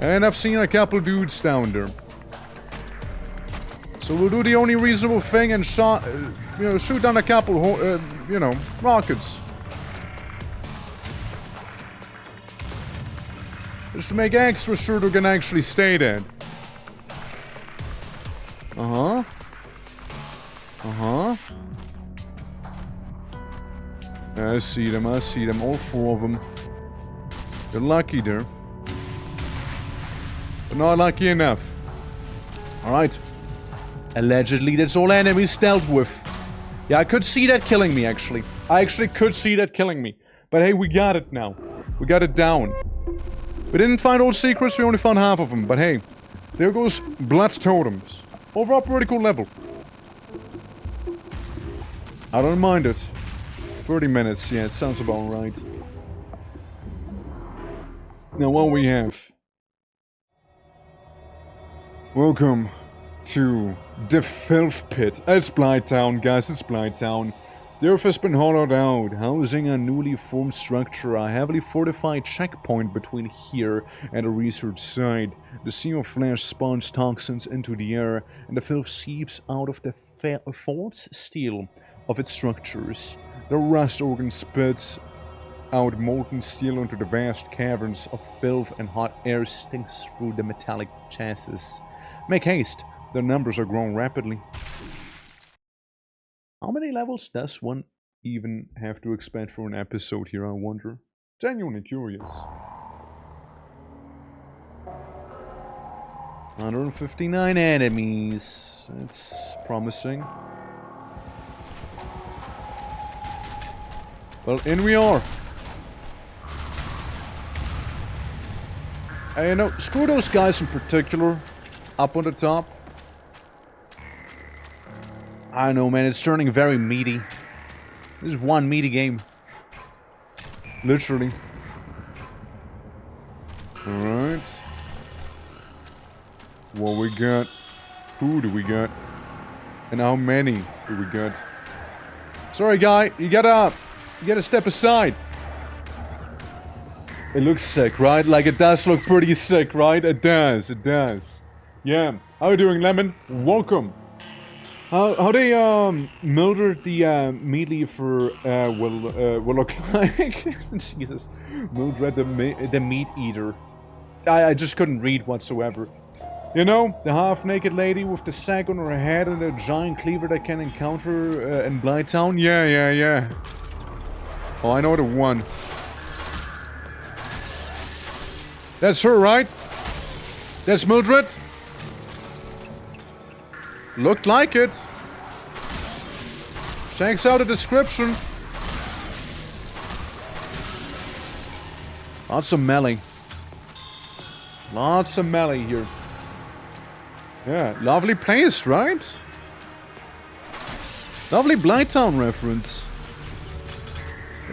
And I've seen a couple dudes down there. So we'll do the only reasonable thing and shoot down a couple, rockets. Just to make extra sure they're gonna actually stay dead. Uh-huh. Uh-huh. I see them, all four of them. You're lucky there. But not lucky enough. Alright. Allegedly, that's all enemies dealt with. Yeah, I could see that killing me, actually. I actually could see that killing me. But hey, we got it now. We got it down. We didn't find all secrets, we only found half of them. But hey, there goes blood totems. Over a pretty cool level. I don't mind it. 30 minutes, yeah, it sounds about right. Now what we have. Welcome to the Filth Pit. It's Blighttown, guys, it's Blighttown. The earth has been hollowed out, housing a newly formed structure, a heavily fortified checkpoint between here and a research site. The sea of flesh spawns toxins into the air, and the filth seeps out of the false steel of its structures. The rust organ spits out molten steel into the vast caverns of filth, and hot air stinks through the metallic chassis. Make haste, their numbers are growing rapidly. How many levels does one even have to expect for an episode here, I wonder? Genuinely curious. 159 enemies. That's promising. Well, in we are. You know, screw those guys in particular. Up on the top. I know, man. It's turning very meaty. This is one meaty game. Literally. Alright. What we got? Who do we got? And how many do we got? Sorry, guy. You gotta step aside. It looks sick, right? Like, it does look pretty sick, right? It does. It does. Yeah. How you doing, Lemon? Welcome. How they Mildred the meat leafer will look like? Jesus, Mildred the meat eater. I just couldn't read whatsoever. You know, the half-naked lady with the sack on her head and a giant cleaver that can encounter in Blighttown. Yeah. Oh, I know the one. That's her, right? That's Mildred. Looked like it. Checks out the description. Lots of melee. Lots of melee here. Yeah, lovely place, right? Lovely Blighttown reference.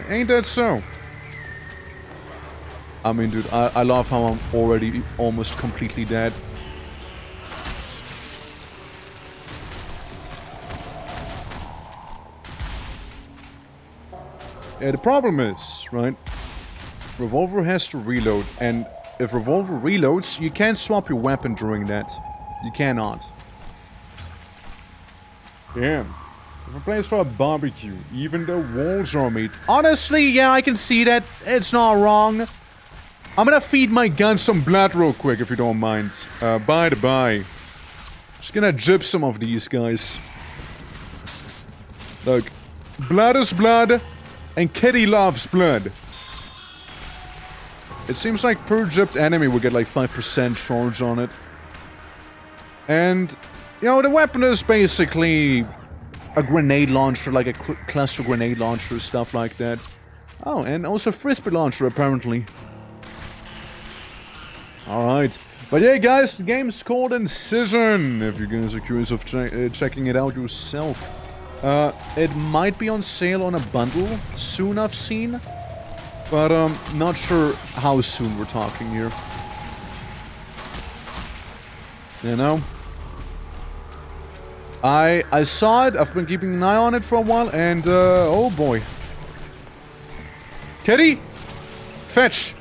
Ain't that so? I mean, dude, I love how I'm already almost completely dead. Yeah, the problem is, right? Revolver has to reload, and if Revolver reloads, you can't swap your weapon during that. You cannot. Damn. If a place for a barbecue, even though walls are made. Honestly, yeah, I can see that. It's not wrong. I'm gonna feed my gun some blood real quick, if you don't mind. By the by. Just gonna jib some of these guys. Look. Blood is blood, and Kitty loves blood. It seems like per jibbed enemy will get like 5% charge on it. And, you know, the weapon is basically a grenade launcher, like a cluster grenade launcher, stuff like that. Oh, and also frisbee launcher, apparently. Alright. But yeah, guys, the game's called Incision, if you guys are curious of checking it out yourself. It might be on sale on a bundle soon, I've seen. But, not sure how soon we're talking here. You know? I saw it, I've been keeping an eye on it for a while, and, oh boy. Kitty! Fetch!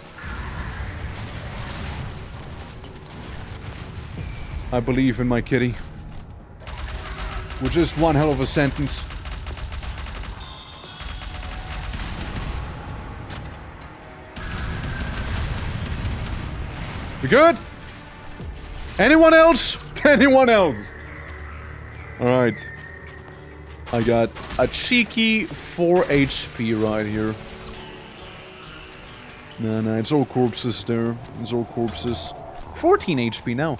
I believe in my kitty. Which is one hell of a sentence. We good? Anyone else? Anyone else? Alright. I got a cheeky 4 HP right here. No, it's all corpses there. It's all corpses. 14 HP now.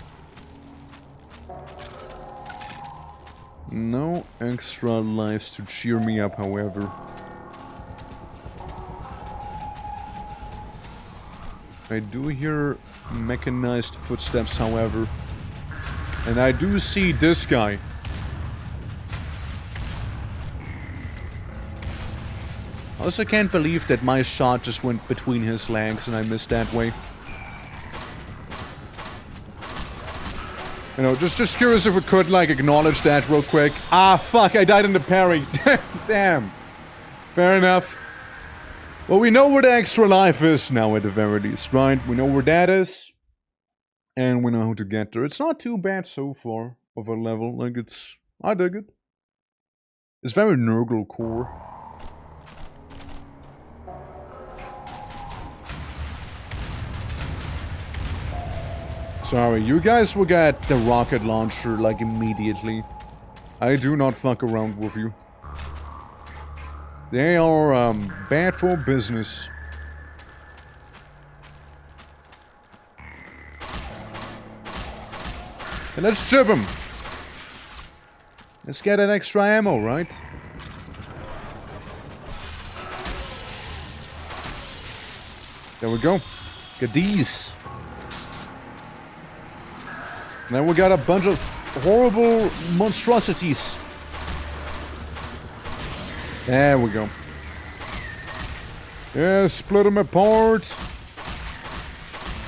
No extra lives to cheer me up, however. I do hear mechanized footsteps, however. And I do see this guy. I also can't believe that my shot just went between his legs and I missed that way. You know, just curious if we could, like, acknowledge that real quick. Ah, fuck, I died in the parry. Damn. Fair enough. Well, we know where the extra life is now, at the very least, right? We know where that is. And we know how to get there. It's not too bad so far of a level. Like, it's... I dig it. It's very Nurgle core. Sorry, you guys will get the rocket launcher, like, immediately. I do not fuck around with you. They are, bad for business. And let's jib him! Let's get that extra ammo, right? There we go. Get these. Then we got a bunch of horrible monstrosities. There we go. Yeah, split them apart.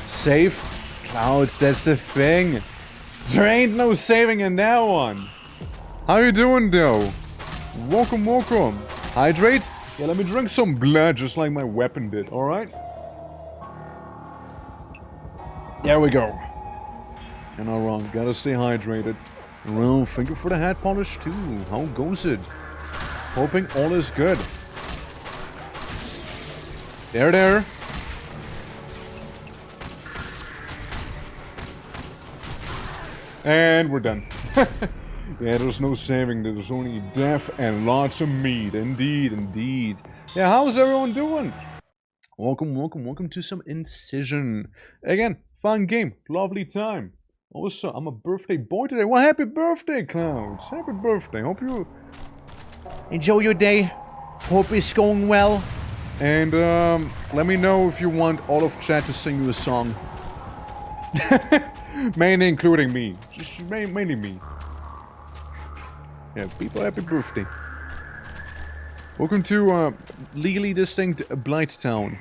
Save. Clouds, that's the thing. There ain't no saving in that one. How you doing, though? Welcome, welcome. Hydrate? Yeah, let me drink some blood, just like my weapon did, alright? There we go. You're not wrong, gotta stay hydrated. Well, thank you for the hat polish, too. How goes it? Hoping all is good. There. And we're done. Yeah, there's no saving. There's only death and lots of meat. Indeed, indeed. Yeah, how's everyone doing? Welcome to some Incision. Again, fun game. Lovely time. Also, I'm a birthday boy today. Well, happy birthday, Clouds. Happy birthday. Hope you enjoy your day. Hope it's going well. And, let me know if you want all of chat to sing you a song. Mainly including me. Just mainly me. Yeah, people, happy birthday. Welcome to, legally distinct Blighttown.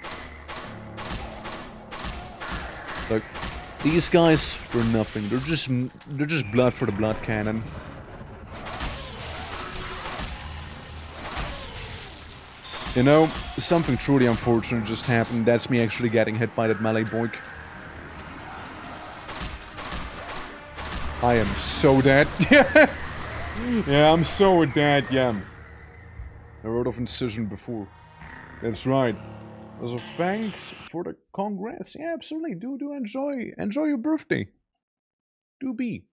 Look, these guys, they're nothing. They're just blood for the blood cannon. You know, something truly unfortunate just happened. That's me actually getting hit by that melee boink. I am so dead. Yeah, I'm so dead, yeah. I wrote of Incision before. That's right. So thanks for the congrats. Yeah, absolutely. Do enjoy your birthday. Do be.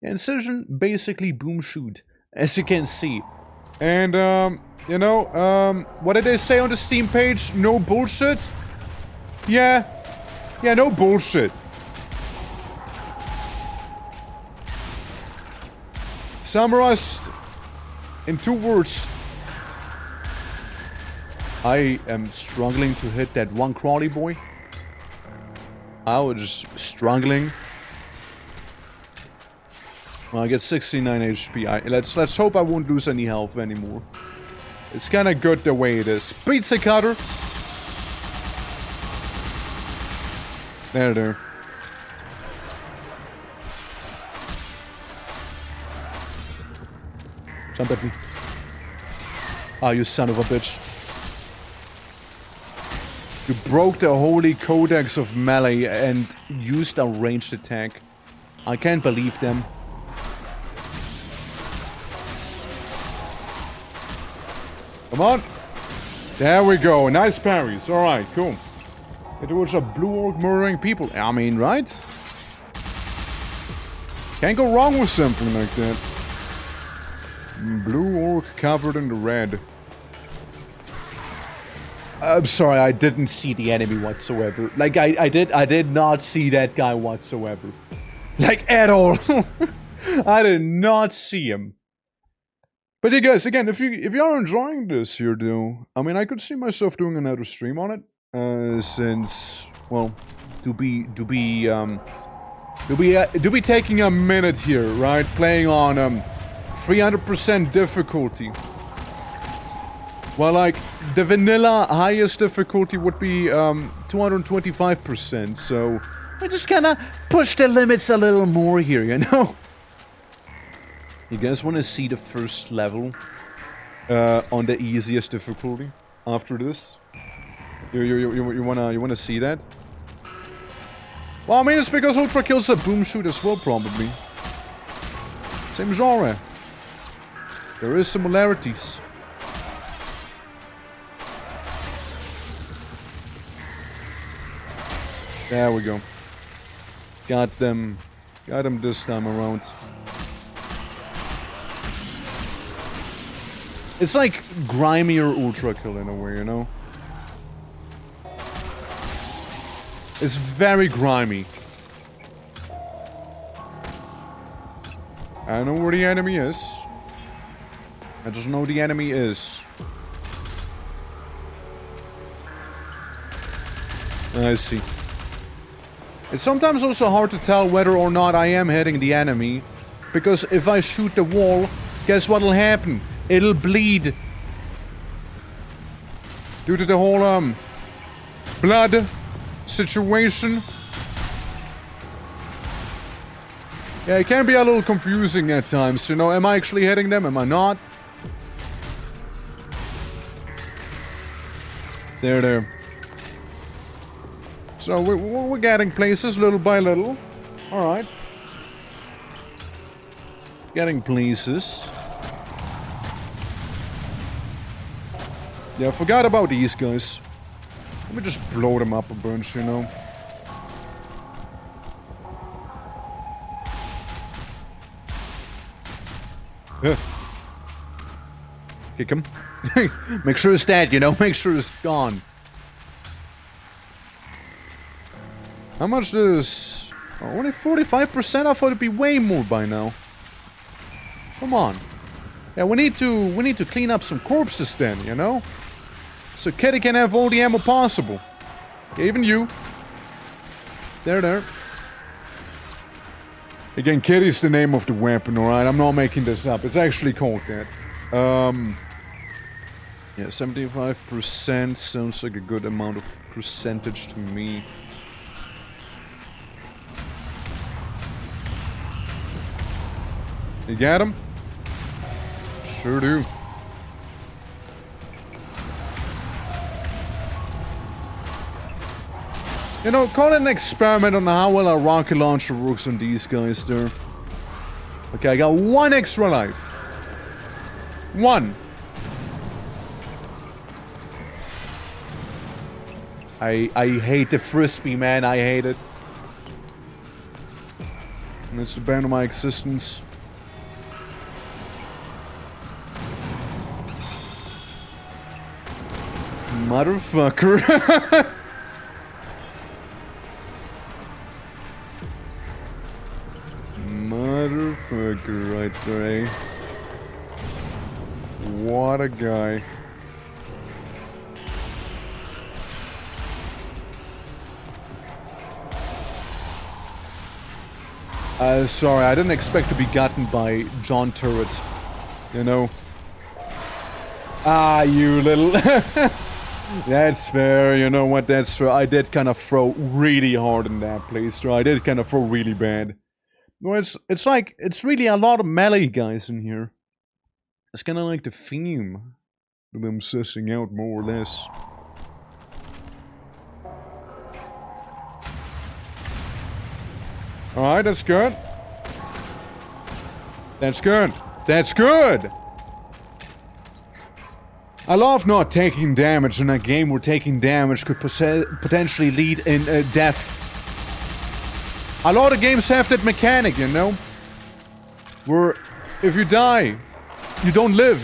Incision, basically boom shoot, as you can see. And, you know, what did they say on the Steam page? No bullshit? Yeah, no bullshit. Summarized in 2 words. I am struggling to hit that one crawly boy. I was just struggling. Well, I get 69 HP. Let's hope I won't lose any health anymore. It's kinda good the way it is. Pizza cutter! There. Jump at me. Ah, you son of a bitch. You broke the holy codex of melee and used a ranged attack. I can't believe them. Come on. There we go. Nice parries. Alright, cool. It was a blue orc murdering people. I mean, right? Can't go wrong with something like that. Blue orc covered in the red. I'm sorry, I didn't see the enemy whatsoever. Like, I did not see that guy whatsoever. Like, at all. I did not see him. But hey guys, again, if you are enjoying this here, though, I mean, I could see myself doing another stream on it, since, well, do be taking a minute here, right? Playing on 300% difficulty. Well, like the vanilla highest difficulty would be 225%. So I just kind of push the limits a little more here, you know. You guys want to see the first level on the easiest difficulty after this? You wanna see that? Well, I mean, it's because Ultra kills a boom shoot as well, probably. Same genre. There is similarities. There we go. Got them this time around. It's like grimier Ultra Kill in a way, you know? It's very grimy. I know where the enemy is. I just know the enemy is. I see. It's sometimes also hard to tell whether or not I am hitting the enemy. Because if I shoot the wall, guess what'll happen? It'll bleed. Due to the whole, blood situation. Yeah, it can be a little confusing at times, you know. Am I actually hitting them? Am I not? There. So we're getting places little by little. Alright. Getting places. Yeah, I forgot about these guys. Let me just blow them up a bunch, you know. Kick him. Make sure it's dead, you know. Make sure it's gone. How much is... Oh, only 45%? I thought it'd be way more by now. Come on. Yeah, we need to clean up some corpses then, you know? So Kitty can have all the ammo possible. Even you. There. Again, Kitty's the name of the weapon, alright? I'm not making this up. It's actually called that. Yeah, 75% sounds like a good amount of percentage to me. You got him? Sure do. You know, call it an experiment on how well a rocket launcher works on these guys there. Okay, I got 1 extra life. 1. I hate the frisbee, man. I hate it. And it's the bane of my existence. Motherfucker. Motherfucker right there, eh? What a guy. Sorry, I didn't expect to be gotten by John Turret. You know? Ah, you little... That's fair, you know what, that's fair. I did kind of throw really hard in that playthrough. I did kind of throw really bad. Well, it's like, it's really a lot of melee guys in here. It's kind of like the theme that I'm sussing out, more or less. Alright, that's good. That's good. That's good! I love not taking damage in a game where taking damage could potentially lead in death. A lot of games have that mechanic, you know? Where if you die, you don't live.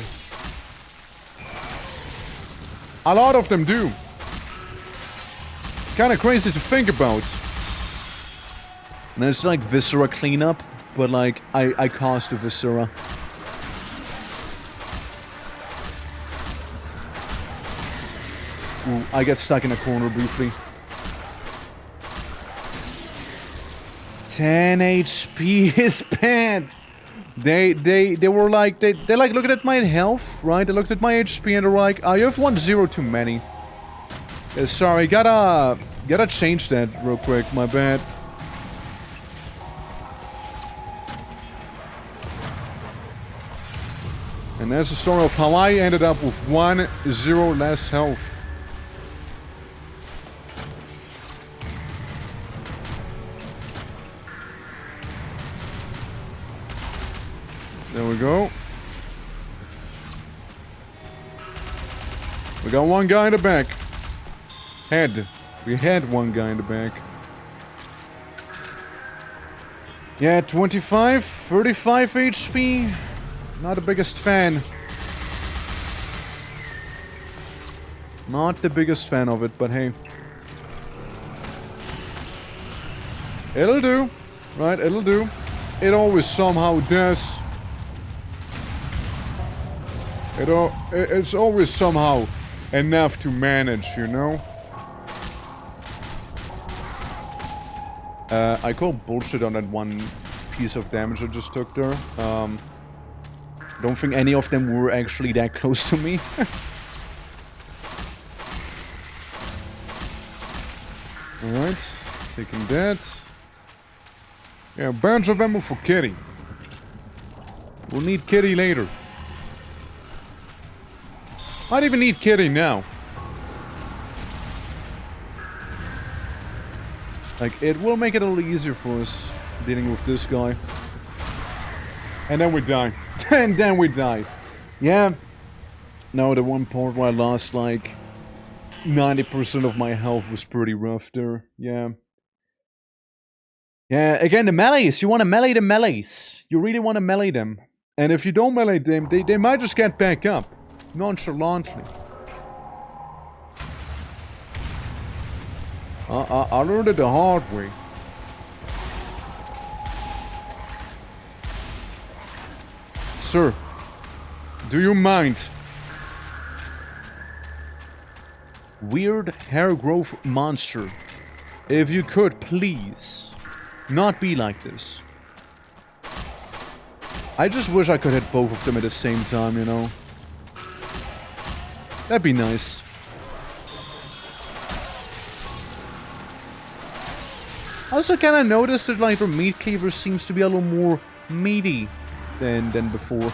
A lot of them do. Kinda crazy to think about. And it's like Viscera cleanup, but like, I caused the Viscera. Ooh, I get stuck in a corner briefly. 10 HP is bad. They were like, they like looked at my health, right? They looked at my HP and they're like, oh, you have 1-0 too many. Sorry, gotta change that real quick, my bad. And that's the story of how I ended up with 1-0 less health. There we go. We got one guy in the back. We had one guy in the back. Yeah, 25, 35 HP. Not the biggest fan. Not the biggest fan of it, but hey. It'll do. Right, it'll do. It always somehow does. It's always somehow enough to manage, you know? I call bullshit on that one piece of damage I just took there. Don't think any of them were actually that close to me. Alright, taking that. Yeah, a bunch of ammo for Kitty. We'll need Kitty later. Might even need Kitty now. Like, it will make it a little easier for us dealing with this guy. And then we die. And then we die. Yeah. No, the one part where I lost, like, 90% of my health was pretty rough there. Yeah. Yeah, again, the melees. You want to melee the melees. You really want to melee them. And if you don't melee them, they might just get back up. Nonchalantly. I learned it the hard way. Sir, do you mind? Weird hair growth monster. If you could, please, not be like this. I just wish I could hit both of them at the same time, you know? That'd be nice. I also kinda noticed that, like, their meat cleaver seems to be a little more meaty than before.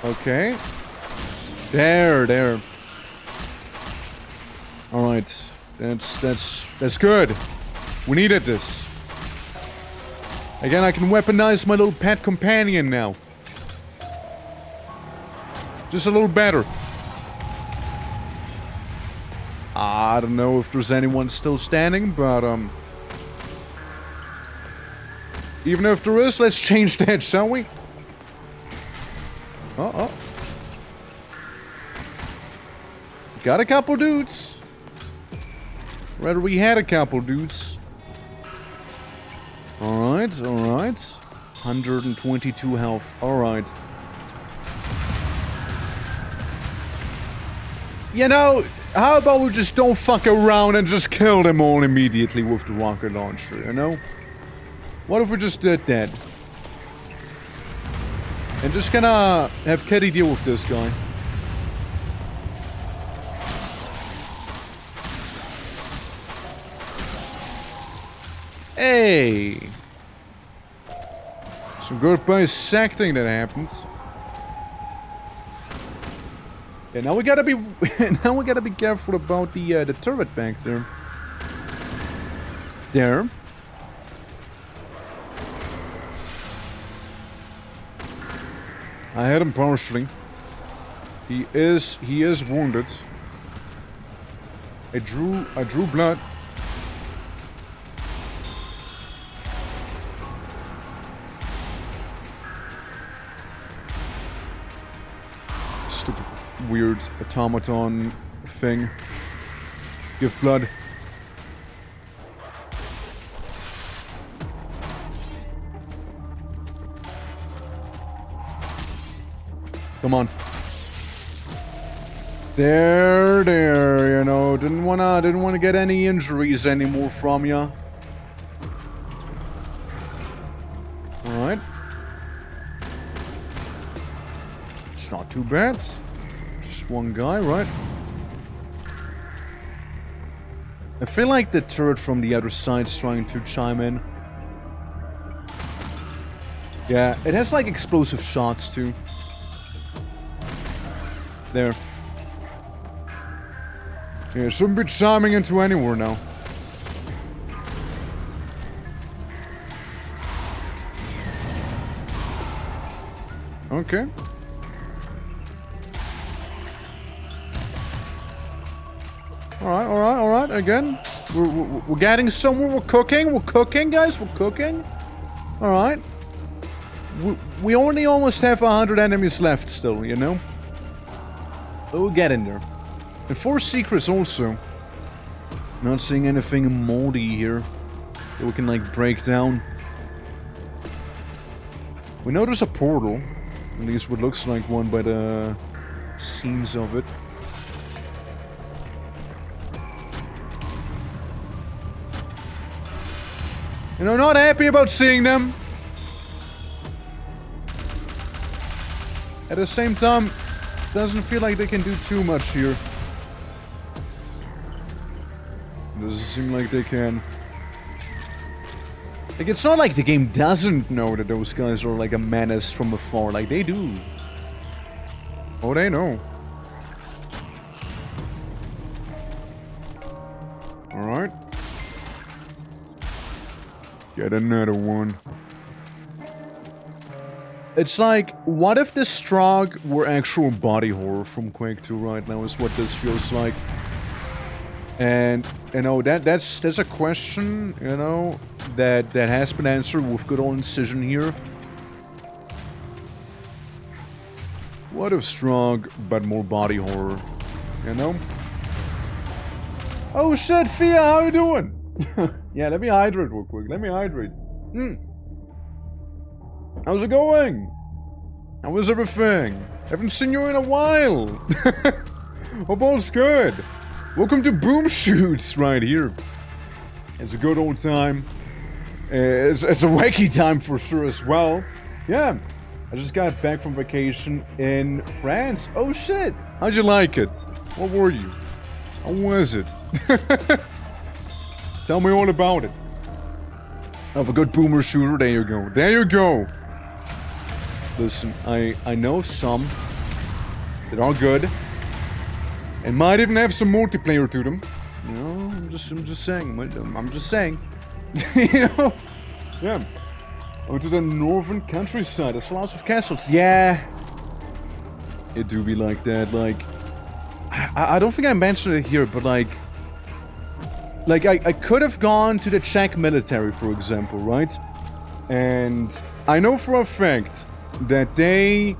Okay. There. Alright. That's good. We needed this. Again, I can weaponize my little pet companion now. Just a little better. I don't know if there's anyone still standing, but, even if there is, let's change that, shall we? Uh-oh. Got a couple dudes. Rather, we had a couple dudes. Alright. 122 health. Alright. You know, how about we just don't fuck around and just kill them all immediately with the rocket launcher, you know? What if we just did that? And just gonna have Kitty deal with this guy. Hey! Some good bisecting that happens. Yeah, now we gotta be careful about the turret back there. There. I hit him partially. He is wounded. I drew blood. Stupid weird automaton thing. Give blood. Come on. There, you know, didn't wanna get any injuries anymore from ya. Alright. It's not too bad. Just one guy, right? I feel like the turret from the other side's trying to chime in. Yeah, it has like explosive shots too. There. Yeah, shouldn't be chiming into anywhere now. Okay. Alright. Again, we're getting somewhere. We're cooking, guys. We're cooking. Alright. We only almost have 100 enemies left still, you know? But we'll get in there. And 4 secrets also. Not seeing anything moldy here that we can, like, break down. We know there's a portal. At least what looks like one by the seams of it. You know, not happy about seeing them. At the same time, doesn't feel like they can do too much here. Doesn't seem like they can. Like, it's not like the game doesn't know that those guys are like a menace from afar. Like, they do. Oh, they know. Alright. Get another one. It's like, what if the Strogg were actual body horror from Quake 2 right now is what this feels like. And, you know, that's a question, you know, that has been answered with good old Incision here. What if Strogg, but more body horror, you know? Oh shit, Fia, how you doing? Yeah, let me hydrate real quick, let me hydrate. How's it going? How was everything? Haven't seen you in a while. Hope all's good. Welcome to Boom Shoots right here. It's a good old time. It's a wacky time for sure as well. Yeah, I just got back from vacation in France. Oh shit, how'd you like it? What were you? How was it? Tell me all about it. Have a good boomer shooter. There you go. There you go. Listen, I know some that are good and might even have some multiplayer to them. You know, I'm just saying. I'm just saying. You know, yeah. Over to the northern countryside. There's lots of castles. Yeah, it do be like that. Like, I don't think I mentioned it here, but like I could have gone to the Czech military, for example, right? And I know for a fact that they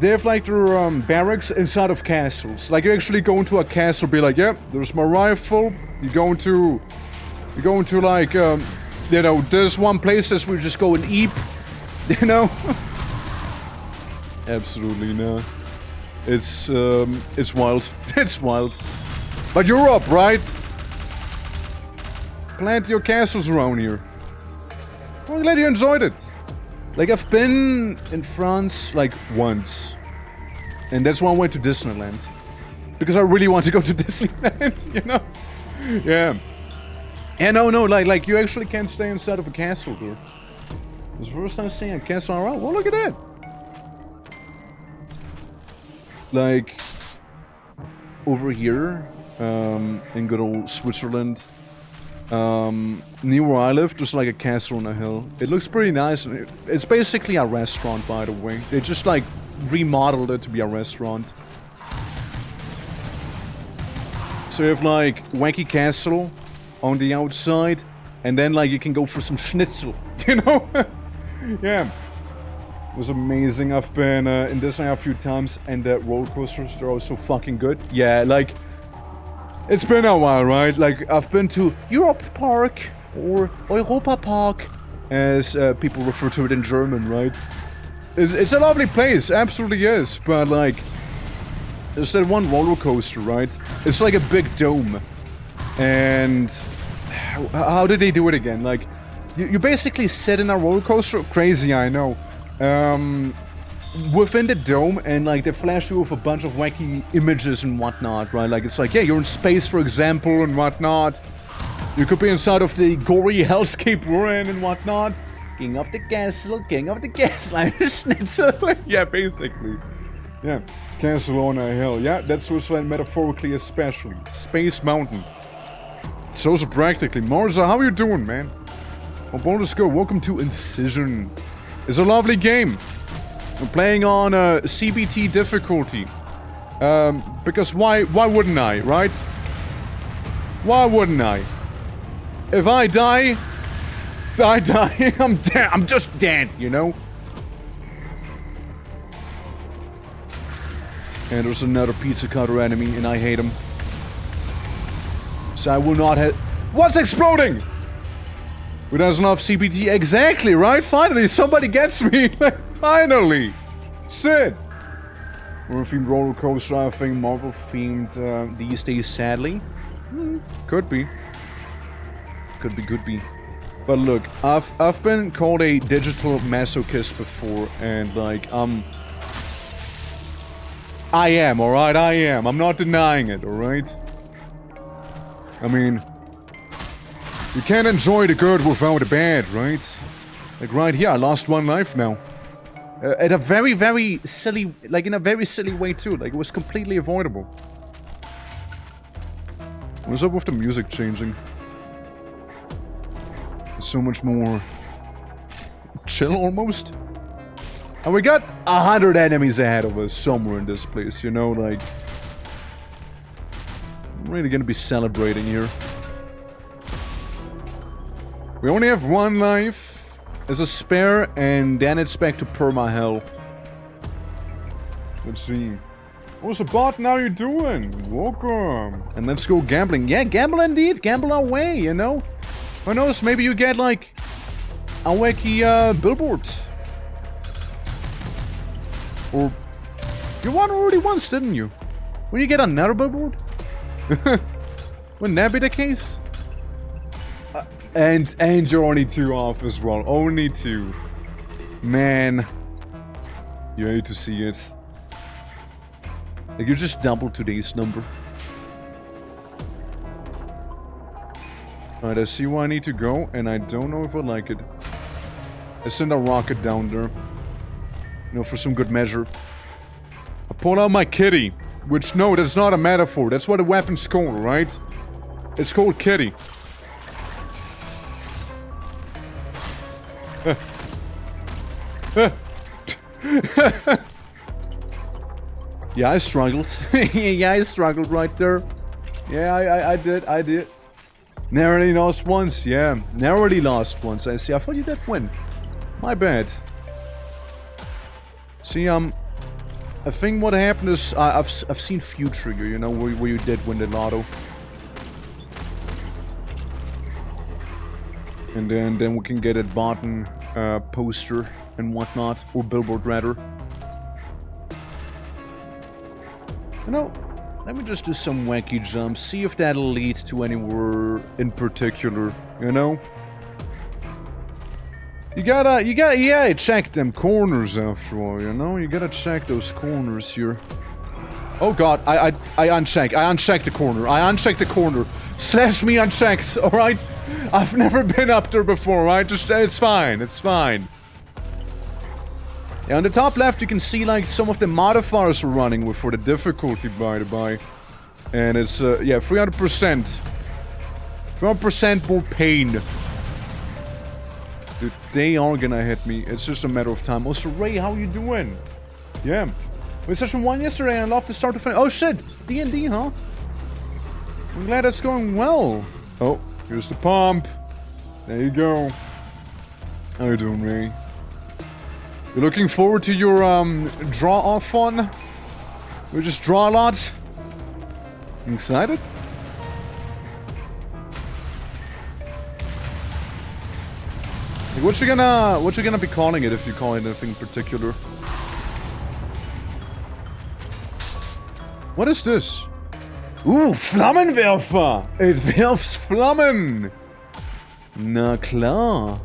have like their barracks inside of castles. Like, you actually go into a castle, be like, yep, there's my rifle. You go into like you know, there's one place that we just go and eat. You know? Absolutely not. It's wild. It's wild. But Europe, right? Plant your castles around here. I'm glad you enjoyed it. Like, I've been in France, like, once. And that's why I went to Disneyland. Because I really want to go to Disneyland, you know? Yeah. And no, like, you actually can't stay inside of a castle, dude. It was the first time seeing a castle around. Well, look at that. Like, over here, in good old Switzerland, near where I live, there's like a castle on a hill. It looks pretty nice. It's basically a restaurant, by the way. They just like remodeled it to be a restaurant. So you have like wacky castle on the outside, and then like you can go for some schnitzel, you know? Yeah. It was amazing. I've been in Disney a few times, and the roller coasters, they're all so fucking good. Yeah, like, it's been a while, right? Like, I've been to Europe Park, or Europa Park, as people refer to it in German, right? It's a lovely place, absolutely is, but like, there's that one roller coaster, right? It's like a big dome, and how did they do it again? Like, you basically sit in a roller coaster, crazy, I know, within the dome, and like they flash you with a bunch of wacky images and whatnot, right? Like, it's like, yeah, you're in space, for example, and whatnot. You could be inside of the gory hellscape we're in and whatnot. King of the castle, schnitzel. Yeah, basically. Yeah, castle on a hill. Yeah, that's Switzerland metaphorically especially. Space Mountain. It's also practically. Marza, how are you doing, man? Hope all is good. Welcome to Incision. It's a lovely game. I'm playing on CBT difficulty. Because why wouldn't I, right? Why wouldn't I? If I die, I die. I'm dead. I'm just dead, you know? And there's another pizza cutter enemy, and I hate him. So I will not hit. What's exploding? Who doesn't love CBT? Exactly, right? Finally, somebody gets me. Finally. Shit. Marvel-themed roller coaster, I think Marvel-themed these days, sadly. Could be. Could be. But look, I've been called a digital masochist before, and like, I am, alright? I am. I'm not denying it, alright? I mean, you can't enjoy the good without the bad, right? Like right here, I lost 1 life now. At a very, very silly, like in a very silly way too. Like it was completely avoidable. What's up with the music changing? It's so much more chill almost. And we got 100 enemies ahead of us somewhere in this place, you know, like... I'm really gonna be celebrating here. We only have 1 life as a spare, and then it's back to perma-hell. Let's see. What's the bot now you doing? Welcome. And let's go gambling. Yeah, gamble indeed. Gamble away, you know? Who knows, maybe you get, like, a wacky, billboard. Or... You won already once, didn't you? Will you get another billboard? Wouldn't that be the case? And you're only 2 off as well. Only 2. Man. You hate to see it. Like, you just doubled today's number. Alright, I see where I need to go, and I don't know if I like it. I send a rocket down there. You know, for some good measure. I pull out my kitty. Which, no, that's not a metaphor. That's what a weapon's called, right? It's called kitty. Yeah, I struggled. Yeah, I struggled right there. Yeah, I did. Narrowly lost once, yeah. Narrowly lost once, I see. I thought you did win. My bad. See, I think what happened is, I've seen Future, you know, where you did win the lotto. And then we can get a button, poster and whatnot, or billboard rather. You know, let me just do some wacky jumps, see if that'll lead to anywhere in particular, you know? You gotta check them corners after all, you know? You gotta check those corners here. Oh god, I unchecked the corner. I unchecked the corner. Slash me unchecks, alright? I've never been up there before, right? Just, it's fine, it's fine. Yeah, on the top left you can see like some of the modifiers we're running with for the difficulty, by the by. And it's, yeah, 300%. 300% more pain. Dude, they are gonna hit me. It's just a matter of time. Also, Ray, how you doing? Yeah. We session 1 yesterday and I love to start to finish. Oh shit! D&D, huh? I'm glad that's going well. Oh, here's the pump. There you go. How you doing, Ray? You looking forward to your, draw-off fun? We just draw a lot? Excited? Like, what you gonna be calling it if you call it anything particular? What is this? Ooh, Flammenwerfer! It wirft Flammen! Na klar.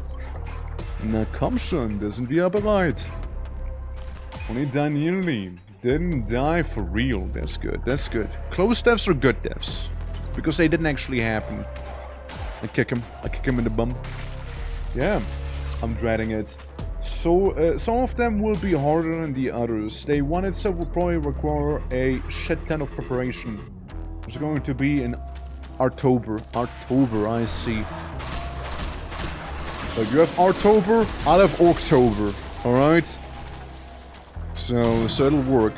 Na komm schon, da sind wir bereit. Only Danieli didn't die for real. That's good, that's good. Close deaths are good deaths. Because they didn't actually happen. I kick him in the bum. Yeah, I'm dreading it. So, some of them will be harder than the others. Day 1 itself will probably require a shit ton of preparation. It's going to be in October. October, I see. So you have October, I'll have October. Alright? So it'll work.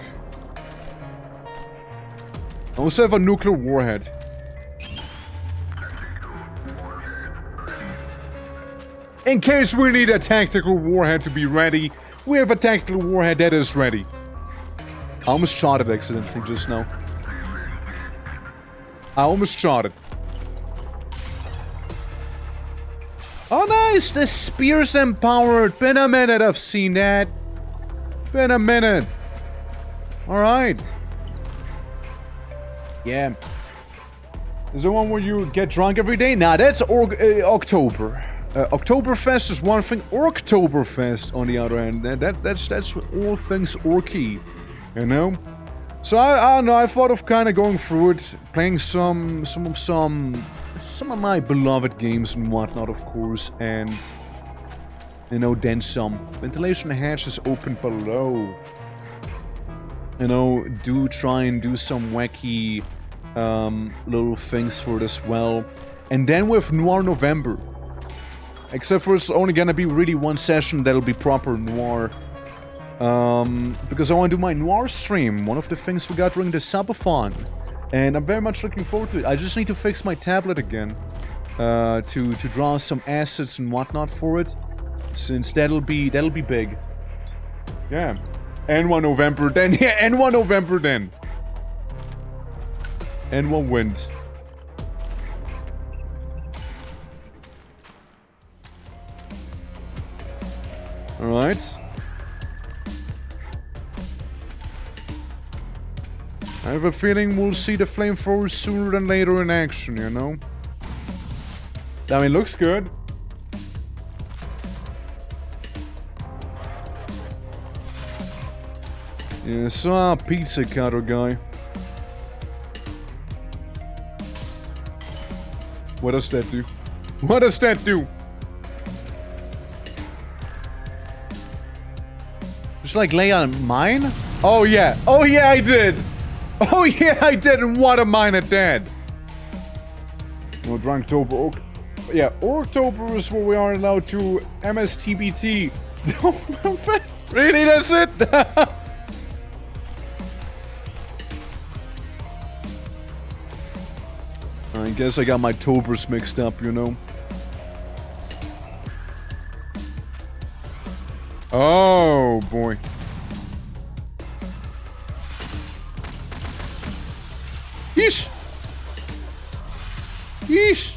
I also have a nuclear warhead. In case we need a tactical warhead to be ready, we have a tactical warhead that is ready. I almost shot it accidentally just now. I almost shot it. Oh nice! The spear's empowered! Been a minute I've seen that. Been a minute. Alright. Yeah. Is the one where you get drunk every day? Nah, that's October. Oktoberfest is one thing. Orktoberfest, on the other hand, that's all things orky, you know. So I don't know. I thought of kind of going through it, playing some of my beloved games and whatnot, of course, and you know, then some. Ventilation hatch is open below. You know, do try and do some wacky little things for it as well. And then with Noir November. Except for it's only gonna be really one session that'll be proper Noir. Because I want to do my Noir stream, one of the things we got during the subathon. And I'm very much looking forward to it. I just need to fix my tablet again. To draw some assets and whatnot for it. Since that'll be big. Yeah. N1 November then. Yeah, N1 November then. N1 wins. Alright. I have a feeling we'll see the flamethrowers sooner than later in action, you know? I mean, looks good. Yeah, so pizza cutter guy. What does that do? What does that do? Just like lay on mine? Oh yeah. Oh yeah, I did. Oh yeah, I did. And what a mine at that. No, Drunktober. Yeah, October is where we are allowed to MSTBT. Really, that's it? I guess I got my Tobers mixed up, you know. Oh, boy. Yeesh. Yeesh.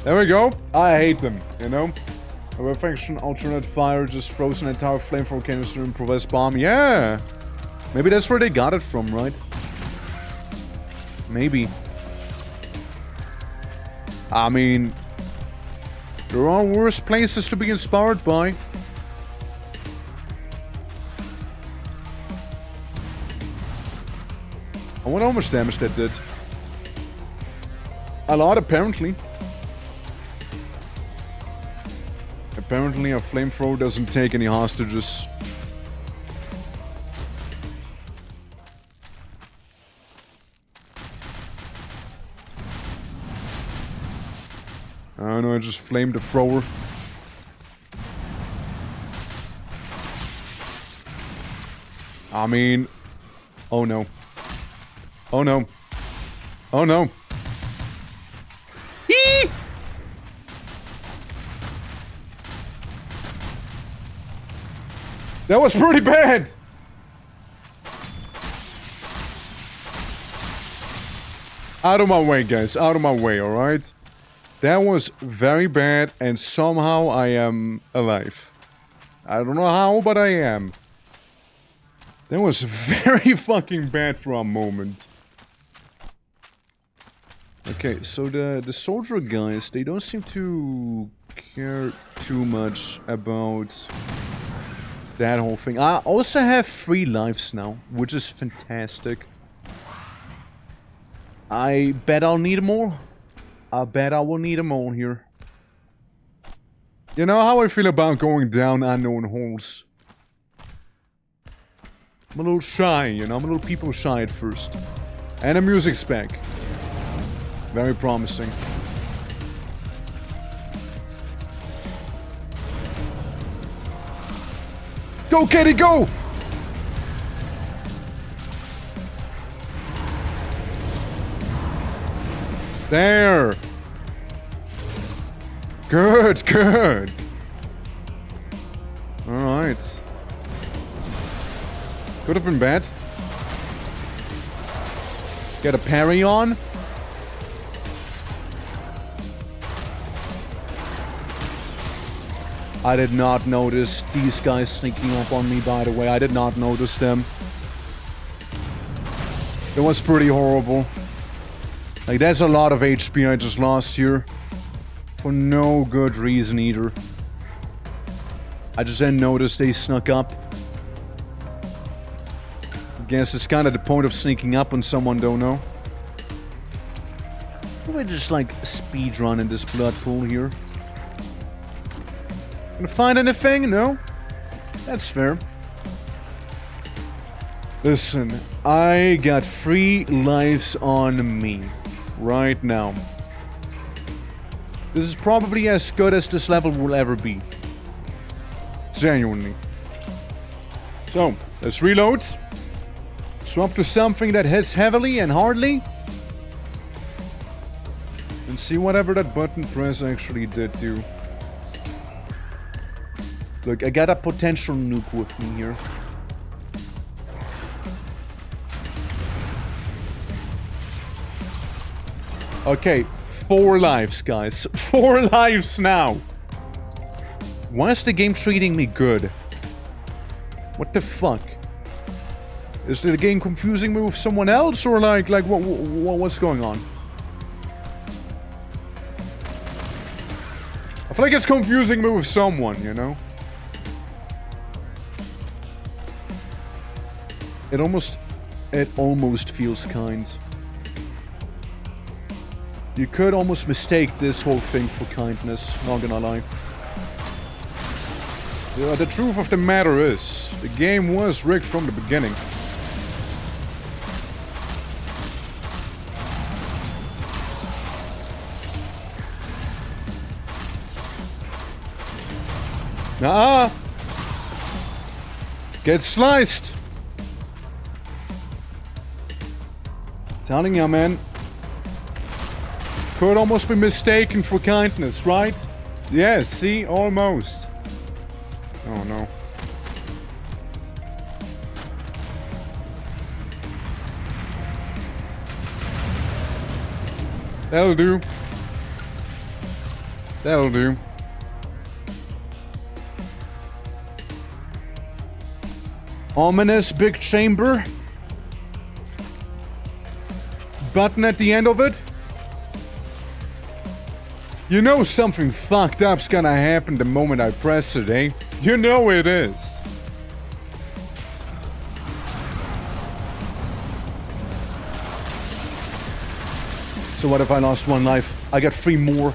There we go. I hate them, you know. A reflection, alternate fire, just frozen entire flamethrower canister, improvised bomb. Yeah. Maybe that's where they got it from, right? Maybe. I mean, there are worse places to be inspired by. I wonder how much damage that did. A lot, apparently. Apparently a flamethrower doesn't take any hostages. I don't know, I just flamed the thrower. I mean... Oh no. Oh no. Oh no. Hee! That was pretty bad! Out of my way, guys. Out of my way, alright? That was very bad, and somehow I am alive. I don't know how, but I am. That was very fucking bad for a moment. Okay, so the soldier guys, they don't seem to care too much about that whole thing. I also have 3 lives now, which is fantastic. I bet I'll need more. I bet I will need them all here. You know how I feel about going down unknown holes. I'm a little shy, you know, I'm a little people shy at first. And the music's back. Very promising. Go, Katie, go! There! Good, good! Alright. Could have been bad. Get a parry on. I did not notice these guys sneaking up on me, by the way. I did not notice them. It was pretty horrible. Like, that's a lot of HP I just lost here. For no good reason either. I just didn't notice they snuck up. I guess it's kind of the point of sneaking up on someone, don't know. Do I just, like, speedrun in this blood pool here? Gonna find anything? No? That's fair. Listen, I got 3 lives on me. Right now. This is probably as good as this level will ever be. Genuinely. So, let's reload. Swap to something that hits heavily and hardly. And see whatever that button press actually did do. Look, I got a potential nuke with me here. Okay, 4 lives, guys. 4 lives now. Why is the game treating me good? What the fuck? Is the game confusing me with someone else, or like what's going on? I feel like it's confusing me with someone, you know? It almost feels kind. You could almost mistake this whole thing for kindness, not gonna lie. Yeah, the truth of the matter is, the game was rigged from the beginning. Nah. Get sliced. Telling ya, man. Could almost be mistaken for kindness, right? Yeah, see? Almost. Oh no. That'll do. That'll do. Ominous big chamber. Button at the end of it. You know something fucked up's gonna happen the moment I press it, eh? You know it is. So what if I lost 1 life? I got 3 more.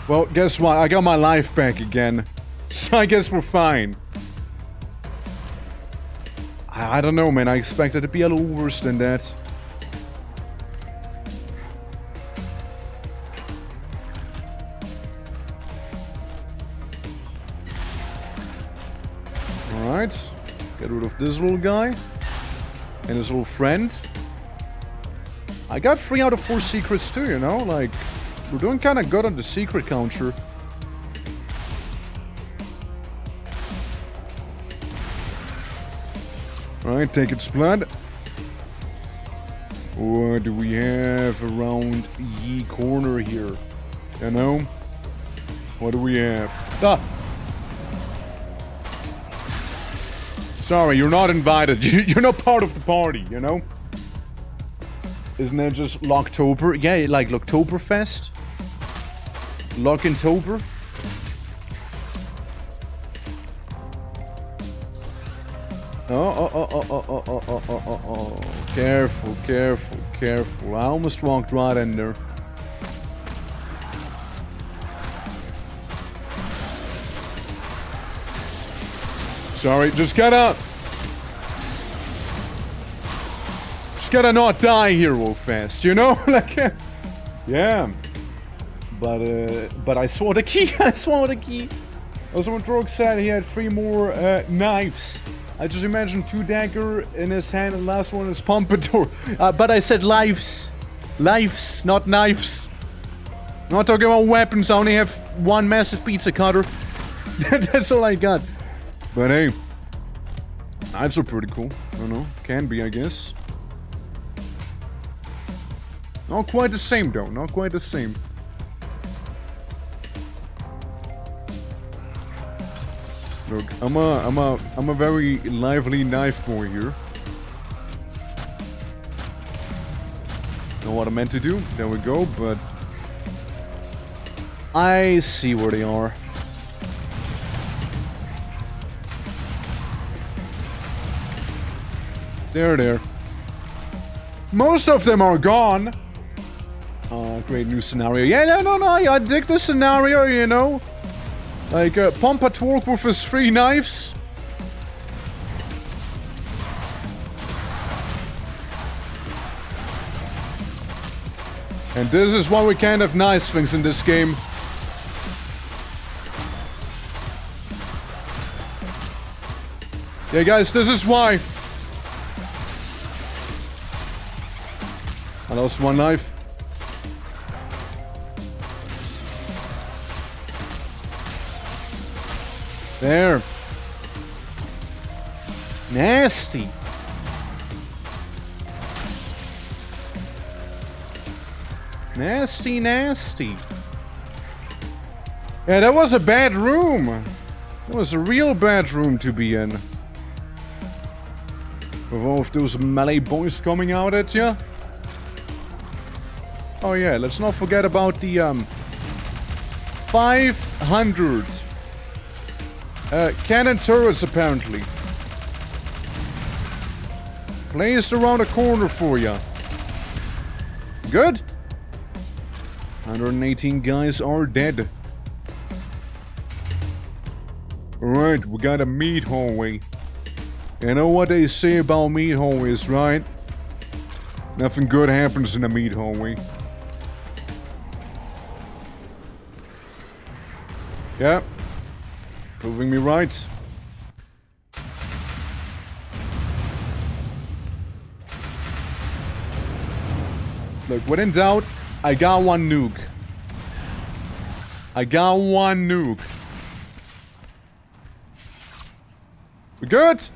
Well, guess what? I got my life back again. So I guess we're fine. I don't know, man. I expected it to be a little worse than that. Alright. Get rid of this little guy. And his little friend. I got 3 out of 4 secrets too, you know? Like, we're doing kind of good on the secret counter. Alright, take its blood. What do we have around ye corner here? You know? What do we have? Ah! Sorry, you're not invited. You're not part of the party, you know? Isn't that just Locktober? Yeah, like Locktoberfest? Lockintober? Oh. Careful, careful, careful. I almost walked right in there. Sorry, just gotta not die here real fast, you know? Like, yeah. But I saw the key. I saw the key. Also, when Drogue said he had 3 more knives, I just imagined 2 dagger in his hand and the last one is pompadour. But I said lives. Lives, not knives. I'm not talking about weapons. I only have 1 massive pizza cutter. That's all I got. But hey, knives are pretty cool. I don't know. Can be, I guess. Not quite the same, though. Not quite the same. Look, I'm a very lively knife boy here. Know what I meant to do. There we go, but... I see where they are. There. Most of them are gone. Oh, great new scenario. Yeah, no, I dig the scenario, you know. Like, pump a twerk with his 3 knives. And this is why we can't have nice things in this game. Yeah, guys, this is why. I lost 1 knife. There. Nasty. Nasty. Yeah, that was a bad room. That was a real bad room to be in. With all of those melee boys coming out at ya. Oh yeah, let's not forget about the 500 cannon turrets apparently. Placed around the corner for ya. Good. 118 guys are dead. Alright, we got a meat hallway. You know what they say about meat hallways, right? Nothing good happens in a meat hallway. Yeah. Proving me right. Look, when in doubt, I got 1 nuke. We good?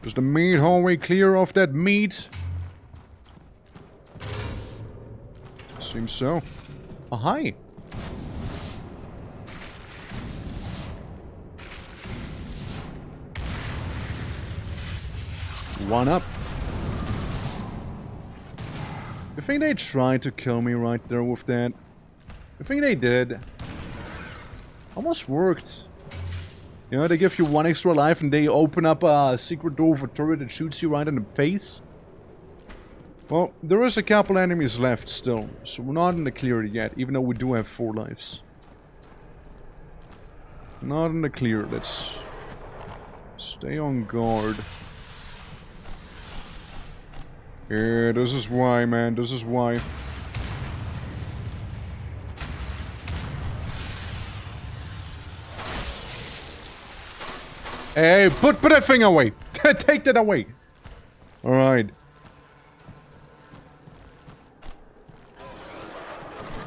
Is the meat hallway clear of that meat? Seems so. Oh, hi. One up. You think they tried to kill me right there with that? I think they did. Almost worked. You know, they give you 1 extra life and they open up a secret door of a turret that shoots you right in the face. Well, there is a couple enemies left still, so we're not in the clear yet, even though we do have 4 lives. Not in the clear, let's stay on guard. Yeah, this is why, man, this is why. Hey, put that thing away! Take that away! Alright.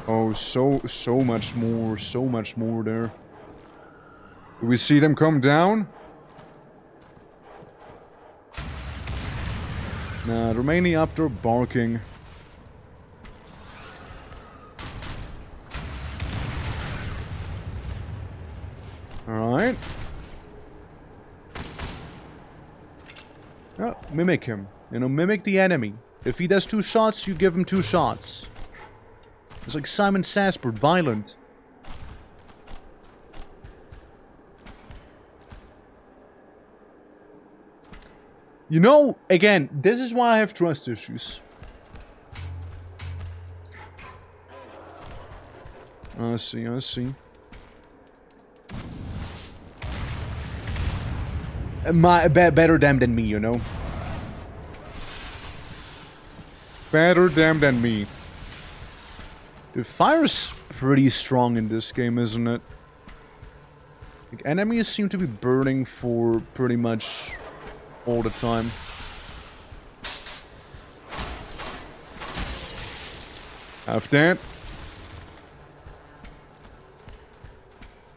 Oh, so much more there. Do we see them come down? Nah, they're mainly up there barking. Alright. Oh, mimic him. You know, mimic the enemy. If he does 2 shots, you give him 2 shots. It's like Simon Says, but violent. You know, again, this is why I have trust issues. I see. Better them than me, you know. Better them than me. The fire's pretty strong in this game, isn't it? Like, enemies seem to be burning for pretty much all the time. Have that.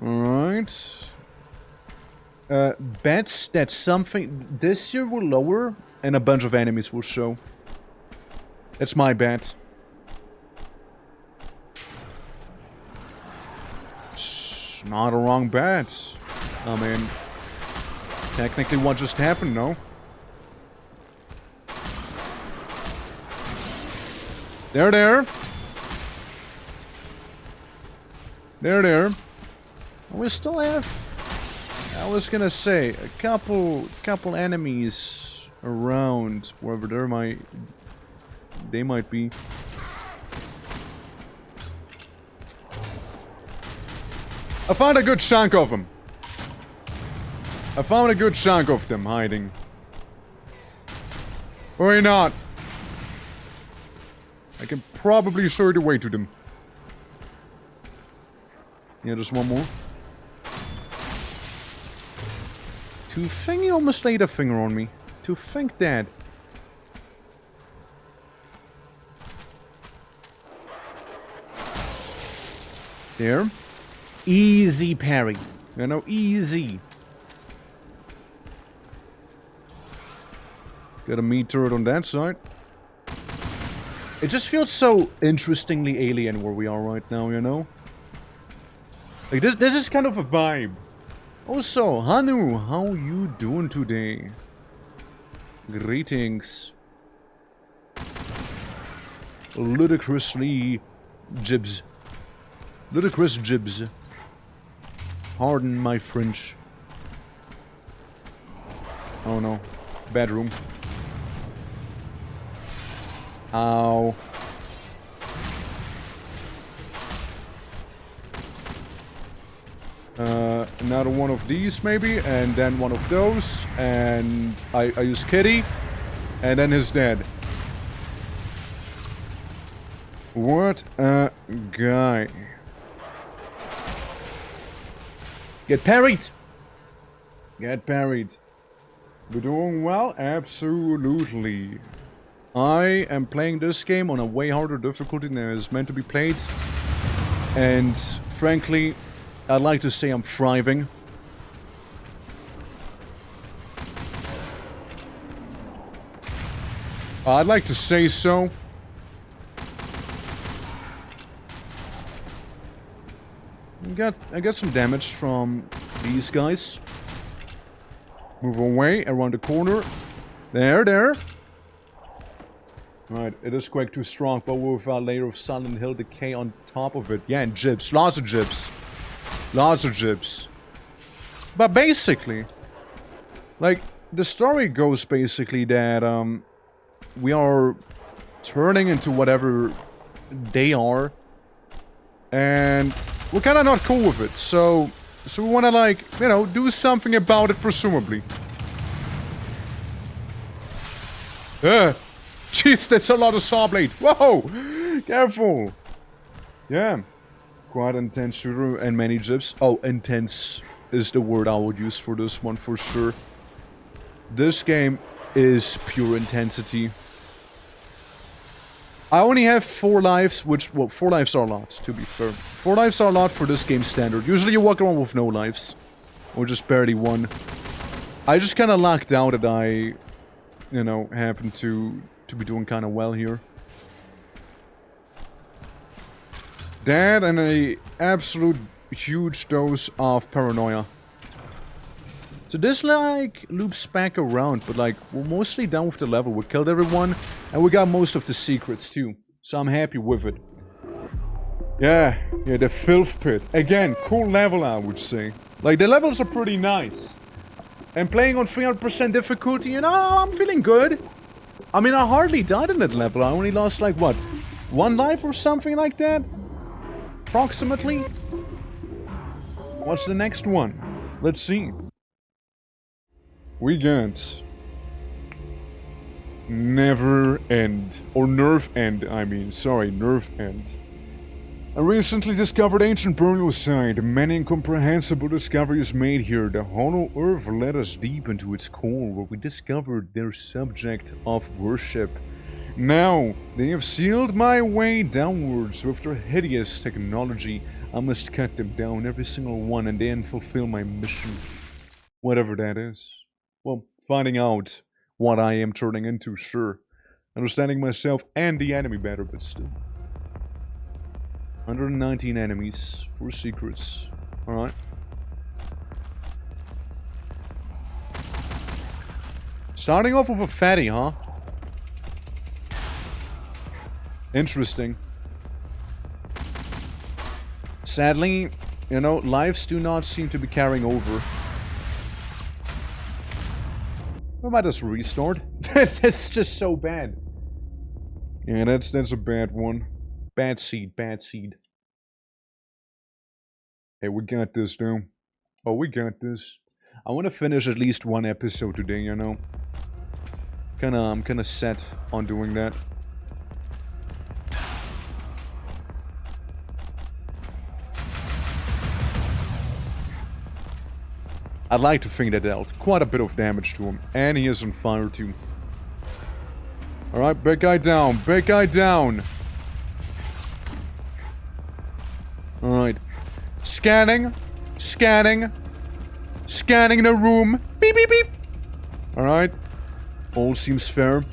Alright. Bets that something this year will lower and a bunch of enemies will show. That's my bet. It's not a wrong bet. I mean, technically what just happened, no? There, there. There, there. We still have, I was gonna say, a couple enemies around, wherever they might be. I found a good chunk of them. I found a good chunk of them hiding. Or not. I can probably show you the way to them. Yeah, there's one more. To think he almost laid a finger on me. To think that. There. Easy parry. You know, easy. Got a meat turret on that side. It just feels so interestingly alien where we are right now, you know? Like, this is kind of a vibe. Also, Hanu, how you doing today? Greetings. Ludicrously jibs. Ludicrous jibs. Pardon my French. Oh no. Bedroom. Ow. Another one of these maybe, and then one of those, and I use Kitty, and then he's dead. What a guy. Get parried! Get parried. We're doing well? Absolutely. I am playing this game on a way harder difficulty than it's meant to be played. And frankly, I'd like to say I'm thriving. I'd like to say so. I got some damage from these guys. Move away, around the corner. There. Right, it is quite too strong, but with a layer of Silent Hill decay on top of it. Yeah, and jibs. Lots of jibs. Lots of jibs. But basically, like, the story goes basically that, we are turning into whatever they are. And we're kind of not cool with it, so we want to, like, you know, do something about it, presumably. Jeez, that's a lot of saw blade. Whoa! Careful! Yeah. Quite intense shooter and many jibs. Oh, intense is the word I would use for this one, for sure. This game is pure intensity. I only have 4 lives, which, well, 4 lives are a lot, to be fair. 4 lives are a lot for this game standard. Usually you walk around with no lives. Or just barely 1. I just kind of lucked out that I, you know, happen to be doing kind of well here. That and a absolute huge dose of paranoia. So this, like, loops back around, but, like, we're mostly done with the level. We killed everyone, and we got most of the secrets, too. So I'm happy with it. Yeah, the Filth Pit. Again, cool level, I would say. Like, the levels are pretty nice. And playing on 300% difficulty, you know, I'm feeling good. I mean, I hardly died in that level. I only lost, like, what? 1 life or something like that? Approximately? What's the next one? Let's see. We got Never End, or Nerve End, I mean, sorry, Nerve End. A recently discovered ancient burial site. Many incomprehensible discoveries made here. The hollow earth led us deep into its core, where we discovered their subject of worship. Now, they have sealed my way downwards with their hideous technology. I must cut them down, every single one, and then fulfill my mission. Whatever that is. Well, finding out what I am turning into, sure. Understanding myself and the enemy better, but still. 119 enemies, 4 secrets. Alright. Starting off with a fatty, huh? Interesting. Sadly, you know, lives do not seem to be carrying over. We might just restart. That's just so bad. Yeah, that's a bad one. Bad seed, bad seed. Hey, we got this, though. Oh, we got this. I want to finish at least one episode today, you know. I'm kinda set on doing that. I'd like to think that dealt quite a bit of damage to him. And he is on fire, too. Alright, big guy down. Big guy down. Alright. Scanning. Scanning. Scanning the room. Beep, beep, beep. Alright. All seems fair.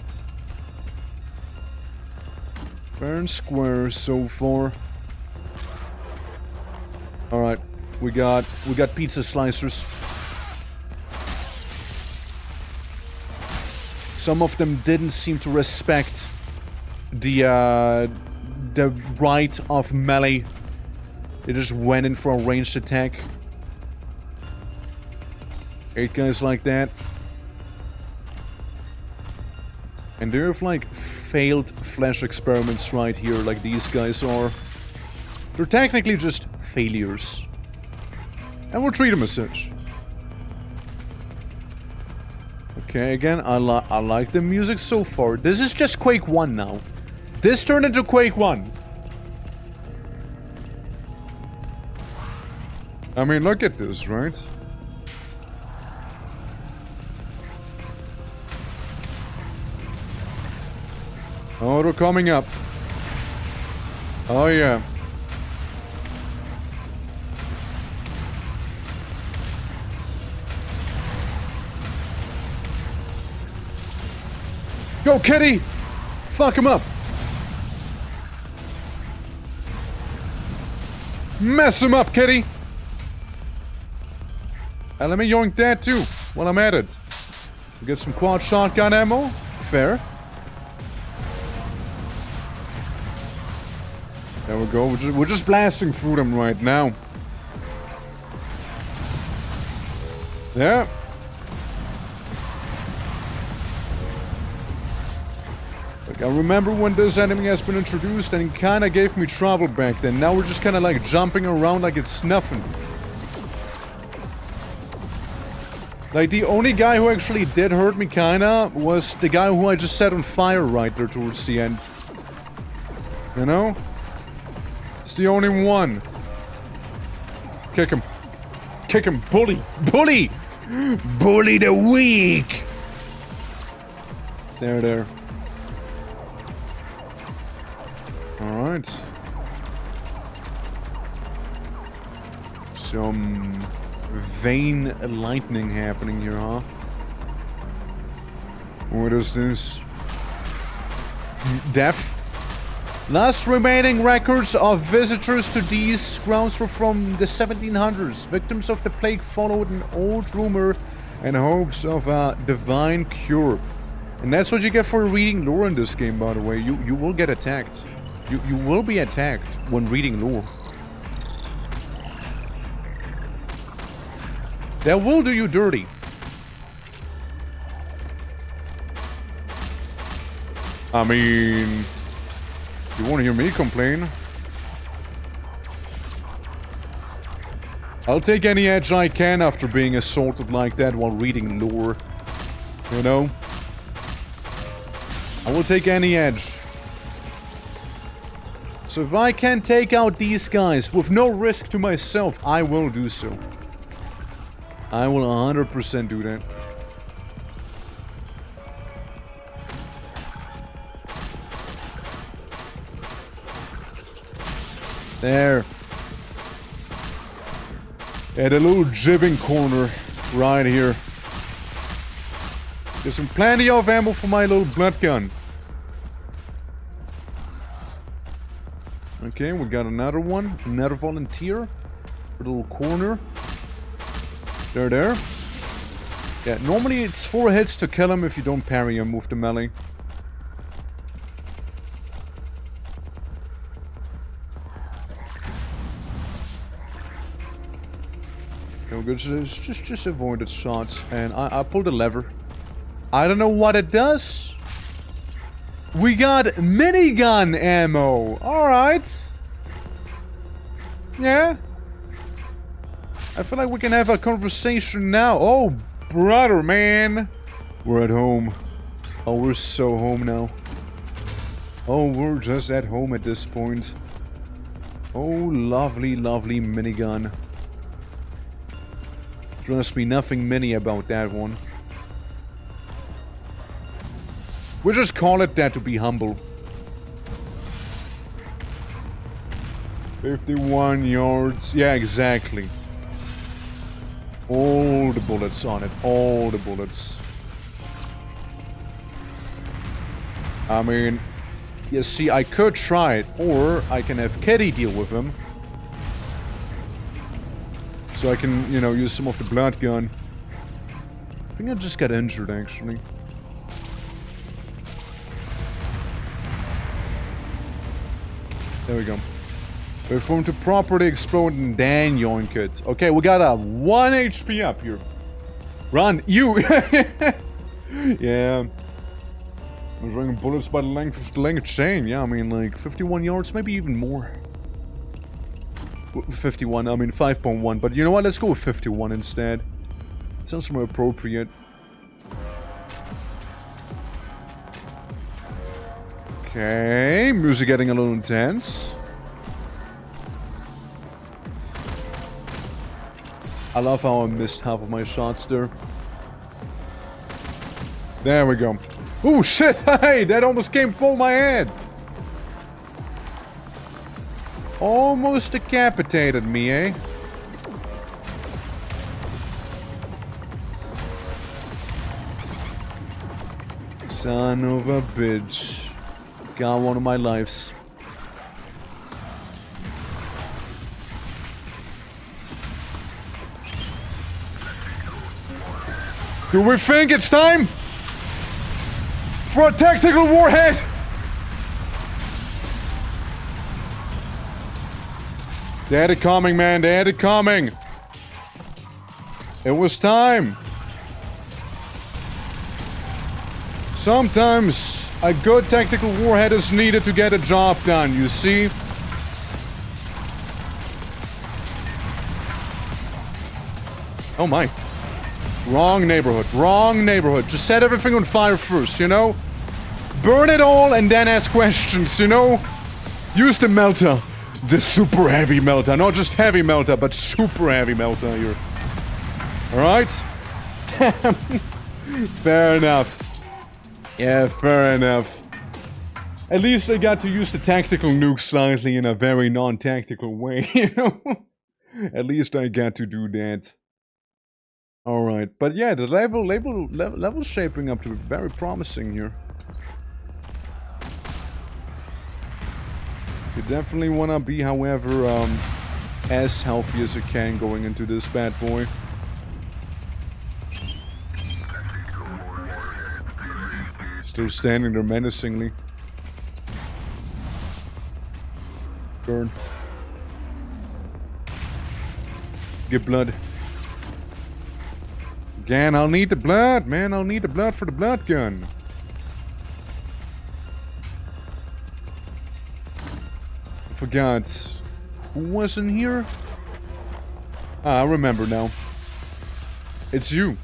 Fair and square so far. Alright. We got pizza slicers. Some of them didn't seem to respect the right of melee. They just went in for a ranged attack. 8 guys like that. And they have like failed flesh experiments right here, like these guys are. They're technically just failures. And we'll treat them as such. Okay, again, I like the music so far. This is just Quake 1 now. This turned into Quake 1. I mean, look at this, right? Oh, they're coming up. Oh, yeah. Go, kitty! Fuck him up! Mess him up, kitty! And let me yoink that too, while I'm at it. We get some quad shotgun ammo. Fair. There we go. We're just blasting through them right now. Yeah. Like, I remember when this enemy has been introduced and it kinda gave me trouble back then. Now we're just kinda like jumping around like it's nothing. Like, the only guy who actually did hurt me kinda was the guy who I just set on fire right there towards the end. You know? It's the only one. Kick him. Kick him. Bully. Bully! Bully the weak! There. Alright. Some vein lightning happening here, huh? What is this? Death? Last remaining records of visitors to these grounds were from the 1700s. Victims of the plague followed an old rumor and hopes of a divine cure. And that's what you get for reading lore in this game, by the way. You will get attacked. You will be attacked when reading lore. That will do you dirty. I mean, you want to hear me complain? I'll take any edge I can after being assaulted like that while reading lore. You know? I will take any edge. So if I can take out these guys with no risk to myself, I will do so. I will 100% do that. There. At a little jibbing corner right here. There's some plenty of ammo for my little blood gun. Okay, we got another one. Another volunteer. A little corner. There. Yeah, normally it's 4 hits to kill him if you don't parry him with the melee. No good. Just avoided shots. And I pulled the lever. I don't know what it does. We got minigun ammo. Alright. Yeah. I feel like we can have a conversation now. Oh, brother, man. We're at home. Oh, we're so home now. Oh, we're just at home at this point. Oh, lovely, lovely minigun. Trust me, nothing mini about that one. We'll just call it that to be humble. 51 yards. Yeah, exactly. All the bullets on it. All the bullets. I mean, you see, I could try it, or I can have Kitty deal with him. So I can, you know, use some of the blood gun. I think I just got injured, actually. There we go. Wait for him to properly explode and then yoink it. Okay, we got a 1 HP up here. Run, you! Yeah. I was running bullets by the length of the length chain. Yeah, I mean, like, 51 yards, maybe even more. 51, I mean 5.1, but you know what, let's go with 51 instead. It sounds more appropriate. Okay, music getting a little intense. I love how I missed half of my shots there. There we go. Oh shit, hey, that almost came for my head. Almost decapitated me, eh? Son of a bitch. Got one of my lives. Do we think it's time for a tactical warhead? They had it coming, man. They had it coming. It was time. Sometimes a good tactical warhead is needed to get a job done, you see? Oh my. Wrong neighborhood. Wrong neighborhood. Just set everything on fire first, you know? Burn it all and then ask questions, you know? Use the melter. The super heavy melter. Not just heavy melter, but super heavy melter here. Alright? Damn. Fair enough. Yeah, fair enough. At least I got to use the tactical nuke slightly in a very non-tactical way, you know? At least I got to do that. Alright, but yeah, the level's shaping up to be very promising here. You definitely wanna be, however, as healthy as you can going into this bad boy. Still standing there menacingly. Burn. Get blood. Again, I'll need the blood, man. I'll need the blood for the blood gun. I forgot. Who was in here? Ah, I remember now. It's you.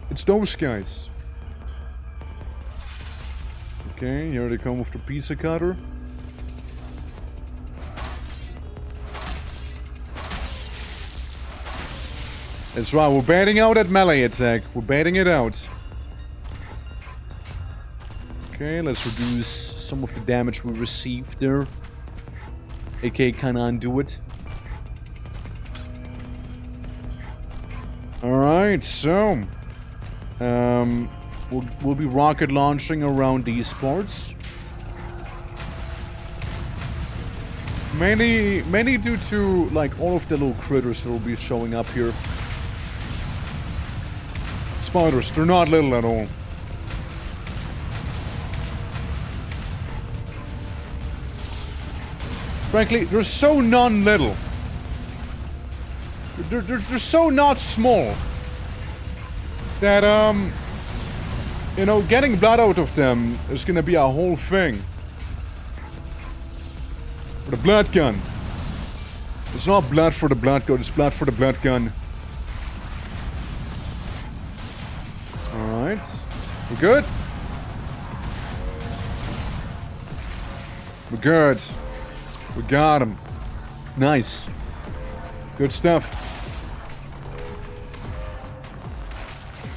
It's those guys. Okay, here they come with the pizza cutter. That's right, we're baiting out that melee attack. We're baiting it out. Okay, let's reduce some of the damage we received there. aka kinda undo it. Alright, so... we'll be rocket launching around these parts. Mainly due to, like, all of the little critters that will be showing up here. Spiders, they're not little at all. Frankly, they're so non-little. They're so not small that, you know, getting blood out of them is gonna be a whole thing. For the blood gun. It's not blood for the blood gun, it's blood for the blood gun. Alright. We're good? We're good. We got him. Nice. Good stuff.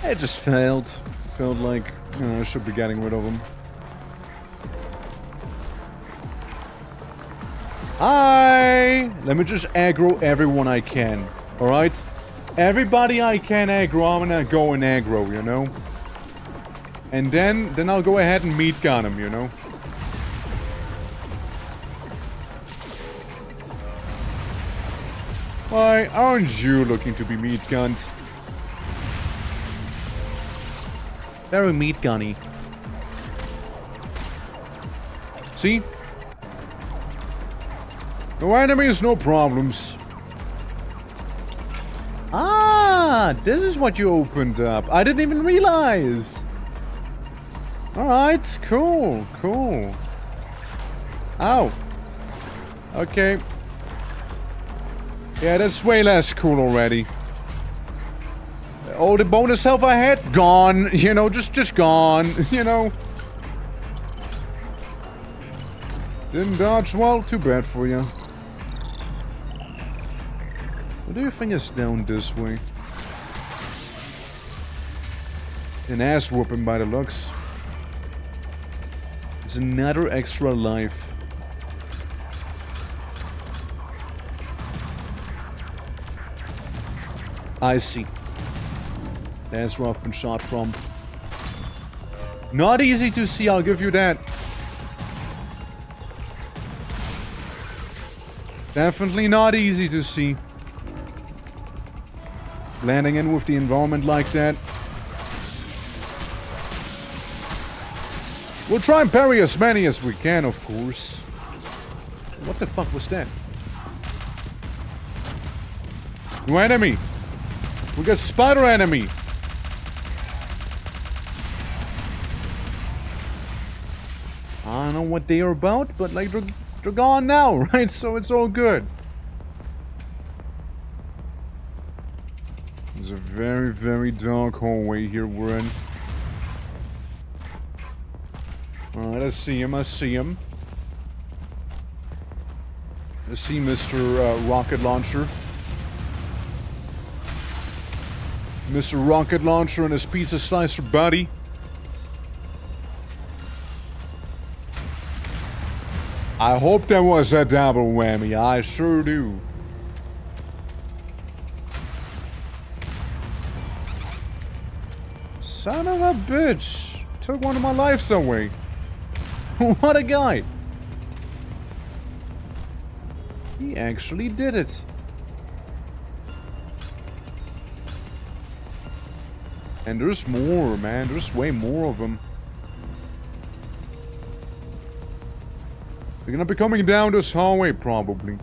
It just failed. Felt like, you know, I should be getting rid of him. Hi! Let me just aggro everyone I can. Alright? Everybody I can aggro, I'm gonna go and aggro, you know? And then I'll go ahead and meat gun him, you know? Why aren't you looking to be meat gunned? Very meat gunny. See? No enemies, no problems. Ah, this is what you opened up. I didn't even realize. Alright, cool, cool. Ow. Okay. Yeah, that's way less cool already. All the bonus health I had, gone. You know, just gone. You know. Didn't dodge well, too bad for you. What do you think is down this way? An ass whooping by the looks. It's another extra life. I see. That's where I've been shot from. Not easy to see, I'll give you that. Definitely not easy to see. Landing in with the environment like that. We'll try and parry as many as we can, of course. What the fuck was that? New enemy! We got spider enemy! I don't know what they are about, but like they're gone now, right? So it's all good. There's a very, very dark hallway here we're in. Alright, I see him, I see him. I see Mr. Rocket Launcher. Mr. Rocket Launcher and his pizza slicer buddy. I hope that was a double whammy, I sure do. Son of a bitch! Took one of my lives away. What a guy! He actually did it. And there's more, man. There's way more of them. They're gonna be coming down this hallway, probably.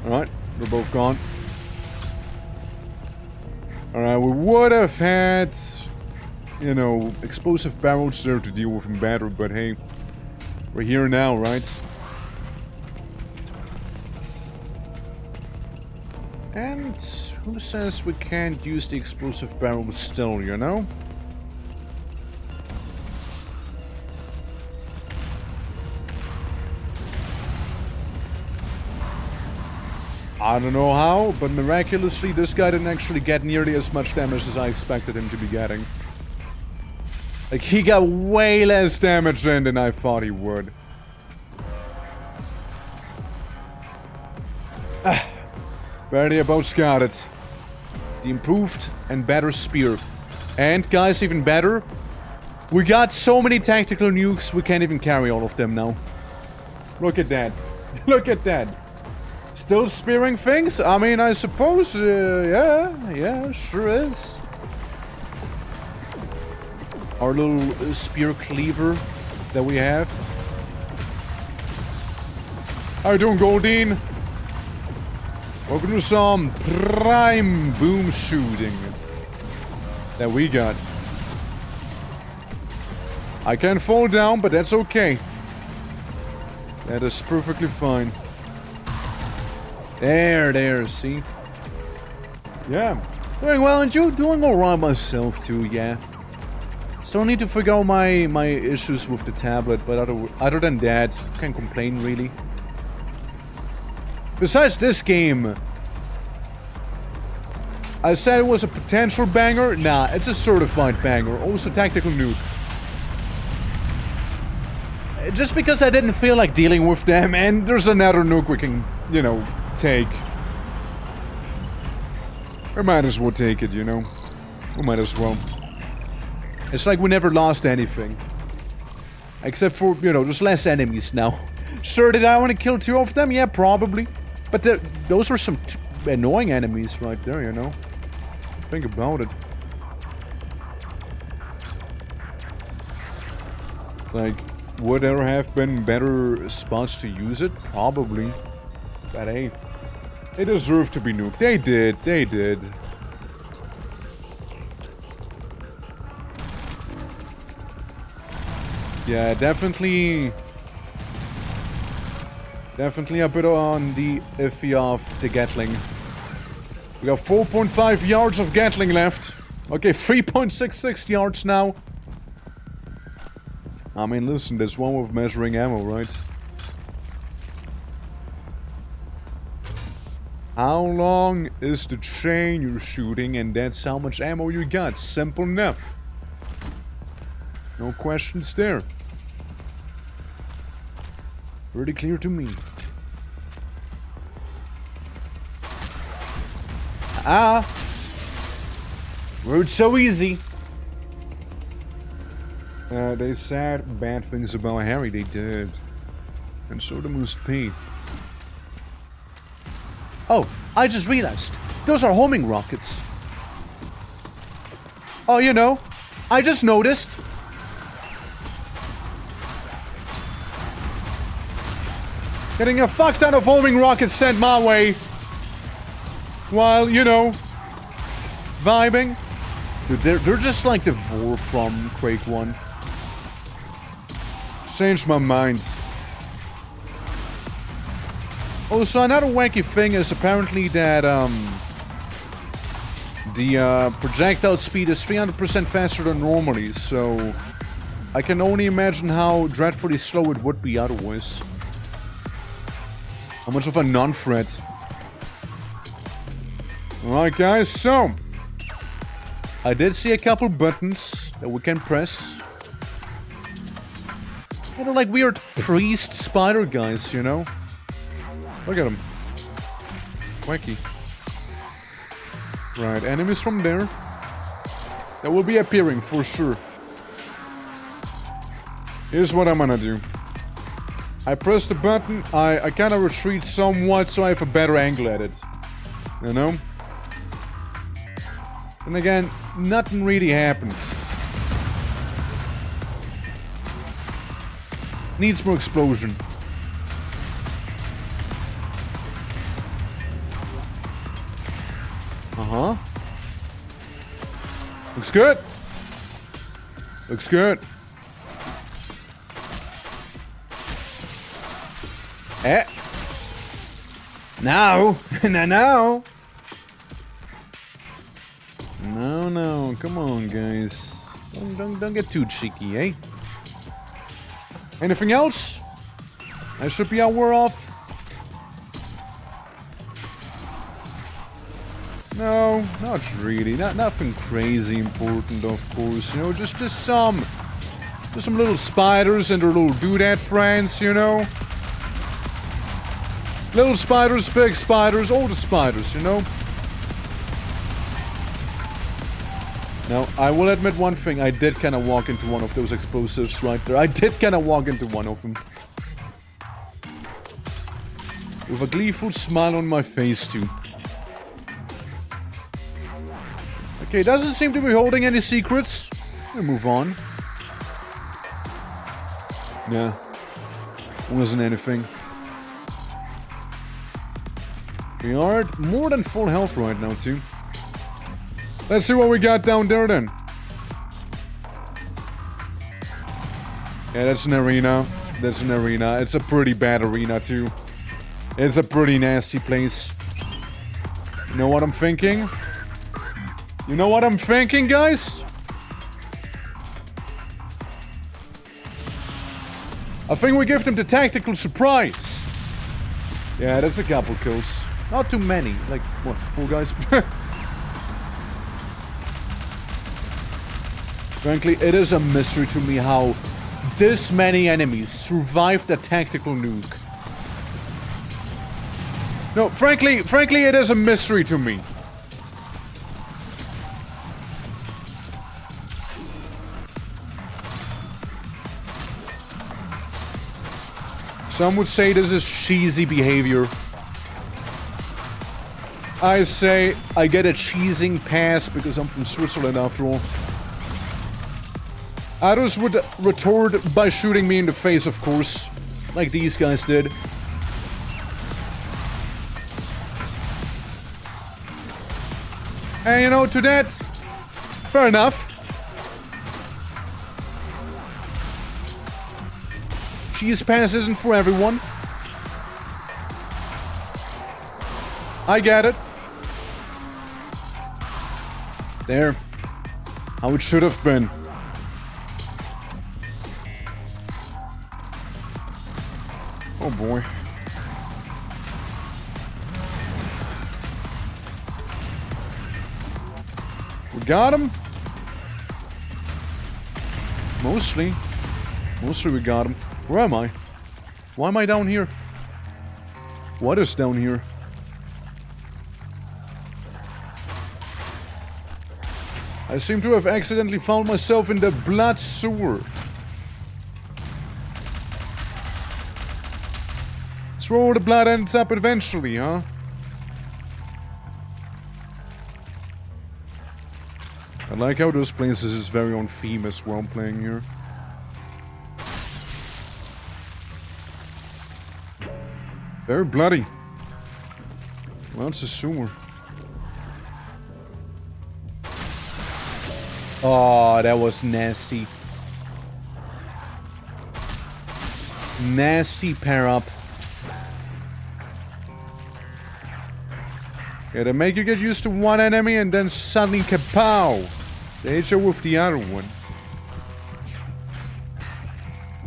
Alright, they're both gone. Alright, we would have had, you know, explosive barrels there to deal with them better, but hey, we're here now, right? And who says we can't use the explosive barrels still, you know? I don't know how, but miraculously this guy didn't actually get nearly as much damage as I expected him to be getting. Like, he got way less damage in than I thought he would. Barely about scouted. The improved and better spear. And, guys, even better, we got so many tactical nukes, we can't even carry all of them now. Look at that. Look at that. Still spearing things? I mean, I suppose, yeah, sure is. our little spear cleaver that we have. How you doing, Goldine? Welcome to some prime boom shooting that we got. I can fall down, but that's okay. That is perfectly fine. There, see? Yeah. Doing well, and you doing alright myself too, yeah. Still need to figure out my issues with the tablet, but other than that, can't complain really. Besides this game, I said it was a potential banger. Nah, it's a certified banger. Also tactical nuke. Just because I didn't feel like dealing with them, and there's another nuke we can, you know, take. We might as well take it, you know. We might as well. It's like we never lost anything. Except for, you know, there's less enemies now. Sure, did I want to kill 2 of them? Yeah, probably. But those were some annoying enemies right there, you know. Think about it. Like, would there have been better spots to use it? Probably. But hey, they deserve to be nuked. They did. Yeah, definitely a bit on the iffy of the Gatling. We got 4.5 yards of Gatling left. Okay, 3.66 yards now. I mean, listen, there's one with measuring ammo, right? How long is the chain you're shooting, and that's how much ammo you got. Simple enough. No questions there. Pretty clear to me. Road so easy. They said bad things about Harry, they did. And so they must pay. Oh, I just realized. Those are homing rockets. Oh, you know, I just noticed. Getting a fuck ton of homing rockets sent my way. While, you know, vibing. Dude, they're just like the Vor from Quake 1. Changed my mind. Also, another wacky thing is apparently that, the, projectile speed is 300% faster than normally, so I can only imagine how dreadfully slow it would be otherwise. How much of a non-threat. Alright guys, so I did see a couple buttons that we can press. You know, like weird priest spider guys, you know? Look at them. Wacky. Right, enemies from there. That will be appearing for sure. Here's what I'm gonna do. I press the button, I kind of retreat somewhat so I have a better angle at it. You know? And again, nothing really happens. Needs more explosion. Uh-huh. Looks good. Looks good. Eh. Now. No. No. Come on, guys. Don't get too cheeky, eh? Anything else? I should be aware of. No, not really. Nothing crazy important, of course. You know, just some little spiders and their little doodad friends. You know, little spiders, big spiders, all the spiders. You know. Now, I will admit one thing. I did kind of walk into one of those explosives right there. I did kind of walk into one of them. With a gleeful smile on my face, too. Okay, doesn't seem to be holding any secrets. We'll move on. Yeah. Wasn't anything. We are at more than full health right now, too. Let's see what we got down there, then. Yeah, that's an arena. That's an arena. It's a pretty bad arena, too. It's a pretty nasty place. You know what I'm thinking? You know what I'm thinking, guys? I think we give them the tactical surprise. Yeah, that's a couple kills. Not too many. Like, what, 4 guys? Frankly, it is a mystery to me how this many enemies survived a tactical nuke. No, frankly, it is a mystery to me. Some would say this is cheesy behavior. I say I get a cheesing pass because I'm from Switzerland after all. Others would retort by shooting me in the face, of course. Like these guys did. And you know, to that, fair enough. Cheese pass isn't for everyone. I get it. There. How it should have been. Oh boy. We got him. Mostly we got him. Where am I? Why am I down here? What is down here? I seem to have accidentally found myself in the blood sewer. It's where all the blood ends up eventually, huh? I like how this place is very on theme as well playing here. Very bloody. Well, it's a sewer. Oh, that was nasty. Nasty pair up. Yeah, they make you get used to one enemy and then suddenly kapow! They hit you with the other one.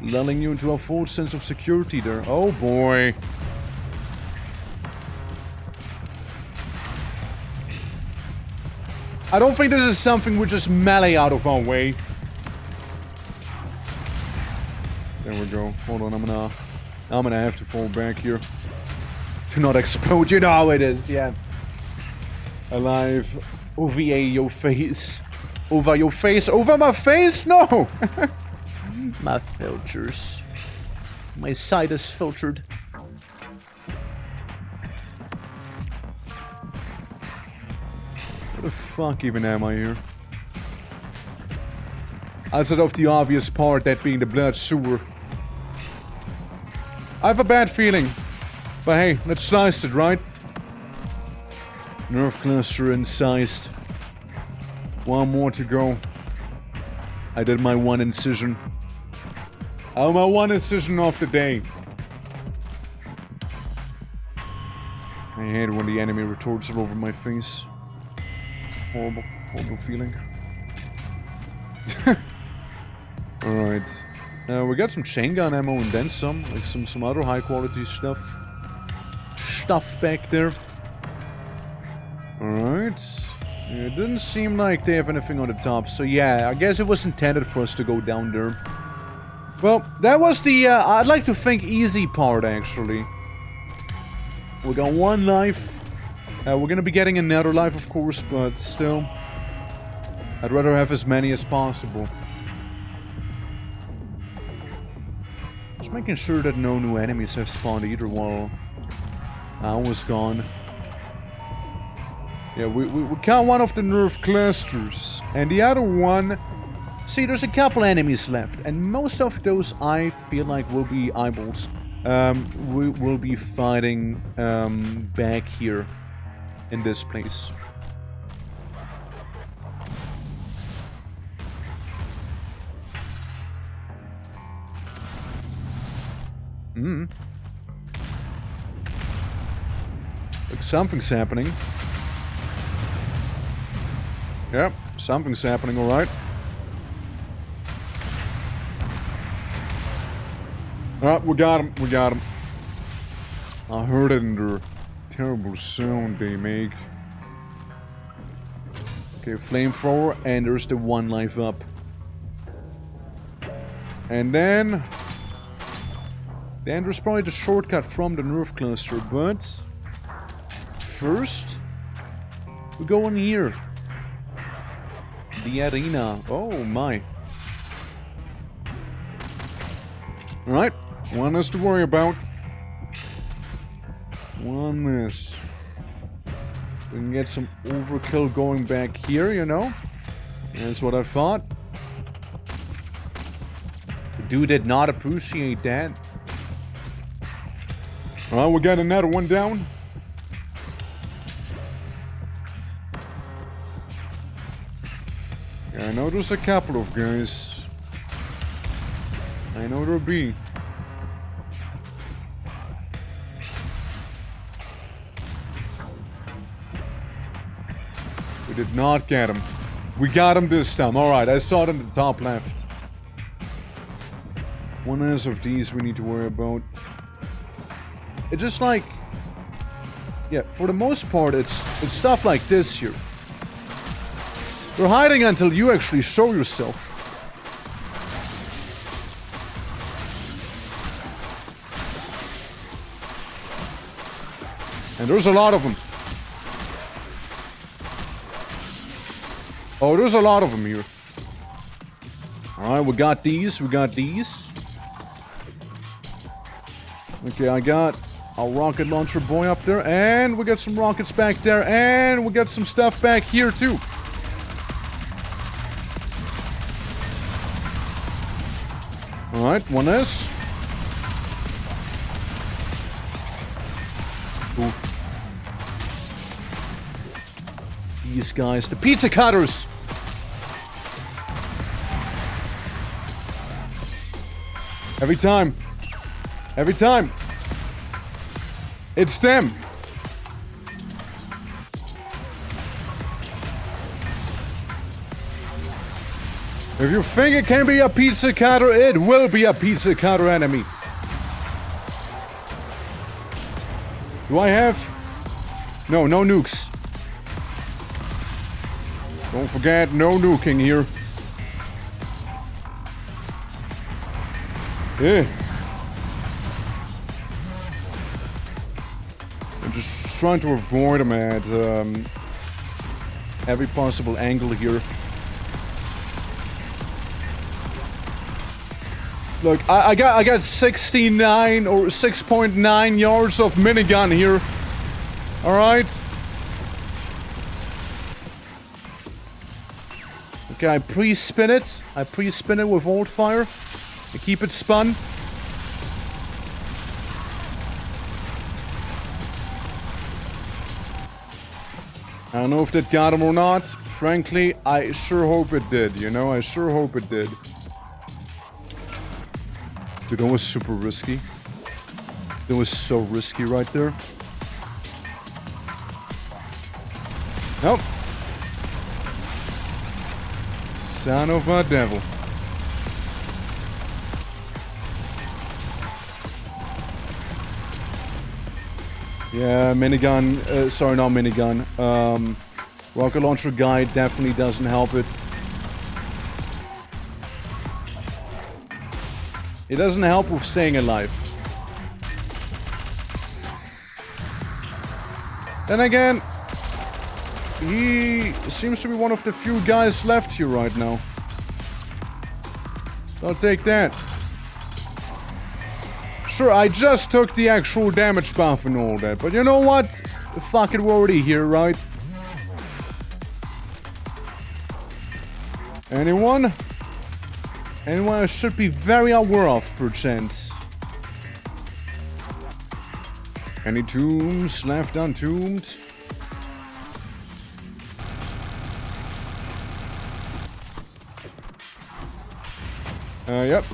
Lulling you into a false sense of security there. Oh boy. I don't think this is something we just melee out of our way. There we go. Hold on, I'm gonna have to fall back here. To not explode. You know how it is, yeah. Alive. OVA your face. Over your face. Over my face? No! My filters. My side is filtered. Where the fuck even am I here? Outside of the obvious part, that being the blood sewer. I have a bad feeling. But hey, let's slice it, right? Nerve cluster incised. One more to go. I did my one incision. Oh, my one incision of the day. I hate when the enemy retorts all over my face. Horrible, horrible feeling. Alright. We got some chain gun ammo and then some. Like some other high quality stuff. Back there. Alright. It didn't seem like they have anything on the top. So yeah, I guess it was intended for us to go down there. Well, that was the, I'd like to think, easy part, actually. We got one life. We're gonna be getting another life, of course, but still. I'd rather have as many as possible. Just making sure that no new enemies have spawned either while I was gone. Yeah, we count one of the nerve clusters. And the other one See, there's a couple enemies left, and most of those I feel like will be eyeballs. We will be fighting back here in this place. Like something's happening. Yep, something's happening, alright. Alright, we got him, we got him. I heard it in the terrible sound they make. Okay, flamethrower, and there's the one life up. And then there's probably the shortcut from the nerve cluster, but first we go in here. The arena. Oh my. Alright, one less to worry about. One less. We can get some overkill going back here, you know? That's what I thought. The dude did not appreciate that. Alright, we got another one down. Yeah, I know there's a couple of guys. I know there'll be. We did not get him. We got him this time. Alright, I saw it in the top left. One less of these we need to worry about. It's just like... yeah, for the most part, it's stuff like this here. You're hiding until you actually show yourself. And there's a lot of them. Oh, there's a lot of them here. Alright, we got these, we got these. Okay, I got a rocket launcher boy up there, and we got some rockets back there, and we got some stuff back here too. Alright, one is. Ooh. These guys, the pizza cutters! Every time. Every time. It's them. If you think it can be a pizza cutter, it will be a pizza cutter enemy. Do I have? No, no nukes. Don't forget, no nuking here. Yeah. I'm just trying to avoid them at every possible angle here. Look, I got 69 or 6.9 yards of minigun here. All right. Okay, I pre-spin it. I pre-spin it with old fire. I keep it spun. I don't know if that got him or not. Frankly, I sure hope it did, you know? I sure hope it did. Dude, that was super risky. That was so risky right there. Nope. Son of a devil. Yeah, minigun, sorry, not minigun. Rocket launcher guy definitely doesn't help it. It doesn't help with staying alive. Then again, he seems to be one of the few guys left here right now. So I'll take that. Sure, I just took the actual damage buff and all that, but you know what? Fuck it, we're already here, right? Anyone? And one I should be very aware of, perchance. Any tombs left untombed? Yep.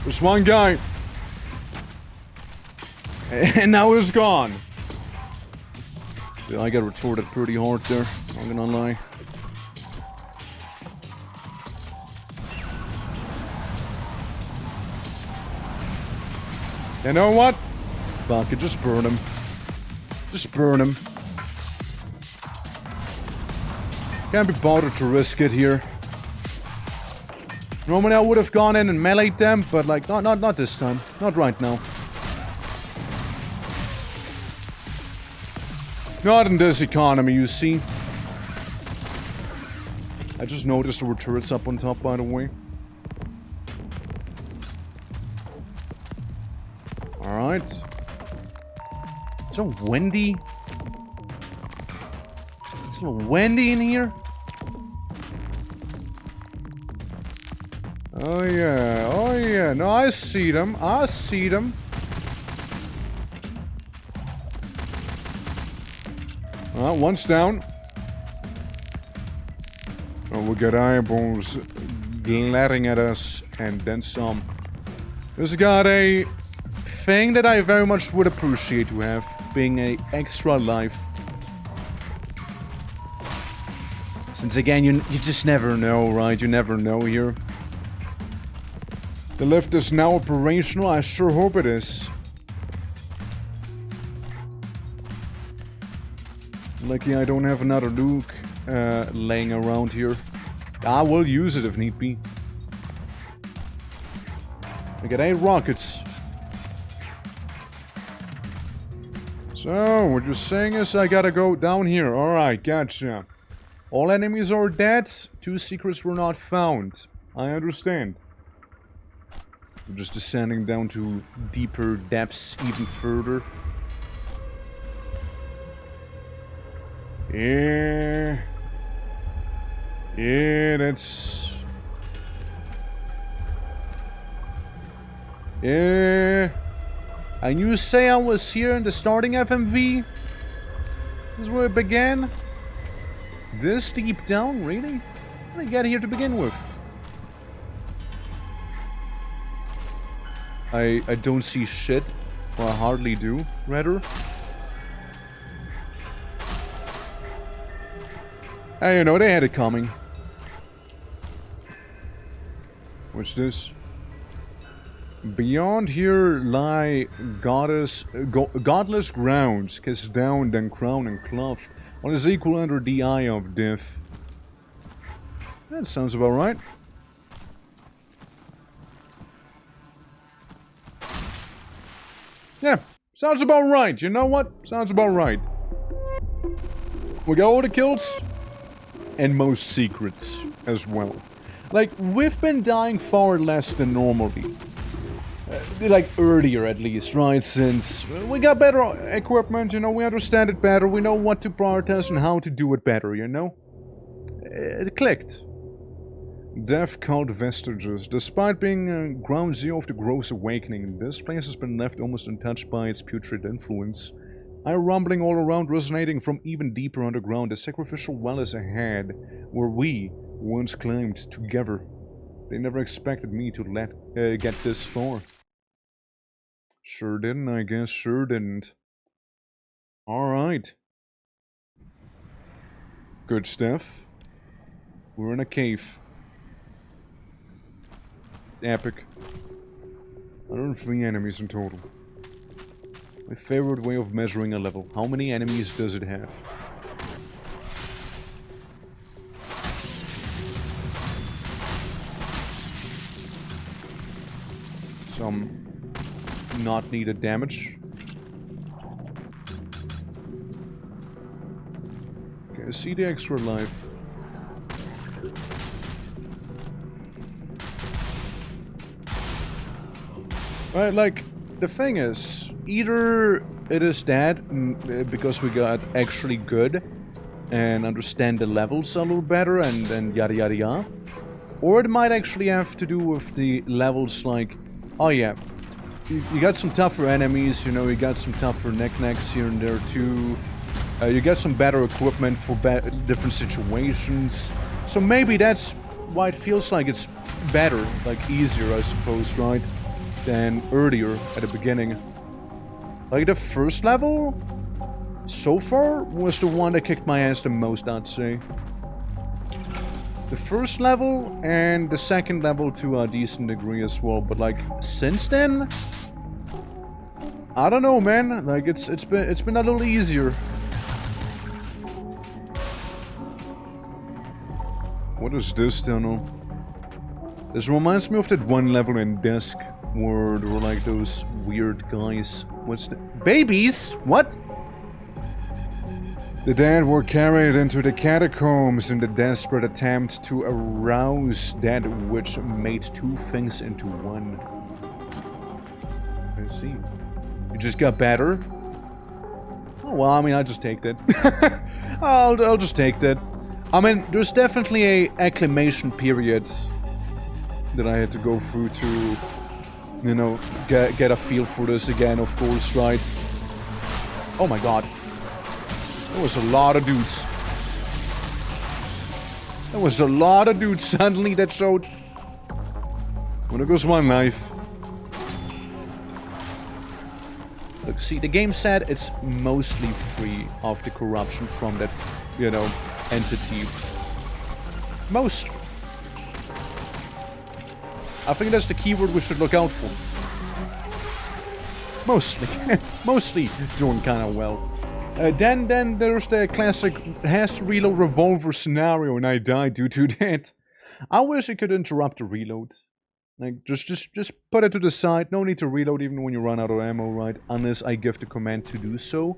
There's one guy. And now he's gone. Yeah, I got retorted pretty hard there, not gonna lie. You know what? Fuck it, just burn him. Just burn him. Can't be bothered to risk it here. Normally I would have gone in and meleeed them, but like, not this time. Not right now. Not in this economy, you see. I just noticed there were turrets up on top, by the way. Alright. It's so windy. It's a little windy in here. Oh yeah, oh yeah. No, I see them. I see them. Well, one's down. Oh, we got eyeballs glaring at us, and then some. This got a thing that I very much would appreciate to have, being a extra life. Since again, you just never know, right? You never know here. The lift is now operational. I sure hope it is. Lucky I don't have another nuke laying around here. I will use it if need be. I got 8 rockets. So, what you're saying is I gotta go down here. Alright, gotcha. All enemies are dead. 2 secrets were not found. I understand. We're just descending down to deeper depths even further. Yeah. Yeah, that's... Yeah. And you say I was here in the starting FMV? This is where it began? This deep down, really? How did I get here to begin with? I don't see shit. Or I hardly do, rather. Hey, you know, they had it coming. What's this? Beyond here lie godless grounds, cast down, then crowned and clothed, on his equal under the eye of death. That sounds about right. Yeah, sounds about right. You know what? Sounds about right. We got all the kills, and most secrets as well. Like, we've been dying far less than normally. Like, earlier at least, right? Since we got better equipment, you know, we understand it better, we know what to prioritize and how to do it better, you know? It clicked. Death cult vestiges. Despite being ground zero of the gross awakening, this place has been left almost untouched by its putrid influence. I rumbling all around, resonating from even deeper underground. The sacrificial well is ahead, where we once climbed together. They never expected me to get this far. Sure didn't, I guess. Sure didn't. Alright. Good stuff. We're in a cave. Epic. 103 enemies in total. My favorite way of measuring a level. How many enemies does it have? Some not needed damage. Okay, I see the extra life. Right, like, the thing is, either it is that because we got actually good and understand the levels a little better and yada yada yada, Or it might actually have to do with the levels, like... Oh yeah, you got some tougher enemies, you know, you got some tougher knickknacks here and there too. You get some better equipment for different situations. So maybe that's why it feels like it's better, like easier, I suppose, right? Than earlier, at the beginning. Like the first level, so far, was the one that kicked my ass the most, I'd say. The first level and the second level to a decent degree as well, but like since then, I don't know, man. Like it's been a little easier. What is this tunnel? This reminds me of that one level in Desk where there were like those weird guys. What's the babies? What? The dead were carried into the catacombs in the desperate attempt to arouse that which made two things into one. I see. You just got better? Oh, well, I mean, I'll just take that. I'll just take that. I mean, there's definitely a acclimation period that I had to go through to, you know, get a feel for this again, of course, right? Oh my god. There was a lot of dudes. There was a lot of dudes suddenly that showed. Well, there goes one life. Look, see, the game said it's mostly free of the corruption from that, you know, entity. Mostly. I think that's the keyword we should look out for. Mostly. Mostly doing kind of well. Then there's the classic has to reload revolver scenario and I die due to that. I wish I could interrupt the reload. Like, just put it to the side. No need to reload even when you run out of ammo, right? Unless I give the command to do so.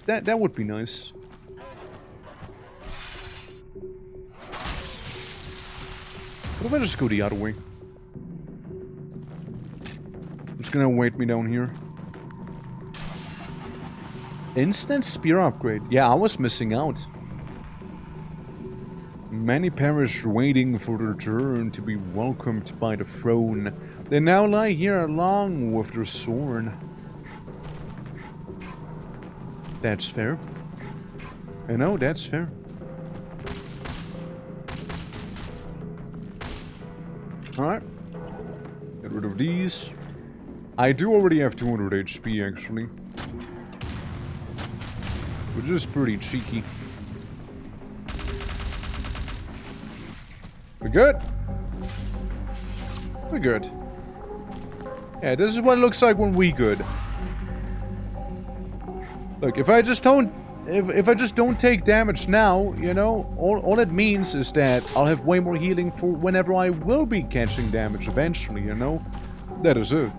That would be nice. What if I just go the other way? It's gonna wait me down here. Instant spear upgrade. Yeah, I was missing out. Many perish waiting for their turn to be welcomed by the throne. They now lie here along with their sword. That's fair. I know, that's fair. Alright. Get rid of these. I do already have 200 HP, actually. Which is pretty cheeky. We're good. We're good. Yeah, this is what it looks like when we good. Look, if I just don't... If I just don't take damage now, you know, all it means is that I'll have way more healing for whenever I will be catching damage eventually, you know? That is it.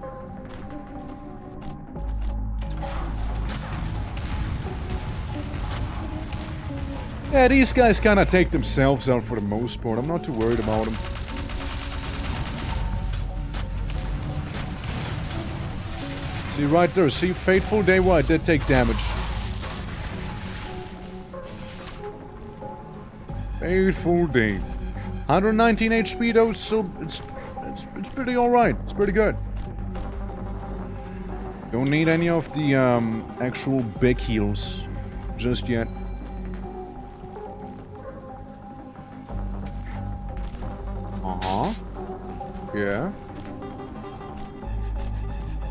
Yeah, these guys kind of take themselves out for the most part. I'm not too worried about them. See right there, see Fateful Day, well, I did take damage. Fateful Day. 119 HP though, so it's pretty alright. It's pretty good. Don't need any of the actual big heals just yet. Yeah.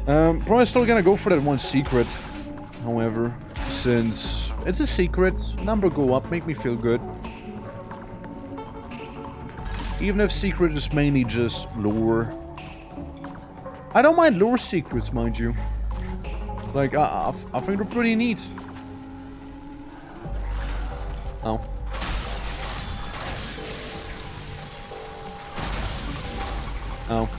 Probably still gonna go for that one secret. However, since it's a secret, number go up, make me feel good. Even if secret is mainly just lore. I don't mind lore secrets, mind you. Like, I think they're pretty neat. Oh. Oh.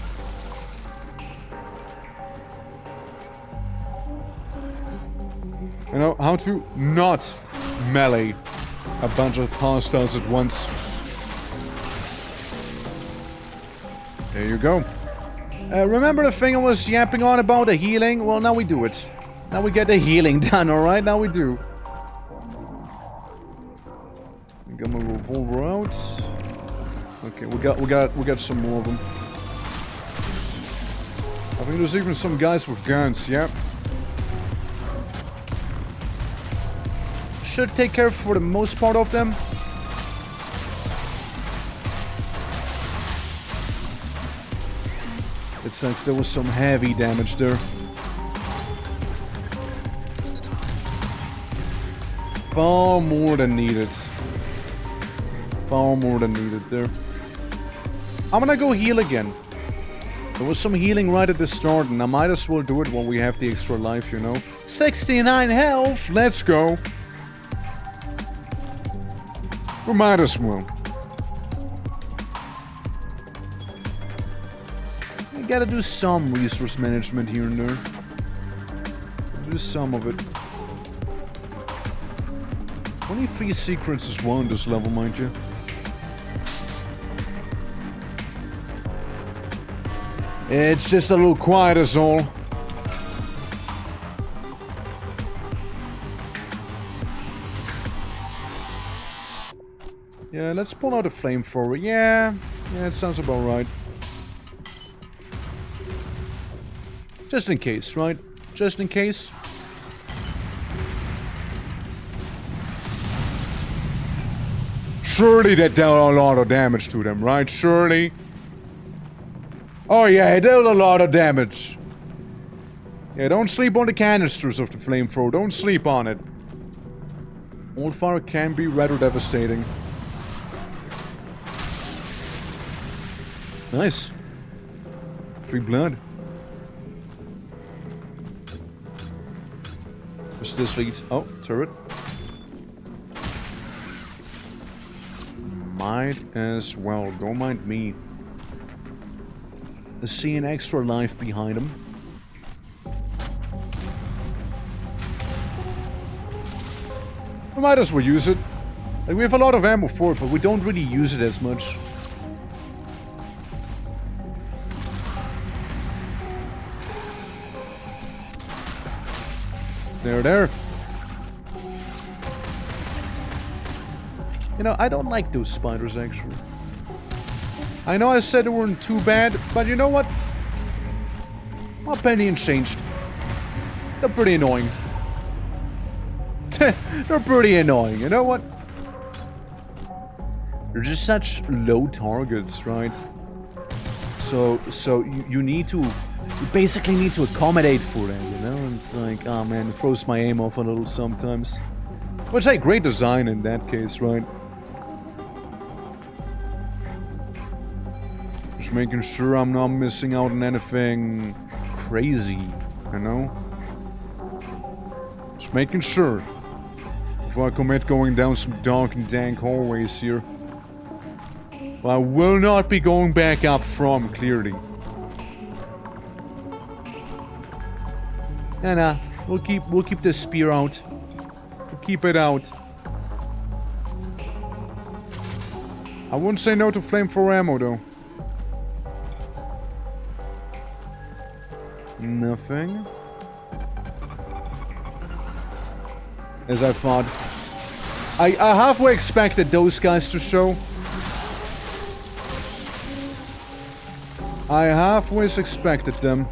You know, how to not melee a bunch of hostiles at once. There you go. Remember the thing I was yapping on about the healing? Well, now we do it. Now we get the healing done, alright? Now we do. Get my revolver out. Okay, we got some more of them. I think there's even some guys with guns, yeah. Should take care for the most part of them. It sucks, there was some heavy damage there. Far more than needed. Far more than needed there. I'm gonna go heal again. There was some healing right at the start, and I might as well do it while we have the extra life, you know. 69 health! Let's go! We might as well. You gotta do some resource management here and there. Do some of it. 23 secrets as well in this level, mind you. It's just a little quiet is all. Yeah, let's pull out a flamethrower. Yeah, it sounds about right. Just in case, right? Just in case. Surely that dealt a lot of damage to them, right? Surely. Oh yeah, it dealt a lot of damage. Yeah, don't sleep on the canisters of the flamethrower. Don't sleep on it. Old fire can be rather devastating. Nice. Free blood. What's this leads? Oh, turret. Might as well. Don't mind me. I see an extra life behind him. We might as well use it. Like, we have a lot of ammo for it, but we don't really use it as much. There. You know, I don't like those spiders, actually. I know I said they weren't too bad, but you know what? My opinion changed. They're pretty annoying. They're pretty annoying, you know what? They're just such low targets, right? So you need to... You basically need to accommodate for them, you know? It's like, oh man, it throws my aim off a little sometimes. Which, hey, great design in that case, right? Just making sure I'm not missing out on anything crazy, you know? Just making sure. Before I commit going down some dark and dank hallways here. But I will not be going back up from, clearly. Nah, we'll keep this spear out. We'll keep it out. I wouldn't say no to flamethrower ammo though. Nothing. As I thought. I halfway expected those guys to show. I halfway expected them.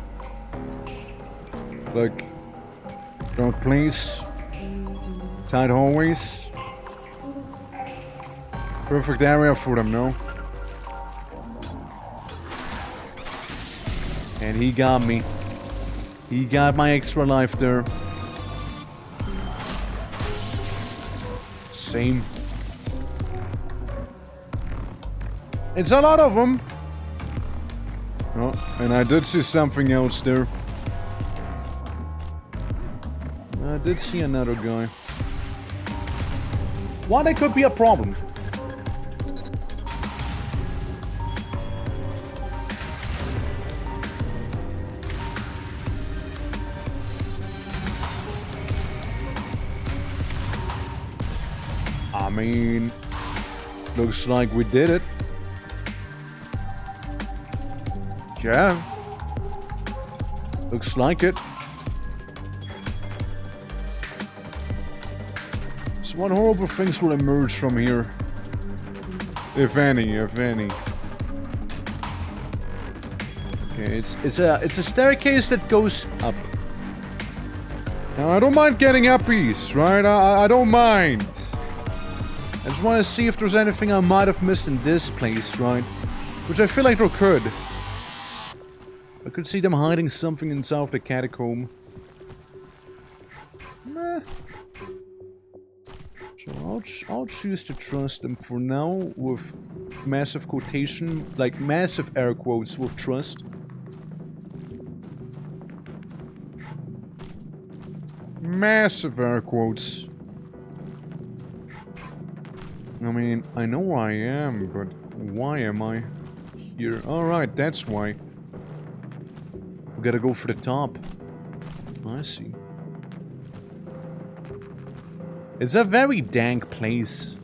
Look. Dark place. Tight hallways. Perfect area for them, no? And he got me. He got my extra life there. Same. It's a lot of them. Oh, and I did see something else there. I did see another guy. Well, that could be a problem. I mean, looks like we did it. Yeah. Looks like it. So what horrible things will emerge from here? If any, if any. Okay, it's a staircase that goes up. Now, I don't mind getting uppies, right? I don't mind. I just want to see if there's anything I might have missed in this place, right? Which I feel like there could. I could see them hiding something inside the catacomb. Meh. So I'll choose to trust them for now with massive quotation, like massive air quotes with trust. Massive air quotes. I mean, I know where I am, but why am I here? Alright, that's why. We gotta go for the top. I see. It's a very dank place.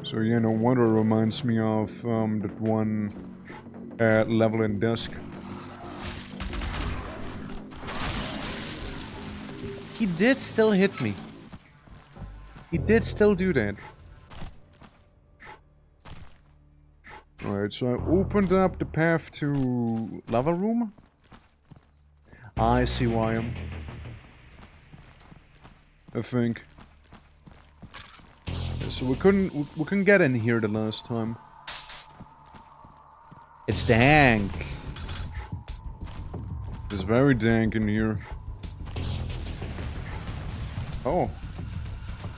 So yeah, no wonder it reminds me of that one level in Dusk. He did still hit me. He did still do that. Alright, so I opened up the path to lava room. I see why I think. So we couldn't get in here the last time. It's dank. It's very dank in here. Oh.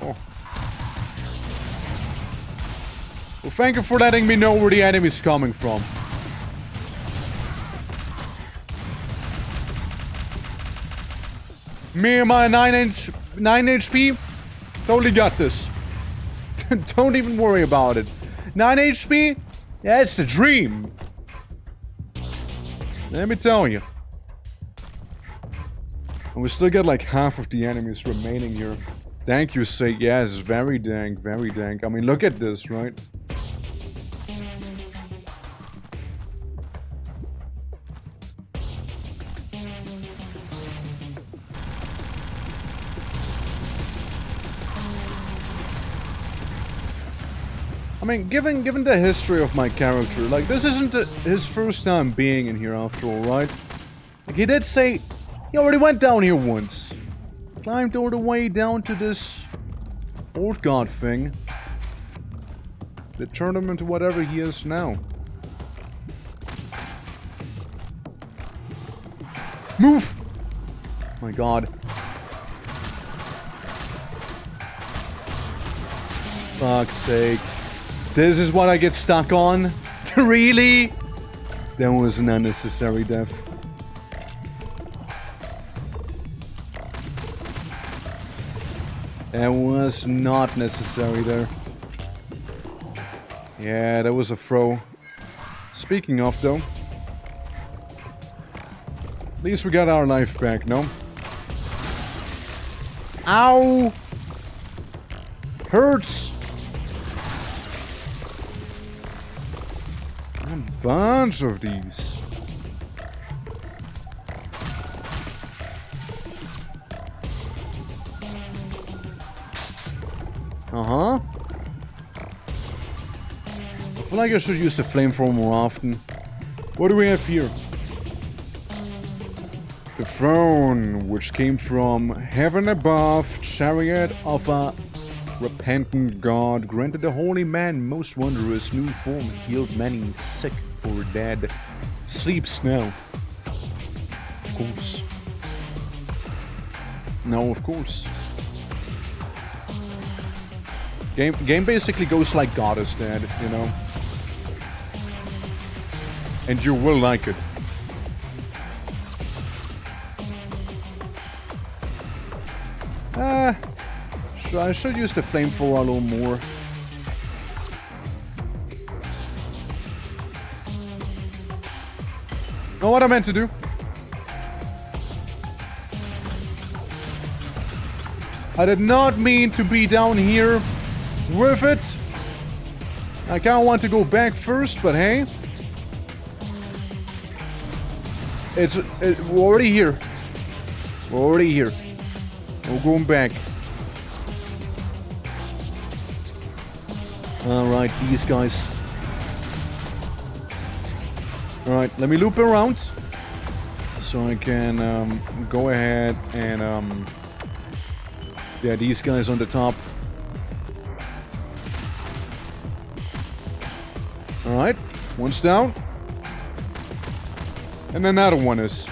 Oh. Well, thank you for letting me know where the enemy's coming from. Me and my 9 HP, totally got this. Don't even worry about it. 9 HP? Yeah, it's the dream. Let me tell you. And we still got like half of the enemies remaining here. Thank you, say yes, very dank, very dank. I mean, look at this, right? I mean, given the history of my character, like, this isn't his first time being in here after all, right? Like, he did say he already went down here once. Climbed all the way down to this old god thing. That turned him into whatever he is now. Move! My god. Fuck's sake. This is what I get stuck on? Really? That was an unnecessary death. That was not necessary there. Yeah, that was a throw. Speaking of, though. At least we got our life back, no? Ow! Hurts! A bunch of these. Uh-huh. I feel like I should use the flamethrower more often. What do we have here? The throne, which came from heaven above, chariot of a repentant god, granted the holy man most wondrous new form, healed many sick or dead, sleeps now. Of course. No, of course. Game basically goes like God is dead, you know. And you will like it. I should use the flamethrower a little more. Know what I meant to do? I did not mean to be down here with it. I kinda want to go back first, but hey. We're already here. We're already here. We're going back. Alright, these guys. Alright, let me loop around. So I can go ahead and yeah, these guys on the top. Alright, one's down. And another one is.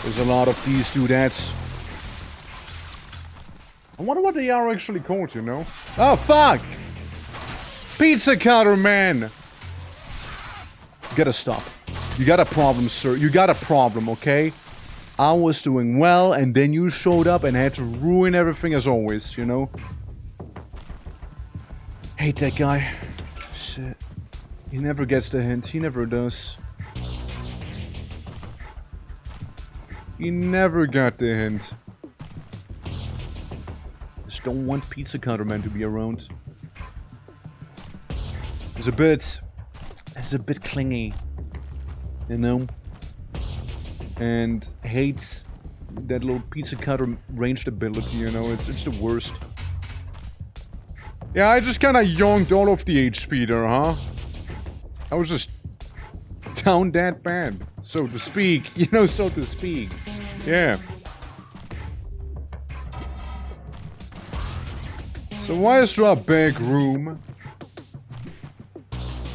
There's a lot of these dudettes. I wonder what they are actually called, you know? Oh, fuck! Pizza cutter, man! You gotta stop. You got a problem, sir. You got a problem, okay? I was doing well, and then you showed up and had to ruin everything as always, you know? Hate that guy. Shit. He never gets the hint. He never does. He never got the hint. Just don't want Pizza Cutter Man to be around. It's a bit clingy, you know? And hates that little Pizza Cutter ranged ability, you know? It's the worst. Yeah, I just kinda yoinked all of the HP there, huh? I was just down that bad, so to speak. You know, so to speak. Yeah. So why is there a big room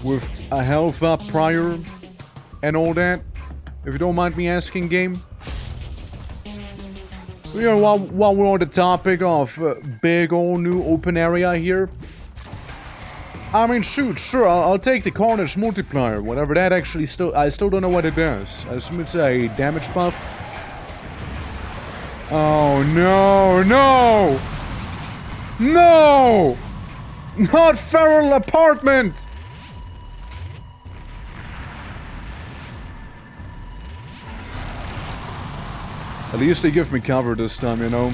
with a health up prior and all that? If you don't mind me asking, game. You know, while we're on the topic of big old new open area here. I mean, shoot, sure, I'll take the Carnage multiplier, whatever that actually I still don't know what it does. I assume it's a damage buff. Oh, no, no! No! Not Feral Apartment! At least they give me cover this time, you know?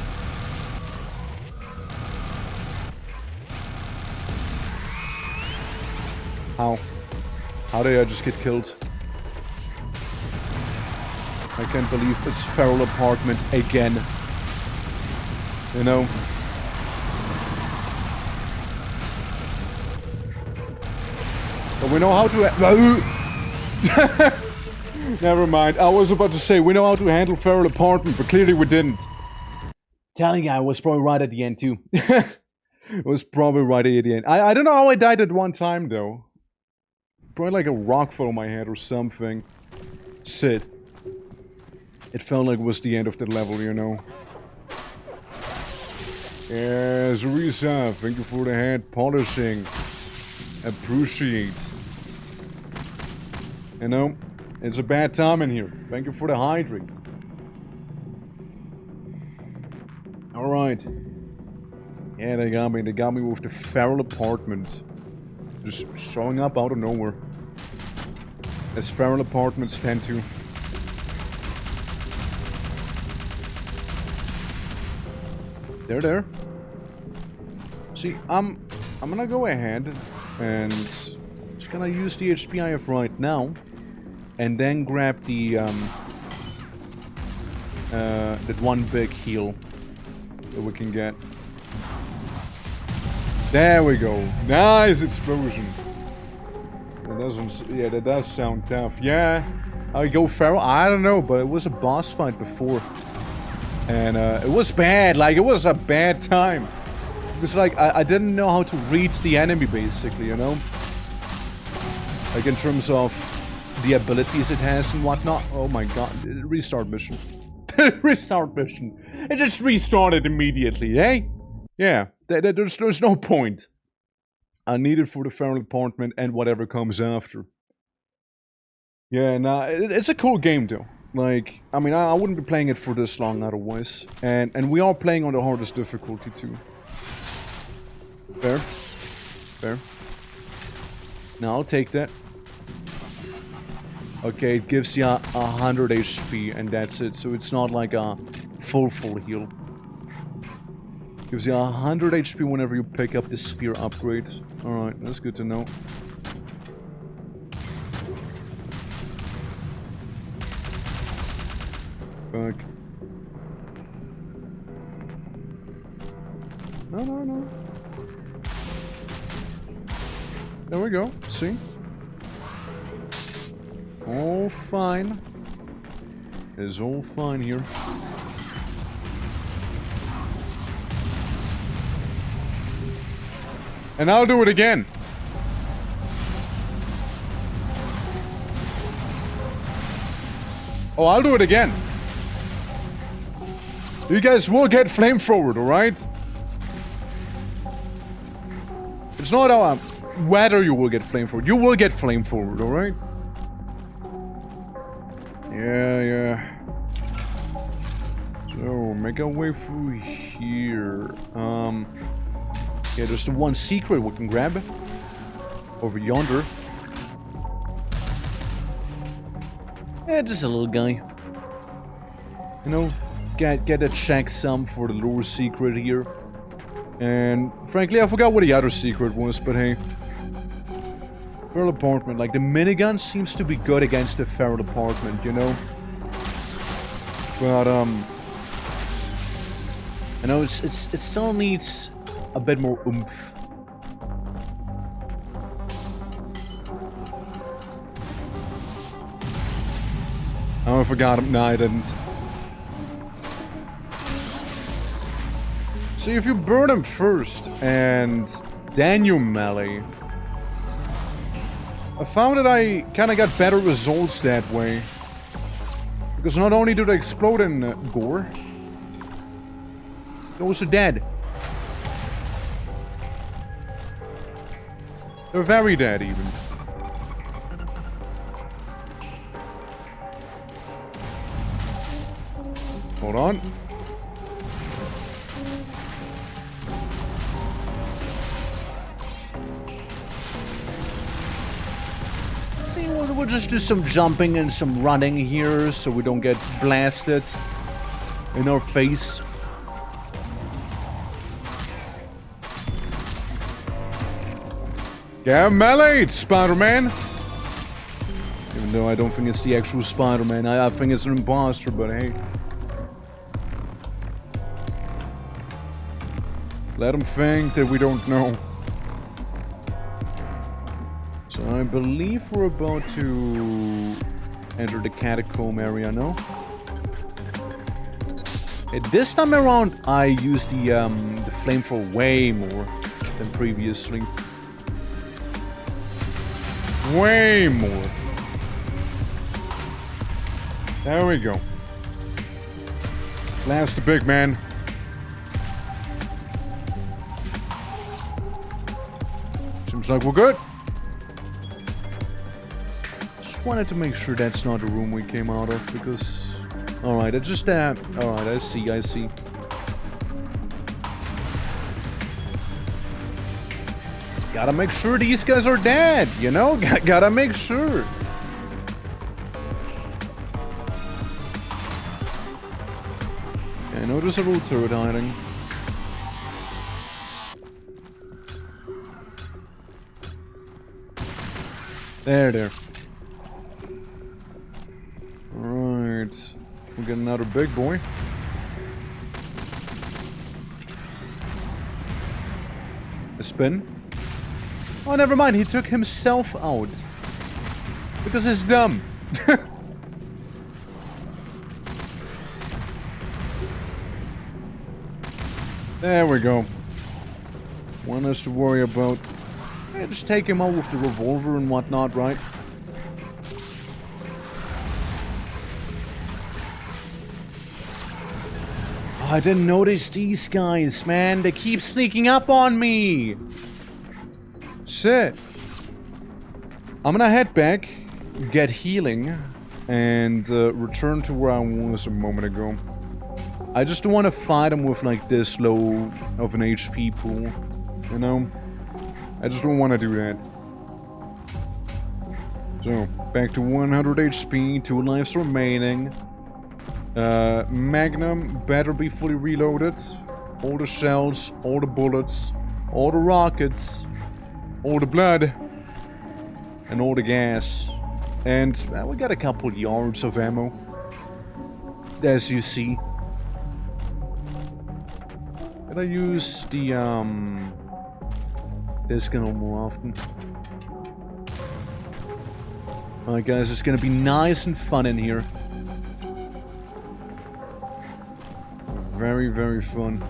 How? How did I just get killed? I can't believe it's Feral Apartment again. You know? But we know how to... Never mind. I was about to say, we know how to handle Feral Apartment, but clearly we didn't. Telling you, I was probably right at the end, too. It was probably right at the end. I don't know how I died at one time, though. Probably like a rock fell on my head or something. Shit. It felt like it was the end of the level, you know. Yeah, Zurisa, thank you for the hand polishing. Appreciate. You know, it's a bad time in here. Thank you for the hydrate. Alright. Yeah, they got me. They got me with the Feral Apartment. Just showing up out of nowhere. As Feral Apartments tend to. They're there. See, I'm gonna go ahead and just gonna use the HP I have right now, and then grab the that one big heal that we can get. There we go. Nice explosion. That doesn't. Yeah, that does sound tough. Yeah, I go Feral. I don't know, but it was a boss fight before. And it was bad, like it was a bad time. It was like I didn't know how to reach the enemy basically, you know? Like in terms of the abilities it has and whatnot. Oh my god, restart mission. Restart mission. It just restarted immediately, eh? Yeah, there's no point. I need it for the Feral Apartment and whatever comes after. Yeah, nah, it's a cool game though. Like, I mean, I wouldn't be playing it for this long otherwise. And we are playing on the hardest difficulty too. Fair. Fair. Now I'll take that. Okay, it gives you 100 HP and that's it. So it's not like a full heal. Gives you 100 HP whenever you pick up the spear upgrade. Alright, that's good to know. Fuck. No, no, no. There we go. See? All fine. It's all fine here. And I'll do it again. Oh, I'll do it again. You guys will get flamethrowered, alright? It's not whether you will get flamethrowered. You will get flamethrowered, alright? Yeah. So, make our way through here. Yeah, there's the one secret we can grab. Over yonder. Yeah, just a little guy. You know, get a checksum for the lure secret here. And frankly, I forgot what the other secret was, but hey. Feral apartment, like the minigun seems to be good against the feral apartment, you know? But you know, it still needs a bit more oomph. Oh, I forgot him. No, I didn't. See, if you burn him first and then you melee, I found that I kind of got better results that way. Because not only do they explode in gore, they're also dead. They're very dead, even. Hold on. See, we'll just do some jumping and some running here so we don't get blasted in our face. Get meleeed, Spider-Man! Even though I don't think it's the actual Spider-Man, I think it's an imposter, but hey. Let him think that we don't know. So I believe we're about to enter the catacomb area, no? This time around, I used the flamethrower way more than previously. Way more. There we go. Blast the big man. Seems like we're good. Just wanted to make sure that's not the room we came out of, because... Alright, it's just that... Alright, I see. Gotta make sure these guys are dead, you know? Gotta make sure. I know there's a little turret hiding. There. Alright. We'll get another big boy. A spin. Oh, never mind. He took himself out. Because he's dumb. There we go. One less to worry about. Yeah, just take him out with the revolver and whatnot, right? Oh, I didn't notice these guys, man. They keep sneaking up on me. Shit. I'm gonna head back, get healing, and return to where I was a moment ago. I just don't want to fight him with like this low of an HP pool, you know? I just don't want to do that. So, back to 100 HP, 2 lives remaining. Magnum better be fully reloaded. All the shells, all the bullets, all the rockets, all the blood, and all the gas. And we got a couple yards of ammo, as you see. Did I use the, this gun more often? Alright guys, it's gonna be nice and fun in here. Very, very fun.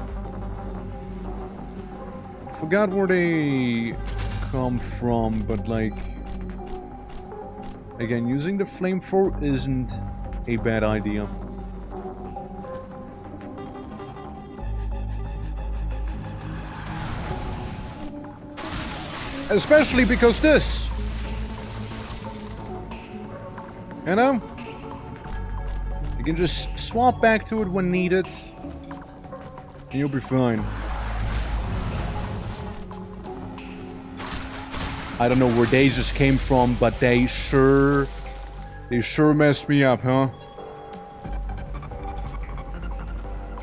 Forgot where they come from, but like... Again, using the flamethrower isn't a bad idea. Especially because this! You know? You can just swap back to it when needed. And you'll be fine. I don't know where they just came from, but they sure messed me up, huh?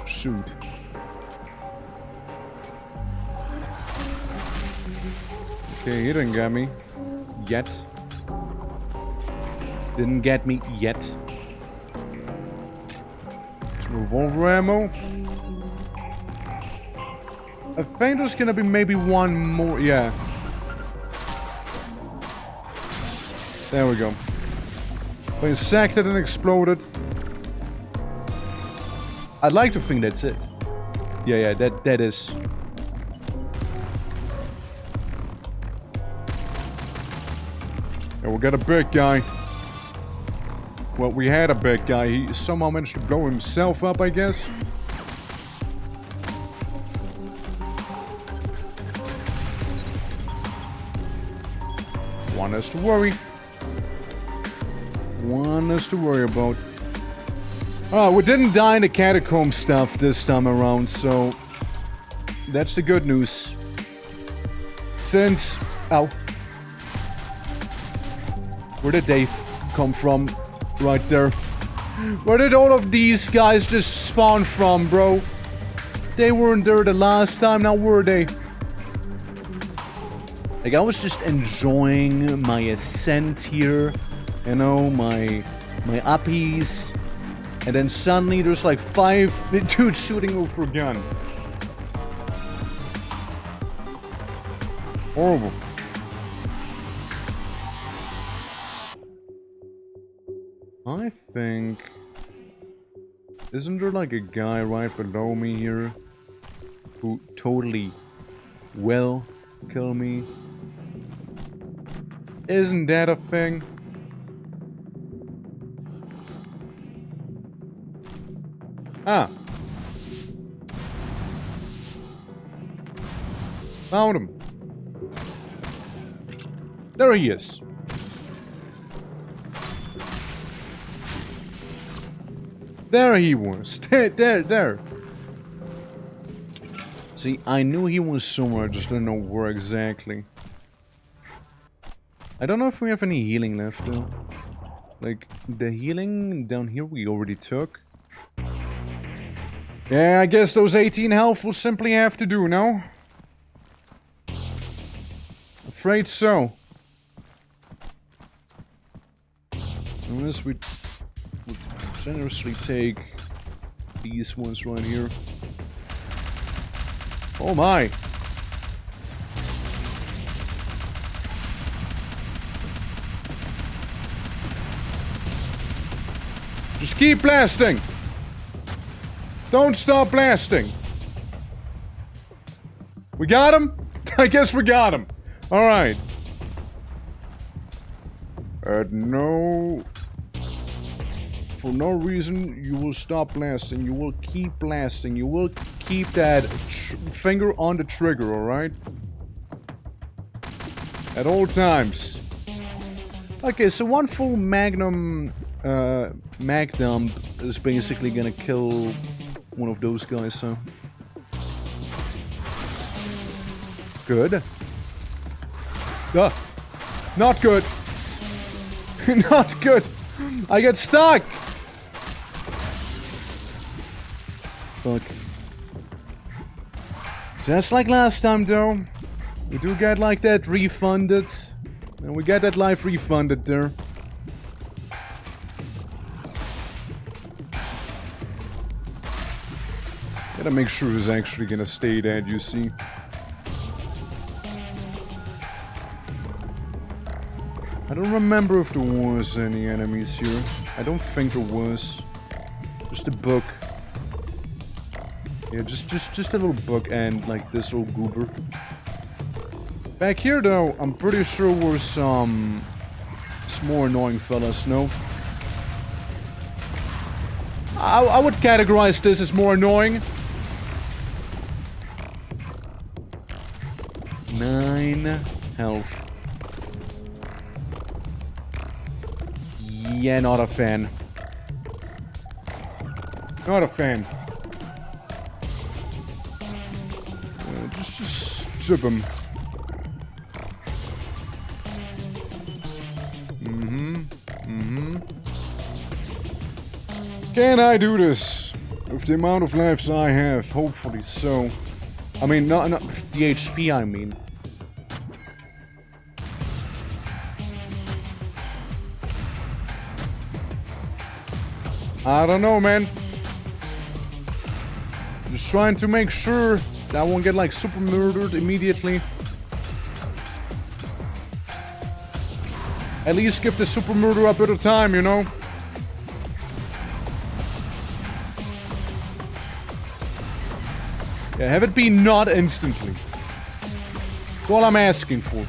Shoot. Okay, he didn't get me. Yet. Didn't get me yet. It's revolver ammo. I think there's gonna be maybe one more. Yeah. There we go. But insected and exploded. I'd like to think that's it. Yeah, that is. Yeah, we got a big guy. Well, we had a big guy. He somehow managed to blow himself up, I guess. One has to worry. One has to worry about. Oh, we didn't die in the catacomb stuff this time around, so that's the good news. Since... Ow. Where did they come from? Right there. Where did all of these guys just spawn from, bro? They weren't there the last time, now were they? Like, I was just enjoying my ascent here. You know, my uppies. And then suddenly there's like 5 dudes shooting over a gun. Horrible. I think... Isn't there like a guy right below me here? Who totally will kill me? Isn't that a thing? Ah. Found him. There he is. There he was. There. See, I knew he was somewhere, I just didn't know where exactly. I don't know if we have any healing left though. Like, the healing down here we already took. Yeah, I guess those 18 health will simply have to do, no? Afraid so. Unless we would generously take these ones right here. Oh my! Just keep blasting! Don't stop blasting! We got him? I guess we got him. Alright. For no reason, you will stop blasting. You will keep blasting. You will keep that finger on the trigger, alright? At all times. Okay, so one full magnum mag dump is basically gonna kill one of those guys, so... Good. Not good. Not good. I get stuck. Fuck. Just like last time, though. We do get like that refunded. And we get that life refunded there. Get Gotta make sure he's actually gonna stay dead, you see. I don't remember if there was any enemies here. I don't think there was. Just a book. Yeah, just a little book and like this little goober. Back here though, I'm pretty sure were some more annoying fellas, no? I would categorize this as more annoying. 9 health. Yeah, not a fan. Not a fan. Just zip him. Can I do this? With the amount of lives I have, hopefully so. I mean, not the HP, I mean. I don't know, man. Just trying to make sure that I won't get, like, super murdered immediately. At least give the super murderer a bit of time, you know? Yeah, have it be not instantly. That's all I'm asking for.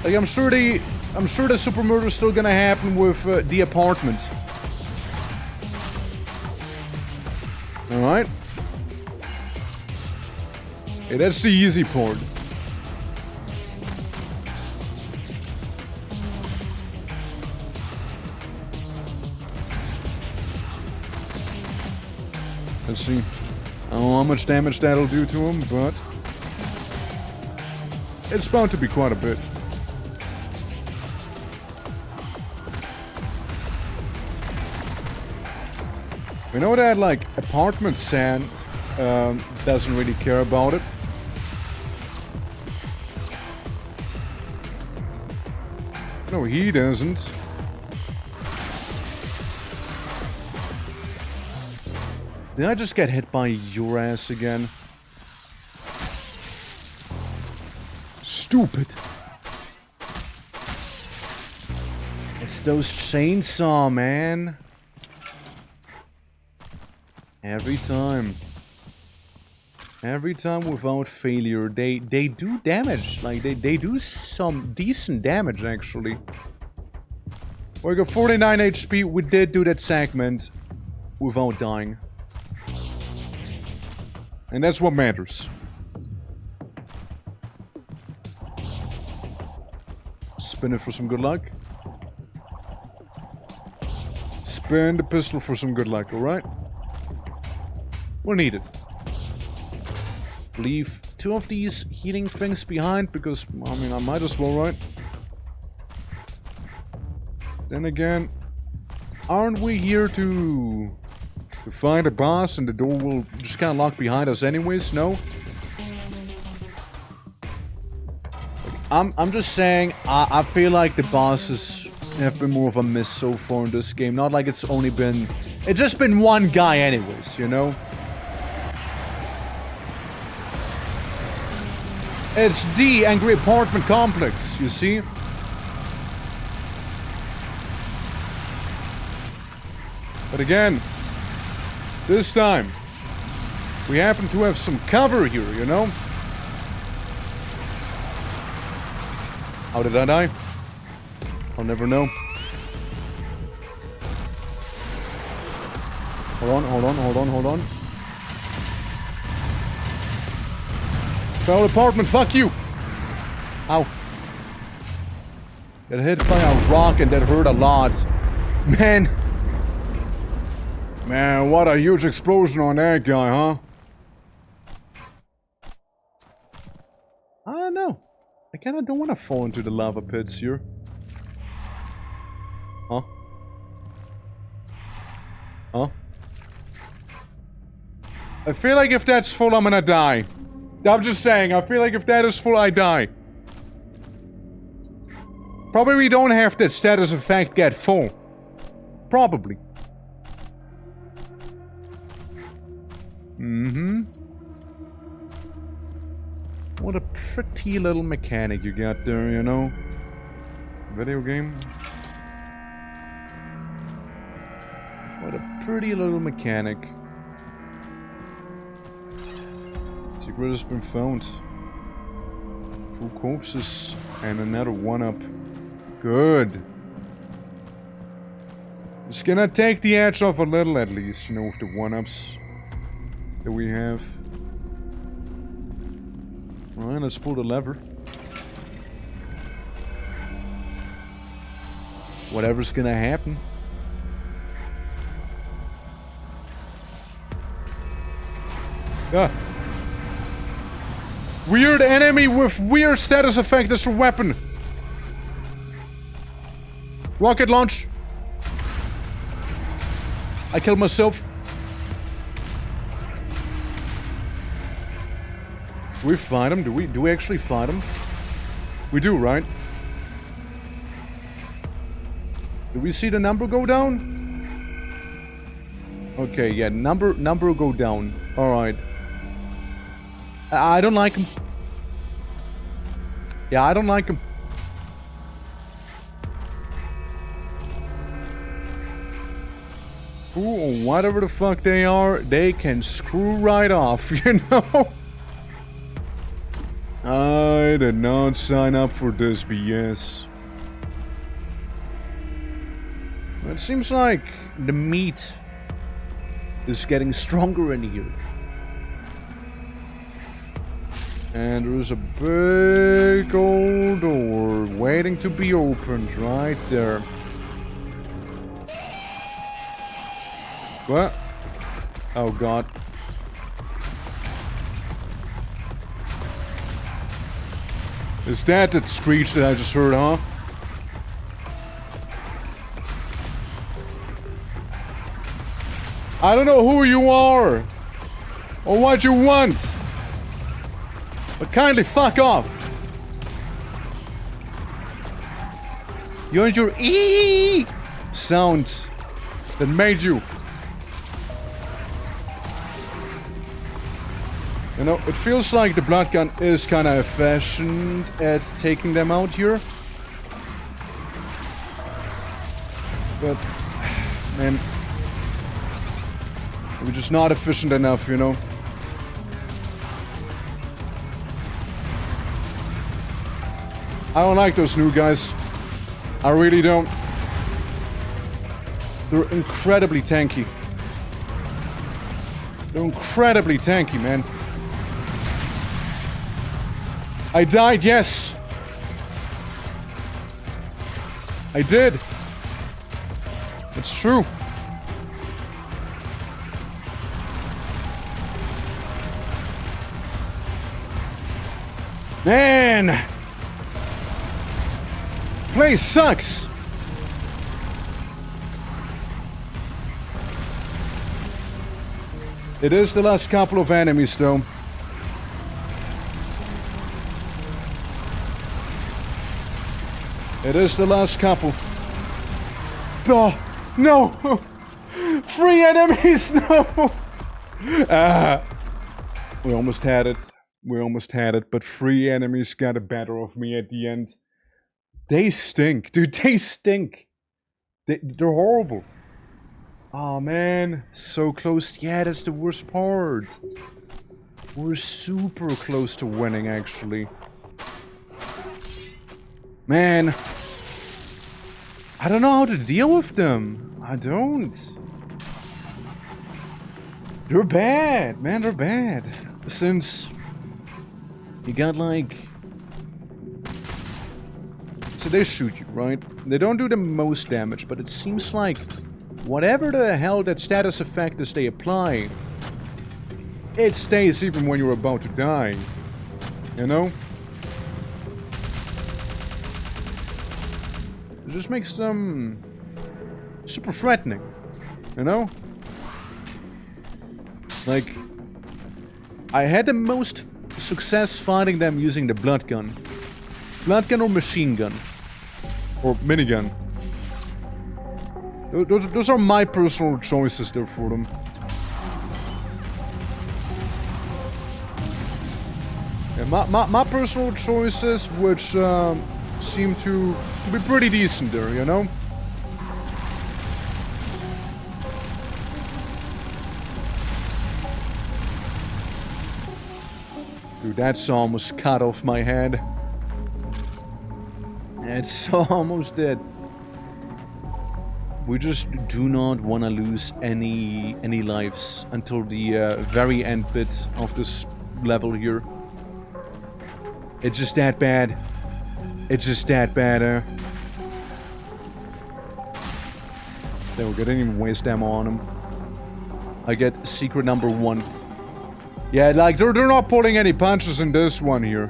Like, I'm sure the super murder is still gonna happen with the apartment. Alright. Hey, that's the easy part. Let's see. I don't know how much damage that'll do to him, but it's bound to be quite a bit. We know that, like, apartment San doesn't really care about it. No, he doesn't. Did I just get hit by your ass again? Stupid. It's those chainsaw, man. Every time. Every time without failure, they do damage. Like, they do some decent damage, actually. We got 49 HP. We did do that segment without dying. And that's what matters. Spin it for some good luck. Spin the pistol for some good luck, alright? We'll need it. Leave 2 of these healing things behind because, I mean, I might as well, right? Then again, aren't we here to find a boss and the door will just kind of lock behind us anyways? No? I'm just saying, I feel like the bosses have been more of a miss so far in this game. Not like it's only been... It's just been one guy anyways, you know? It's the angry apartment complex, you see? But again, this time, we happen to have some cover here, you know? How did I die? I'll never know. Hold on. Foul apartment, fuck you! Ow. Got hit by a rock and that hurt a lot. Man, what a huge explosion on that guy, huh? I don't know. I kinda don't wanna fall into the lava pits here. Huh? Huh? I feel like if that's full, I'm gonna die. I'm just saying, I feel like if that is full, I die. Probably we don't have that status effect get full. Probably. Mm-hmm. What a pretty little mechanic you got there, you know? Video game. What a pretty little mechanic. Secret has been found. 2 corpses and another 1-up. Good. It's gonna take the edge off a little at least, you know, with the 1-ups that we have. Alright, let's pull the lever. Whatever's gonna happen. Ah. Weird enemy with weird status effect as a weapon. Rocket launch. I killed myself. Do we fight him? Do we actually fight him? We do, right? Do we see the number go down? Okay, yeah, number go down. Alright. I don't like him. Yeah, I don't like him. Ooh, whatever the fuck they are, they can screw right off, you know? I did not sign up for this BS. It seems like the meat is getting stronger in here. And there's a big old door waiting to be opened right there. What? Oh god. Is that screech that I just heard, huh? I don't know who you are or what you want, but kindly fuck off. You and your ee sound that made you. You know, it feels like the blood gun is kind of efficient at taking them out here. But, man, we're just not efficient enough, you know. I don't like those new guys. I really don't. They're incredibly tanky. They're incredibly tanky, man. I died, yes. I did. It's true. Man! Place sucks! It is the last couple of enemies, though. It is the last couple. Oh, no! 3 enemies, no! We almost had it. We almost had it, but 3 enemies got the better of me at the end. They stink, dude, they stink. They're horrible. Oh man, so close. Yeah, that's the worst part. We're super close to winning, actually. Man, I don't know how to deal with them. I don't. They're bad, man, they're bad. Since you got like... So they shoot you, right? They don't do the most damage, but it seems like whatever the hell that status effect is they apply, it stays even when you're about to die. You know? It just makes them super threatening, you know? Like, I had the most success fighting them using the blood gun. Blood gun or machine gun. Or minigun. Those are my personal choices there for them. My personal choices, which seem to be pretty decent there, you know? Dude, that's almost cut off my head. It's almost dead. We just do not want to lose any lives until the very end bit of this level here. It's just that bad. It's just that bad, There we go, didn't even waste ammo on him. I get secret number 1. Yeah, like, they're not pulling any punches in this one here.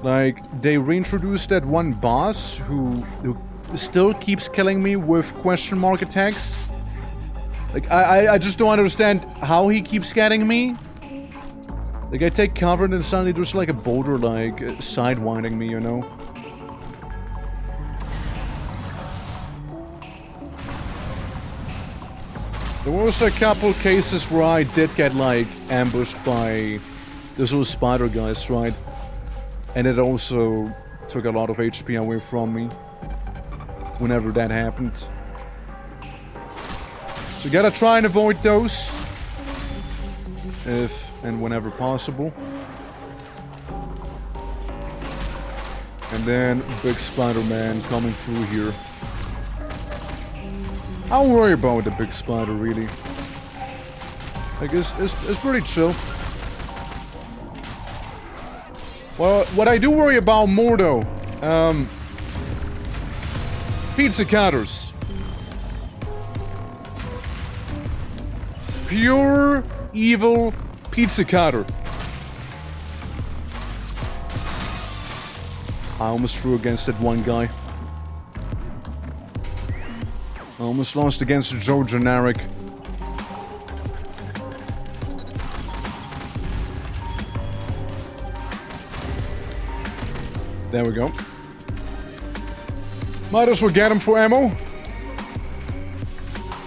Like, they reintroduced that one boss who still keeps killing me with question mark attacks. Like, I just don't understand how he keeps getting me. Like, I take cover and then suddenly there's like a boulder, like, sidewinding me, you know? There was a couple cases where I did get, like, ambushed by those little spider guys, right? And it also took a lot of HP away from me whenever that happened. So you gotta try and avoid those. If and whenever possible. And then big Spider-Man coming through here. I don't worry about the big spider, really. Like, it's pretty chill. Well, what I do worry about more, though, pizza cutters. Pure evil pizza cutter. I almost threw against that one guy. I almost lost against Joe Generic. There we go. Might as well get him for ammo.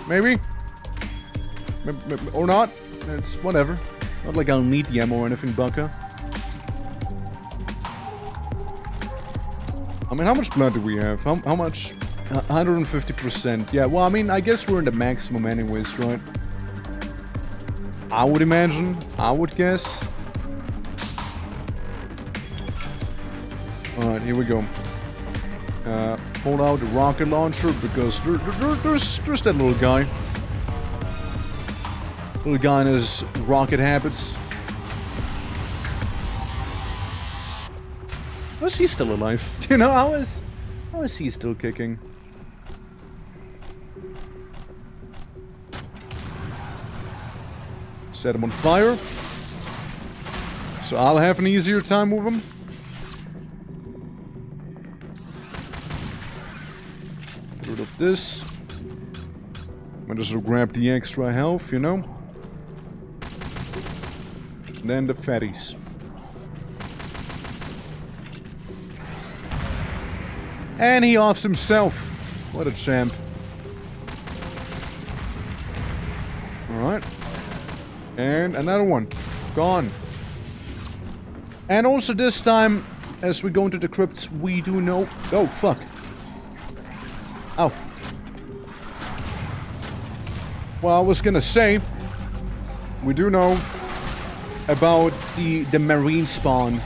Maybe. Or not. It's whatever. Not like I'll need the ammo or anything, Bucka. I mean, how much blood do we have? How much? 150%. Yeah, well, I mean, I guess we're in the maximum anyways, right? I would imagine. I would guess. Alright, here we go. Pull out the rocket launcher because there's that little guy. Little guy and his rocket habits. How is he still alive? You know, how is he still kicking? Set him on fire. So I'll have an easier time with him. Get rid of this. Might as well grab the extra health, you know. And then the fatties. And he offs himself. What a champ. Alright. And another one. Gone. And also this time, as we go into the crypts, we do know... Oh, fuck. Ow. Well, I was gonna say, we do know about the marine spawn.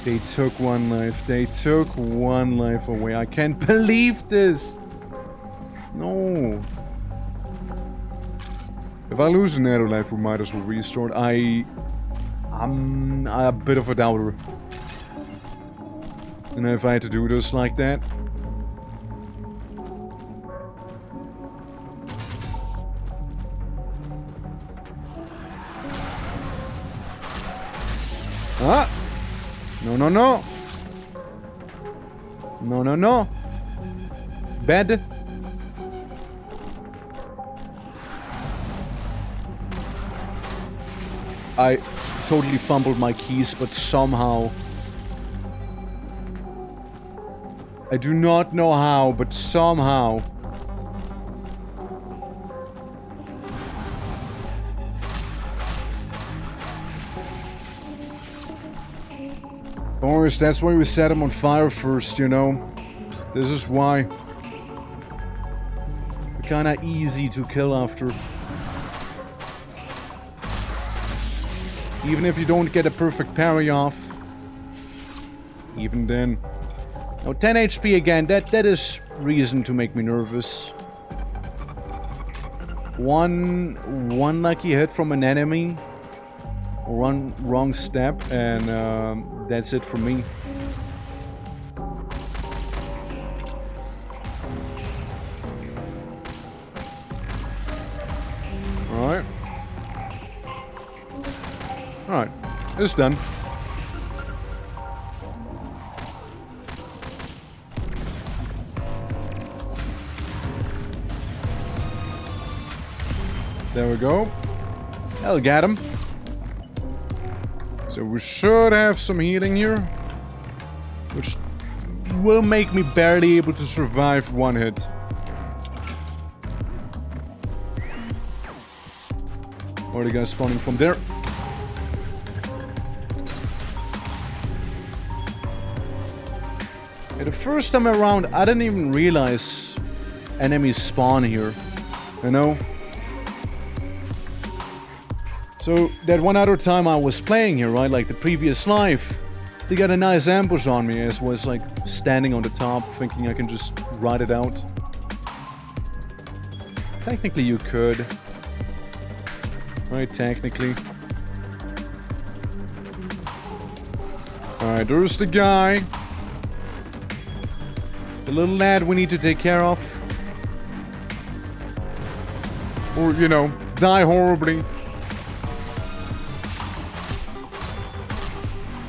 They took one life. They took one life away. I can't believe this. No. If I lose another life, we might as well restart. I'm a bit of a doubter. You know, if I had to do this like that. Ah! No, no, no. No, no, no. Bed. I totally fumbled my keys, but somehow... I do not know how, but somehow... Boys, that's why we set him on fire first, you know. This is why. They're kinda easy to kill after. Even if you don't get a perfect parry off. Even then. Oh, 10 HP again, that is reason to make me nervous. One lucky hit from an enemy. Or one wrong step, and that's it for me. Alright. Alright, it's done. There we go. I'll get him. So we should have some healing here. Which will make me barely able to survive one hit. Or are they guys spawning from there? Yeah, the first time around, I didn't even realize enemies spawn here. You know? So, that one other time I was playing here, right, like the previous life, they got a nice ambush on me as was like standing on the top, thinking I can just ride it out. Technically you could. Right, technically. Alright, there's the guy. The little lad we need to take care of. Or, you know, die horribly.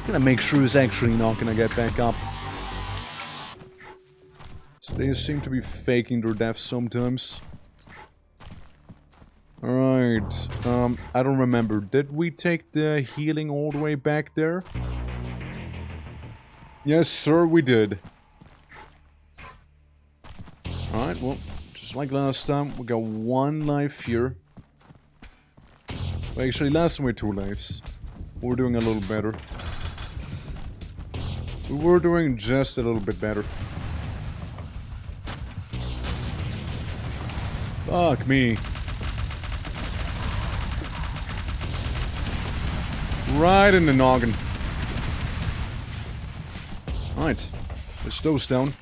Gonna make sure he's actually not gonna get back up. So they seem to be faking their death sometimes. Alright, I don't remember. Did we take the healing all the way back there? Yes, sir, we did. Alright, well, just like last time, we got one life here. Well, actually, last time we had 2 lives. We're doing a little better. We were doing just a little bit better. Fuck me. Right in the noggin. Right. Let's those down.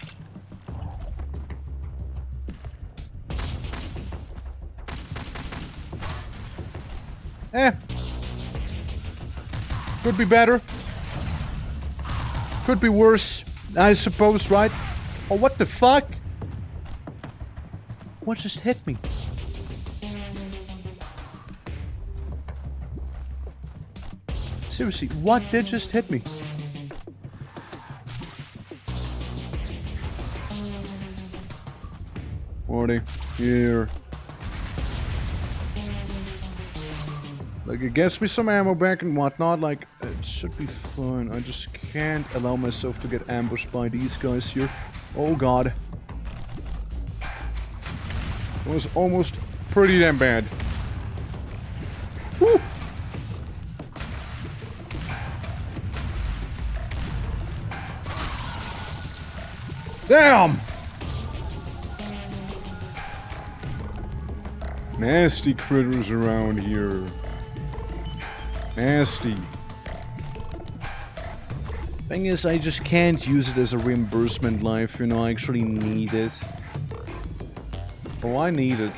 Could be better. Could be worse, I suppose, right? Oh, what the fuck? What just hit me? Seriously, what did just hit me? Morty, here. Like, it gets me some ammo back and whatnot, like, it should be fun. I just can't allow myself to get ambushed by these guys here. Oh god. It was almost pretty damn bad. Woo! Damn! Nasty critters around here. Nasty. Thing is, I just can't use it as a reimbursement life, you know, I actually need it. Oh, I need it.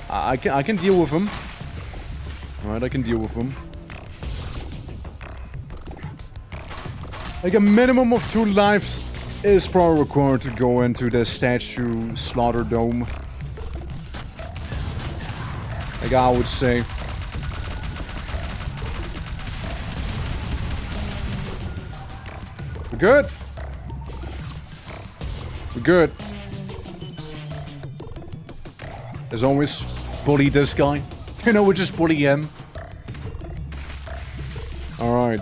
I can deal with him. Alright, I can deal with him. Like a minimum of 2 lives is probably required to go into the statue slaughter dome. Like I would say. We're good. We're good. As always, bully this guy. You know, we just bully him. Alright.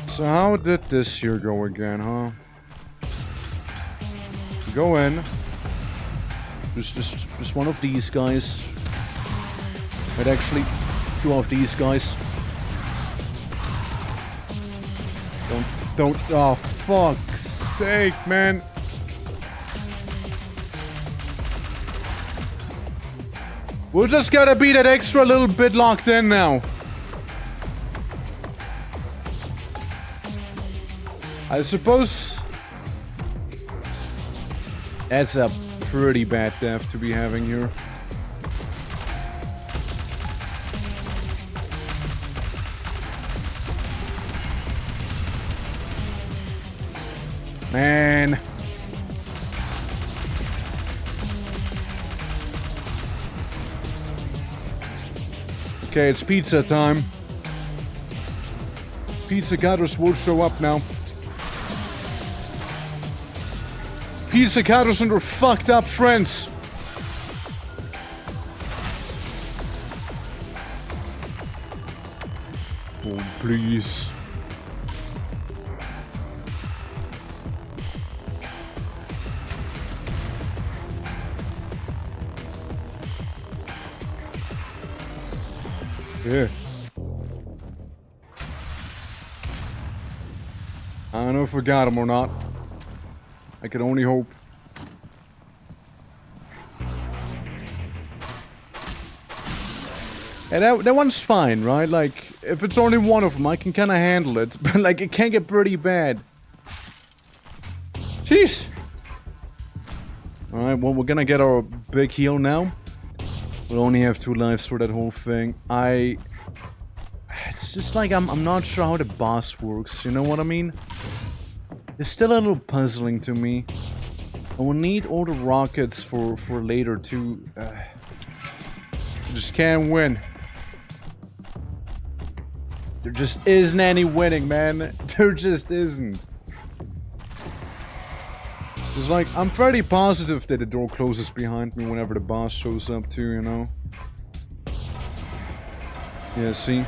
So how did this here go again, huh? Go in. Just one of these guys. Might actually Two of these guys. Don't, oh, fuck's sake, man. We'll just gotta be that extra little bit locked in now. I suppose that's a pretty bad death to be having here. Man. Okay, it's pizza time. Pizza cutters will show up now. Pizza cutters and their fucked up friends. Oh, please. Yeah. I don't know if we got him or not. I can only hope. And that one's fine, right? Like, if it's only one of them, I can kind of handle it. But, like, it can get pretty bad. Jeez. Alright, well, we're gonna get our big heal now. We'll only have 2 lives for that whole thing. It's just like, I'm not sure how the boss works, you know what I mean? It's still a little puzzling to me. I will need all the rockets for later too. Just can't win. There just isn't any winning, man. There just isn't. It's like, I'm fairly positive that the door closes behind me whenever the boss shows up too, you know? Yeah, see?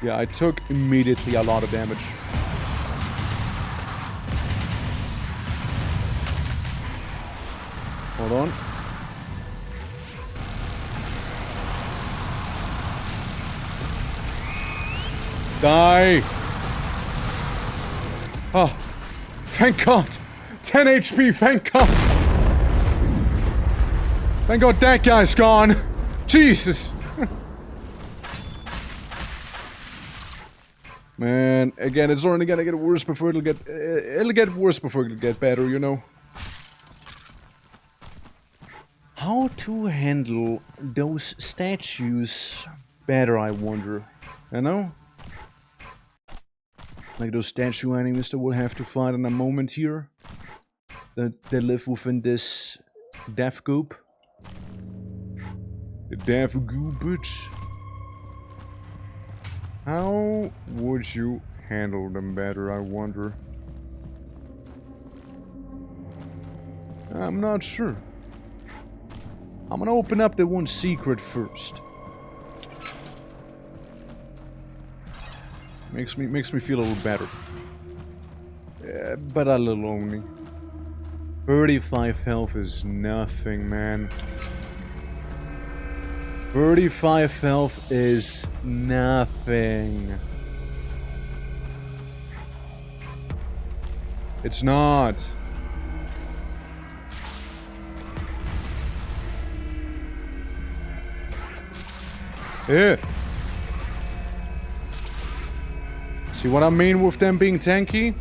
Yeah, I took immediately a lot of damage. Hold on. Die! Oh, thank God! 10 HP, thank God! Thank God that guy's gone! Jesus! Man, again, it's only gonna get worse before it'll get worse before it'll get better, you know? How to handle those statues better, I wonder. You know? Like those statue enemies that we'll have to fight in a moment here. That live within this death goop. The death goop, bitch. How would you handle them better, I wonder? I'm not sure. I'm gonna open up the one secret first. Makes me feel a little better. But a little only. 35 health is nothing, man. 35 health is nothing. It's not. Yeah. See what I mean with them being tanky?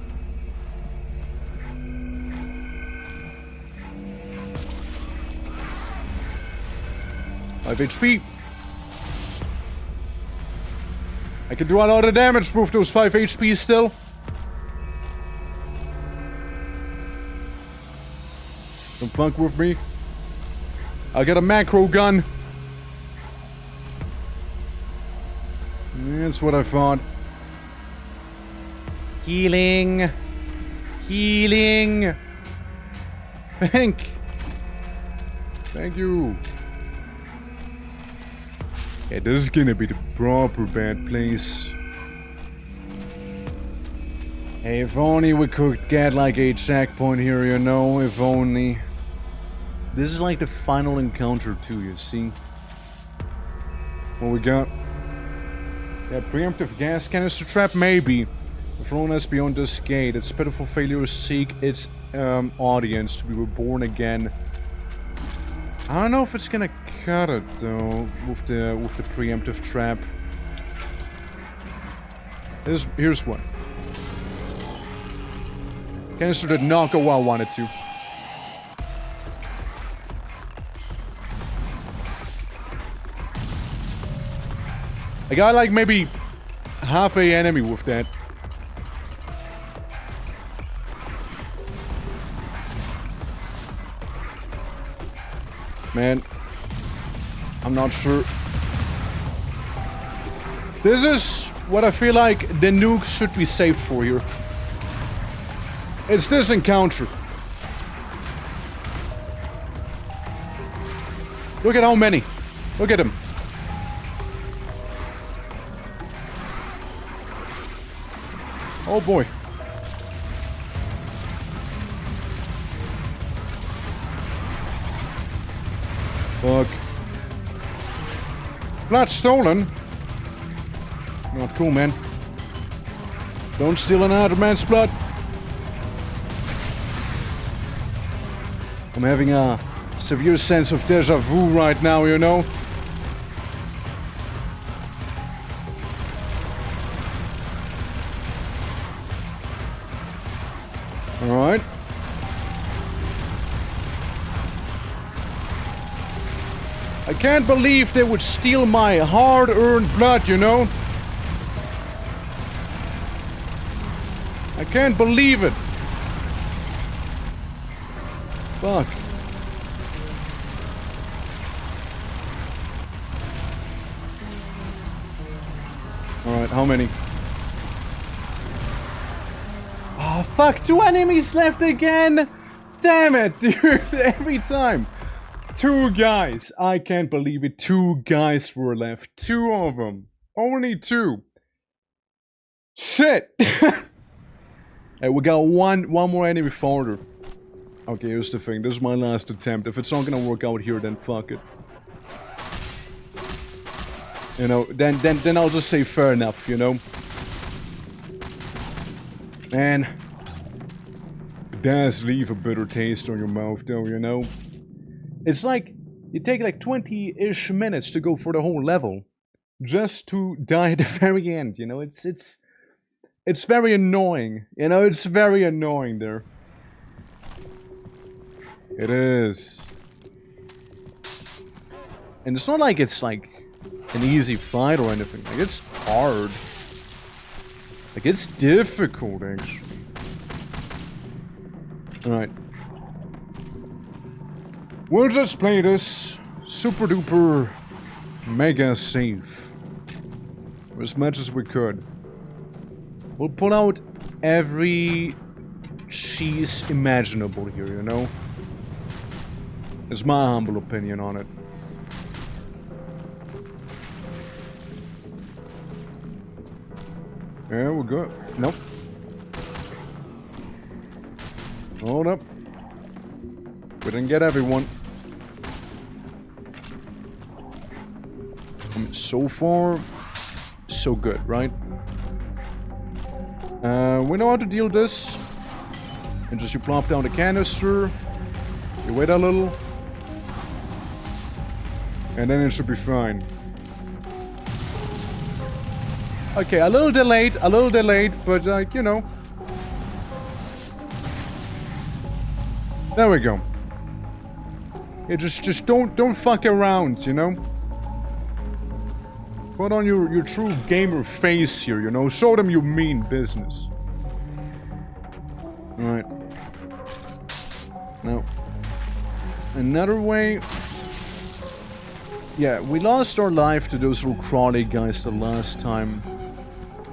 Five HP. I can do a lot of damage with those 5 HP still. Don't fuck with me. I'll get a macro gun. That's what I thought. Healing. Healing. Thank you. Yeah, this is gonna be the proper bad place. Hey, if only we could get like a checkpoint here, you know, if only. This is like the final encounter too, you see? What we got? Yeah, preemptive gas canister trap, maybe. Thrown us beyond this gate. Its pitiful failure to seek its audience to be reborn again. I don't know if it's gonna cut it though with the preemptive trap. Here's one. Canister did not go where I wanted to. I got like maybe half a enemy with that. Man, I'm not sure. This is what I feel like the nukes should be saved for here. It's this encounter. Look at how many. Look at them. Oh boy. Fuck. Blood stolen? Not cool, man. Don't steal another man's blood. I'm having a severe sense of deja vu right now, you know? Alright. I can't believe they would steal my hard-earned blood, you know? I can't believe it. Fuck. Alright, how many? Oh, fuck, 2 enemies left again! Damn it, dude, every time. 2 guys. I can't believe it. 2 guys were left. 2 of them. Only 2. Shit! Hey, we got one more enemy farther. Okay, here's the thing. This is my last attempt. If it's not gonna work out here, then fuck it. You know, then I'll just say fair enough, you know? Man. It does leave a bitter taste on your mouth, though, you know? It's like, you take like 20-ish minutes to go for the whole level. Just to die at the very end, you know? It's very annoying. You know, it's very annoying there. It is. And it's not like it's like an easy fight or anything. Like, it's hard. Like, it's difficult, actually. Alright. We'll just play this super duper mega safe. As much as we could. We'll pull out every cheese imaginable here, you know? It's my humble opinion on it. Yeah, we're good. Nope. Hold up. We didn't get everyone. So far, so good, right? We know how to deal this. And just you plop down the canister. You wait a little. And then it should be fine. Okay, a little delayed, but you know. There we go. Yeah, just don't fuck around, you know? Put on your true gamer face here, you know? Show them you mean business. Alright. Now, another way... Yeah, we lost our life to those little crawly guys the last time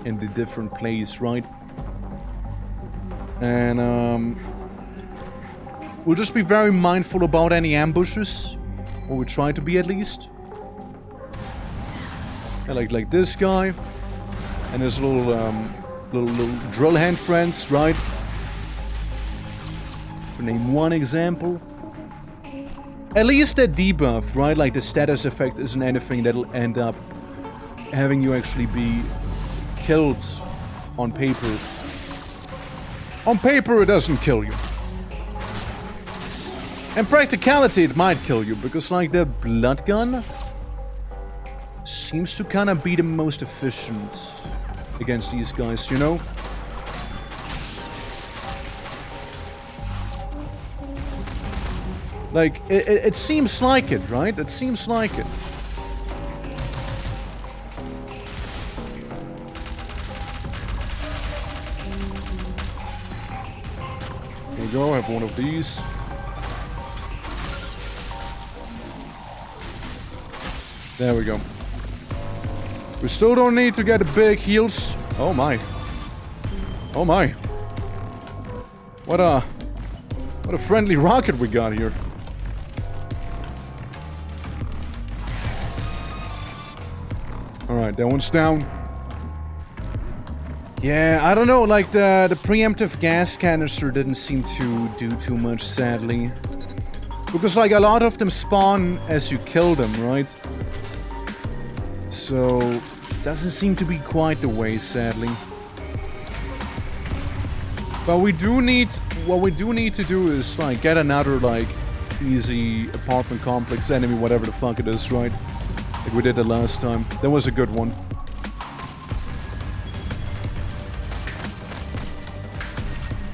in the different place, right? And, we'll just be very mindful about any ambushes. Or we try to be, at least. Yeah, like this guy. And this little, Little drill hand friends, right? To name one example. At least that debuff, right? Like the status effect isn't anything that'll end up having you actually be killed on paper. On paper, it doesn't kill you. In practicality, it might kill you, because like the blood gun seems to kind of be the most efficient against these guys, you know? Like, it seems like it, right? It seems like it. There we go, I have one of these. There we go. We still don't need to get the big heals. Oh my. Oh my. What a friendly rocket we got here. Alright, that one's down. Yeah, I don't know, like the preemptive gas canister didn't seem to do too much, sadly. Because like a lot of them spawn as you kill them, right? So, doesn't seem to be quite the way, sadly. But we do need, what we do need to do is like get another like easy apartment complex enemy, whatever the fuck it is, right? Like we did the last time. That was a good one.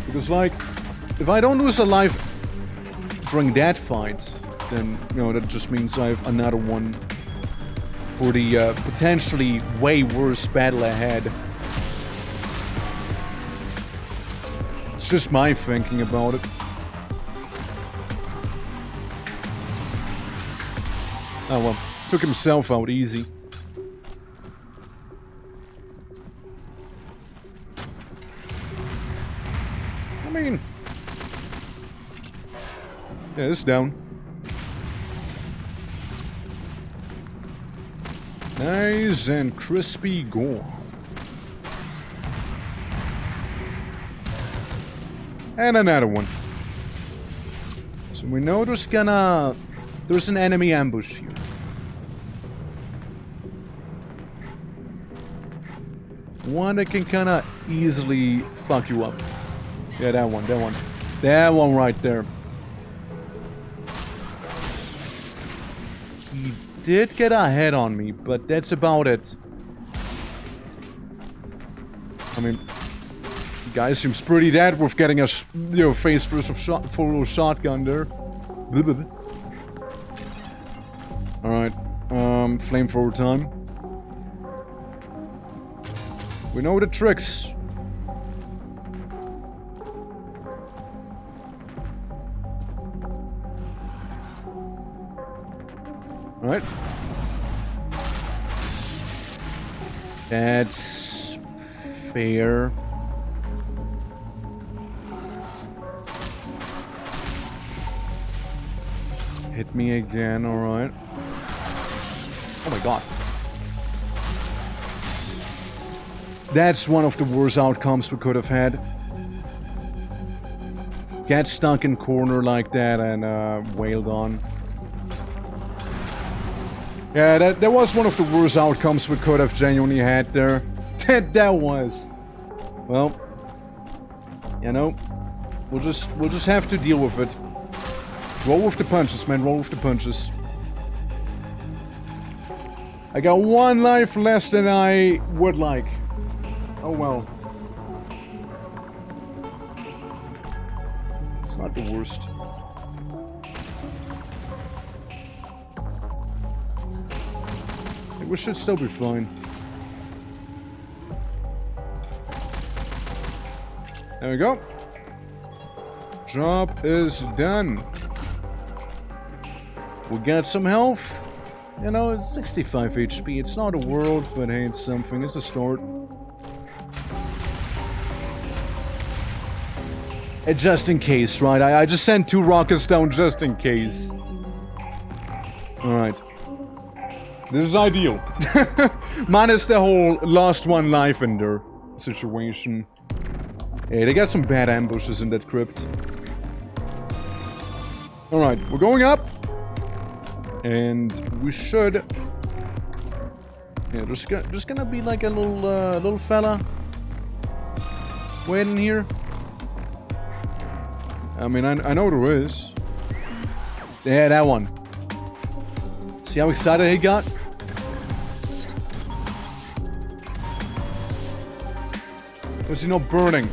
Because like, if I don't lose a life during that fight, then, you know, that just means I have another one for the potentially way worse battle ahead. It's just my thinking about it. Oh well, took himself out easy. I mean... yeah, it's down. Nice and crispy gore. And another one. So we know there's an enemy ambush here. One that can kinda easily fuck you up. Yeah, that one. That one right there. He did get a head on me, but that's about it. I mean, the guy seems pretty dead with getting a face first of full shotgun there. Alright, flamethrower time. We know the tricks. Alright. That's fair. Hit me again, alright. Oh my god. That's one of the worst outcomes we could have had. Get stuck in corner like that and wailed on. Yeah, that was one of the worst outcomes we could have genuinely had there. That was. Well, you know, we'll just have to deal with it. Roll with the punches, man. Roll with the punches. I got one life less than I would like. Oh well. It's not the worst. We should still be fine. There we go. Job is done. We got some health. You know, it's 65 HP. It's not a world, but hey, it's something. It's a start. And just in case, right? I just sent 2 rockets down just in case. Alright. This is ideal. Minus the whole lost one life in there. situation. Hey, they got some bad ambushes in that crypt. Alright, we're going up. And we should... Yeah, there's gonna be like a little fella waiting here. I mean, I know there is. Yeah, that one. See how excited he got? Was he not burning?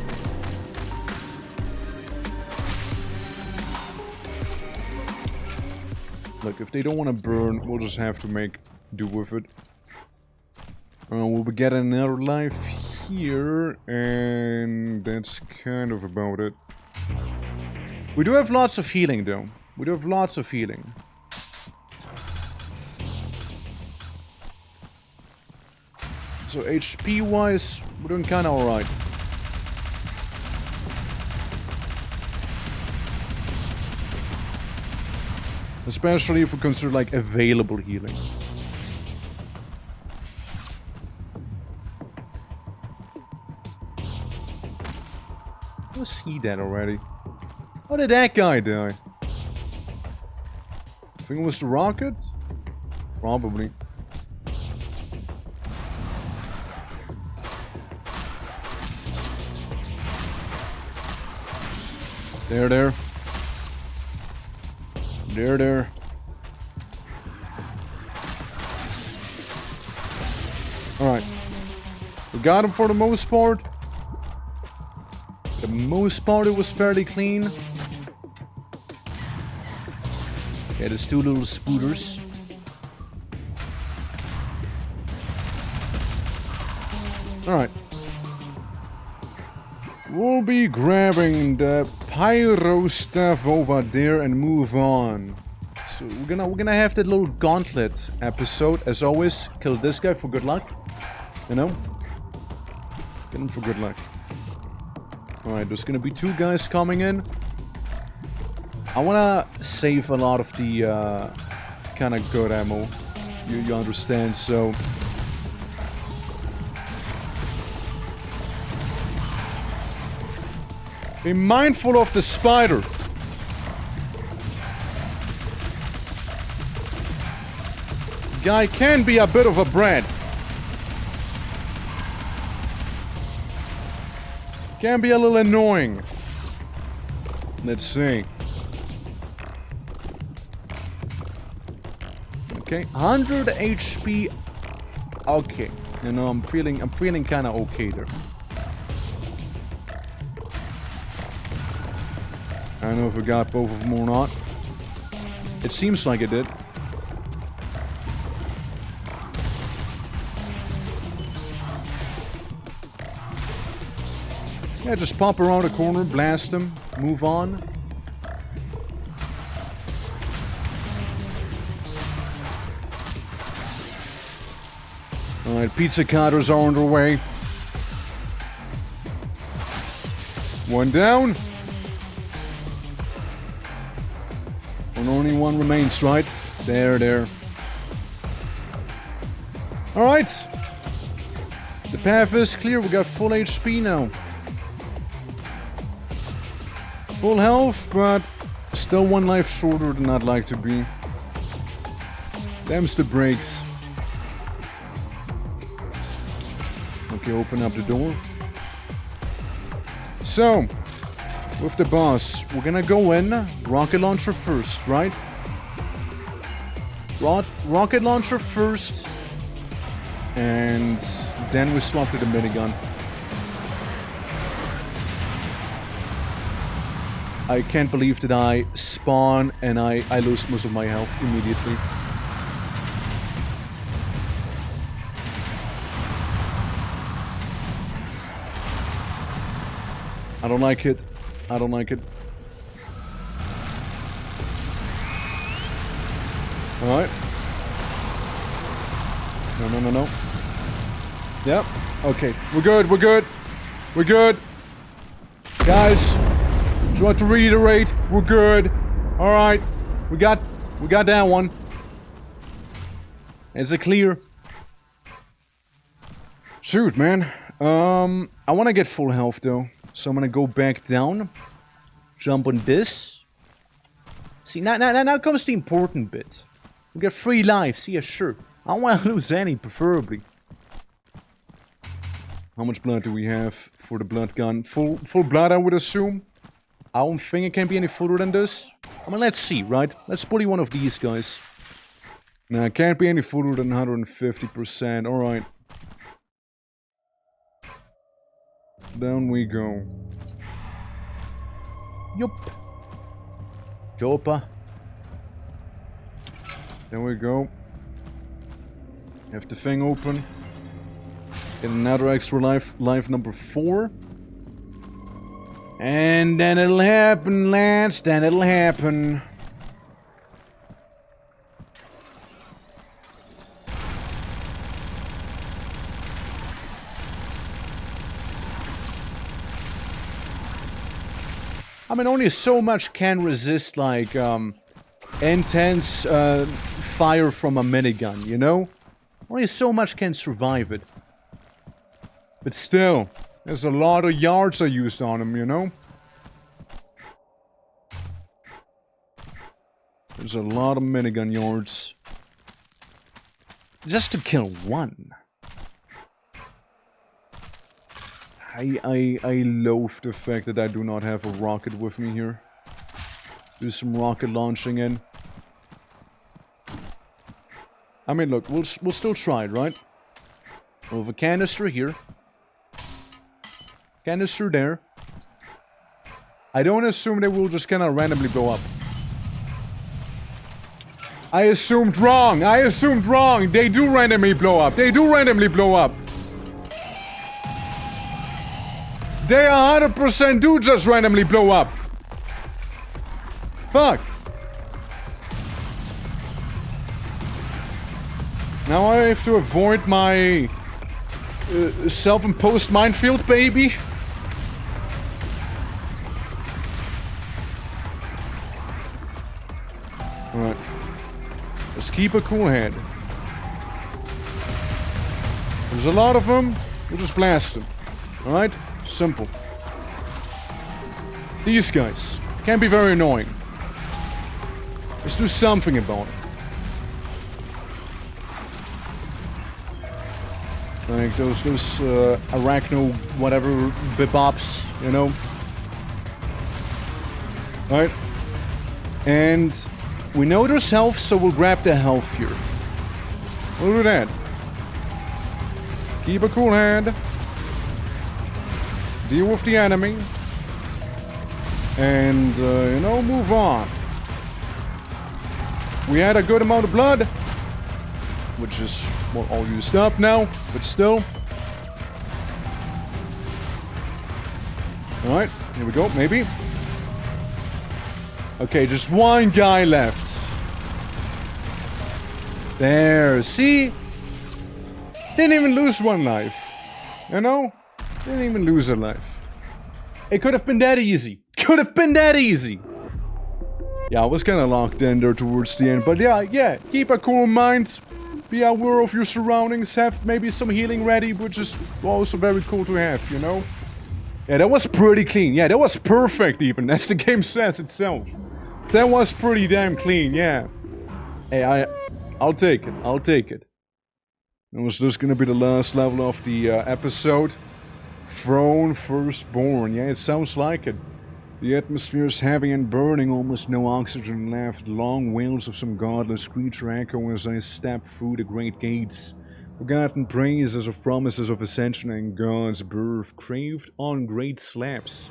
Look, if they don't want to burn, we'll just have to make do with it. We'll be getting another life here, and that's kind of about it. We do have lots of healing, though. We do have lots of healing. So HP-wise, we're doing kind of alright. Especially if we consider, like, available healing. Was he dead already? How did that guy die? I think it was the rocket? Probably. There. There. Alright. We got him for the most part. For the most part, it was fairly clean. Yeah, there's two little spooters. Alright. We'll be grabbing the pyro stuff over there and move on. So we're gonna have that little gauntlet episode. As always, kill this guy for good luck. You know? Kill him for good luck. Alright, there's gonna be two guys coming in. I wanna save a lot of the kind of good ammo. You understand, so... Be mindful of the spider. Guy can be a bit of a brat. Can be a little annoying. Let's see. Okay, 100 HP. Okay, you know, I'm feeling kind of okay there. I don't know if we got both of them or not. It seems like it did. Yeah, just pop around the corner, blast them, move on. Alright, pizza cutters are on their way. One down. And only one remains, right? There. Alright. The path is clear. We got full HP now. Full health, but still one life shorter than I'd like to be. Them's the brakes. Okay, open up the door. So, with the boss, we're gonna go in, rocket launcher first, right? Rocket launcher first, and then we swap to the minigun. I can't believe that I spawn and I lose most of my health immediately. I don't like it. I don't like it. Alright. No. Yep. Okay. We're good. Guys, just want to reiterate, we're good. Alright. We got that one. Is it clear? Shoot, man. I want to get full health though. So I'm gonna go back down. Jump on this. See, now comes the important bit. We get 3 lives, yeah, sure. I don't want to lose any, preferably. How much blood do we have for the blood gun? Full blood, I would assume. I don't think it can be any fuller than this. I mean, let's see, right? Let's bully one of these guys. Nah, it can't be any fuller than 150%. Alright. Down we go. Yup. Jopa. There we go. Have the thing open. Get another extra life number 4. And then it'll happen, lads. Then it'll happen. I mean, only so much can resist, like, intense fire from a minigun, you know? Only so much can survive it. But still, there's a lot of yards I used on him, you know? There's a lot of minigun yards. Just to kill one. I loathe the fact that I do not have a rocket with me here. Do some rocket launching in. I mean, look, we'll still try it, right? We'll have a canister here. Canister there. I don't assume they will just kind of randomly blow up. I assumed wrong! I assumed wrong! They do randomly blow up! They do randomly blow up! They 100% do just randomly blow up! Fuck! Now I have to avoid my self-imposed minefield, baby. Alright. Let's keep a cool head. There's a lot of them. We'll just blast them. Alright? Simple. These guys can be very annoying. Let's do something about it. Like those arachno whatever bibops, you know? Right? And we know there's health, so we'll grab the health here. We'll do that. Keep a cool head. Deal with the enemy. And, you know, move on. We had a good amount of blood. Which is, well, all used up now. But still. Alright, here we go, maybe. Okay, just one guy left. There, see? Didn't even lose one life. You know? Didn't even lose a life. It could have been that easy. Could have been that easy. Yeah, I was kind of locked in there towards the end. But yeah, keep a cool mind. Be aware of your surroundings. Have maybe some healing ready, which is also very cool to have, you know? Yeah, that was pretty clean. Yeah, that was perfect even, as the game says itself. That was pretty damn clean, yeah. Hey, I'll take it. I'll take it. That was just gonna be the last level of the episode. Throne Firstborn. Yeah, it sounds like it. The atmosphere is heavy and burning, almost no oxygen left. Long wails of some godless creature echo as I step through the great gates. Forgotten praises of promises of ascension and God's birth, craved on great slabs.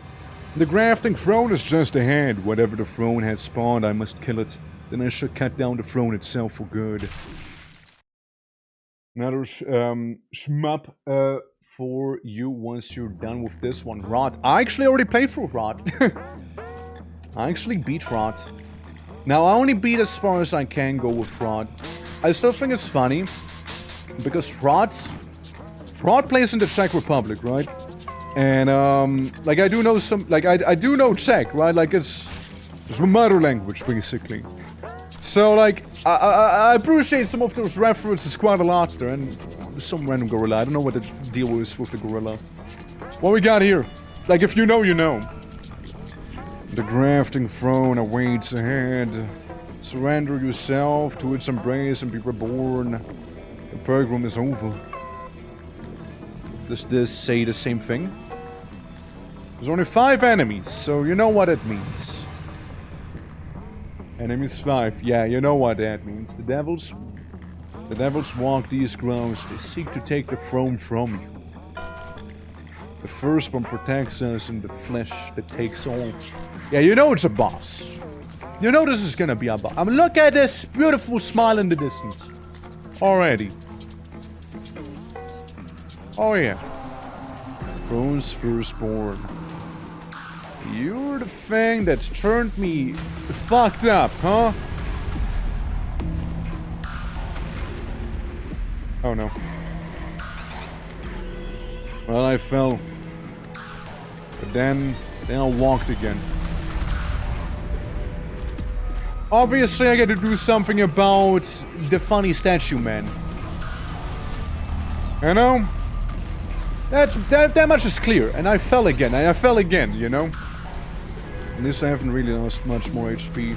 The grafting throne is just ahead. Whatever the throne had spawned, I must kill it. Then I should cut down the throne itself for good. Another shmup for you once you're done with this one. Rot. I actually already played through Rot. I actually beat Rot. Now, I only beat as far as I can go with Rot. I still think it's funny. Because Rot plays in the Czech Republic, right? And, like, I do know some... Like, I do know Czech, right? Like, it's my mother language, basically. So, like, I appreciate some of those references quite a lot there. And some random gorilla. I don't know what the deal is with the gorilla. What we got here? Like, if you know, you know. The grafting throne awaits ahead. Surrender yourself to its embrace and be reborn. The program is over. Does this say the same thing? There's only 5 enemies, so you know what it means. Enemies 5. Yeah, you know what that means. The devils walk these grounds. They seek to take the throne from you. The firstborn protects us in the flesh that takes all. Yeah, you know it's a boss. You know this is gonna be a boss. I mean, look at this beautiful smile in the distance. Already. Oh yeah. Throne's firstborn. You're the thing that's turned me fucked up, huh? Oh no. Well, I fell. But then I walked again. Obviously, I got to do something about the funny statue man. You know? That much is clear. And I fell again, you know? At least I haven't really lost much more HP.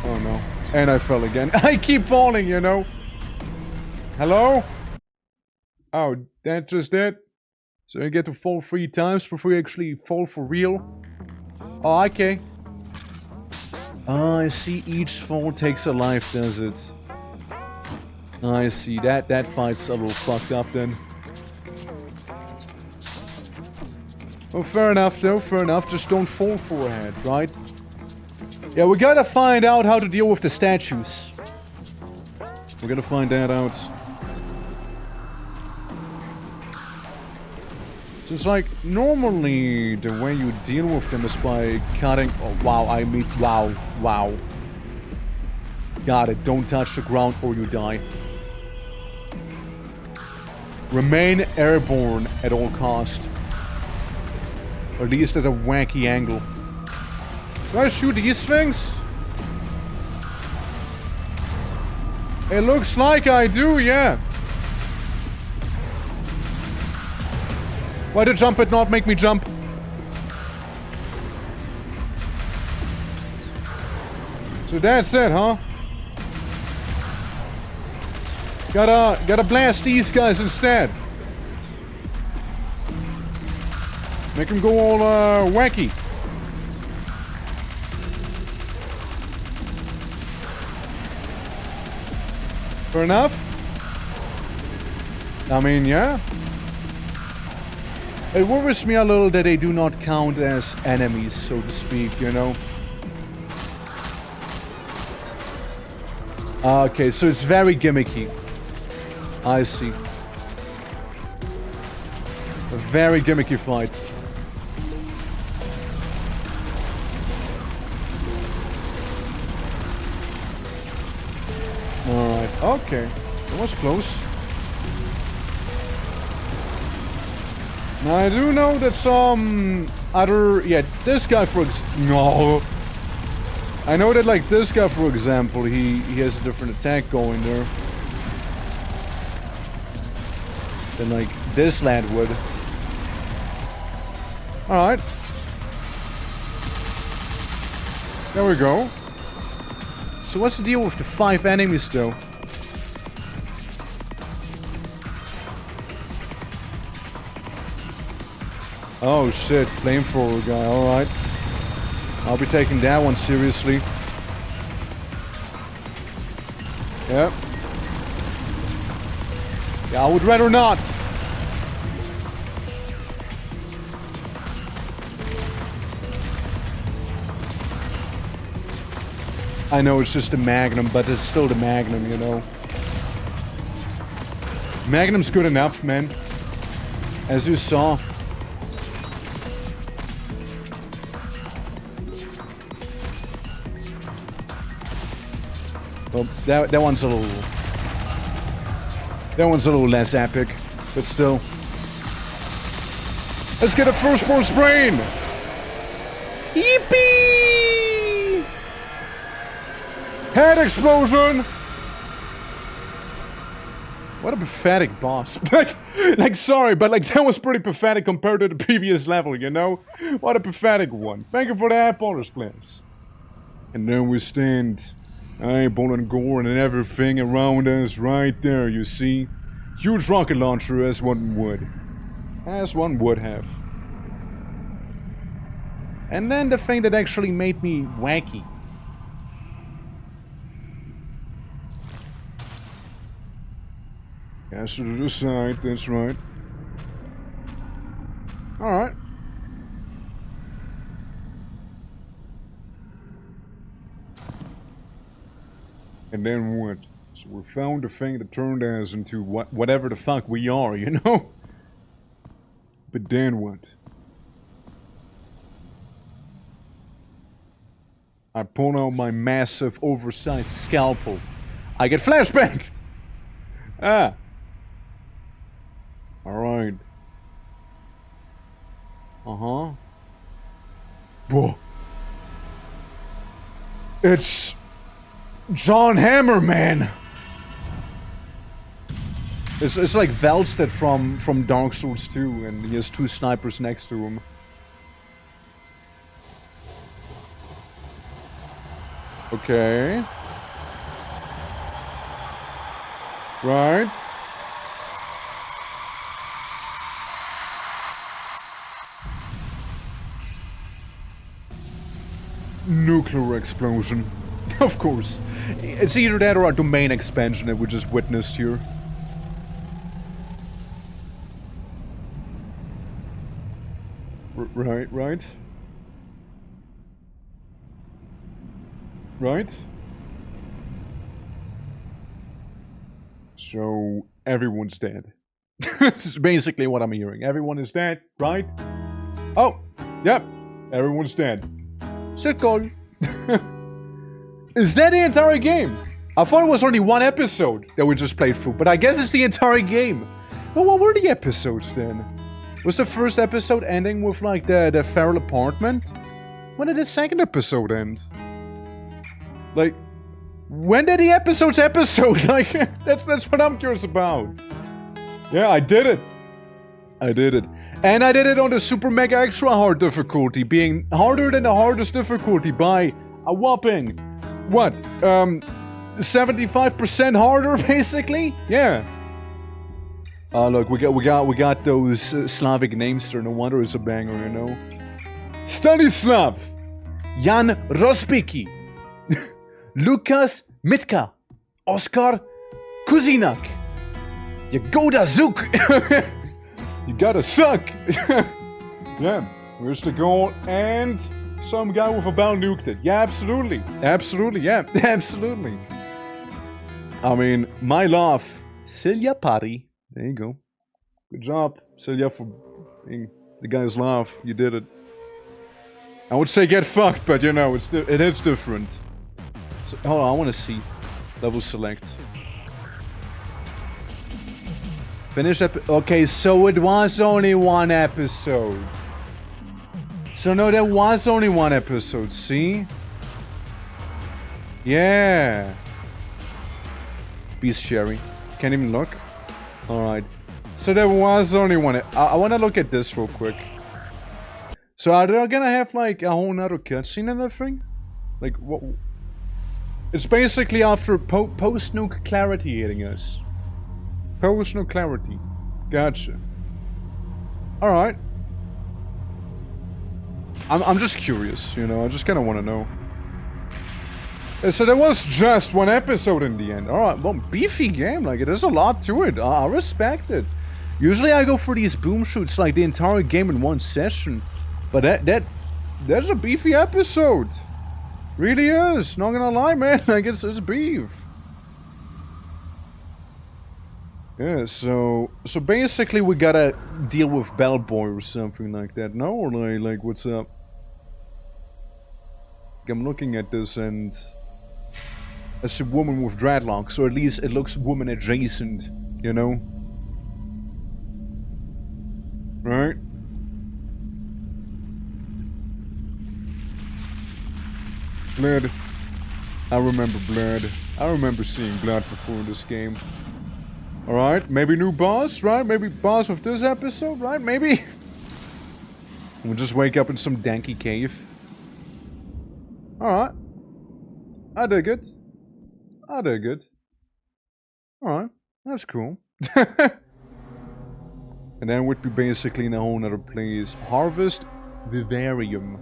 Oh no. And I fell again. I keep falling, you know? Hello? Oh, that's just it? So you get to fall 3 times before you actually fall for real? Oh, okay. Oh, I see each fall takes a life, does it? I see. That fight's a little fucked up then. Oh, fair enough though, fair enough. Just don't fall for a head, right? Yeah, we gotta find out how to deal with the statues. We're gonna find that out. So it's like, normally the way you deal with them is by cutting... Oh, wow, wow. Got it, don't touch the ground or you die. Remain airborne at all cost. Or at least at a wacky angle. Do I shoot these things? It looks like I do, yeah. Why did jump it not make me jump? So that's it, huh? Gotta blast these guys instead. Make them go all wacky. Fair enough. I mean, yeah. It worries me a little that they do not count as enemies, so to speak, you know? Okay, so it's very gimmicky. I see. A very gimmicky fight. Alright, okay. That was close. Now I do know that some other... Yeah, this guy for no. I know that like this guy for example, he has a different attack going there. Than like this lad would. Alright. There we go. So what's the deal with the 5 enemies though? Oh shit, flamethrower guy, alright. I'll be taking that one seriously. Yep. Yeah, I would rather not. I know it's just a Magnum, but it's still the Magnum, you know. Magnum's good enough, man. As you saw. Well, that one's a little... That one's a little less epic, but still. Let's get a firstborn sprain! Yippee! Head explosion! What a pathetic boss. like, sorry, but like, that was pretty pathetic compared to the previous level, you know? What a pathetic one. Thank you for the $5, please. And then we stand eyeball and gore and everything around us right there, you see? Huge rocket launcher as one would. As one would have. And then the thing that actually made me wacky. Yes, to the side, that's right. Alright. And then what? So we found the thing that turned us into whatever the fuck we are, you know? But then what? I pull out my massive oversized scalpel. I get flashbanged! Ah. Alright. Uh-huh. Whoa. It's John Hammer, man! It's like Valstead from Dark Souls 2, and he has 2 snipers next to him. Okay. Right. Nuclear explosion. Of course. It's either that or a domain expansion that we just witnessed here. Right. Right? So, everyone's dead. This is basically what I'm hearing. Everyone is dead, right? Oh, yep. Everyone's dead. Set goal. Is that the entire game? I thought it was only one episode that we just played through, but I guess it's the entire game. Well, what were the episodes then? Was the first episode ending with like the feral apartment? When did the second episode end? Like, when did the episode? Like, that's what I'm curious about. Yeah, I did it. And I did it on the super mega extra hard difficulty, being harder than the hardest difficulty by a whopping, what, 75% harder, basically? Yeah. Look, we got those Slavic names there. No wonder it's a banger, you know. Stanislav, Jan Rospicki, Lukas Mitka, Oskar Kuzinak, Jagoda Zuk. You gotta suck. Yeah, where's the goal? And some guy with a bow nuked it. Yeah, absolutely. Yeah, absolutely. I mean, my laugh. Silja Pari. There you go. Good job, Silja, for being the guy's laugh. You did it. I would say get fucked, but you know, it is different. So, hold on, I want to see. Level select. Finish okay, so it was only one episode. So no, there was only one episode, see? Yeah. Beast Sherry. Can't even look. Alright. So there was only one. I want to look at this real quick. So are they gonna have like a whole nother cutscene and everything? Like what? It's basically after post-nuke clarity hitting us. Post-nuke clarity. Gotcha. Alright. I'm just curious, you know, I just kinda wanna know. So there was just one episode in the end. Alright, well, beefy game, like, there's a lot to it. I respect it. Usually I go for these boom shoots, like, the entire game in one session. But that's a beefy episode. Really is, not gonna lie, man, like, it's beef. Yeah, so basically we gotta deal with Bellboy or something like that, no? Or like what's up? I'm looking at this and it's a woman with dreadlocks, or at least it looks woman adjacent, you know? Right? Blood. I remember blood. I remember seeing blood before this game. Alright, maybe new boss, right? Maybe boss of this episode, right? Maybe. We'll just wake up in some danky cave. Alright. I dig it. I dig it. Alright, that's cool. And then we'd be basically in a whole nother place. Harvest Vivarium.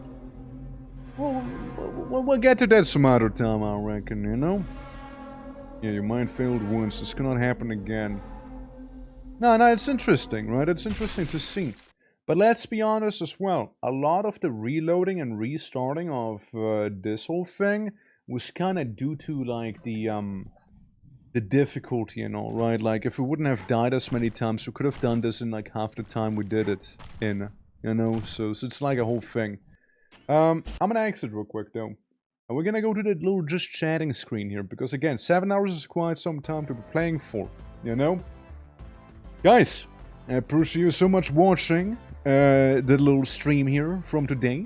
Well, we'll get to that some other time, I reckon, you know? Yeah, your mind failed once. This cannot happen again. No, it's interesting, right? It's interesting to see. But let's be honest as well. A lot of the reloading and restarting of this whole thing was kind of due to, like, the difficulty and all, right? Like, if we wouldn't have died as many times, we could have done this in, like, half the time we did it in, you know? So it's like a whole thing. I'm gonna exit real quick, though. And we're gonna go to that little just chatting screen here, because again, 7 hours is quite some time to be playing for, you know? Guys, I appreciate you so much watching the little stream here from today.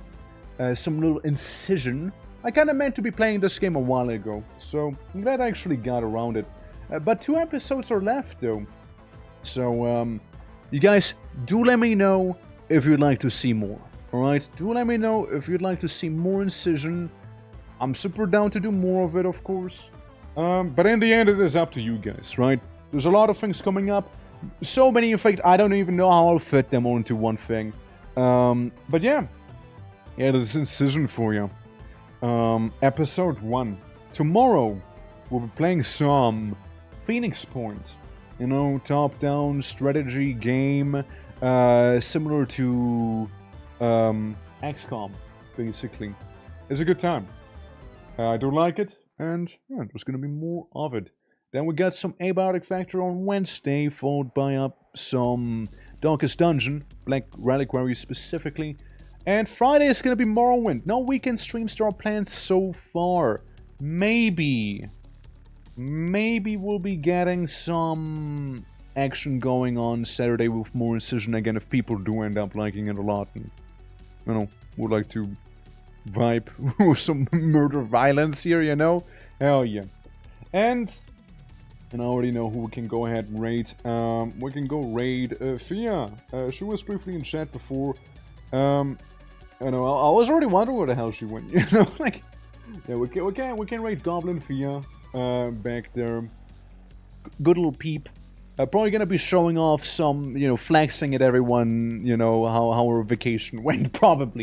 Some little Incision. I kinda meant to be playing this game a while ago, so I'm glad I actually got around it. But 2 episodes are left, though. So, you guys, do let me know if you'd like to see more, alright? Do let me know if you'd like to see more Incision. I'm super down to do more of it, of course. But in the end, it is up to you guys, right? There's a lot of things coming up. So many, in fact, I don't even know how I'll fit them all into one thing. But yeah. Yeah, there's Incision for you. Episode 1. Tomorrow, we'll be playing some Phoenix Point. You know, top-down strategy game. Similar to XCOM, basically. It's a good time. I do like it, and yeah, there's gonna be more of it. Then we got some Abiotic Factor on Wednesday, followed by some Darkest Dungeon, Black Reliquary specifically. And Friday is gonna be Morrowind. No weekend stream star planned so far. Maybe we'll be getting some action going on Saturday with more Incision again if people do end up liking it a lot and, you know, would like to vibe with some murder violence here, you know? Hell yeah. And I already know who we can go ahead and raid. We can go raid Fia. She was briefly in chat before. I know, I was already wondering where the hell she went, you know? Like, yeah, we can raid Goblin Fia back there. Good little peep. Probably gonna be showing off some, you know, flexing at everyone, you know, how our vacation went, probably.